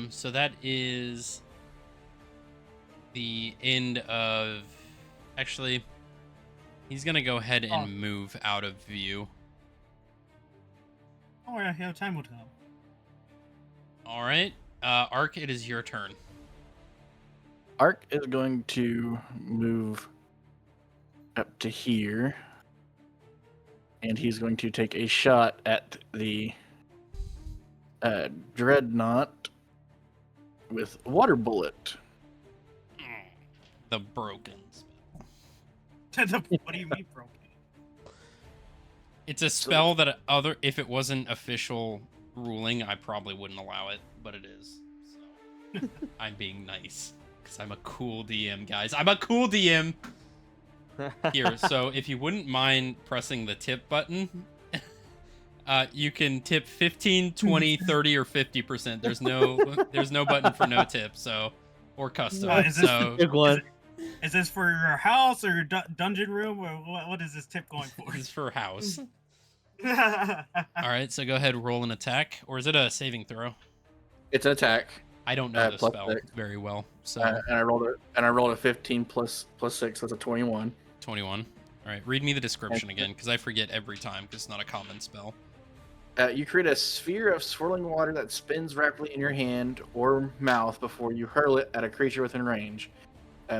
A: So that is the end of... Actually, he's gonna go ahead and move out of view.
C: Oh, yeah, yeah, time will tell.
A: All right. Ark, it is your turn.
D: Ark is going to move up to here, and he's going to take a shot at the dreadnought with water bullet.
A: The broken spell.
C: What do you mean broken?
A: It's a spell that if it wasn't official ruling, I probably wouldn't allow it, but it is. So I'm being nice because I'm a cool DM, guys. I'm a cool DM. Here, so if you wouldn't mind pressing the tip button, you can tip 15, 20, 30, or 50%. There's no button for no tip, so or custom.
C: Is this
A: So
B: Big one.
C: Is this for your house or your dungeon room, or what is this tip going for?
A: this is for house. All right, so go ahead, roll an attack, or is it a saving throw?
D: It's an attack.
A: I don't know the
D: plus
A: spell
D: 6.
A: very well, so
D: And I rolled a 15 plus 6. That's a 21.
A: 21. All right, read me the description again, because I forget every time, because it's not a common spell.
D: You create a sphere of swirling water that spins rapidly in your hand or mouth before you hurl it at a creature within range.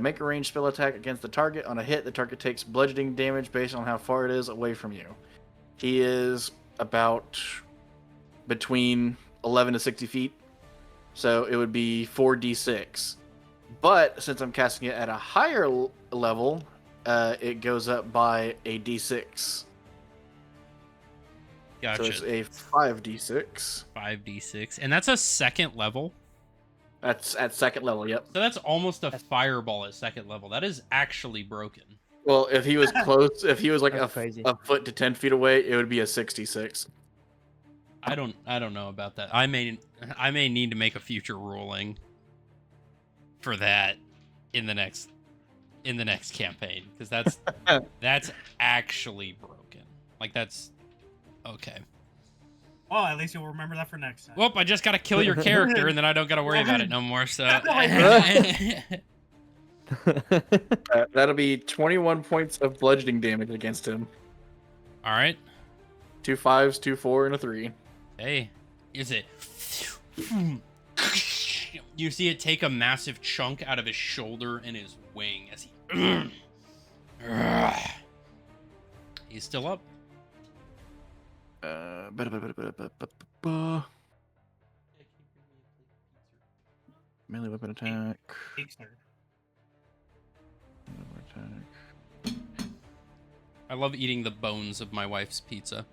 D: Make a ranged spell attack against the target. On a hit, the target takes bludgeoning damage based on how far it is away from you. He is about between 11 to 60 feet, so it would be 4d6. But since I'm casting it at a higher level, it goes up by a d6.
A: Gotcha.
D: So it's a 5d6.
A: 5d6, and that's a second level.
D: That's at second level, yep.
A: So that's almost a fireball at second level. That is actually broken.
D: Well, if he was close, if he was like
B: That's crazy.
D: a foot to 10 feet away, it would be a 66.
A: I don't know about that. I may need to make a future ruling for that in the next campaign, because that's actually broken. Like, that's okay.
C: Well, at least you'll remember that for next time.
A: Well, I just gotta kill your character, and then I don't gotta worry about it no more. So
D: That'll be 21 points of bludgeoning damage against him.
A: all right.
D: 2 5s, 2 4, and a 3.
A: Hey, is it? You see it take a massive chunk out of his shoulder and his wing as he. He's still up.
D: Melee weapon attack.
C: Kickstarter.
A: I love eating the bones of my wife's pizza.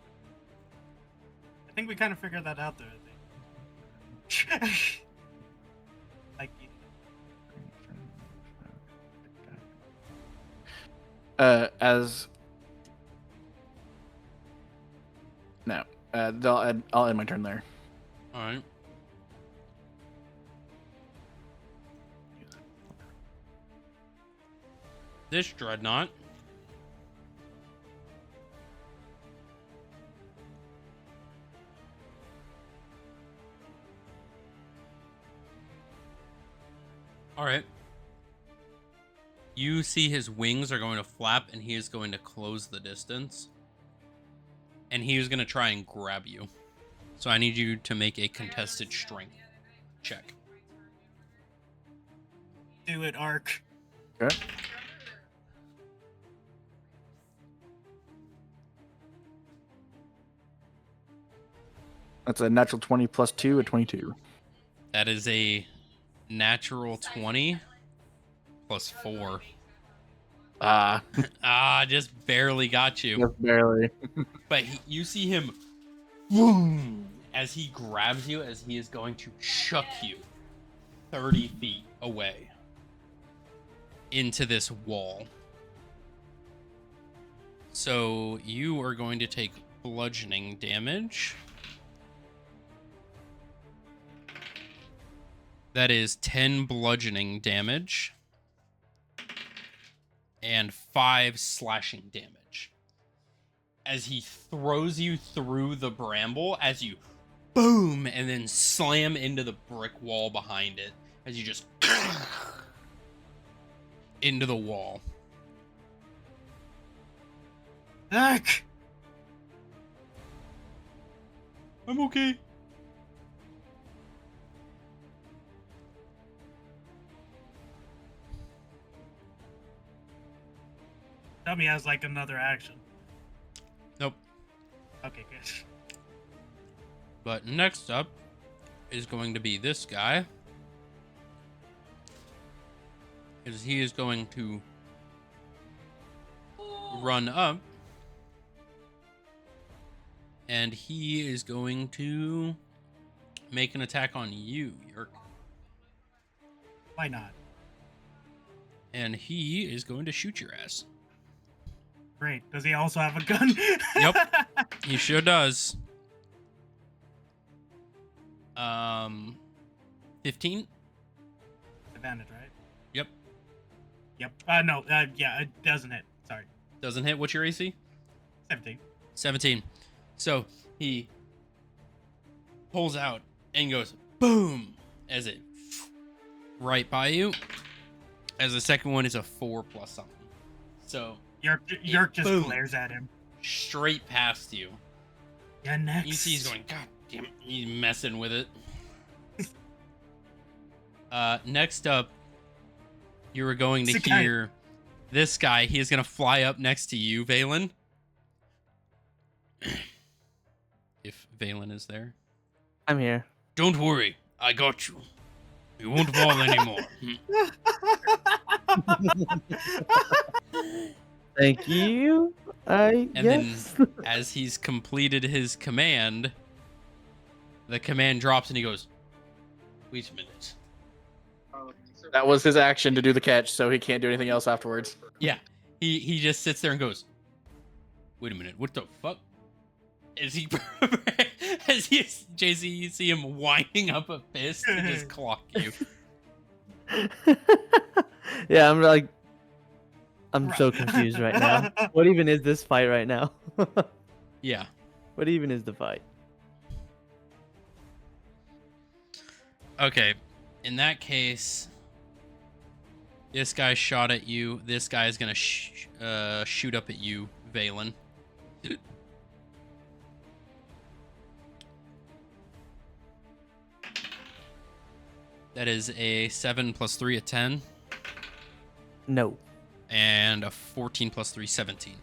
C: I think we kind of figured that out there. I think. Like,
D: As no, I'll end my turn there.
A: All right. This dreadnought all right. You see his wings are going to flap, and he is going to close the distance. And he is going to try and grab you. So I need you to make a contested strength check.
C: do it, Ark.
D: Okay. That's a natural 20 plus 2, a 22.
A: That is a natural 20 plus 4. Just barely got you.
D: Just barely.
A: But you see him boom, as he grabs you, as he is going to chuck you 30 feet away into this wall. So you are going to take bludgeoning damage. That is 10 bludgeoning damage and 5 slashing damage. As he throws you through the bramble, as you boom, and then slam into the brick wall behind it, as you just into the wall.
C: Ark!
A: I'm okay.
C: Dummy has like another action.
A: Nope.
C: Okay, good.
A: But next up is going to be this guy. As he is going to run up. And he is going to make an attack on you, Yerk.
C: Why not?
A: And he is going to shoot your ass.
C: Great. Does he also have a gun?
A: Yep. He sure does. 15?
C: Advantage, right?
A: Yep.
C: Yep. No. Yeah, it doesn't hit. Sorry.
A: Doesn't hit. What's your AC?
C: 17.
A: 17. So he pulls out and goes boom as it right by you. As the second one is a 4 plus something. So
C: Yerk just
A: boom.
C: glares at him.
A: Straight past you.
C: Yeah, next.
A: You see he's going, God damn it, he's messing with it. Next up, you were going to
C: Sakai.
A: hear this guy. He is going to fly up next to you, Valen. If Valen is there.
B: I'm here.
A: Don't worry, I got you. You won't fall anymore.
B: Thank you.
A: And
B: Yes.
A: then, as he's completed his command, the command drops and he goes, "Wait a minute."
D: That was his action to do the catch, so he can't do anything else afterwards.
A: Yeah, he just sits there and goes, "Wait a minute, what the fuck?" As he, JC, you see him winding up a fist to just clock you.
B: Yeah, I'm so confused right now. What even is this fight right now?
A: Yeah.
B: What even is the fight?
A: Okay. In that case, this guy shot at you. This guy is gonna shoot up at you, Valen. That is a 7 plus 3, a 10,
B: No.
A: and a 14 plus 3, 17.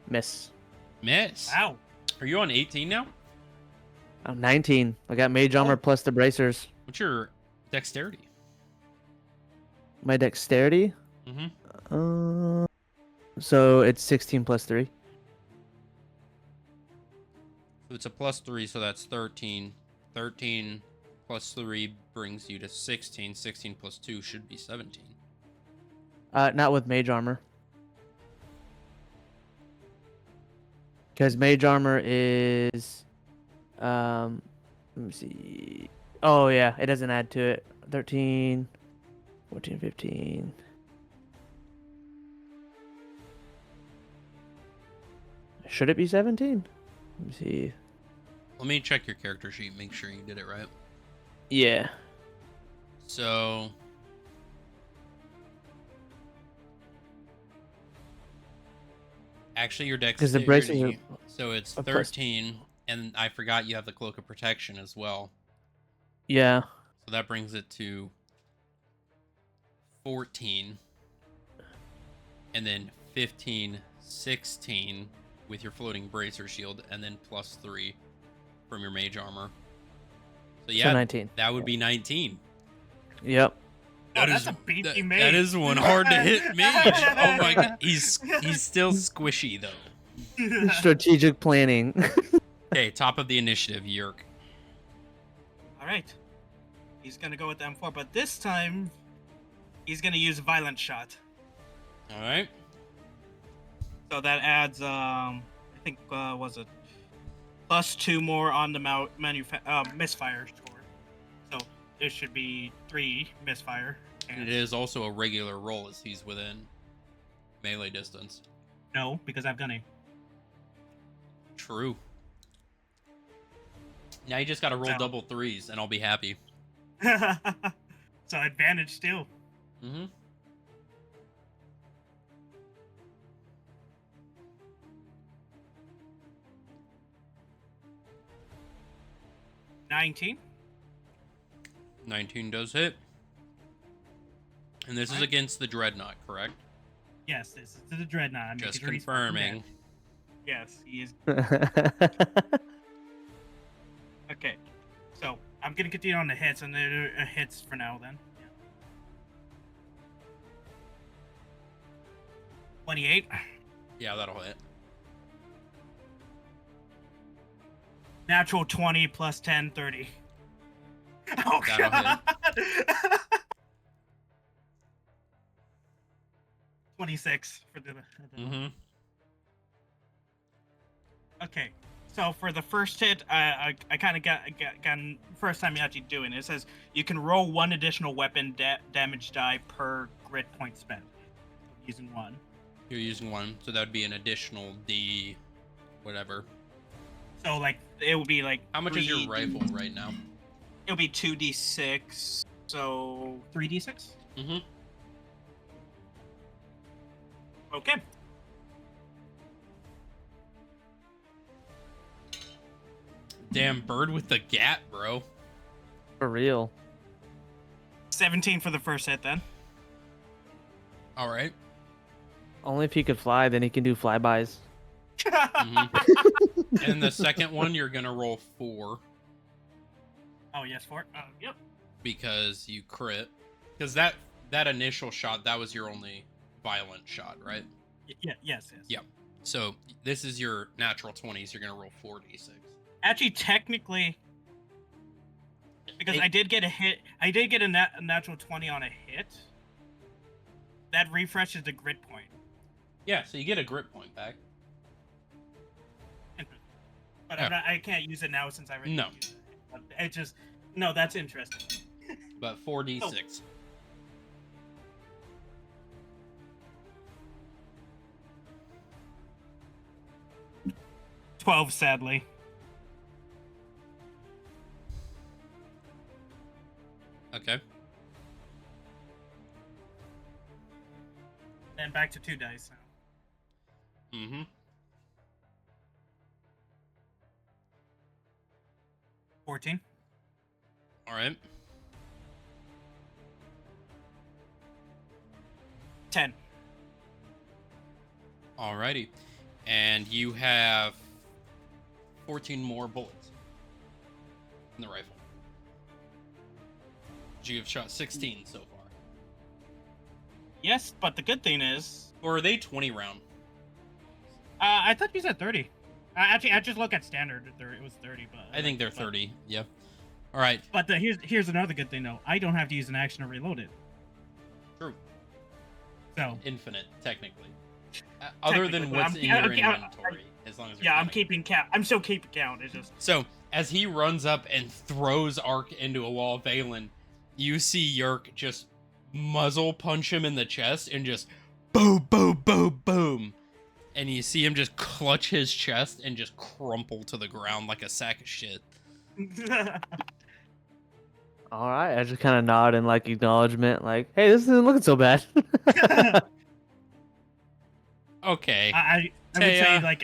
B: Miss.
A: Miss.
C: Wow.
A: Are you on 18 now?
B: I'm 19. I got mage armor plus the bracers.
A: What's your dexterity?
B: My dexterity?
A: Mm-hmm.
B: So it's 16 plus 3.
A: So it's a plus 3, so that's 13. 13 plus 3 brings you to 16. 16 plus 2 should be 17.
B: Not with mage armor. Because mage armor is, let me see. Oh yeah, it doesn't add to it. 13, 14, 15. Should it be 17? Let me see.
A: Let me check your character sheet, make sure you did it right.
B: Yeah.
A: So actually your
B: Because the braces are
A: dexterity, so it's
B: a plus-
A: 13, and I forgot you have the cloak of protection as well.
B: Yeah.
A: So that brings it to 14, and then 15, 16 with your floating bracer shield, and then plus 3 from your mage armor. So yeah,
B: So 19.
A: that would be 19.
B: Yep.
A: That
C: that's
A: is
C: a beefy
A: that
C: mage.
A: is one hard to hit mage. Oh my god, he's still squishy though.
B: Strategic planning.
A: Okay, top of the initiative, Yerk.
C: All right. He's gonna go with the M4, but this time he's gonna use violent shot.
A: All right.
C: So that adds, I think, was it +2 more on the misfire score. So it should be 3 misfire.
A: And it is also a regular roll as he's within melee distance.
C: No, because I've done
A: True. Now you just gotta roll
C: So-
A: double 3s, and I'll be happy.
C: it. So advantage still.
A: Mm-hmm.
C: 19.
A: 19 does hit. And this is
C: Right.
A: against the Dreadnought, correct?
C: Yes, this is to the dreadnought. I'm
A: Just
C: making sure he's fucking
A: confirming.
C: dead. Yes, he is. Okay, so I'm gonna continue on the hits, and there are hits for now. Then. Yeah. 28.
A: Yeah, that'll hit.
C: Natural 20 plus 10, 30. Oh
A: That'll
C: god. 26 for the.
A: Mm-hmm.
C: Okay, so for the first hit, I kind of got first time actually doing it. It says you can roll 1 additional weapon damage die per grit point spent. Using 1.
A: You're using 1, so that would be an additional D, whatever.
C: So like it would be like.
A: How much is your
C: 3D
A: rifle right now?
C: It'll be 2d6, so 3d6.
A: Mm-hmm.
C: Okay.
A: Damn bird with the gat, bro.
B: For real.
C: 17 for the first hit then.
A: All right.
B: Only if he could fly, then he can do flybys.
A: Mm-hmm. And the second one, you're gonna roll 4.
C: Oh yes, 4. Yep.
A: because you crit. Because that initial shot, that was your only violent shot, right?
C: Yes.
A: Yep. So this is your natural 20s. You're gonna roll 4d6.
C: Actually, technically, because
A: Hey.
C: I did get a hit. I did get a natural 20 on a hit. That refreshes the grit point.
A: Yeah, so you get a grit point back.
C: But
A: Yeah.
C: I can't use it now since I already
A: No.
C: used it. But it just no, that's interesting.
A: But 4d6.
C: 12, sadly.
A: Okay.
C: And back to 2 dice now.
A: Mm-hmm.
C: 14.
A: All right.
C: 10.
A: Alrighty. And you have 14 more bullets in the rifle. You have shot 16 so far.
C: Yes, but the good thing is,
A: Or are they 20 round?
C: I thought you said 30. Actually, I just look at standard. It was 30, but
A: I think they're 30. Yeah. All right.
C: But here's another good thing though. I don't have to use an action to reload it.
A: True.
C: So
A: Infinite, technically. Other than
C: Technically, but
A: what's
C: I'm-
A: in your
C: okay,
A: inventory, as long as you're
C: yeah, I'm
A: counting.
C: keeping count. I'm still keeping count. It's just
A: So, as he runs up and throws Ark into a wall, Valen, you see Yerk just muzzle punch him in the chest and just boom, boom, boom, boom. And you see him just clutch his chest and just crumple to the ground like a sack of shit.
B: All right, I just kind of nod in like acknowledgement, like, "Hey, this isn't looking so bad."
A: Okay,
C: I would say
A: Taya.
C: like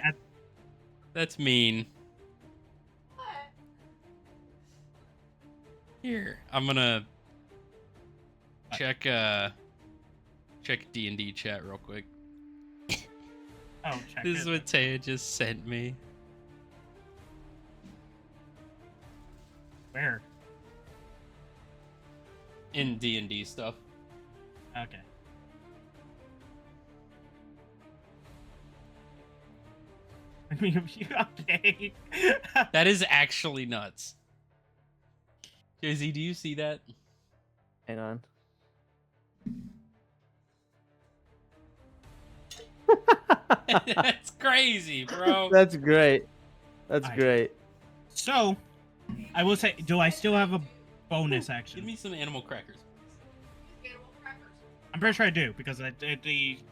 A: that's mean. Here, I'm gonna check D&D chat real quick.
C: check
A: This
C: it.
A: is what Taya just sent me.
C: Where?
A: In D&D stuff.
C: Okay. I mean, okay.
A: That is actually nuts. JZ, do you see that?
B: Hang on.
A: That's crazy, bro.
B: That's great. That's
C: Alright.
B: great.
C: So, I will say, do I still have a bonus action?
A: Give me some animal crackers.
C: I'm pretty sure I do because the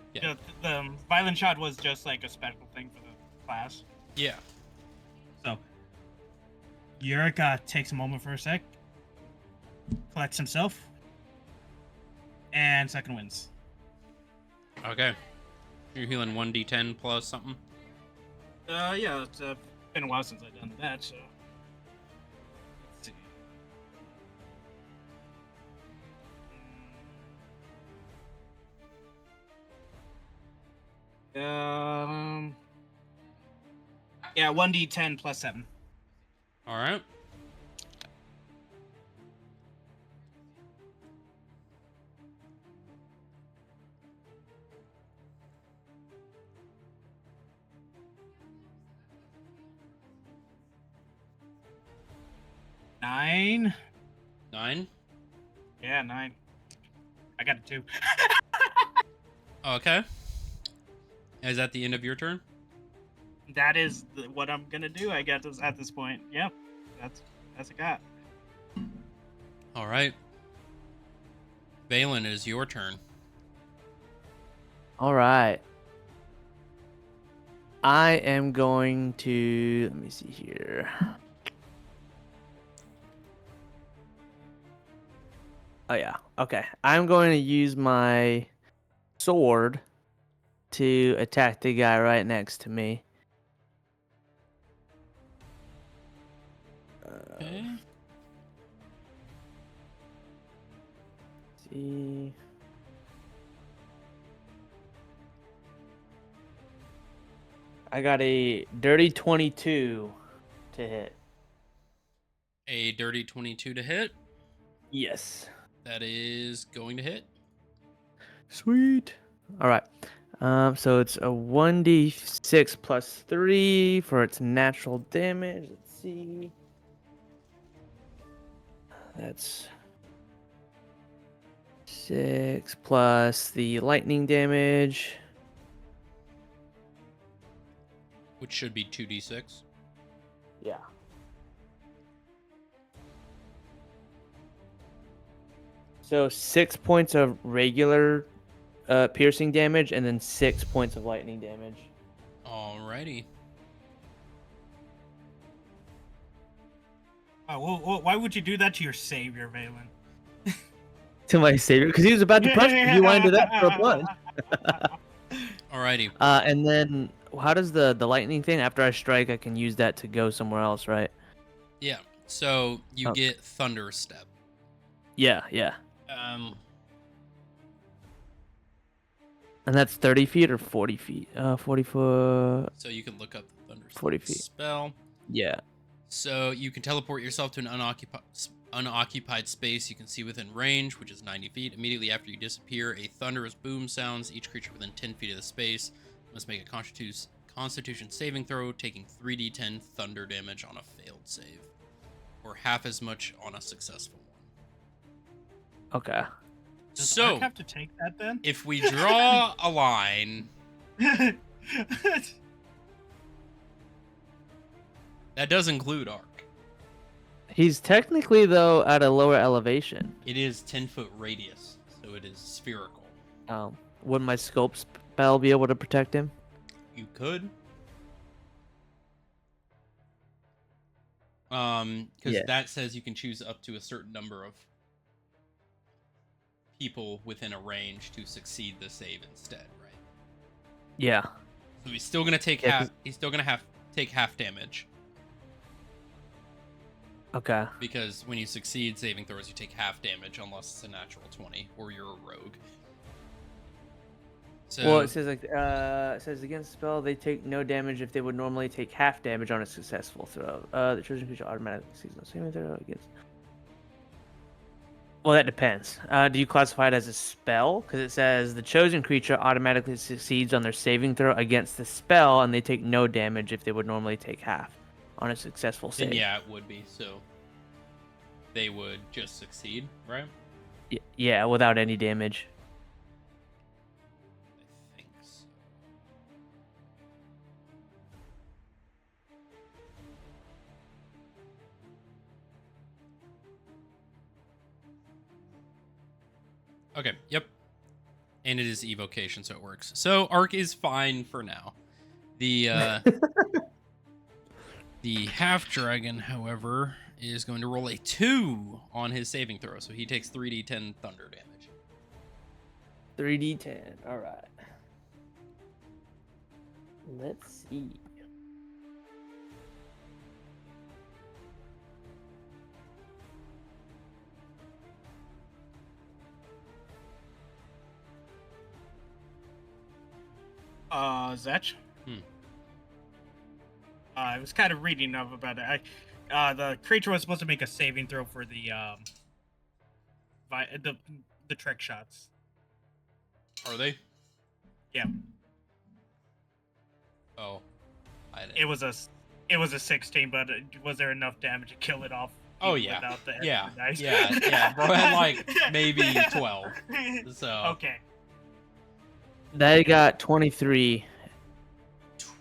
C: violent shot was just like a special thing for the class.
A: Yeah.
C: So, Yurika takes a moment for a sec, collects himself, and second wins.
A: Okay. You're healing 1d10 plus something?
C: Yeah, it's been a while since I've done that, so. Let's see. Yeah, 1d10 plus 7.
A: Alright.
C: Nine.
A: 9.
C: Yeah, 9. I got a 2.
A: Okay. Is that the end of your turn?
C: That is what I'm gonna do. I guess at this point. Yep, that's a got.
A: Alright. Valen, it is your turn.
B: All right. I am going to, let me see here. Oh yeah. Okay. I'm going to use my sword to attack the guy right next to me.
A: Okay.
B: See. I got a dirty 22 to hit.
A: A dirty 22 to hit.
B: Yes.
A: That is going to hit.
B: Sweet. All right. So it's a 1d6 plus 3 for its natural damage. Let's see. That's 6 plus the lightning damage.
A: Which should be 2d6.
B: Yeah. So 6 points of regular piercing damage and then 6 points of lightning damage.
A: Alrighty.
C: Why would you do that to your savior, Valen?
B: To my savior, because he was about to punch me. He winded up for a punch.
A: Alrighty.
B: And then how does the lightning thing? After I strike, I can use that to go somewhere else, right?
A: Yeah. So you
B: Okay.
A: get Thunder Step.
B: Yeah, yeah.
A: Um,
B: And that's 30 feet or 40 feet? 40 foot.
A: so you can look up the Thunder Step
B: 40 feet.
A: spell.
B: Yeah.
A: So you can teleport yourself to an unoccupied space you can see within range, which is 90 feet. Immediately after you disappear, a thunderous boom sounds. Each creature within 10 feet of the space must make a Constitution saving throw, taking 3d10 thunder damage on a failed save, or half as much on a successful one.
B: Okay.
C: Does
A: So,
C: Ark have to take that then?
A: if we draw a line, that does include Arc.
B: He's technically, though, at a lower elevation.
A: It is 10-foot radius, so it is spherical.
B: Would my scope spell be able to protect him?
A: You could. Because
B: Yeah.
A: that says you can choose up to a certain number of people within a range to succeed the save instead, right?
B: Yeah.
A: So he's still gonna take
B: Yeah,
A: half.
B: 'cause-
A: He's still gonna take half damage
B: Okay.
A: because when you succeed saving throws, you take half damage unless it's a natural 20 or you're a rogue. So
B: Well, it says it says against spell they take no damage if they would normally take half damage on a successful throw. The chosen creature automatically succeeds on saving throw against. Well, that depends. Do you classify it as a spell? Because it says the chosen creature automatically succeeds on their saving throw against the spell, and they take no damage if they would normally take half on a successful save.
A: then yeah, it would be. So they would just succeed, right?
B: Yeah, without any damage.
A: I think so. Okay, yep. And it is evocation, so it works. So Arc is fine for now. The the half dragon, however, is going to roll a 2 on his saving throw, so he takes 3d10 thunder damage.
B: 3d10. All right. Let's see.
C: Zech?
A: Hmm.
C: I was kind of reading up about it. The creature was supposed to make a saving throw for the trick shots.
A: Are they?
C: Yeah.
A: Oh, I didn't.
C: It was a 16, but was there enough damage to kill it off?
A: Oh
C: even
A: yeah,
C: without the
A: yeah,
C: extra dice?
A: yeah. Bro had like maybe 12. So
C: Okay.
B: They got 23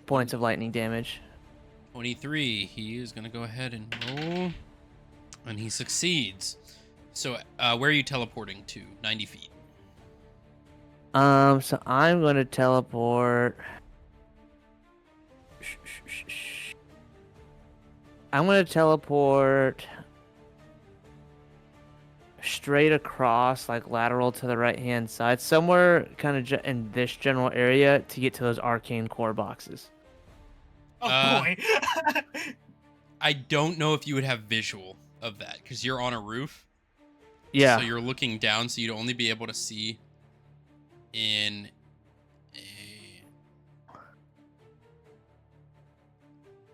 B: points of lightning damage.
A: 23. He is gonna go ahead and roll, and he succeeds. So where are you teleporting to? 90 feet.
B: So I'm gonna teleport. I'm gonna teleport straight across, like lateral to the right-hand side, somewhere kind of in this general area to get to those arcane core boxes.
C: Oh boy.
A: I don't know if you would have visual of that because you're on a roof.
B: Yeah.
A: So you're looking down, so you'd only be able to see in a.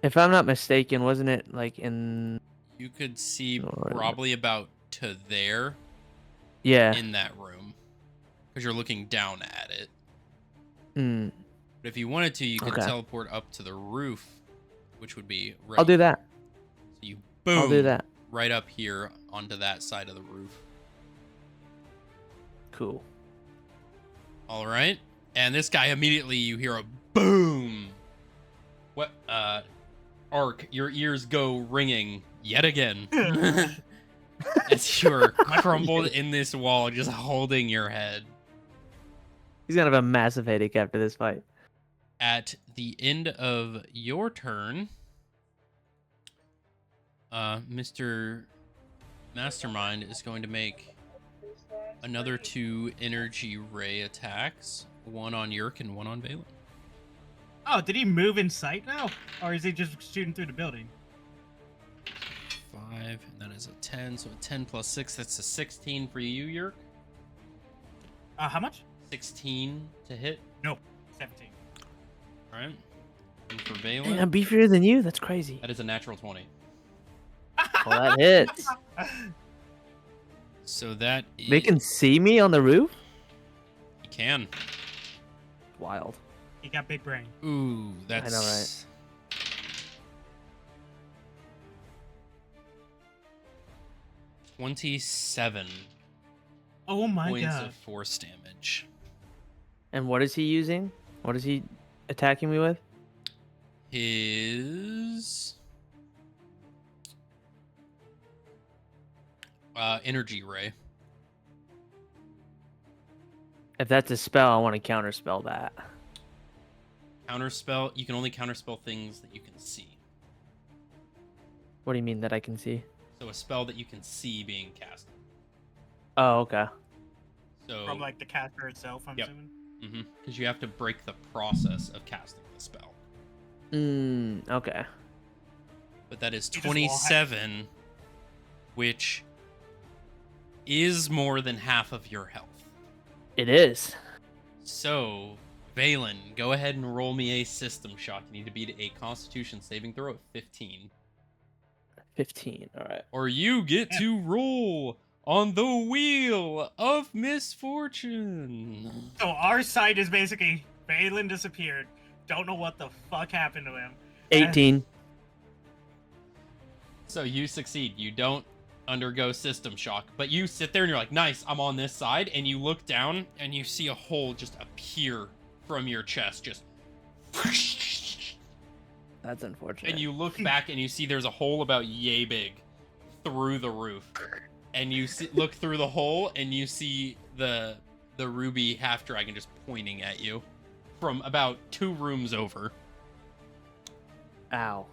B: If I'm not mistaken, wasn't it like in?
A: You could see
B: Or-
A: probably about to there
B: Yeah.
A: in that room because you're looking down at it.
B: Mm,
A: But if you wanted to, you could
B: Okay.
A: teleport up to the roof, which would be right
B: I'll do that.
A: So you boom
B: I'll do that.
A: right up here onto that side of the roof.
B: Cool.
A: All right. And this guy immediately you hear a boom. What Ark, your ears go ringing yet again. As you're crumbled in this wall, just holding your head.
B: He's gonna have a massive headache after this fight.
A: At the end of your turn, Mr. Mastermind is going to make another 2 energy ray attacks, one on Yerk and one on Valen.
C: Oh, did he move in sight now? Or is he just shooting through the building?
A: 5, and that is a 10, so a 10 plus 6, that's a 16 for you, Yerk.
C: How much?
A: 16 to hit.
C: Nope. 17.
A: All right. And for
B: Dang,
A: Valen,
B: I'm beefier than you. That's crazy.
A: that is a natural 20.
B: Well, that hits.
A: So that is...
B: They can see me on the roof.
A: You can.
B: Wild.
C: He got big brain.
A: Ooh, that's...
B: know, right?
A: 27
C: Oh my
A: points
C: god.
A: of force damage.
B: And what is he using? What is he attacking me with?
A: His energy ray.
B: If that's a spell, I want to counterspell that.
A: Counterspell. You can only counterspell things that you can see.
B: What do you mean that I can see?
A: So a spell that you can see being cast.
B: Oh, okay.
A: So
C: From like the caster itself, I'm
A: Yep.
C: assuming.
A: because you have to break the process of casting the spell.
B: Okay.
A: But that is
C: You just wall hack.
A: 27, which is more than half of your health.
B: It is.
A: So, Valen, go ahead and roll me a system shock. You need to beat a Constitution saving throw of 15.
B: 15. All right.
A: Or you get to roll on the wheel of misfortune.
C: So our side is basically Balin disappeared. Don't know what the fuck happened to him.
B: 18.
A: So you succeed. You don't undergo system shock, but you sit there and you're like, nice, I'm on this side, and you look down and you see a hole just appear from your chest, just
B: That's unfortunate.
A: and you look back and you see there's a hole about yay big through the roof, and you look through the hole and you see the ruby half dragon just pointing at you from about 2 rooms over.
B: Ow.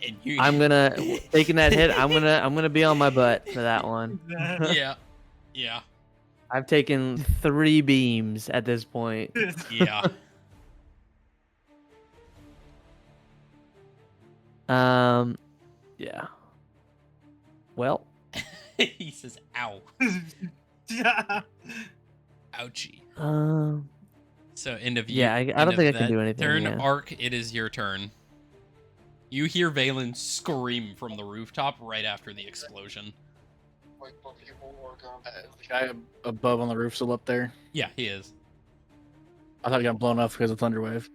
A: And you
B: I'm gonna taking that hit. I'm gonna be on my butt for that one.
A: yeah
B: I've taken 3 beams at this point.
A: yeah
B: Yeah. Well,
A: he says ow
C: Yeah.
A: ouchie.
B: um,
A: So end of
B: Yeah, I
A: end
B: don't
A: of
B: think I can
A: that
B: do anything,
A: Turn
B: yeah.
A: Arc, it is your turn. You hear Valen scream from the rooftop right after the explosion.
D: The guy above on the roof still up there.
A: Yeah, he is.
D: I thought he got blown off because of Thunderwave.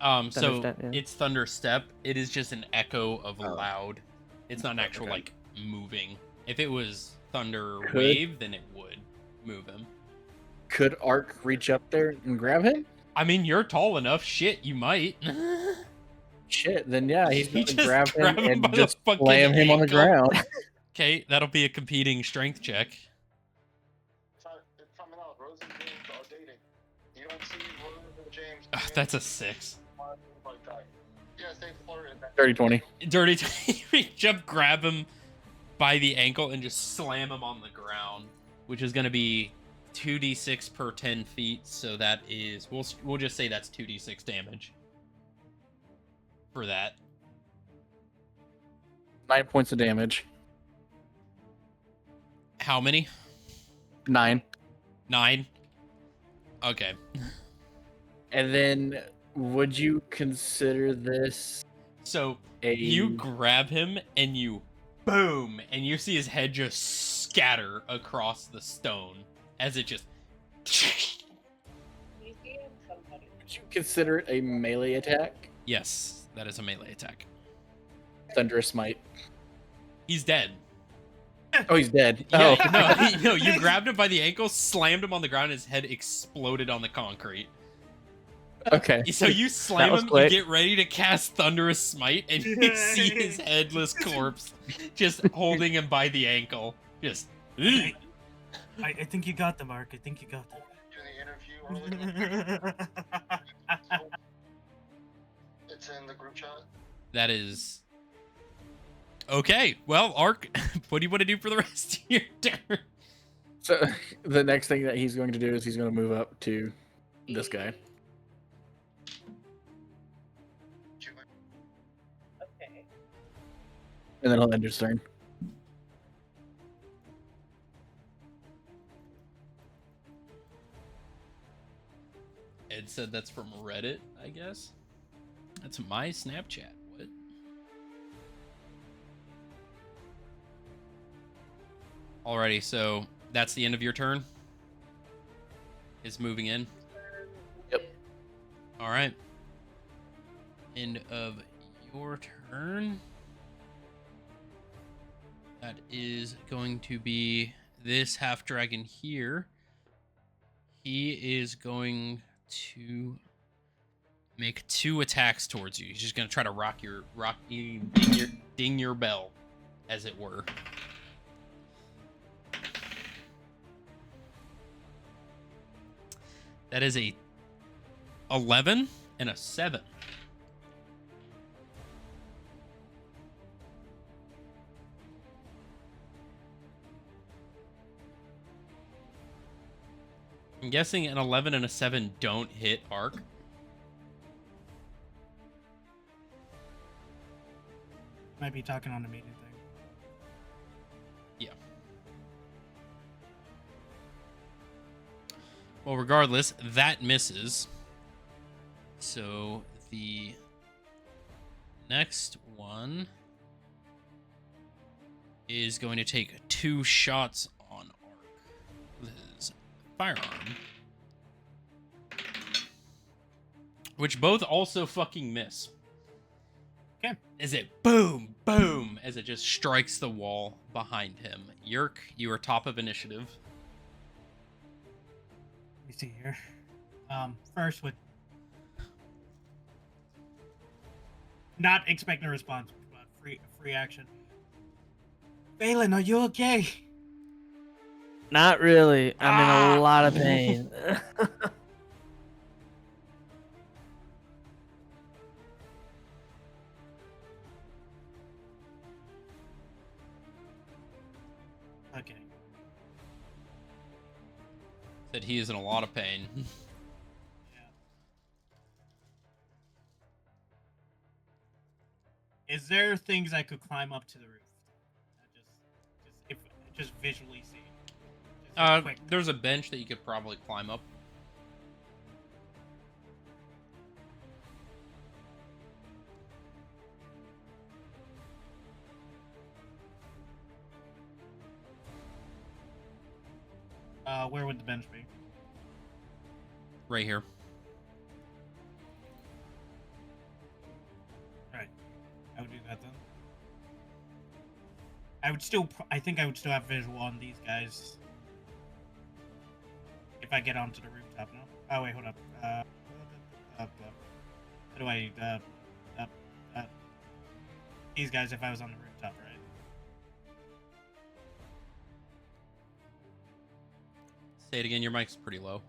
A: So
B: Thunderstep, yeah.
A: it's Thunder Step. It is just an echo of
D: Oh.
A: loud. It's not an actual
D: Okay.
A: like moving. If it was Thunder
D: Could-
A: Wave, then it would move him.
D: Could Ark reach up there and grab him?
A: I mean, you're tall enough. Shit, you might.
D: Shit, then yeah, he's
A: You
D: gonna
A: just
D: grab
A: grab
D: him
A: him
D: and
A: by the
D: just
A: fucking
D: slam him on the
A: ankle.
D: ground.
A: Okay, that'll be a competing strength check. That's a 6.
D: Dirty 20.
A: Dirty, reach up, grab him by the ankle, and just slam him on the ground, which is going to be 2d6 per 10 feet. So that is, we'll just say that's 2d6 damage for that.
D: 9 points of damage.
A: How many?
D: 9.
A: 9. Okay.
D: And then, would you consider this
A: So
D: A
A: you grab him and you boom, and you see his head just scatter across the stone as it just.
D: Would you consider it a melee attack?
A: Yes, that is a melee attack.
D: Thunderous Smite.
A: He's dead.
D: Oh, he's dead.
A: Yeah,
D: Oh.
A: no, you grabbed him by the ankle, slammed him on the ground, and his head exploded on the concrete.
D: Okay.
A: So you slam
B: was
A: him,
B: quick.
A: you get ready to cast Thunderous Smite, and you see his headless corpse just holding him by the ankle. Just.
C: I think you got them, Mark. I think you got them.
F: Do the interview or it's in the group chat.
A: That is. Okay, well, Ark, what do you want to do for the rest of your turn?
D: So the next thing that he's going to do is he's going to move up to this guy.
F: Okay.
D: And then he'll end his turn.
A: Ed said that's from Reddit, I guess. That's my Snapchat. What? Alrighty, so that's the end of your turn? Is moving in?
D: Yep.
A: Alright. End of your turn. That is going to be this half dragon here. He is going to make 2 attacks towards you. He's just gonna try to ding your bell, as it were. That is a 11 and a 7. I'm guessing an 11 and a 7 don't hit Arc.
C: Might be talking on the meeting thing.
A: Yeah. Well, regardless, that misses. So the next one is going to take 2 shots on Arc with his firearm, which both also fucking miss.
C: Okay.
A: As it boom, boom, as it just strikes the wall behind him. Yerk, you are top of initiative.
C: Let me see here. First with not expecting a response, but free action. Balin, are you okay?
B: Not really. I'm in
C: Ah!
B: a lot of pain.
C: Okay.
A: Said he is in a lot of pain.
C: Yeah. Is there things I could climb up to the roof? Just visually see. Just a quick.
A: There's a bench that you could probably climb up.
C: Where would the bench be?
A: Right here.
C: Alright. I would do that then. I think I would still have visual on these guys. If I get onto the rooftop now. Oh wait, hold up. How do I these guys if I was on the rooftop, right?
A: Say it again, your mic's pretty low.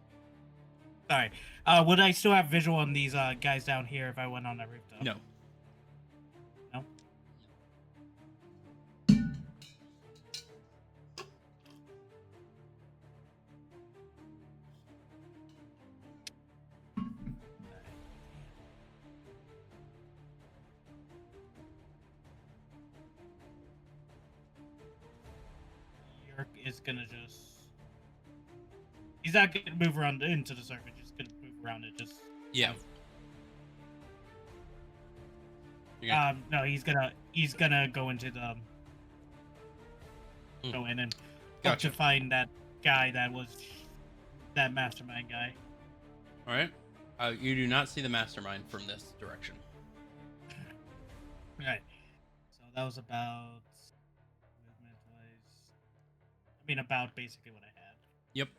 C: Sorry. Would I still have visual on these guys down here if I went on that rooftop?
A: No.
C: No? York is gonna just... He's not gonna move around into the circle, just gonna move around it, just...
A: Yeah. You got-
C: No, he's gonna go into the
A: Hmm.
C: go in and hope
A: Gotcha.
C: to find that guy that was that mastermind guy.
A: All right. You do not see the mastermind from this direction.
C: Right. So that was about movement-wise. I mean, about basically what I had.
A: Yep.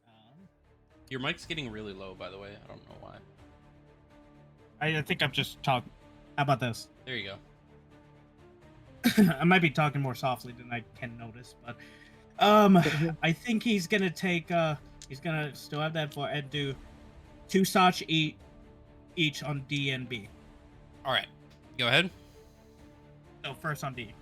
C: Um,
A: Your mic's getting really low, by the way. I don't know why.
C: I think I'm just talking. How about this?
A: There you go.
C: I might be talking more softly than I can notice, but I think he's gonna take he's gonna still have that for and do 2 Sach each on D and B.
A: All right. Go ahead.
C: So first on D.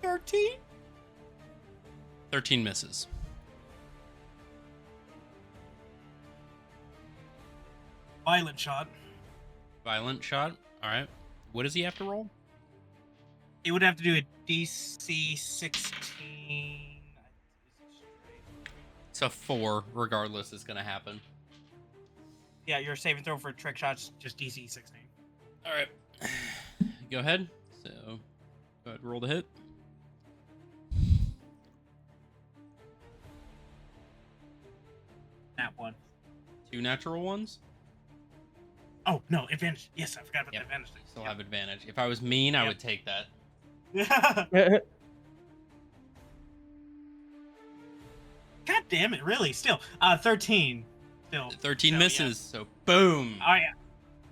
C: $13.
A: 13 misses.
C: Violent shot.
A: Violent shot. All right. What does he have to roll?
C: He would have to do a DC 16.
A: It's a 4, regardless, is going to happen.
C: Yeah, your saving throw for trick shots just DC 16.
A: All right. Go ahead. So, go ahead, roll the hit.
C: That one.
A: 2 natural ones.
C: Oh no, advantage. Yes, I forgot about
A: Yep.
C: the advantage thing.
A: Still have advantage. If I was mean, I
C: Yep.
A: would take that.
C: Yep. God damn it! Really? Still, 13. Still.
A: 13
C: So,
A: misses. So, boom.
C: Yeah. Oh yeah.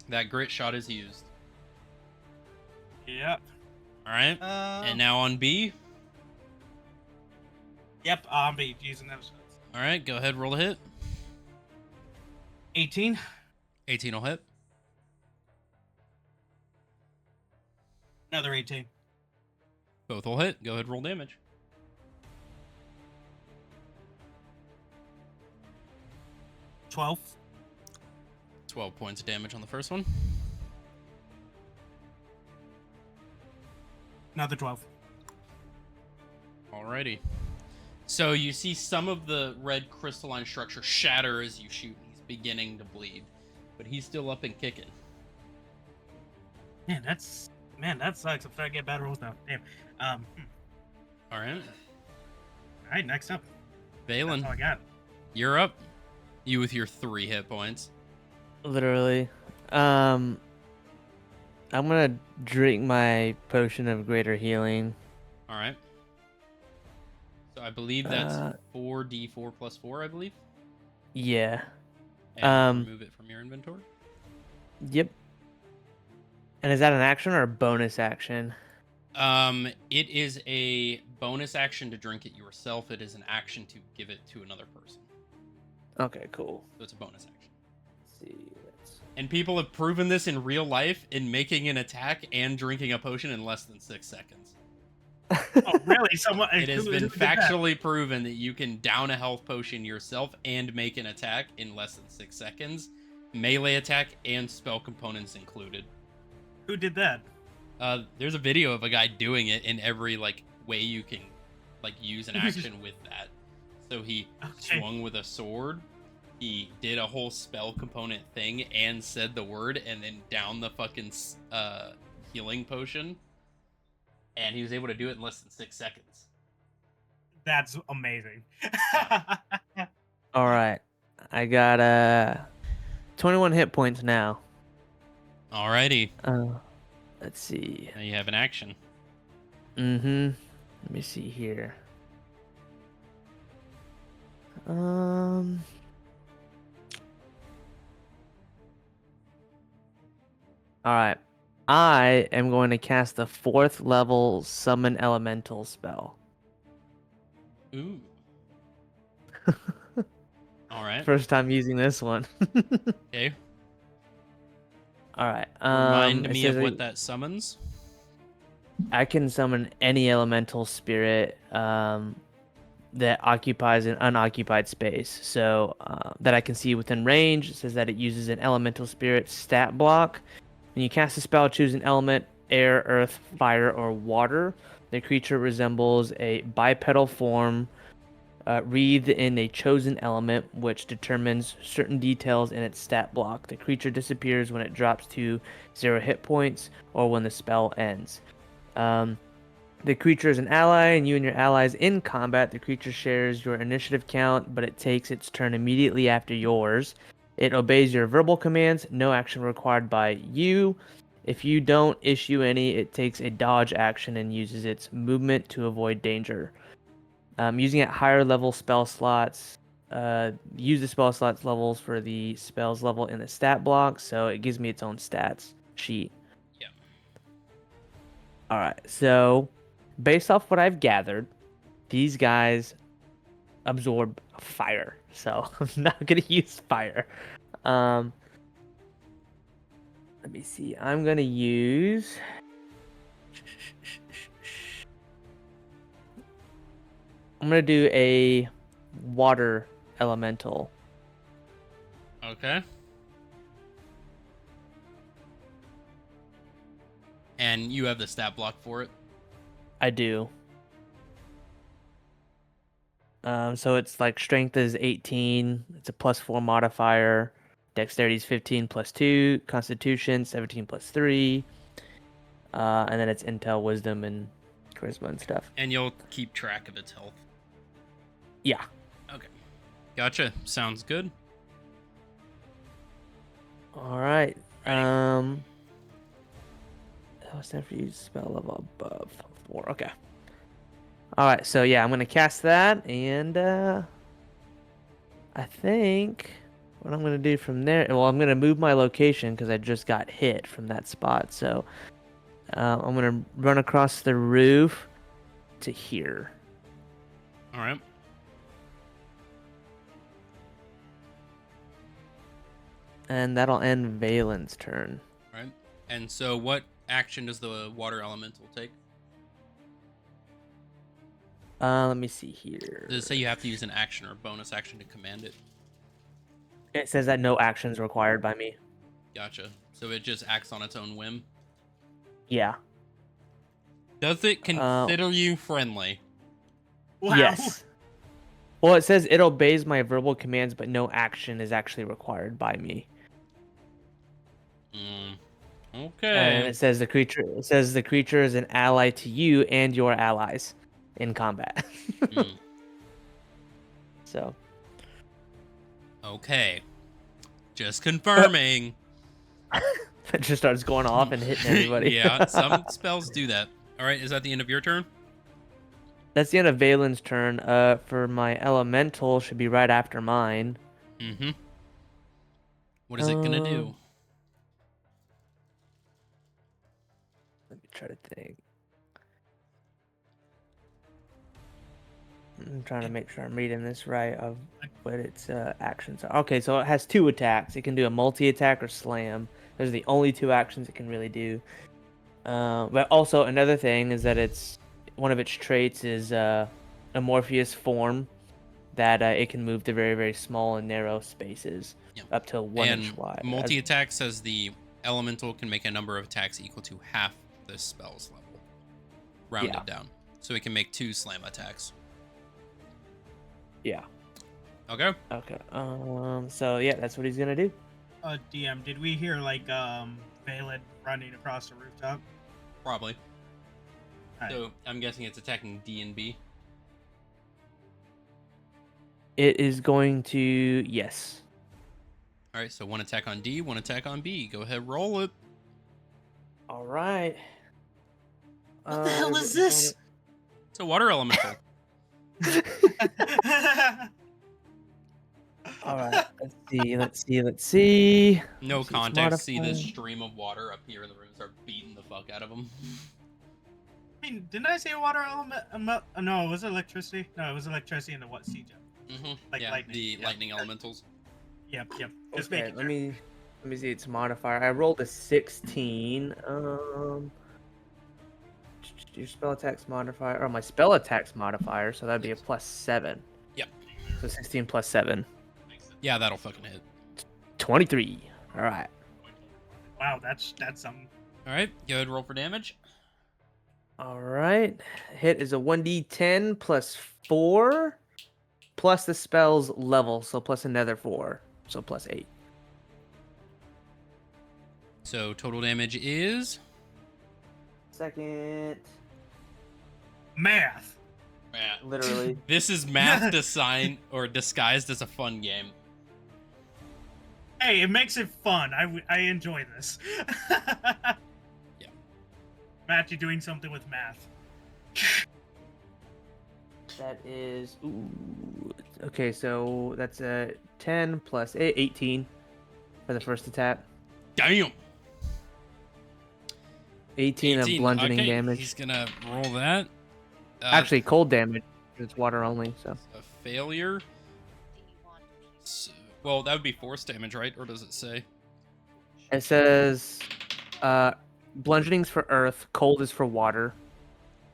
A: That grit shot is used.
C: Yep.
A: All right. And now on B.
C: Yep. I'll be using those shots.
A: All right. Go ahead, roll the hit.
C: 18.
A: 18 will hit.
C: Another 18.
A: Both will hit. Go ahead, roll damage.
C: 12.
A: 12 points of damage on the first one.
C: Another 12.
A: Alrighty. So you see some of the red crystalline structure shatter as you shoot. He's beginning to bleed, but he's still up and kicking.
C: Man, that sucks. I'm starting to get bad rolls now. Damn.
A: All right.
C: All right. Next up. That's all I
A: Valen,
C: got.
A: you're up. You with your 3 hit points.
B: Literally. I'm gonna drink my potion of greater healing.
A: All right. So I believe that's
B: Uh,
A: 4d4 plus 4, I believe.
B: Yeah.
A: And remove it from your inventory.
B: Yep. And is that an action or a bonus action?
A: It is a bonus action to drink it yourself. It is an action to give it to another person.
B: Okay, cool.
A: So it's a bonus action.
B: Let's see.
A: And people have proven this in real life in making an attack and drinking a potion in less than 6 seconds.
C: Oh, really? Someone.
A: It has
C: who
A: been
C: did that?
A: factually proven that you can down a health potion yourself and make an attack in less than 6 seconds. Melee attack and spell components included.
C: Who did that?
A: There's a video of a guy doing it in every way you can use an action with that. So he
C: Okay.
A: swung with a sword. He did a whole spell component thing and said the word and then down the fucking healing potion. And he was able to do it in less than 6 seconds.
C: That's amazing.
B: All right. I got 21 hit points now.
A: Alrighty.
B: Let's see.
A: Now you have an action.
B: Let me see here. All right. I am going to cast the 4th level summon elemental spell.
A: Ooh. Alright.
B: First time using this one.
A: Okay.
B: All right.
A: Remind
B: it
A: me
B: says
A: of what that summons.
B: I can summon any elemental spirit that occupies an unoccupied space. So that I can see within range. It says that it uses an elemental spirit stat block. When you cast a spell, choose an element air, earth, fire, or water. The creature resembles a bipedal form wreathed in a chosen element, which determines certain details in its stat block. The creature disappears when it drops to 0 hit points or when the spell ends. The creature is an ally, and you and your allies in combat. The creature shares your initiative count, but it takes its turn immediately after yours. It obeys your verbal commands, no action required by you. If you don't issue any, it takes a dodge action and uses its movement to avoid danger. Using at higher level spell slots, use the spell slots levels for the spells level in the stat block, so it gives me its own stats sheet.
A: Yeah.
B: All right, so based off what I've gathered, these guys absorb fire, so I'm not gonna use fire. Let me see. I'm gonna use. I'm gonna do a water elemental.
A: Okay. And you have the stat block for it?
B: I do. So it's like strength is 18. It's a +4 modifier. Dexterity is 15 +2. Constitution 17 +3. And then it's intel, wisdom, and charisma and stuff.
A: And you'll keep track of its health.
B: Yeah.
A: Okay. Gotcha. Sounds good.
B: All right.
A: Ready.
B: That was time for you to spell level above 4. Okay. All right. So yeah, I'm gonna cast that, and I think what I'm gonna do from there. Well, I'm gonna move my location because I just got hit from that spot. So I'm gonna run across the roof to here.
A: All right.
B: And that'll end Valen's turn.
A: Right. And so what action does the water elemental take?
B: Let me see here.
A: Does it say you have to use an action or a bonus action to command it?
B: It says that no actions required by me.
A: Gotcha. So it just acts on its own whim?
B: Yeah.
A: Does it consider you friendly?
C: Wow.
B: Yes. Well, it says it obeys my verbal commands, but no action is actually required by me.
A: Okay.
B: And it says the creature. It says the creature is an ally to you and your allies in combat. So.
A: Okay. Just confirming.
B: It just starts going off and hitting everybody.
A: Yeah, some spells do that. All right, is that the end of your turn?
B: That's the end of Valen's turn. For my elemental, should be right after mine.
A: Mm-hmm. What is it gonna do?
B: Let me try to think. I'm trying to make sure I'm reading this right of what its actions are. Okay, so it has 2 attacks. It can do a multi-attack or slam. Those are the only 2 actions it can really do. But also another thing is that it's one of its traits is amorphous form, that it can move to very, very small and narrow spaces, up to 1 inch wide.
A: Multi-attack says the elemental can make a number of attacks equal to half the spell's level, rounded down. So it can make 2 slam attacks.
B: Yeah.
A: Okay.
B: Okay. So yeah, that's what he's gonna do.
C: DM, did we hear like Valen running across the rooftop?
A: Probably.
C: Alright.
A: So I'm guessing it's attacking D and B.
B: It is going to, yes.
A: All right. So 1 attack on D, 1 attack on B. Go ahead, roll it.
B: All right.
C: What the hell is this?
A: It's a water elemental.
B: All right. Let's see.
A: No
B: Let's see, it's
A: context. See this
B: modified.
A: stream of water up here in the room start beating the fuck out of them.
C: I mean, didn't I say water element? No, it was electricity. No, it was electricity in the what sea jump.
A: Mm-hmm.
C: Like
A: yeah,
C: lightning.
A: the
C: Yeah.
A: lightning elementals.
C: Yep. Just
B: Okay,
C: making
B: let
C: sure.
B: me see its modifier. I rolled a 16. Your spell attacks modifier, or my spell attacks modifier, so that'd be a +7.
A: Yep.
B: So 16 +7.
A: Yeah, that'll fucking hit.
B: 23. All right.
C: Wow, that's something.
A: All right, go ahead, roll for damage.
B: All right. Hit is a 1d10 plus 4 plus the spell's level, so plus another 4, so plus 8.
A: So total damage is.
B: Second.
C: Math.
B: Literally.
A: This is math disguised as a fun game.
C: Hey, it makes it fun. I enjoy this.
A: Yeah.
C: Matt, you're doing something with math.
B: That is. Ooh. Okay, so that's a 10 plus 8, 18 for the first attack.
A: Damn.
B: 18 of bludgeoning
A: okay,
B: damage.
A: He's gonna roll that.
B: Actually, cold damage. It's water only, so.
A: A failure. So, well, that would be force damage, right? Or does it say?
B: It says bludgeoning's for earth, cold is for water.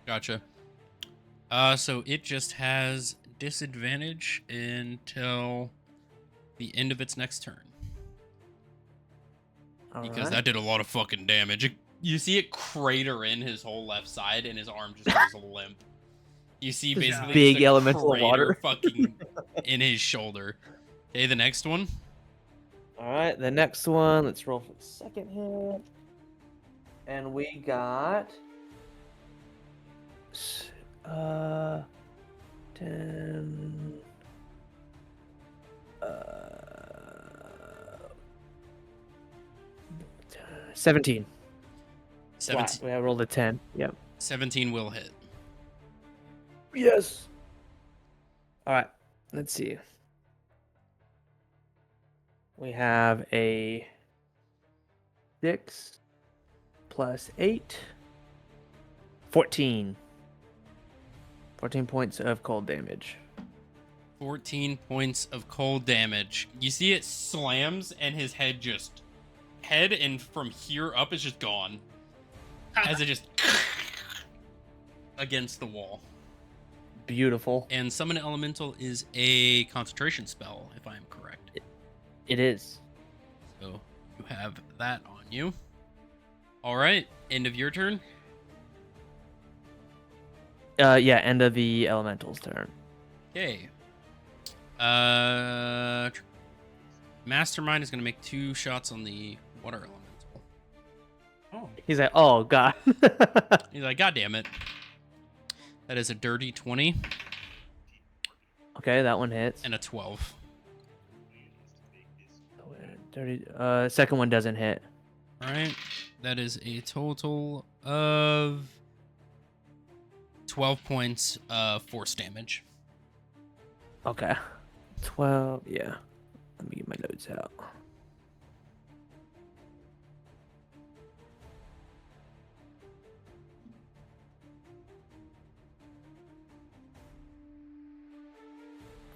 A: Gotcha. So it just has disadvantage until the end of its next turn. Because that did a lot of fucking damage. You see it crater in his whole left side, and his arm just goes limp. You see
B: Just
A: basically
B: big
A: just a
B: elemental
A: crater
B: water.
A: fucking in his shoulder. Okay, the next one.
B: All right, the next one. Let's roll for the second hit. And we got 10 17.
A: 17,
B: We have rolled a 10. Yep.
A: 17 will hit.
B: Yes. All right. Let's see. We have a 6 plus 8. 14. 14 points of cold damage.
A: 14 points of cold damage. You see it slams, and his head and from here up is just gone. As it just against the wall.
B: Beautiful.
A: And Summon Elemental is a concentration spell, if I'm correct.
B: It is.
A: So you have that on you. All right, end of your turn.
B: Yeah, end of the elemental's turn.
A: Okay. Mastermind is going to make 2 shots on the water elemental.
C: Oh.
B: He's like, oh god.
A: He's like, God damn it. That is a dirty 20
B: Okay, that one hits.
A: and a 12.
B: 30. Second one doesn't hit.
A: All right. That is a total of 12 points of force damage.
B: Okay. 12. Yeah. Let me get my notes out.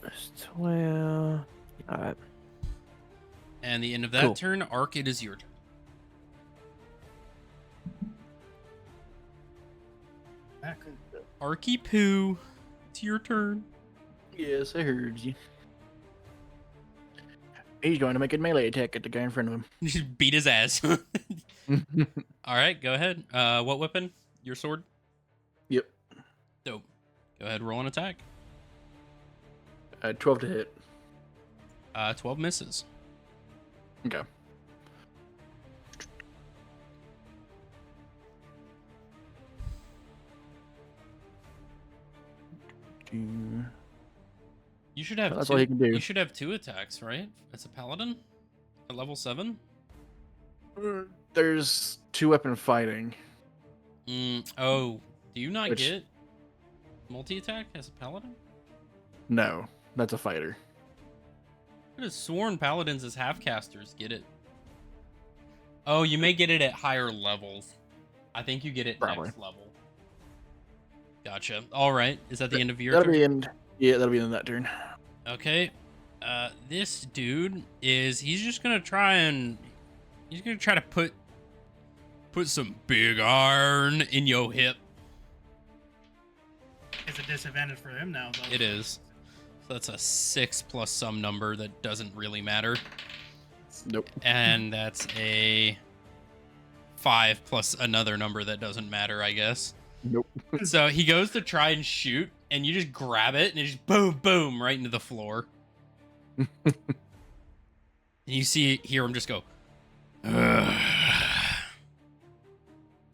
B: That's 12. All right.
A: And the end of that
B: Cool.
A: turn, Ark, it is your turn.
C: Back.
A: Arky Poo, it's your turn.
D: Yes, I heard you. He's going to make a melee attack at the guy in front of him.
A: You just beat his ass. All right, go ahead. What weapon? Your sword?
D: Yep.
A: Dope. Go ahead, roll an attack.
D: 12 to hit.
A: 12 misses.
D: Okay.
A: You should have
D: That's
A: two,
D: all you can do.
A: You should have 2 attacks, right? As a paladin? At level 7?
D: There's 2-weapon fighting.
A: Oh, do you not
D: Which-
A: get multi-attack as a paladin?
D: No, that's a fighter.
A: I could have sworn paladins as half-casters get it. Oh, you may get it at higher levels. I think you get it
D: Probably.
A: next level. Gotcha. All right. Is that the end of your
D: That'll
A: turn?
D: be in. Yeah, that'll be in that turn.
A: Okay. This dude he's just gonna try to put some big iron in your hip.
C: It's a disadvantage for him now, though.
A: It is. So that's a 6 plus some number that doesn't really matter.
D: Nope.
A: And that's a 5 plus another number that doesn't matter, I guess.
D: Nope.
A: So he goes to try and shoot, and you just grab it, and it just boom, boom, right into the floor. And you hear him just go, "Ugh."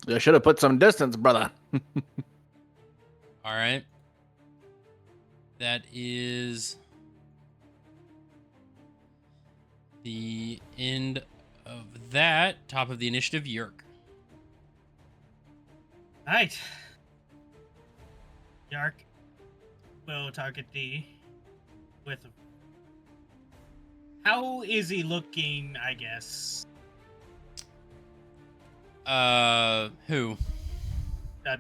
D: I should have put some distance, brother.
A: All right. That is the end of that. Top of the initiative, Yerk.
G: Alright. Yark will target D with. How is he looking, I guess?
A: Who?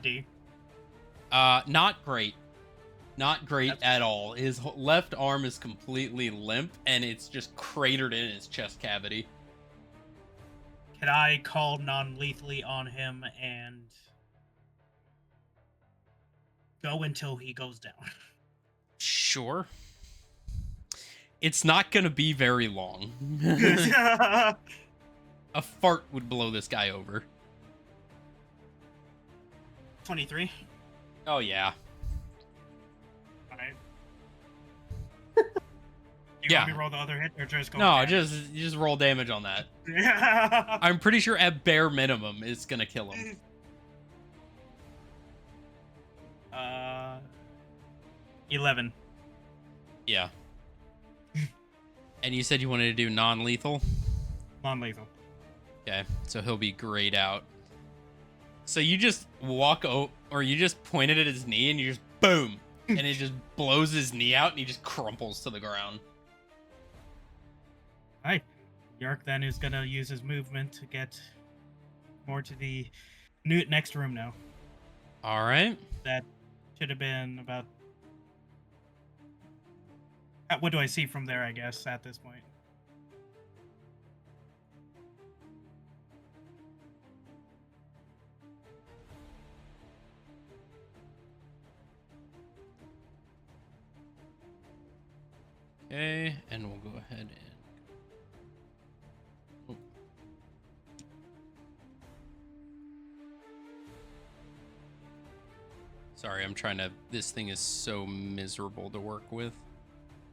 G: D.
A: Not great. Not great at all. His left arm is completely limp, and it's just cratered in his chest cavity.
G: Can I call non-lethally on him and go until he goes down?
A: Sure. It's not gonna be very long. A fart would blow this guy over.
G: 23.
A: Oh, yeah.
G: Alright.
A: Yeah.
G: Want me to roll the other hit or just go?
A: No,
G: down?
A: you just roll damage on that.
G: Yeah.
A: I'm pretty sure at bare minimum it's gonna kill him.
G: 11.
A: Yeah. And you said you wanted to do non-lethal?
G: Non-lethal.
A: Okay, so he'll be grayed out. So you just or you just pointed at his knee and you just boom, and it just blows his knee out and he just crumples to the ground.
G: Alright. Yark then is gonna use his movement to get more to the next room now.
A: All right.
G: That should have been about. What do I see from there, I guess, at this point?
A: Okay, and we'll go ahead and. Oh. Sorry, I'm trying to. This thing is so miserable to work with.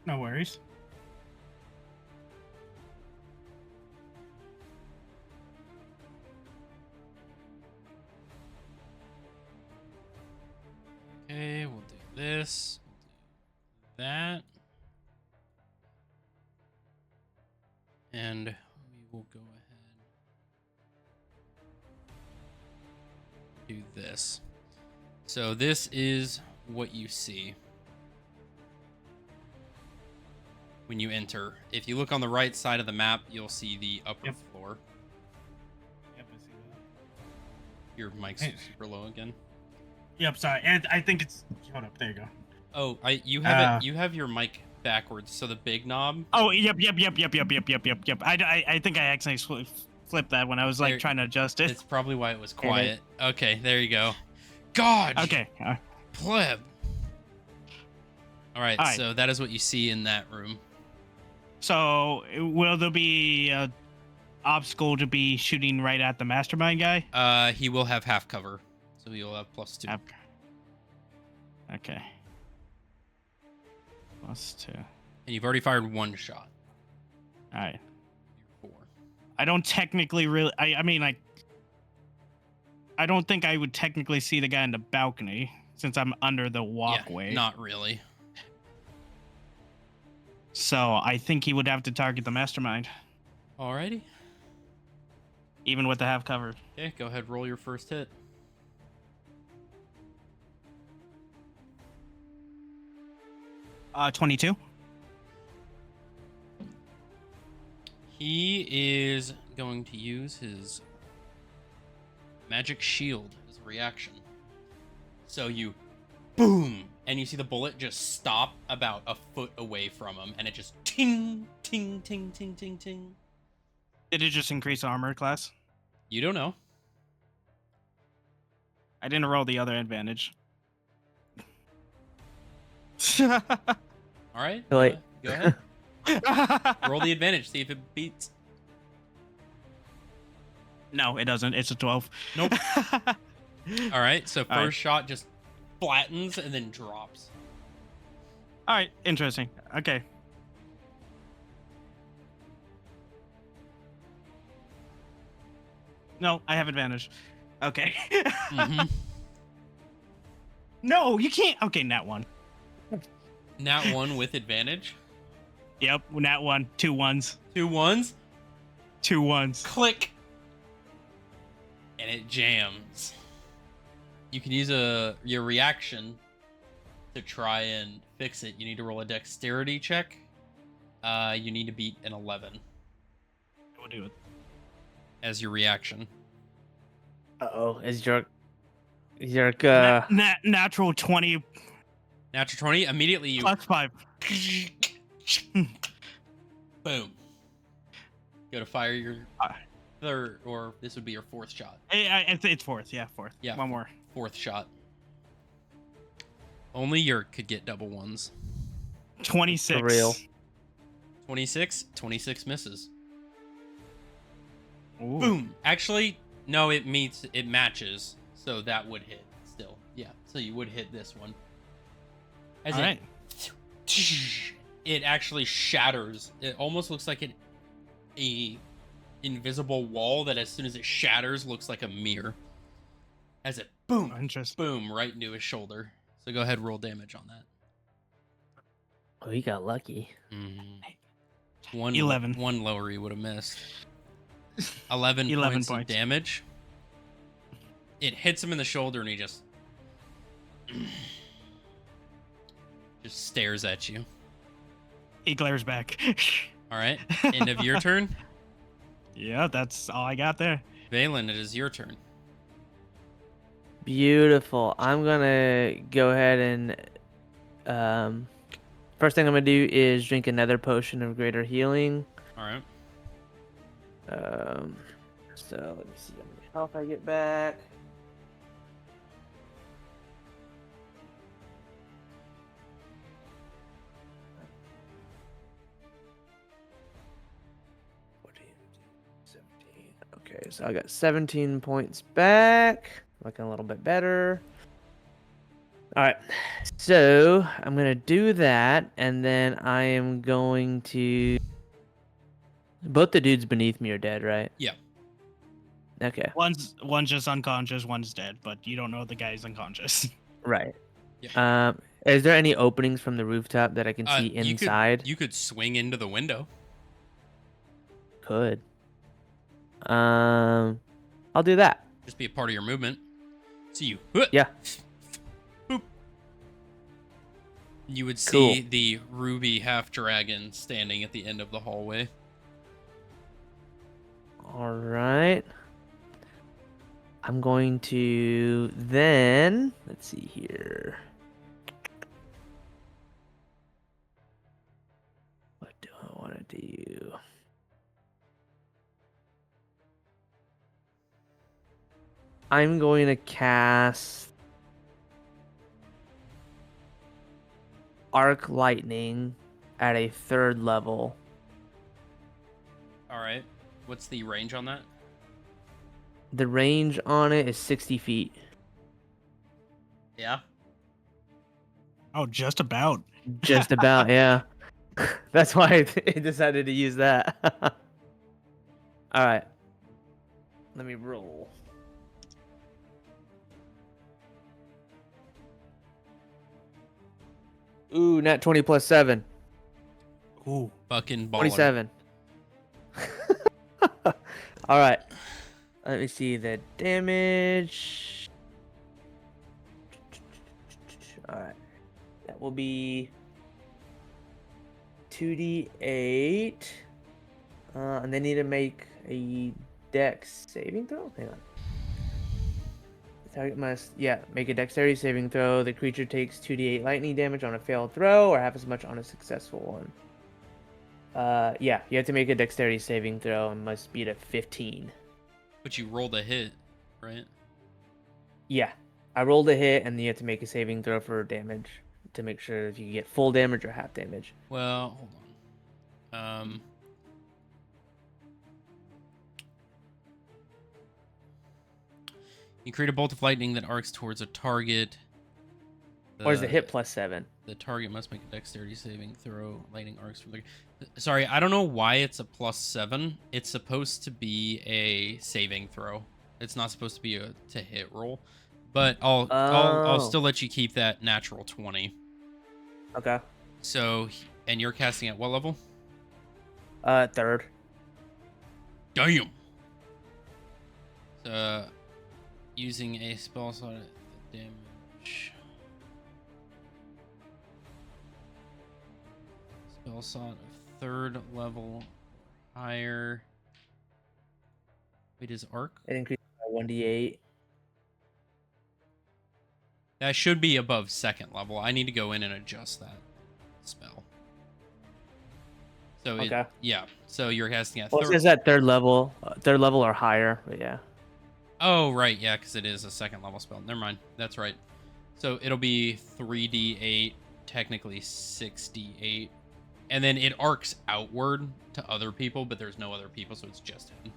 G: No worries.
A: Okay, we'll do this. We'll do that. And we will go ahead. Do this. So this is what you see when you enter. If you look on the right side of the map, you'll see the upper
G: Yep.
A: floor.
G: Yep, I see that.
A: Your mic's
G: Hey.
A: super low again.
G: Yep, sorry. And I think it's. Hold up. There you go.
A: Oh, you have it. You have your mic backwards, so the big knob.
G: Oh, yep. I think I accidentally flipped that when I was like
A: There-
G: trying to adjust it.
A: It's probably why it was quiet. Okay, there you go. God.
G: Okay.
A: Pleb. All right,
G: All right.
A: so that is what you see in that room.
G: So will there be a obstacle to be shooting right at the mastermind guy?
A: He will have half cover, so he'll have +2.
G: Okay. +2.
A: And you've already fired one shot.
G: All right.
A: You're 4.
G: I don't technically really. I mean, like. I don't think I would technically see the guy in the balcony since I'm under the walkway.
A: Yeah, not really.
G: So I think he would have to target the mastermind,
A: Alrighty.
G: even with the half covered.
A: Okay, go ahead, roll your first hit.
G: Uh, 22.
A: He is going to use his magic shield as a reaction. So you boom, and you see the bullet just stop about a foot away from him, and it just ting, ting, ting, ting, ting, ting.
G: Did it just increase armor class?
A: You don't know.
G: I didn't roll the other advantage.
A: All right.
B: Like-
A: Go ahead. Roll the advantage. See if it beats.
G: No, it doesn't. It's a 12.
A: Nope. All right, so first
G: All right.
A: shot just flattens and then drops.
G: All right, interesting. Okay. No, I have advantage. Okay.
A: Mhm.
G: No, you can't. Okay, nat 1.
A: Nat 1 with advantage.
G: Yep, nat 1. 2 1s.
A: 2 1s.
G: 2 1s.
A: Click. And it jams. You can use your reaction to try and fix it. You need to roll a dexterity check. You need to beat an 11
G: We'll do it.
A: as your reaction.
B: Uh-oh. Is Jerk...
G: Natural 20
A: Natural 20. Immediately you
G: plus 5.
A: boom. Go to fire your third, or this would be your fourth shot.
G: It's fourth. Yeah, fourth.
A: Yeah.
G: One more.
A: Fourth shot. Only Yerk could get double ones.
G: 26.
B: For real.
A: 26. 26 misses.
G: Ooh.
A: Boom. Actually, no, it matches. So that would hit still. Yeah. So you would hit this one. As
G: All right.
A: it actually shatters. It almost looks like a invisible wall that as soon as it shatters looks like a mirror. As it boom,
G: Interesting.
A: boom, right into his shoulder. So go ahead, roll damage on that.
B: Oh, he got lucky.
A: One
G: 11.
A: One lower he would have missed. 11 points of damage. It hits him in the shoulder and he just stares at you.
G: He glares back.
A: All right. End of your turn.
G: Yeah, that's all I got there.
A: Valen, it is your turn.
B: Beautiful. I'm gonna go ahead and first thing I'm gonna do is drink another potion of greater healing.
A: All right.
B: So let me see how many health I get back. Okay, so I got 17 points back. Looking a little bit better. All right, so I'm gonna do that, and then I am going to. Both the dudes beneath me are dead, right?
A: Yeah.
B: Okay.
G: One's just unconscious, one's dead, but you don't know the guy's unconscious.
B: Right.
A: Yeah.
B: Is there any openings from the rooftop that I can see
A: You
B: inside?
A: You could swing into the window.
B: Could. I'll do that.
A: Just be a part of your movement. See you.
B: Yeah.
A: Boop. You would
B: Cool.
A: see the ruby half dragon standing at the end of the hallway.
B: All right. I'm going to then, let's see here. What do I want to do? I'm going to cast Arc Lightning at a 3rd level.
A: All right. What's the range on that?
B: The range on it is 60 feet.
A: Yeah.
G: Oh, just about.
B: Just about, yeah. That's why I decided to use that. All right. Let me roll. Ooh, nat 20 plus 7.
G: Ooh.
A: Fucking baller.
B: 27. All right. Let me see the damage. All right. That will be 2d8. And they need to make a dex saving throw? Hang on. The target must, make a dexterity saving throw. The creature takes 2d8 lightning damage on a failed throw or half as much on a successful one. You have to make a dexterity saving throw and must beat a 15.
A: But you rolled a hit, right?
B: Yeah. I rolled a hit and you have to make a saving throw for damage to make sure if you get full damage or half damage.
A: Well, hold on. You create a bolt of lightning that arcs towards a target.
B: Or is it hit +7?
A: The target must make a dexterity saving throw. Lightning arcs from the. Sorry, I don't know why it's a +7. It's supposed to be a saving throw. It's not supposed to be a to hit roll. But I'll still let you keep that natural 20.
B: Okay.
A: So, and you're casting at what level?
B: 3rd.
A: Damn. Using a spell slot at the damage. Spell slot of 3rd level or higher. Wait, is arc?
B: It increases by 1d8.
A: That should be above 2nd level. I need to go in and adjust that spell. So
B: Okay.
A: yeah. So you're casting at
B: Well, it
A: 3rd.
B: says at 3rd level or higher, but yeah.
A: Oh, right. Yeah, because it is a 2nd level spell. Never mind. That's right. So it'll be 3d8, technically 6d8. And then it arcs outward to other people, but there's no other people, so it's just him.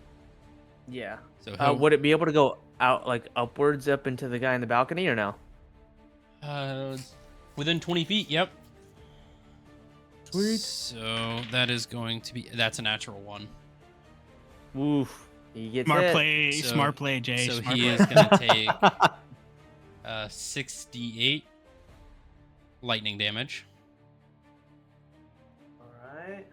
B: Yeah.
A: So
B: Would it be able to go out like upwards up into the guy in the balcony or no?
A: Within 20 feet, yep.
B: Sweet.
A: So that is going to be... That's a natural 1.
B: Oof. He gets
G: Smart
B: hit.
G: play,
A: So-
G: smart play, Jay.
A: So
G: smart
A: he
G: play.
A: is going to take 6d8 lightning damage.
B: Alright.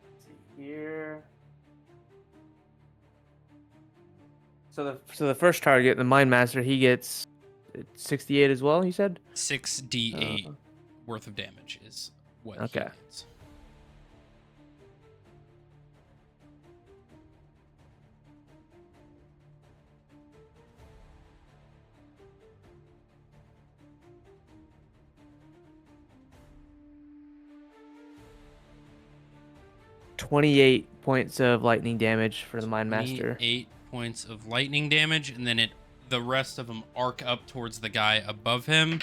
B: Let's see here. So the first target, the Mind Master, he gets 68 as well, you said?
A: 6d8 worth of damage is what he
B: Okay.
A: gets.
B: $28 points of lightning damage for the Mind Master.
A: 8 points of lightning damage, and then the rest of them arc up towards the guy above him,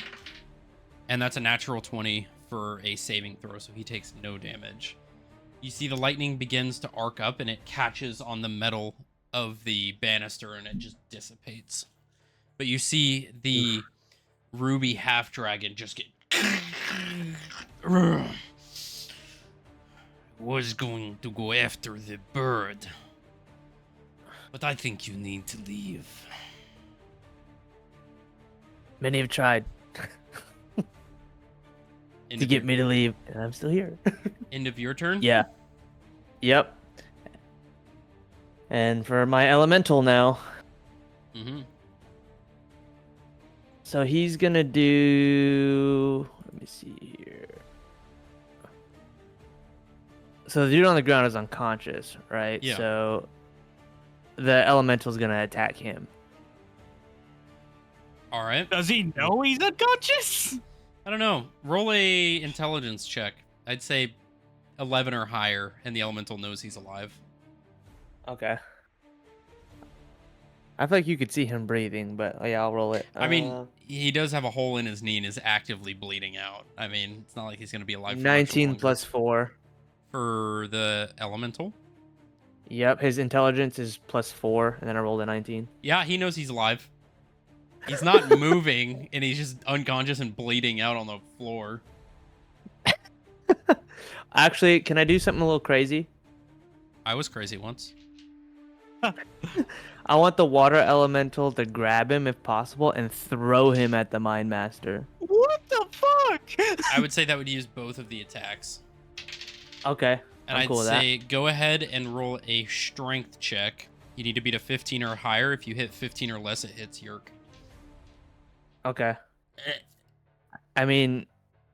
A: and that's a natural 20 for a saving throw, so he takes no damage. You see the lightning begins to arc up, and it catches on the metal of the banister, and it just dissipates. But you see the ruby half dragon just get was going to go after the bird, but I think you need to leave.
B: Many have tried
A: End
B: to
A: of
B: get
A: your-
B: me to leave, and I'm still here.
A: End of your turn?
B: Yeah. Yep. And for my elemental now.
A: Mm-hmm.
B: So he's gonna do. Let me see here. So the dude on the ground is unconscious, right?
A: Yeah.
B: So the elemental's gonna attack him.
A: All right.
G: Does he know he's unconscious?
A: I don't know. Roll a intelligence check. I'd say 11 or higher, and the elemental knows he's alive.
B: Okay. I feel like you could see him breathing, but yeah, I'll roll it.
A: I mean, he does have a hole in his knee and is actively bleeding out. I mean, it's not like he's going to be alive for much
B: 19
A: longer.
B: plus 4.
A: For the elemental?
B: Yep, his intelligence is plus 4, and then I rolled a 19.
A: Yeah, he knows he's alive. He's not moving, and he's just unconscious and bleeding out on the floor.
B: Actually, can I do something a little crazy?
A: I was crazy once.
B: I want the water elemental to grab him if possible and throw him at the Mind Master.
G: What the fuck?
A: I would say that would use both of the attacks.
B: Okay,
A: And
B: I'm
A: I'd
B: cool with
A: say go ahead and roll a strength check. You need to beat a 15 or higher. If you hit 15 or less, it hits Yerk.
B: that. Okay. I mean,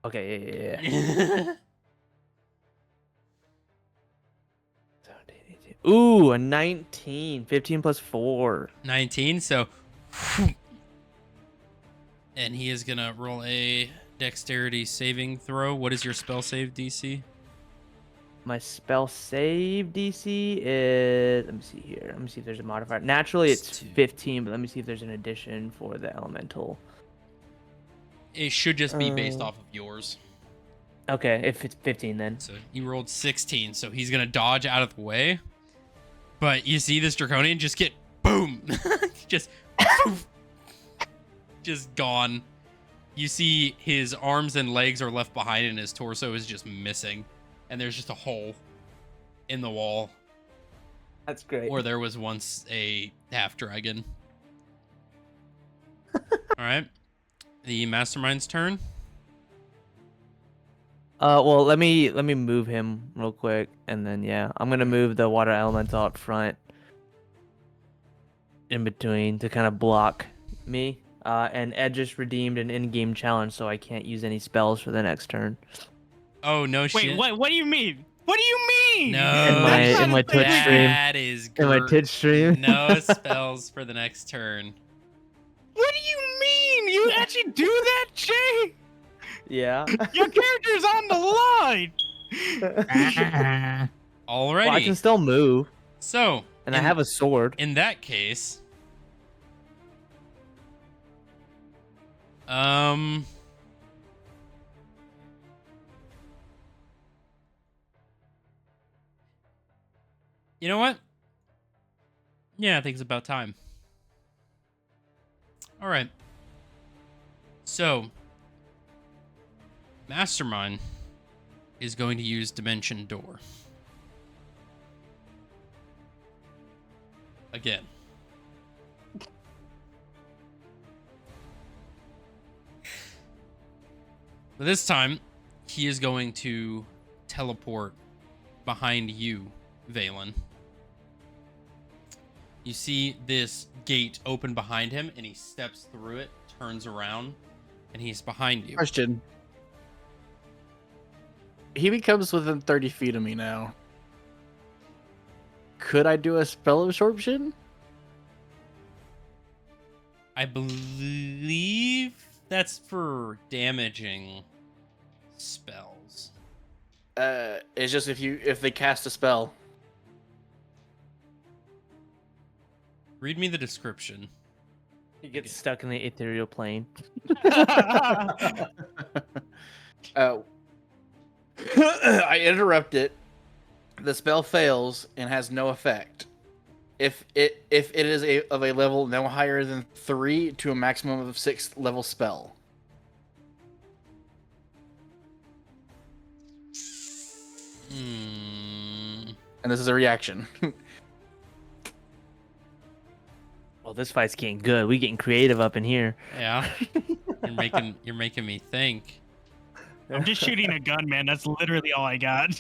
B: okay, yeah. Ooh, a 19. 15 plus 4.
A: 19, so... And he is going to roll a dexterity saving throw. What is your spell save DC?
B: My spell save DC is. Let me see here. Let me see if there's a modifier. Naturally, it's 15, but let me see if there's an addition for the elemental.
A: It should just be based off of yours.
B: Okay, if it's 15, then.
A: So you rolled 16, so he's going to dodge out of the way. But you see this draconian just get boom, just poof, just gone. You see his arms and legs are left behind, and his torso is just missing, and there's just a hole in the wall
B: That's great.
A: where there was once a half dragon. All right, the mastermind's turn.
B: Well, let me move him real quick, and then yeah, I'm gonna move the water elemental out front, in between to kind of block me. And Ed just redeemed an in-game challenge, so I can't use any spells for the next turn.
A: Oh no shit!
G: Wait, what do you mean? What do you mean?
A: No,
B: In my Twitch stream.
A: that is
B: In my Twitch stream.
A: No spells for the next turn.
G: What do you mean? You actually do that, Jay?
B: Yeah.
G: Your character's on the line.
A: Alrighty.
B: Well, I can still move,
A: So,
B: and I have a sword.
A: in that case, you know what? Yeah, I think it's about time. All right. So, Mastermind is going to use Dimension Door. Again. But this time, he is going to teleport behind you, Valen. You see this gate open behind him, and he steps through it, turns around, and he's behind you.
D: Question. He becomes within 30 feet of me now. Could I do a spell absorption?
A: I believe that's for damaging spells.
D: It's just if they cast a spell.
A: Read me the description.
B: He gets stuck in the ethereal plane.
D: I interrupt it. The spell fails and has no effect. If it is of a level no higher than 3 to a maximum of 6 level spell. And this is a reaction.
B: Well, this fight's getting good. We getting creative up in here.
A: Yeah. You're making me think.
G: I'm just shooting a gun, man. That's literally all I got.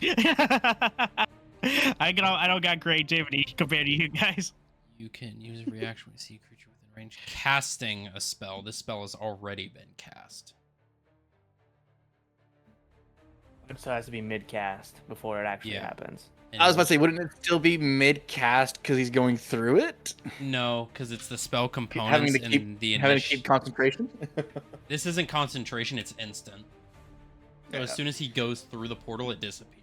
G: I don't got creativity compared to you guys.
A: You can use a reaction when you see a creature within range. Casting a spell. This spell has already been cast.
B: So it has to be mid-cast before it actually happens.
A: And
D: I was about to say, wouldn't it still be mid-cast because he's going through it?
A: No, because it's the spell
D: Having
A: components
D: to keep,
A: and the
D: having to keep concentration?
A: This isn't concentration, it's instant. So as soon as he goes through the portal, it disappears.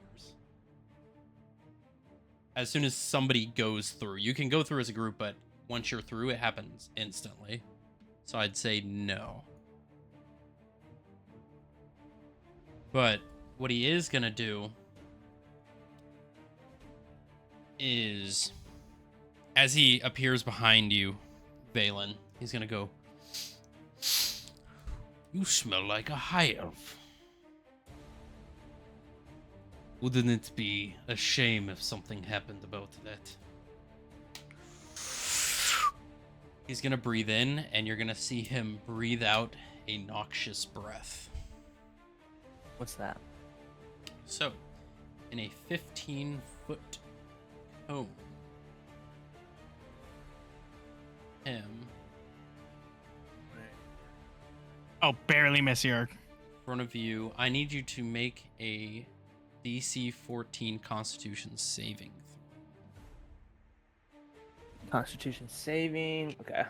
A: As soon as somebody goes through. You can go through as a group, but once you're through, it happens instantly. So I'd say no. But what he is going to do is, as he appears behind you, Valen, he's going to go, "You smell like a high elf. Wouldn't it be a shame if something happened about that?" He's gonna breathe in, and you're gonna see him breathe out a noxious breath.
B: What's that?
A: So, in a 15-foot cone, him
G: Oh, barely miss your.
A: in front of you, I need you to make a DC 14 Constitution saving throw.
B: Constitution saving. Okay.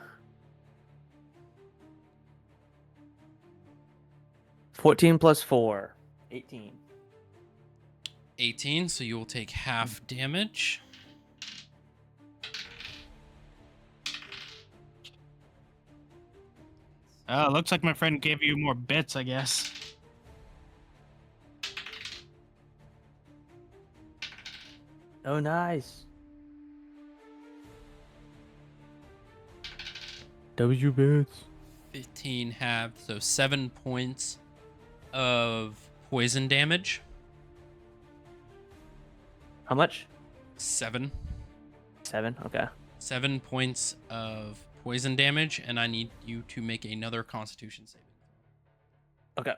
B: 14 plus 4. 18.
A: 18, so you will take half damage.
G: Oh, looks like my friend gave you more bits, I guess.
B: Oh, nice. W bits.
A: 15 halved, so 7 points of poison damage.
B: How much?
A: 7.
B: 7. Okay.
A: 7 points of poison damage, and I need you to make another Constitution saving.
B: Okay.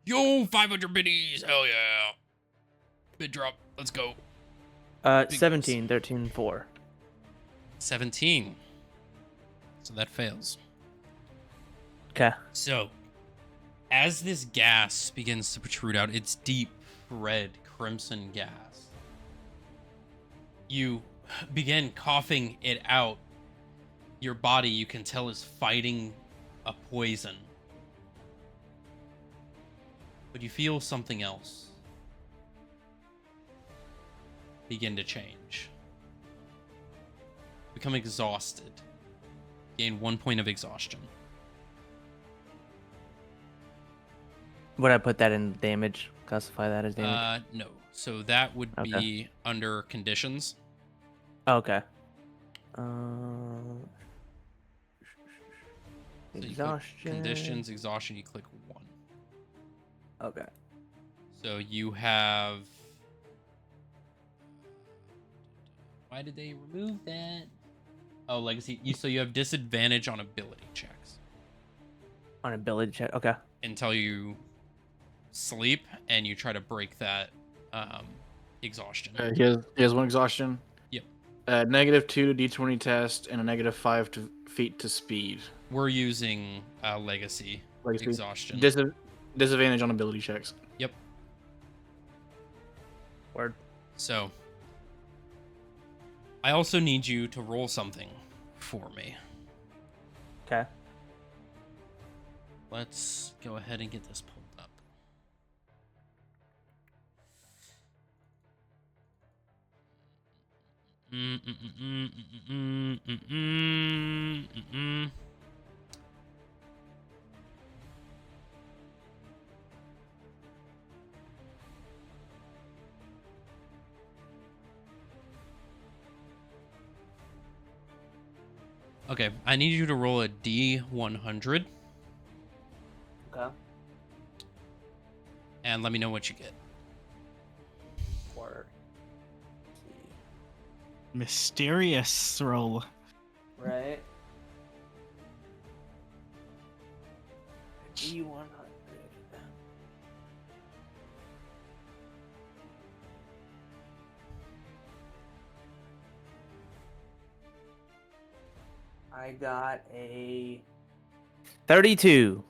A: Yo, 500 biddies! Hell yeah! Bid drop. Let's go. Big
B: 17, 13, 4.
A: 17. So that fails.
B: Okay.
A: So, as this gas begins to protrude out, it's deep red crimson gas. You begin coughing it out. Your body, you can tell, is fighting a poison. But you feel something else begin to change. Become exhausted. Gain 1 point of exhaustion.
B: Would I put that in damage? Classify that as damage?
A: No. So that would
B: Okay.
A: be under conditions.
B: Okay.
A: So you click
B: Exhaustion.
A: conditions, exhaustion, you click 1.
B: Okay.
A: So you have... Why did they remove that? Oh, legacy. So you have disadvantage on ability checks
B: On ability check. Okay.
A: until you sleep and you try to break that exhaustion.
E: He has 1 exhaustion.
A: Yep.
E: -2 to D20 test and a -5 to feet to speed.
A: We're using legacy exhaustion.
E: Disadvantage on ability checks.
A: Yep.
B: Word.
A: So I also need you to roll something for me.
B: Okay.
A: Let's go ahead and get this pulled up. Okay, I need you to roll a D100
B: Okay.
A: and let me know what you get.
B: Word.
G: Mysterious roll.
B: Right. D100. I got a 32.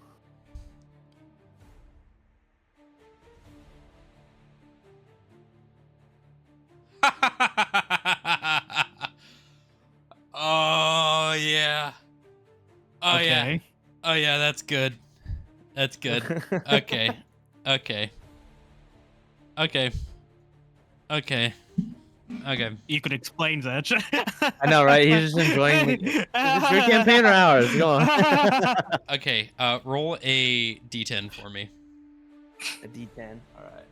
A: Oh yeah. Oh yeah.
G: Okay.
A: Oh yeah, that's good. That's good. Okay. Okay. Okay. Okay. Okay.
G: You could explain that.
B: I know, right? He's just enjoying it. Is this your campaign or ours? Go on.
A: Okay, roll a D10 for me.
B: A D10. All right.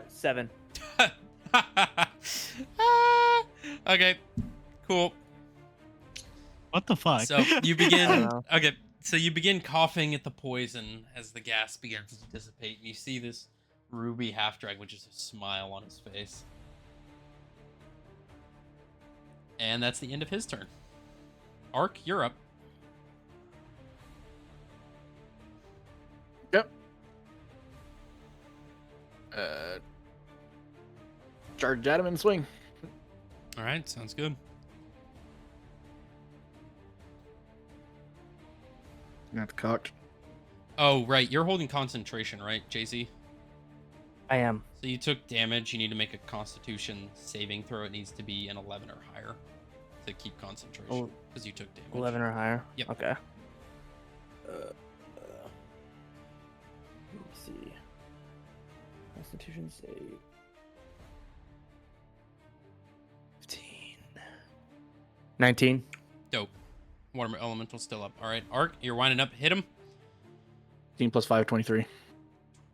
B: Seven.
A: Okay. Cool.
G: What the fuck?
A: So you begin.
B: know.
A: Okay. So you begin coughing at the poison as the gas begins to dissipate, and you see this ruby half drag, which is a smile on his face. And that's the end of his turn. Ark, you're up.
E: Yep. Charge at him and swing.
A: All right, sounds good.
E: That's cocked.
A: Oh, right. You're holding concentration, right, JC?
B: I am.
A: So you took damage. You need to make a Constitution saving throw. It needs to be an 11 or higher to keep concentration
B: Oh,
A: because you took damage.
B: 11 or higher.
A: Yep.
B: Okay. Let's see. Constitution save. 15. 19.
A: Dope. Water elemental still up. All right, Ark, you're winding up. Hit him.
E: 15 plus 5, 23.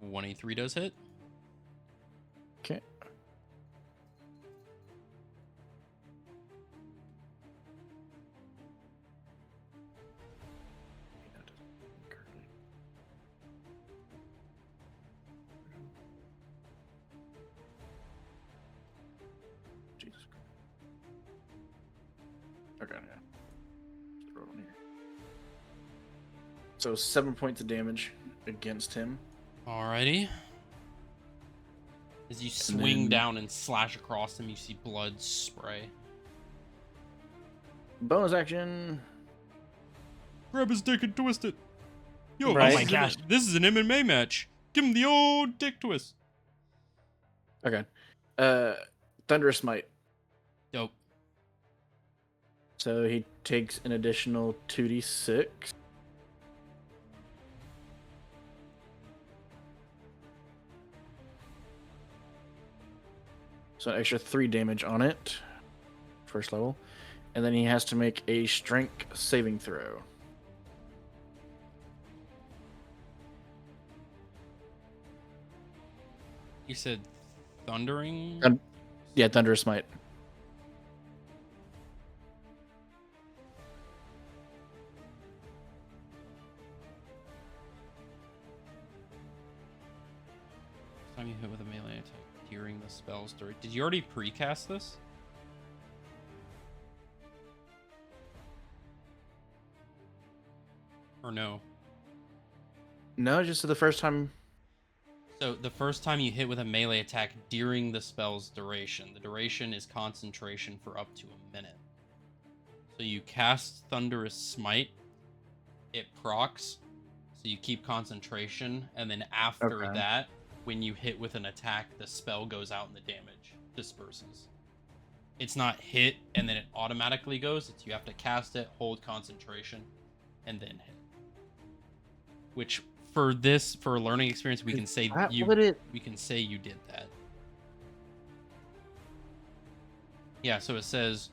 A: 23 does hit.
E: Okay. Jesus. Okay, yeah. Just throw it on here. So 7 points of damage against him.
A: Alrighty. As you swing
E: then-
A: down and slash across him, you see blood spray.
E: Bonus action.
A: Grab his dick and twist it. Yo,
B: Right.
A: this,
G: Oh my
A: is
G: gosh.
A: this is an MMA match. Give him the old dick twist.
E: Okay. Thunderous Smite.
A: Dope.
E: So he takes an additional 2d6. So an extra 3 damage on it. First level. And then he has to make a strength saving throw.
A: You said thundering?
E: Yeah, Thunderous Smite.
A: Time you hit with a melee attack during the spell's duration. Did you already precast this? Or no?
E: No, just the first time.
A: So the first time you hit with a melee attack during the spell's duration, the duration is concentration for up to a minute. So you cast Thunderous Smite, it procs, so you keep concentration, and then after
E: Okay.
A: that, when you hit with an attack, the spell goes out and the damage disperses. It's not hit and then it automatically goes, it's you have to cast it, hold concentration, and then hit. Which for a learning experience, we can say we can say you did that. Yeah, so it says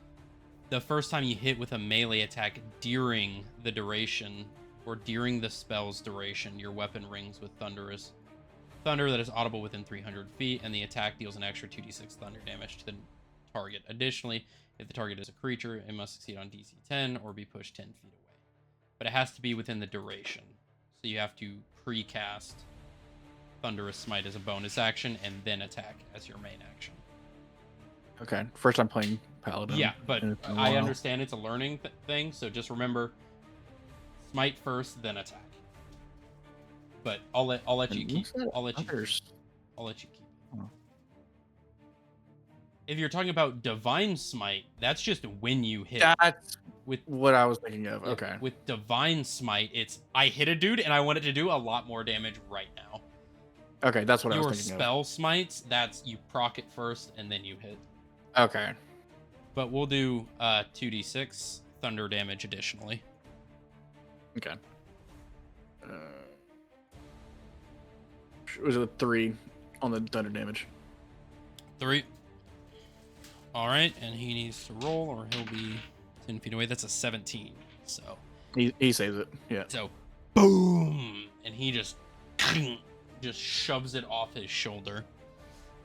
A: the first time you hit with a melee attack during the duration or during the spell's duration, your weapon rings with thunderous thunder that is audible within 300 feet, and the attack deals an extra 2d6 thunder damage to the target. Additionally, if the target is a creature, it must succeed on DC 10 or be pushed 10 feet away. But it has to be within the duration. So you have to precast Thunderous Smite as a bonus action and then attack as your main action.
E: Okay, first time playing Paladin.
A: Yeah, but
E: and it's been a
A: I
E: while.
A: understand it's a learning thing, so just remember, smite first, then attack. But I'll let you
E: And
A: keep.
E: what's that
A: I'll let you.
E: others?
A: I'll let you keep.
E: Oh.
A: If you're talking about Divine Smite, that's just when you hit.
E: That's
A: With
E: what I was thinking of.
A: yeah,
E: Okay.
A: With Divine Smite, it's I hit a dude and I want it to do a lot more damage right now.
E: Okay, that's what I
A: Your
E: was thinking
A: spell smites, that's you proc it first and then you hit.
E: of. Okay.
A: But we'll do 2d6 thunder damage additionally.
E: Okay. Was it a 3 on the thunder damage?
A: 3. All right, and he needs to roll or he'll be 10 feet away. That's a 17. So
E: He saves it. Yeah.
A: So, boom, and he just shoves it off his shoulder,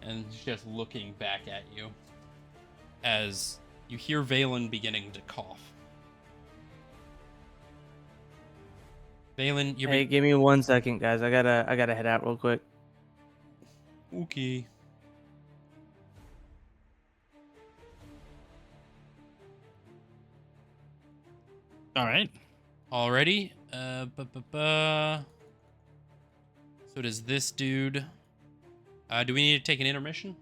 A: and he's just looking back at you as you hear Valen beginning to cough. Valen, you're
B: Hey, give me 1 second, guys. I gotta head out real quick.
A: okay.
G: All right.
A: Already, so does this dude? Do we need to take an intermission?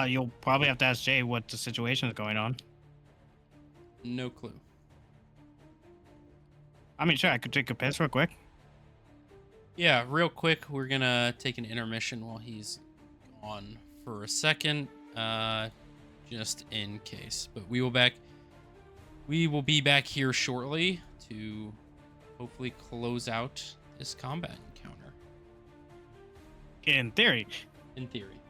G: You'll probably have to ask Jay what the situation is going on.
A: No clue.
G: I mean, sure, I could take a piss real quick.
A: Yeah, real quick, we're gonna take an intermission while he's gone for a second, just in case. But we will be back here shortly to hopefully close out this combat encounter.
G: In theory.
A: In theory.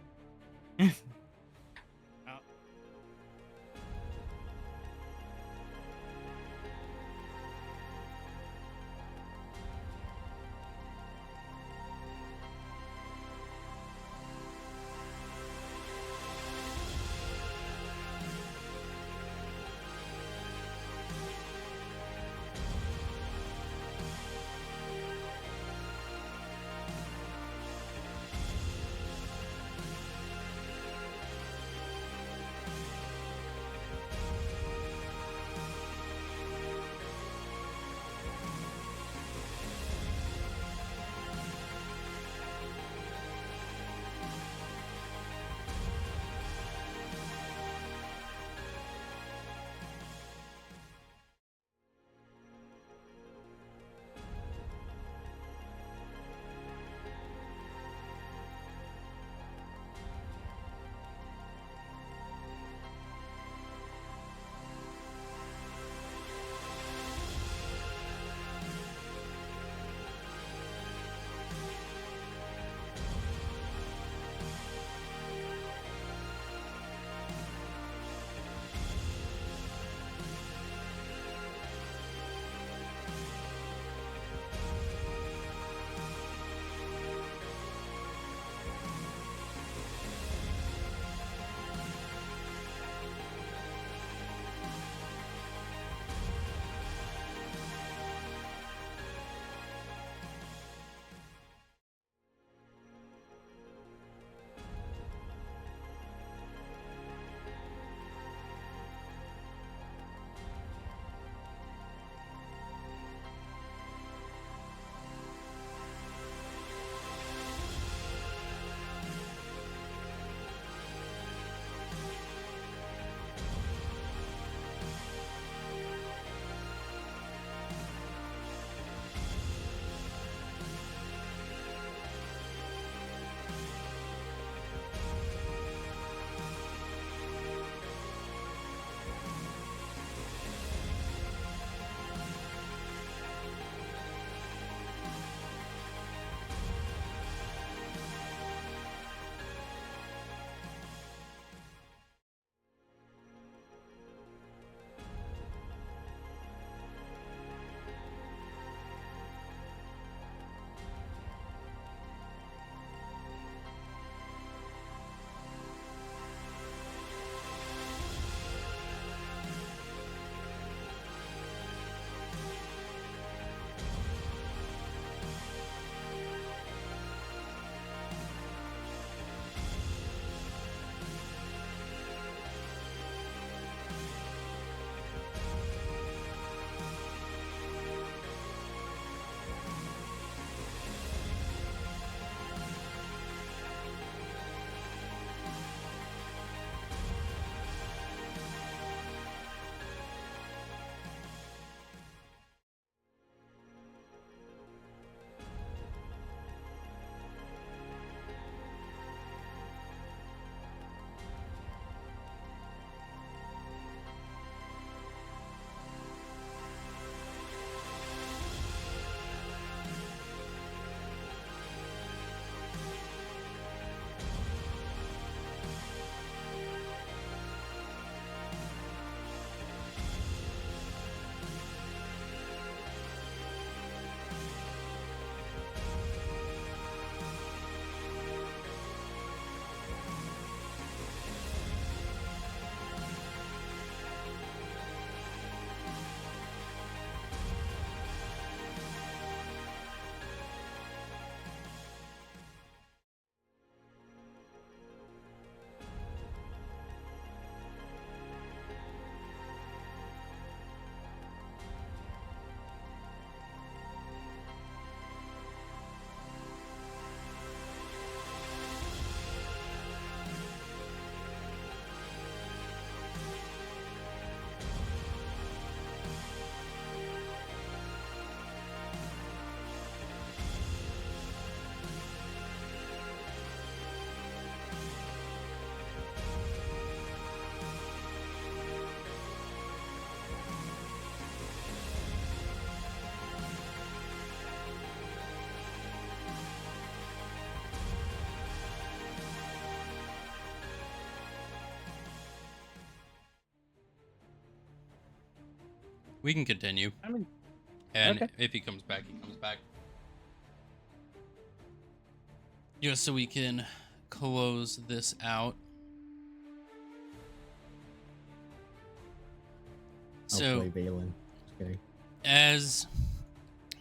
A: We can continue.
B: I mean,
A: And
B: okay.
A: if he comes back, he comes back. Just so we can close this out.
H: I'll
A: So,
H: play Valen. Just kidding.
A: as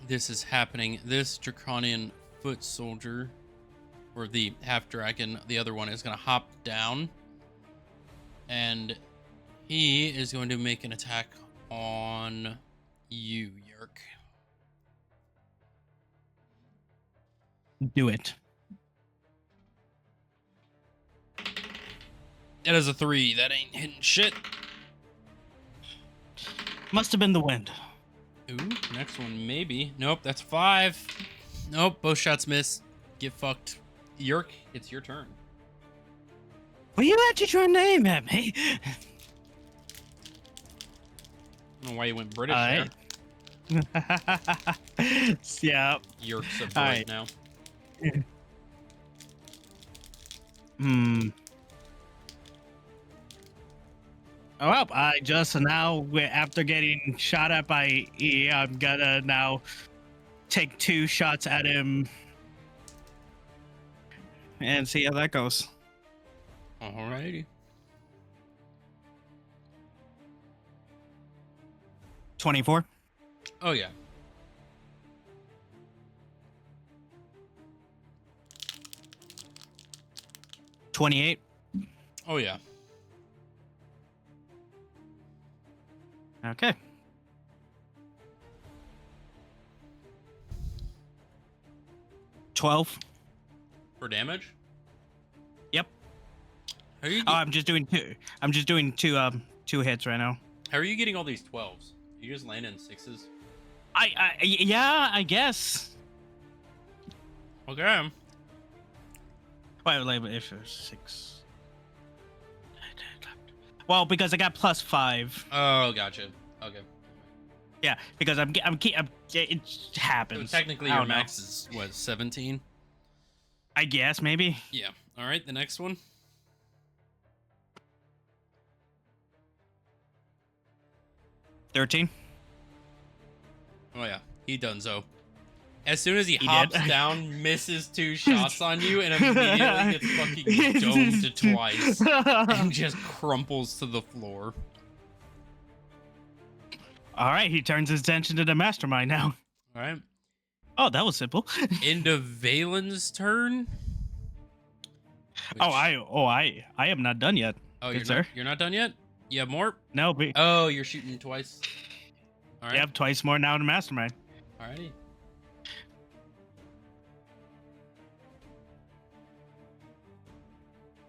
A: this is happening, this draconian foot soldier, or the half dragon, the other one, is going to hop down, and he is going to make an attack on you, Yerk.
G: Do it.
A: That is a 3. That ain't hitting shit.
G: Must have been the wind.
A: Ooh, next one, maybe. Nope, that's 5. Nope, both shots miss. Get fucked. Yerk, it's your turn.
G: Were you actually trying to aim at me?
A: I don't know why you went British
G: Alright. Yeah.
A: Yerk's a Brit
G: Alright.
A: now.
G: Hmm. Oh, well, I just now, after getting shot at by E, I'm gonna now take 2 shots at him and see how that goes.
A: Alrighty.
G: 24.
A: Oh, yeah.
G: $28.
A: Oh, yeah.
G: Okay. $12.
A: For damage?
G: Yep.
A: How are you,
G: Oh, I'm just doing 2. I'm just doing 2 hits right now.
A: how are you getting all these 12s? You just land in 6s?
G: Yeah, I guess.
A: Okay.
G: Wait, if it was 6. Well, because I got +5.
A: Oh, gotcha. Okay.
G: Yeah, because it
A: So
G: happens.
A: technically
G: I
A: your
G: don't know.
A: max is, what, 17?
G: I guess maybe.
A: Yeah. Alright, the next one.
G: 13.
A: Oh, yeah. He done so. As soon as he
G: He
A: hops
G: did.
A: down, misses 2 shots on you, and immediately gets fucking domed twice. And just crumples to the floor.
G: All right, he turns his attention to the mastermind now.
A: Alright.
G: Oh, that was simple.
A: Into Valen's turn.
G: Oh,
A: Which-
G: I am not done yet.
A: Oh,
G: good
A: you're not done yet? You have more?
G: No,
A: Oh, you're shooting twice. Alright.
G: yep, twice more now to mastermind.
A: Alrighty.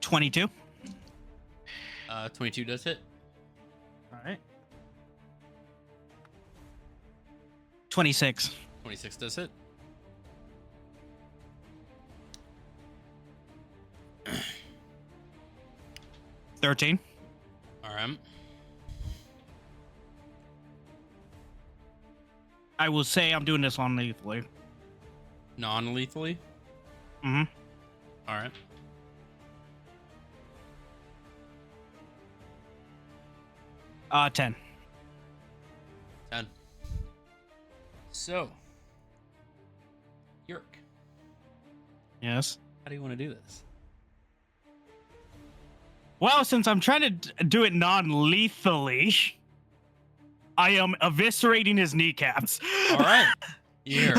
G: 22.
A: 22 does hit.
G: All right. 26.
A: 26 does hit.
G: $13.
A: Alright.
G: I will say I'm doing this on lethally.
A: Non-lethally.
G: Mm-hmm.
A: Alright.
G: Uh, 10.
A: 10. So, Yerk,
G: Yes.
A: how do you want to do this?
G: Well, since I'm trying to do it non-lethally, I am eviscerating his kneecaps.
A: Alright. Yerk.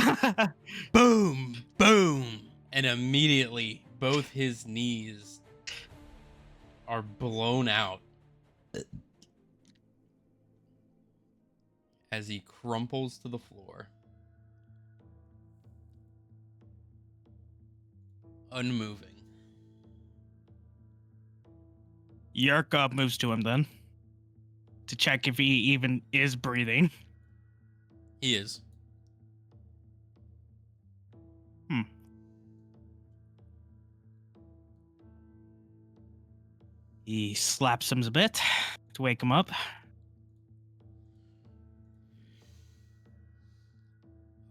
A: Boom! Boom! And immediately, both his knees are blown out as he crumples to the floor. Unmoving.
G: Yerk moves to him then to check if he even is breathing.
A: He is.
G: He slaps him a bit to wake him up.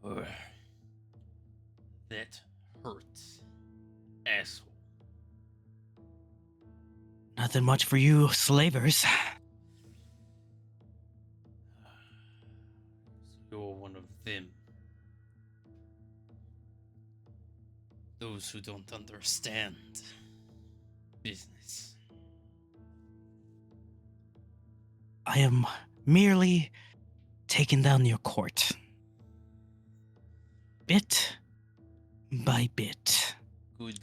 A: Ugh. That hurts. Asshole.
G: Nothing much for you slavers.
A: Those who don't understand business.
C: I am merely taking down your court. Bit by bit.
A: Good.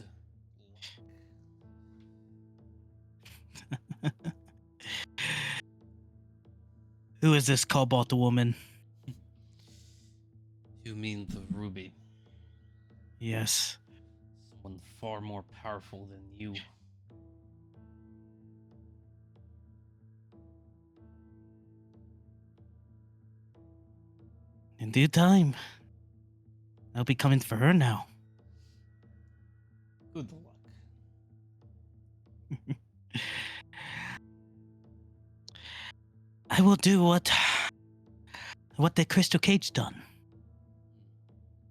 C: Who is this cobalt woman?
A: You mean the Ruby?
C: Yes.
A: Someone far more powerful than you.
C: In due time. I'll be coming for her now.
A: Good luck.
C: I will do what the Crystal Cage done.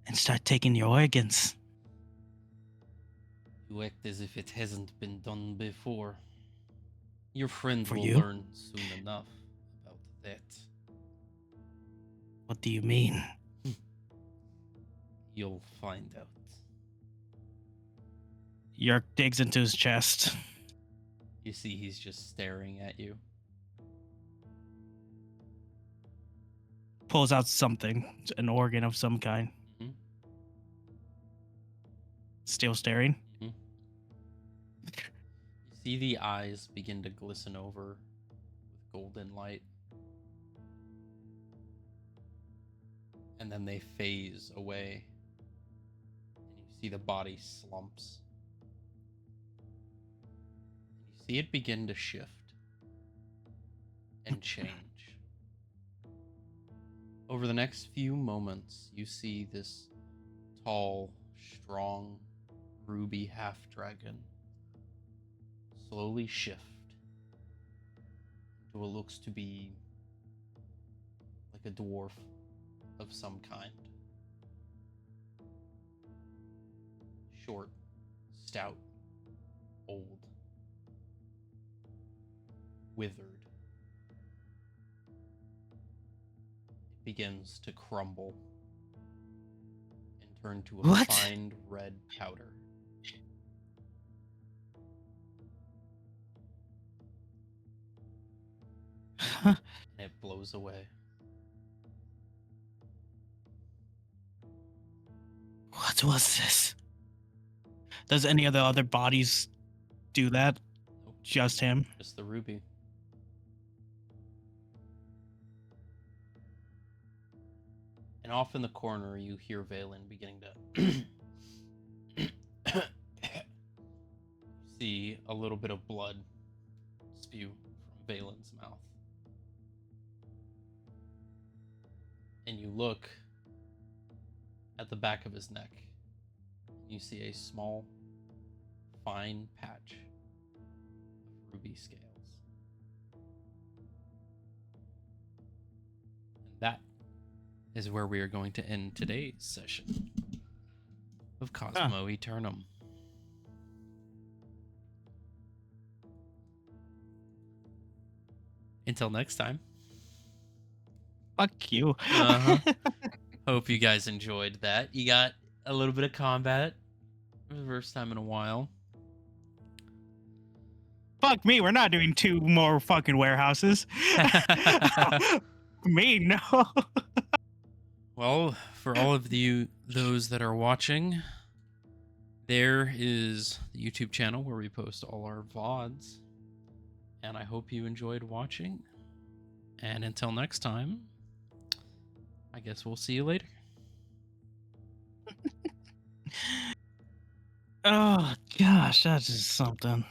C: And start taking your organs.
A: You act as if it hasn't been done before. Your friend
C: For
A: will
C: you?
A: learn soon enough about that.
C: What do you mean?
A: You'll find out.
C: Yerk digs into his chest.
A: You see, he's just staring at you.
C: Pulls out something. An organ of some kind.
A: Mhm.
C: Still staring.
A: You see the eyes begin to glisten over with golden light. And then they phase away. And you see the body slumps. You see it begin to shift and change. Over the next few moments, you see this tall, strong, ruby half-dragon slowly shift into what looks to be like a dwarf of some kind. Short, stout, old, withered. It begins to crumble and turn to a
C: What?
A: fine red powder. And it blows away.
C: What was this? Does any of the other bodies do that?
A: Nope,
C: Just him?
A: just the ruby. And off in the corner, you hear Valen beginning to see a little bit of blood spew from Valen's mouth. And you look at the back of his neck. You see a small, fine patch of ruby scales. And that is where we are going to end today's session of Cosmo Eternum. Until next time.
C: Fuck you.
A: Uh-huh. Hope you guys enjoyed that. You got a little bit of combat for the first time in a while.
C: Fuck me, we're not doing 2 more fucking warehouses. Me, no.
A: Well, for all of those that are watching, there is the YouTube channel where we post all our VODs. And I hope you enjoyed watching. And until next time, I guess we'll see you later.
C: Oh, gosh, that's just something.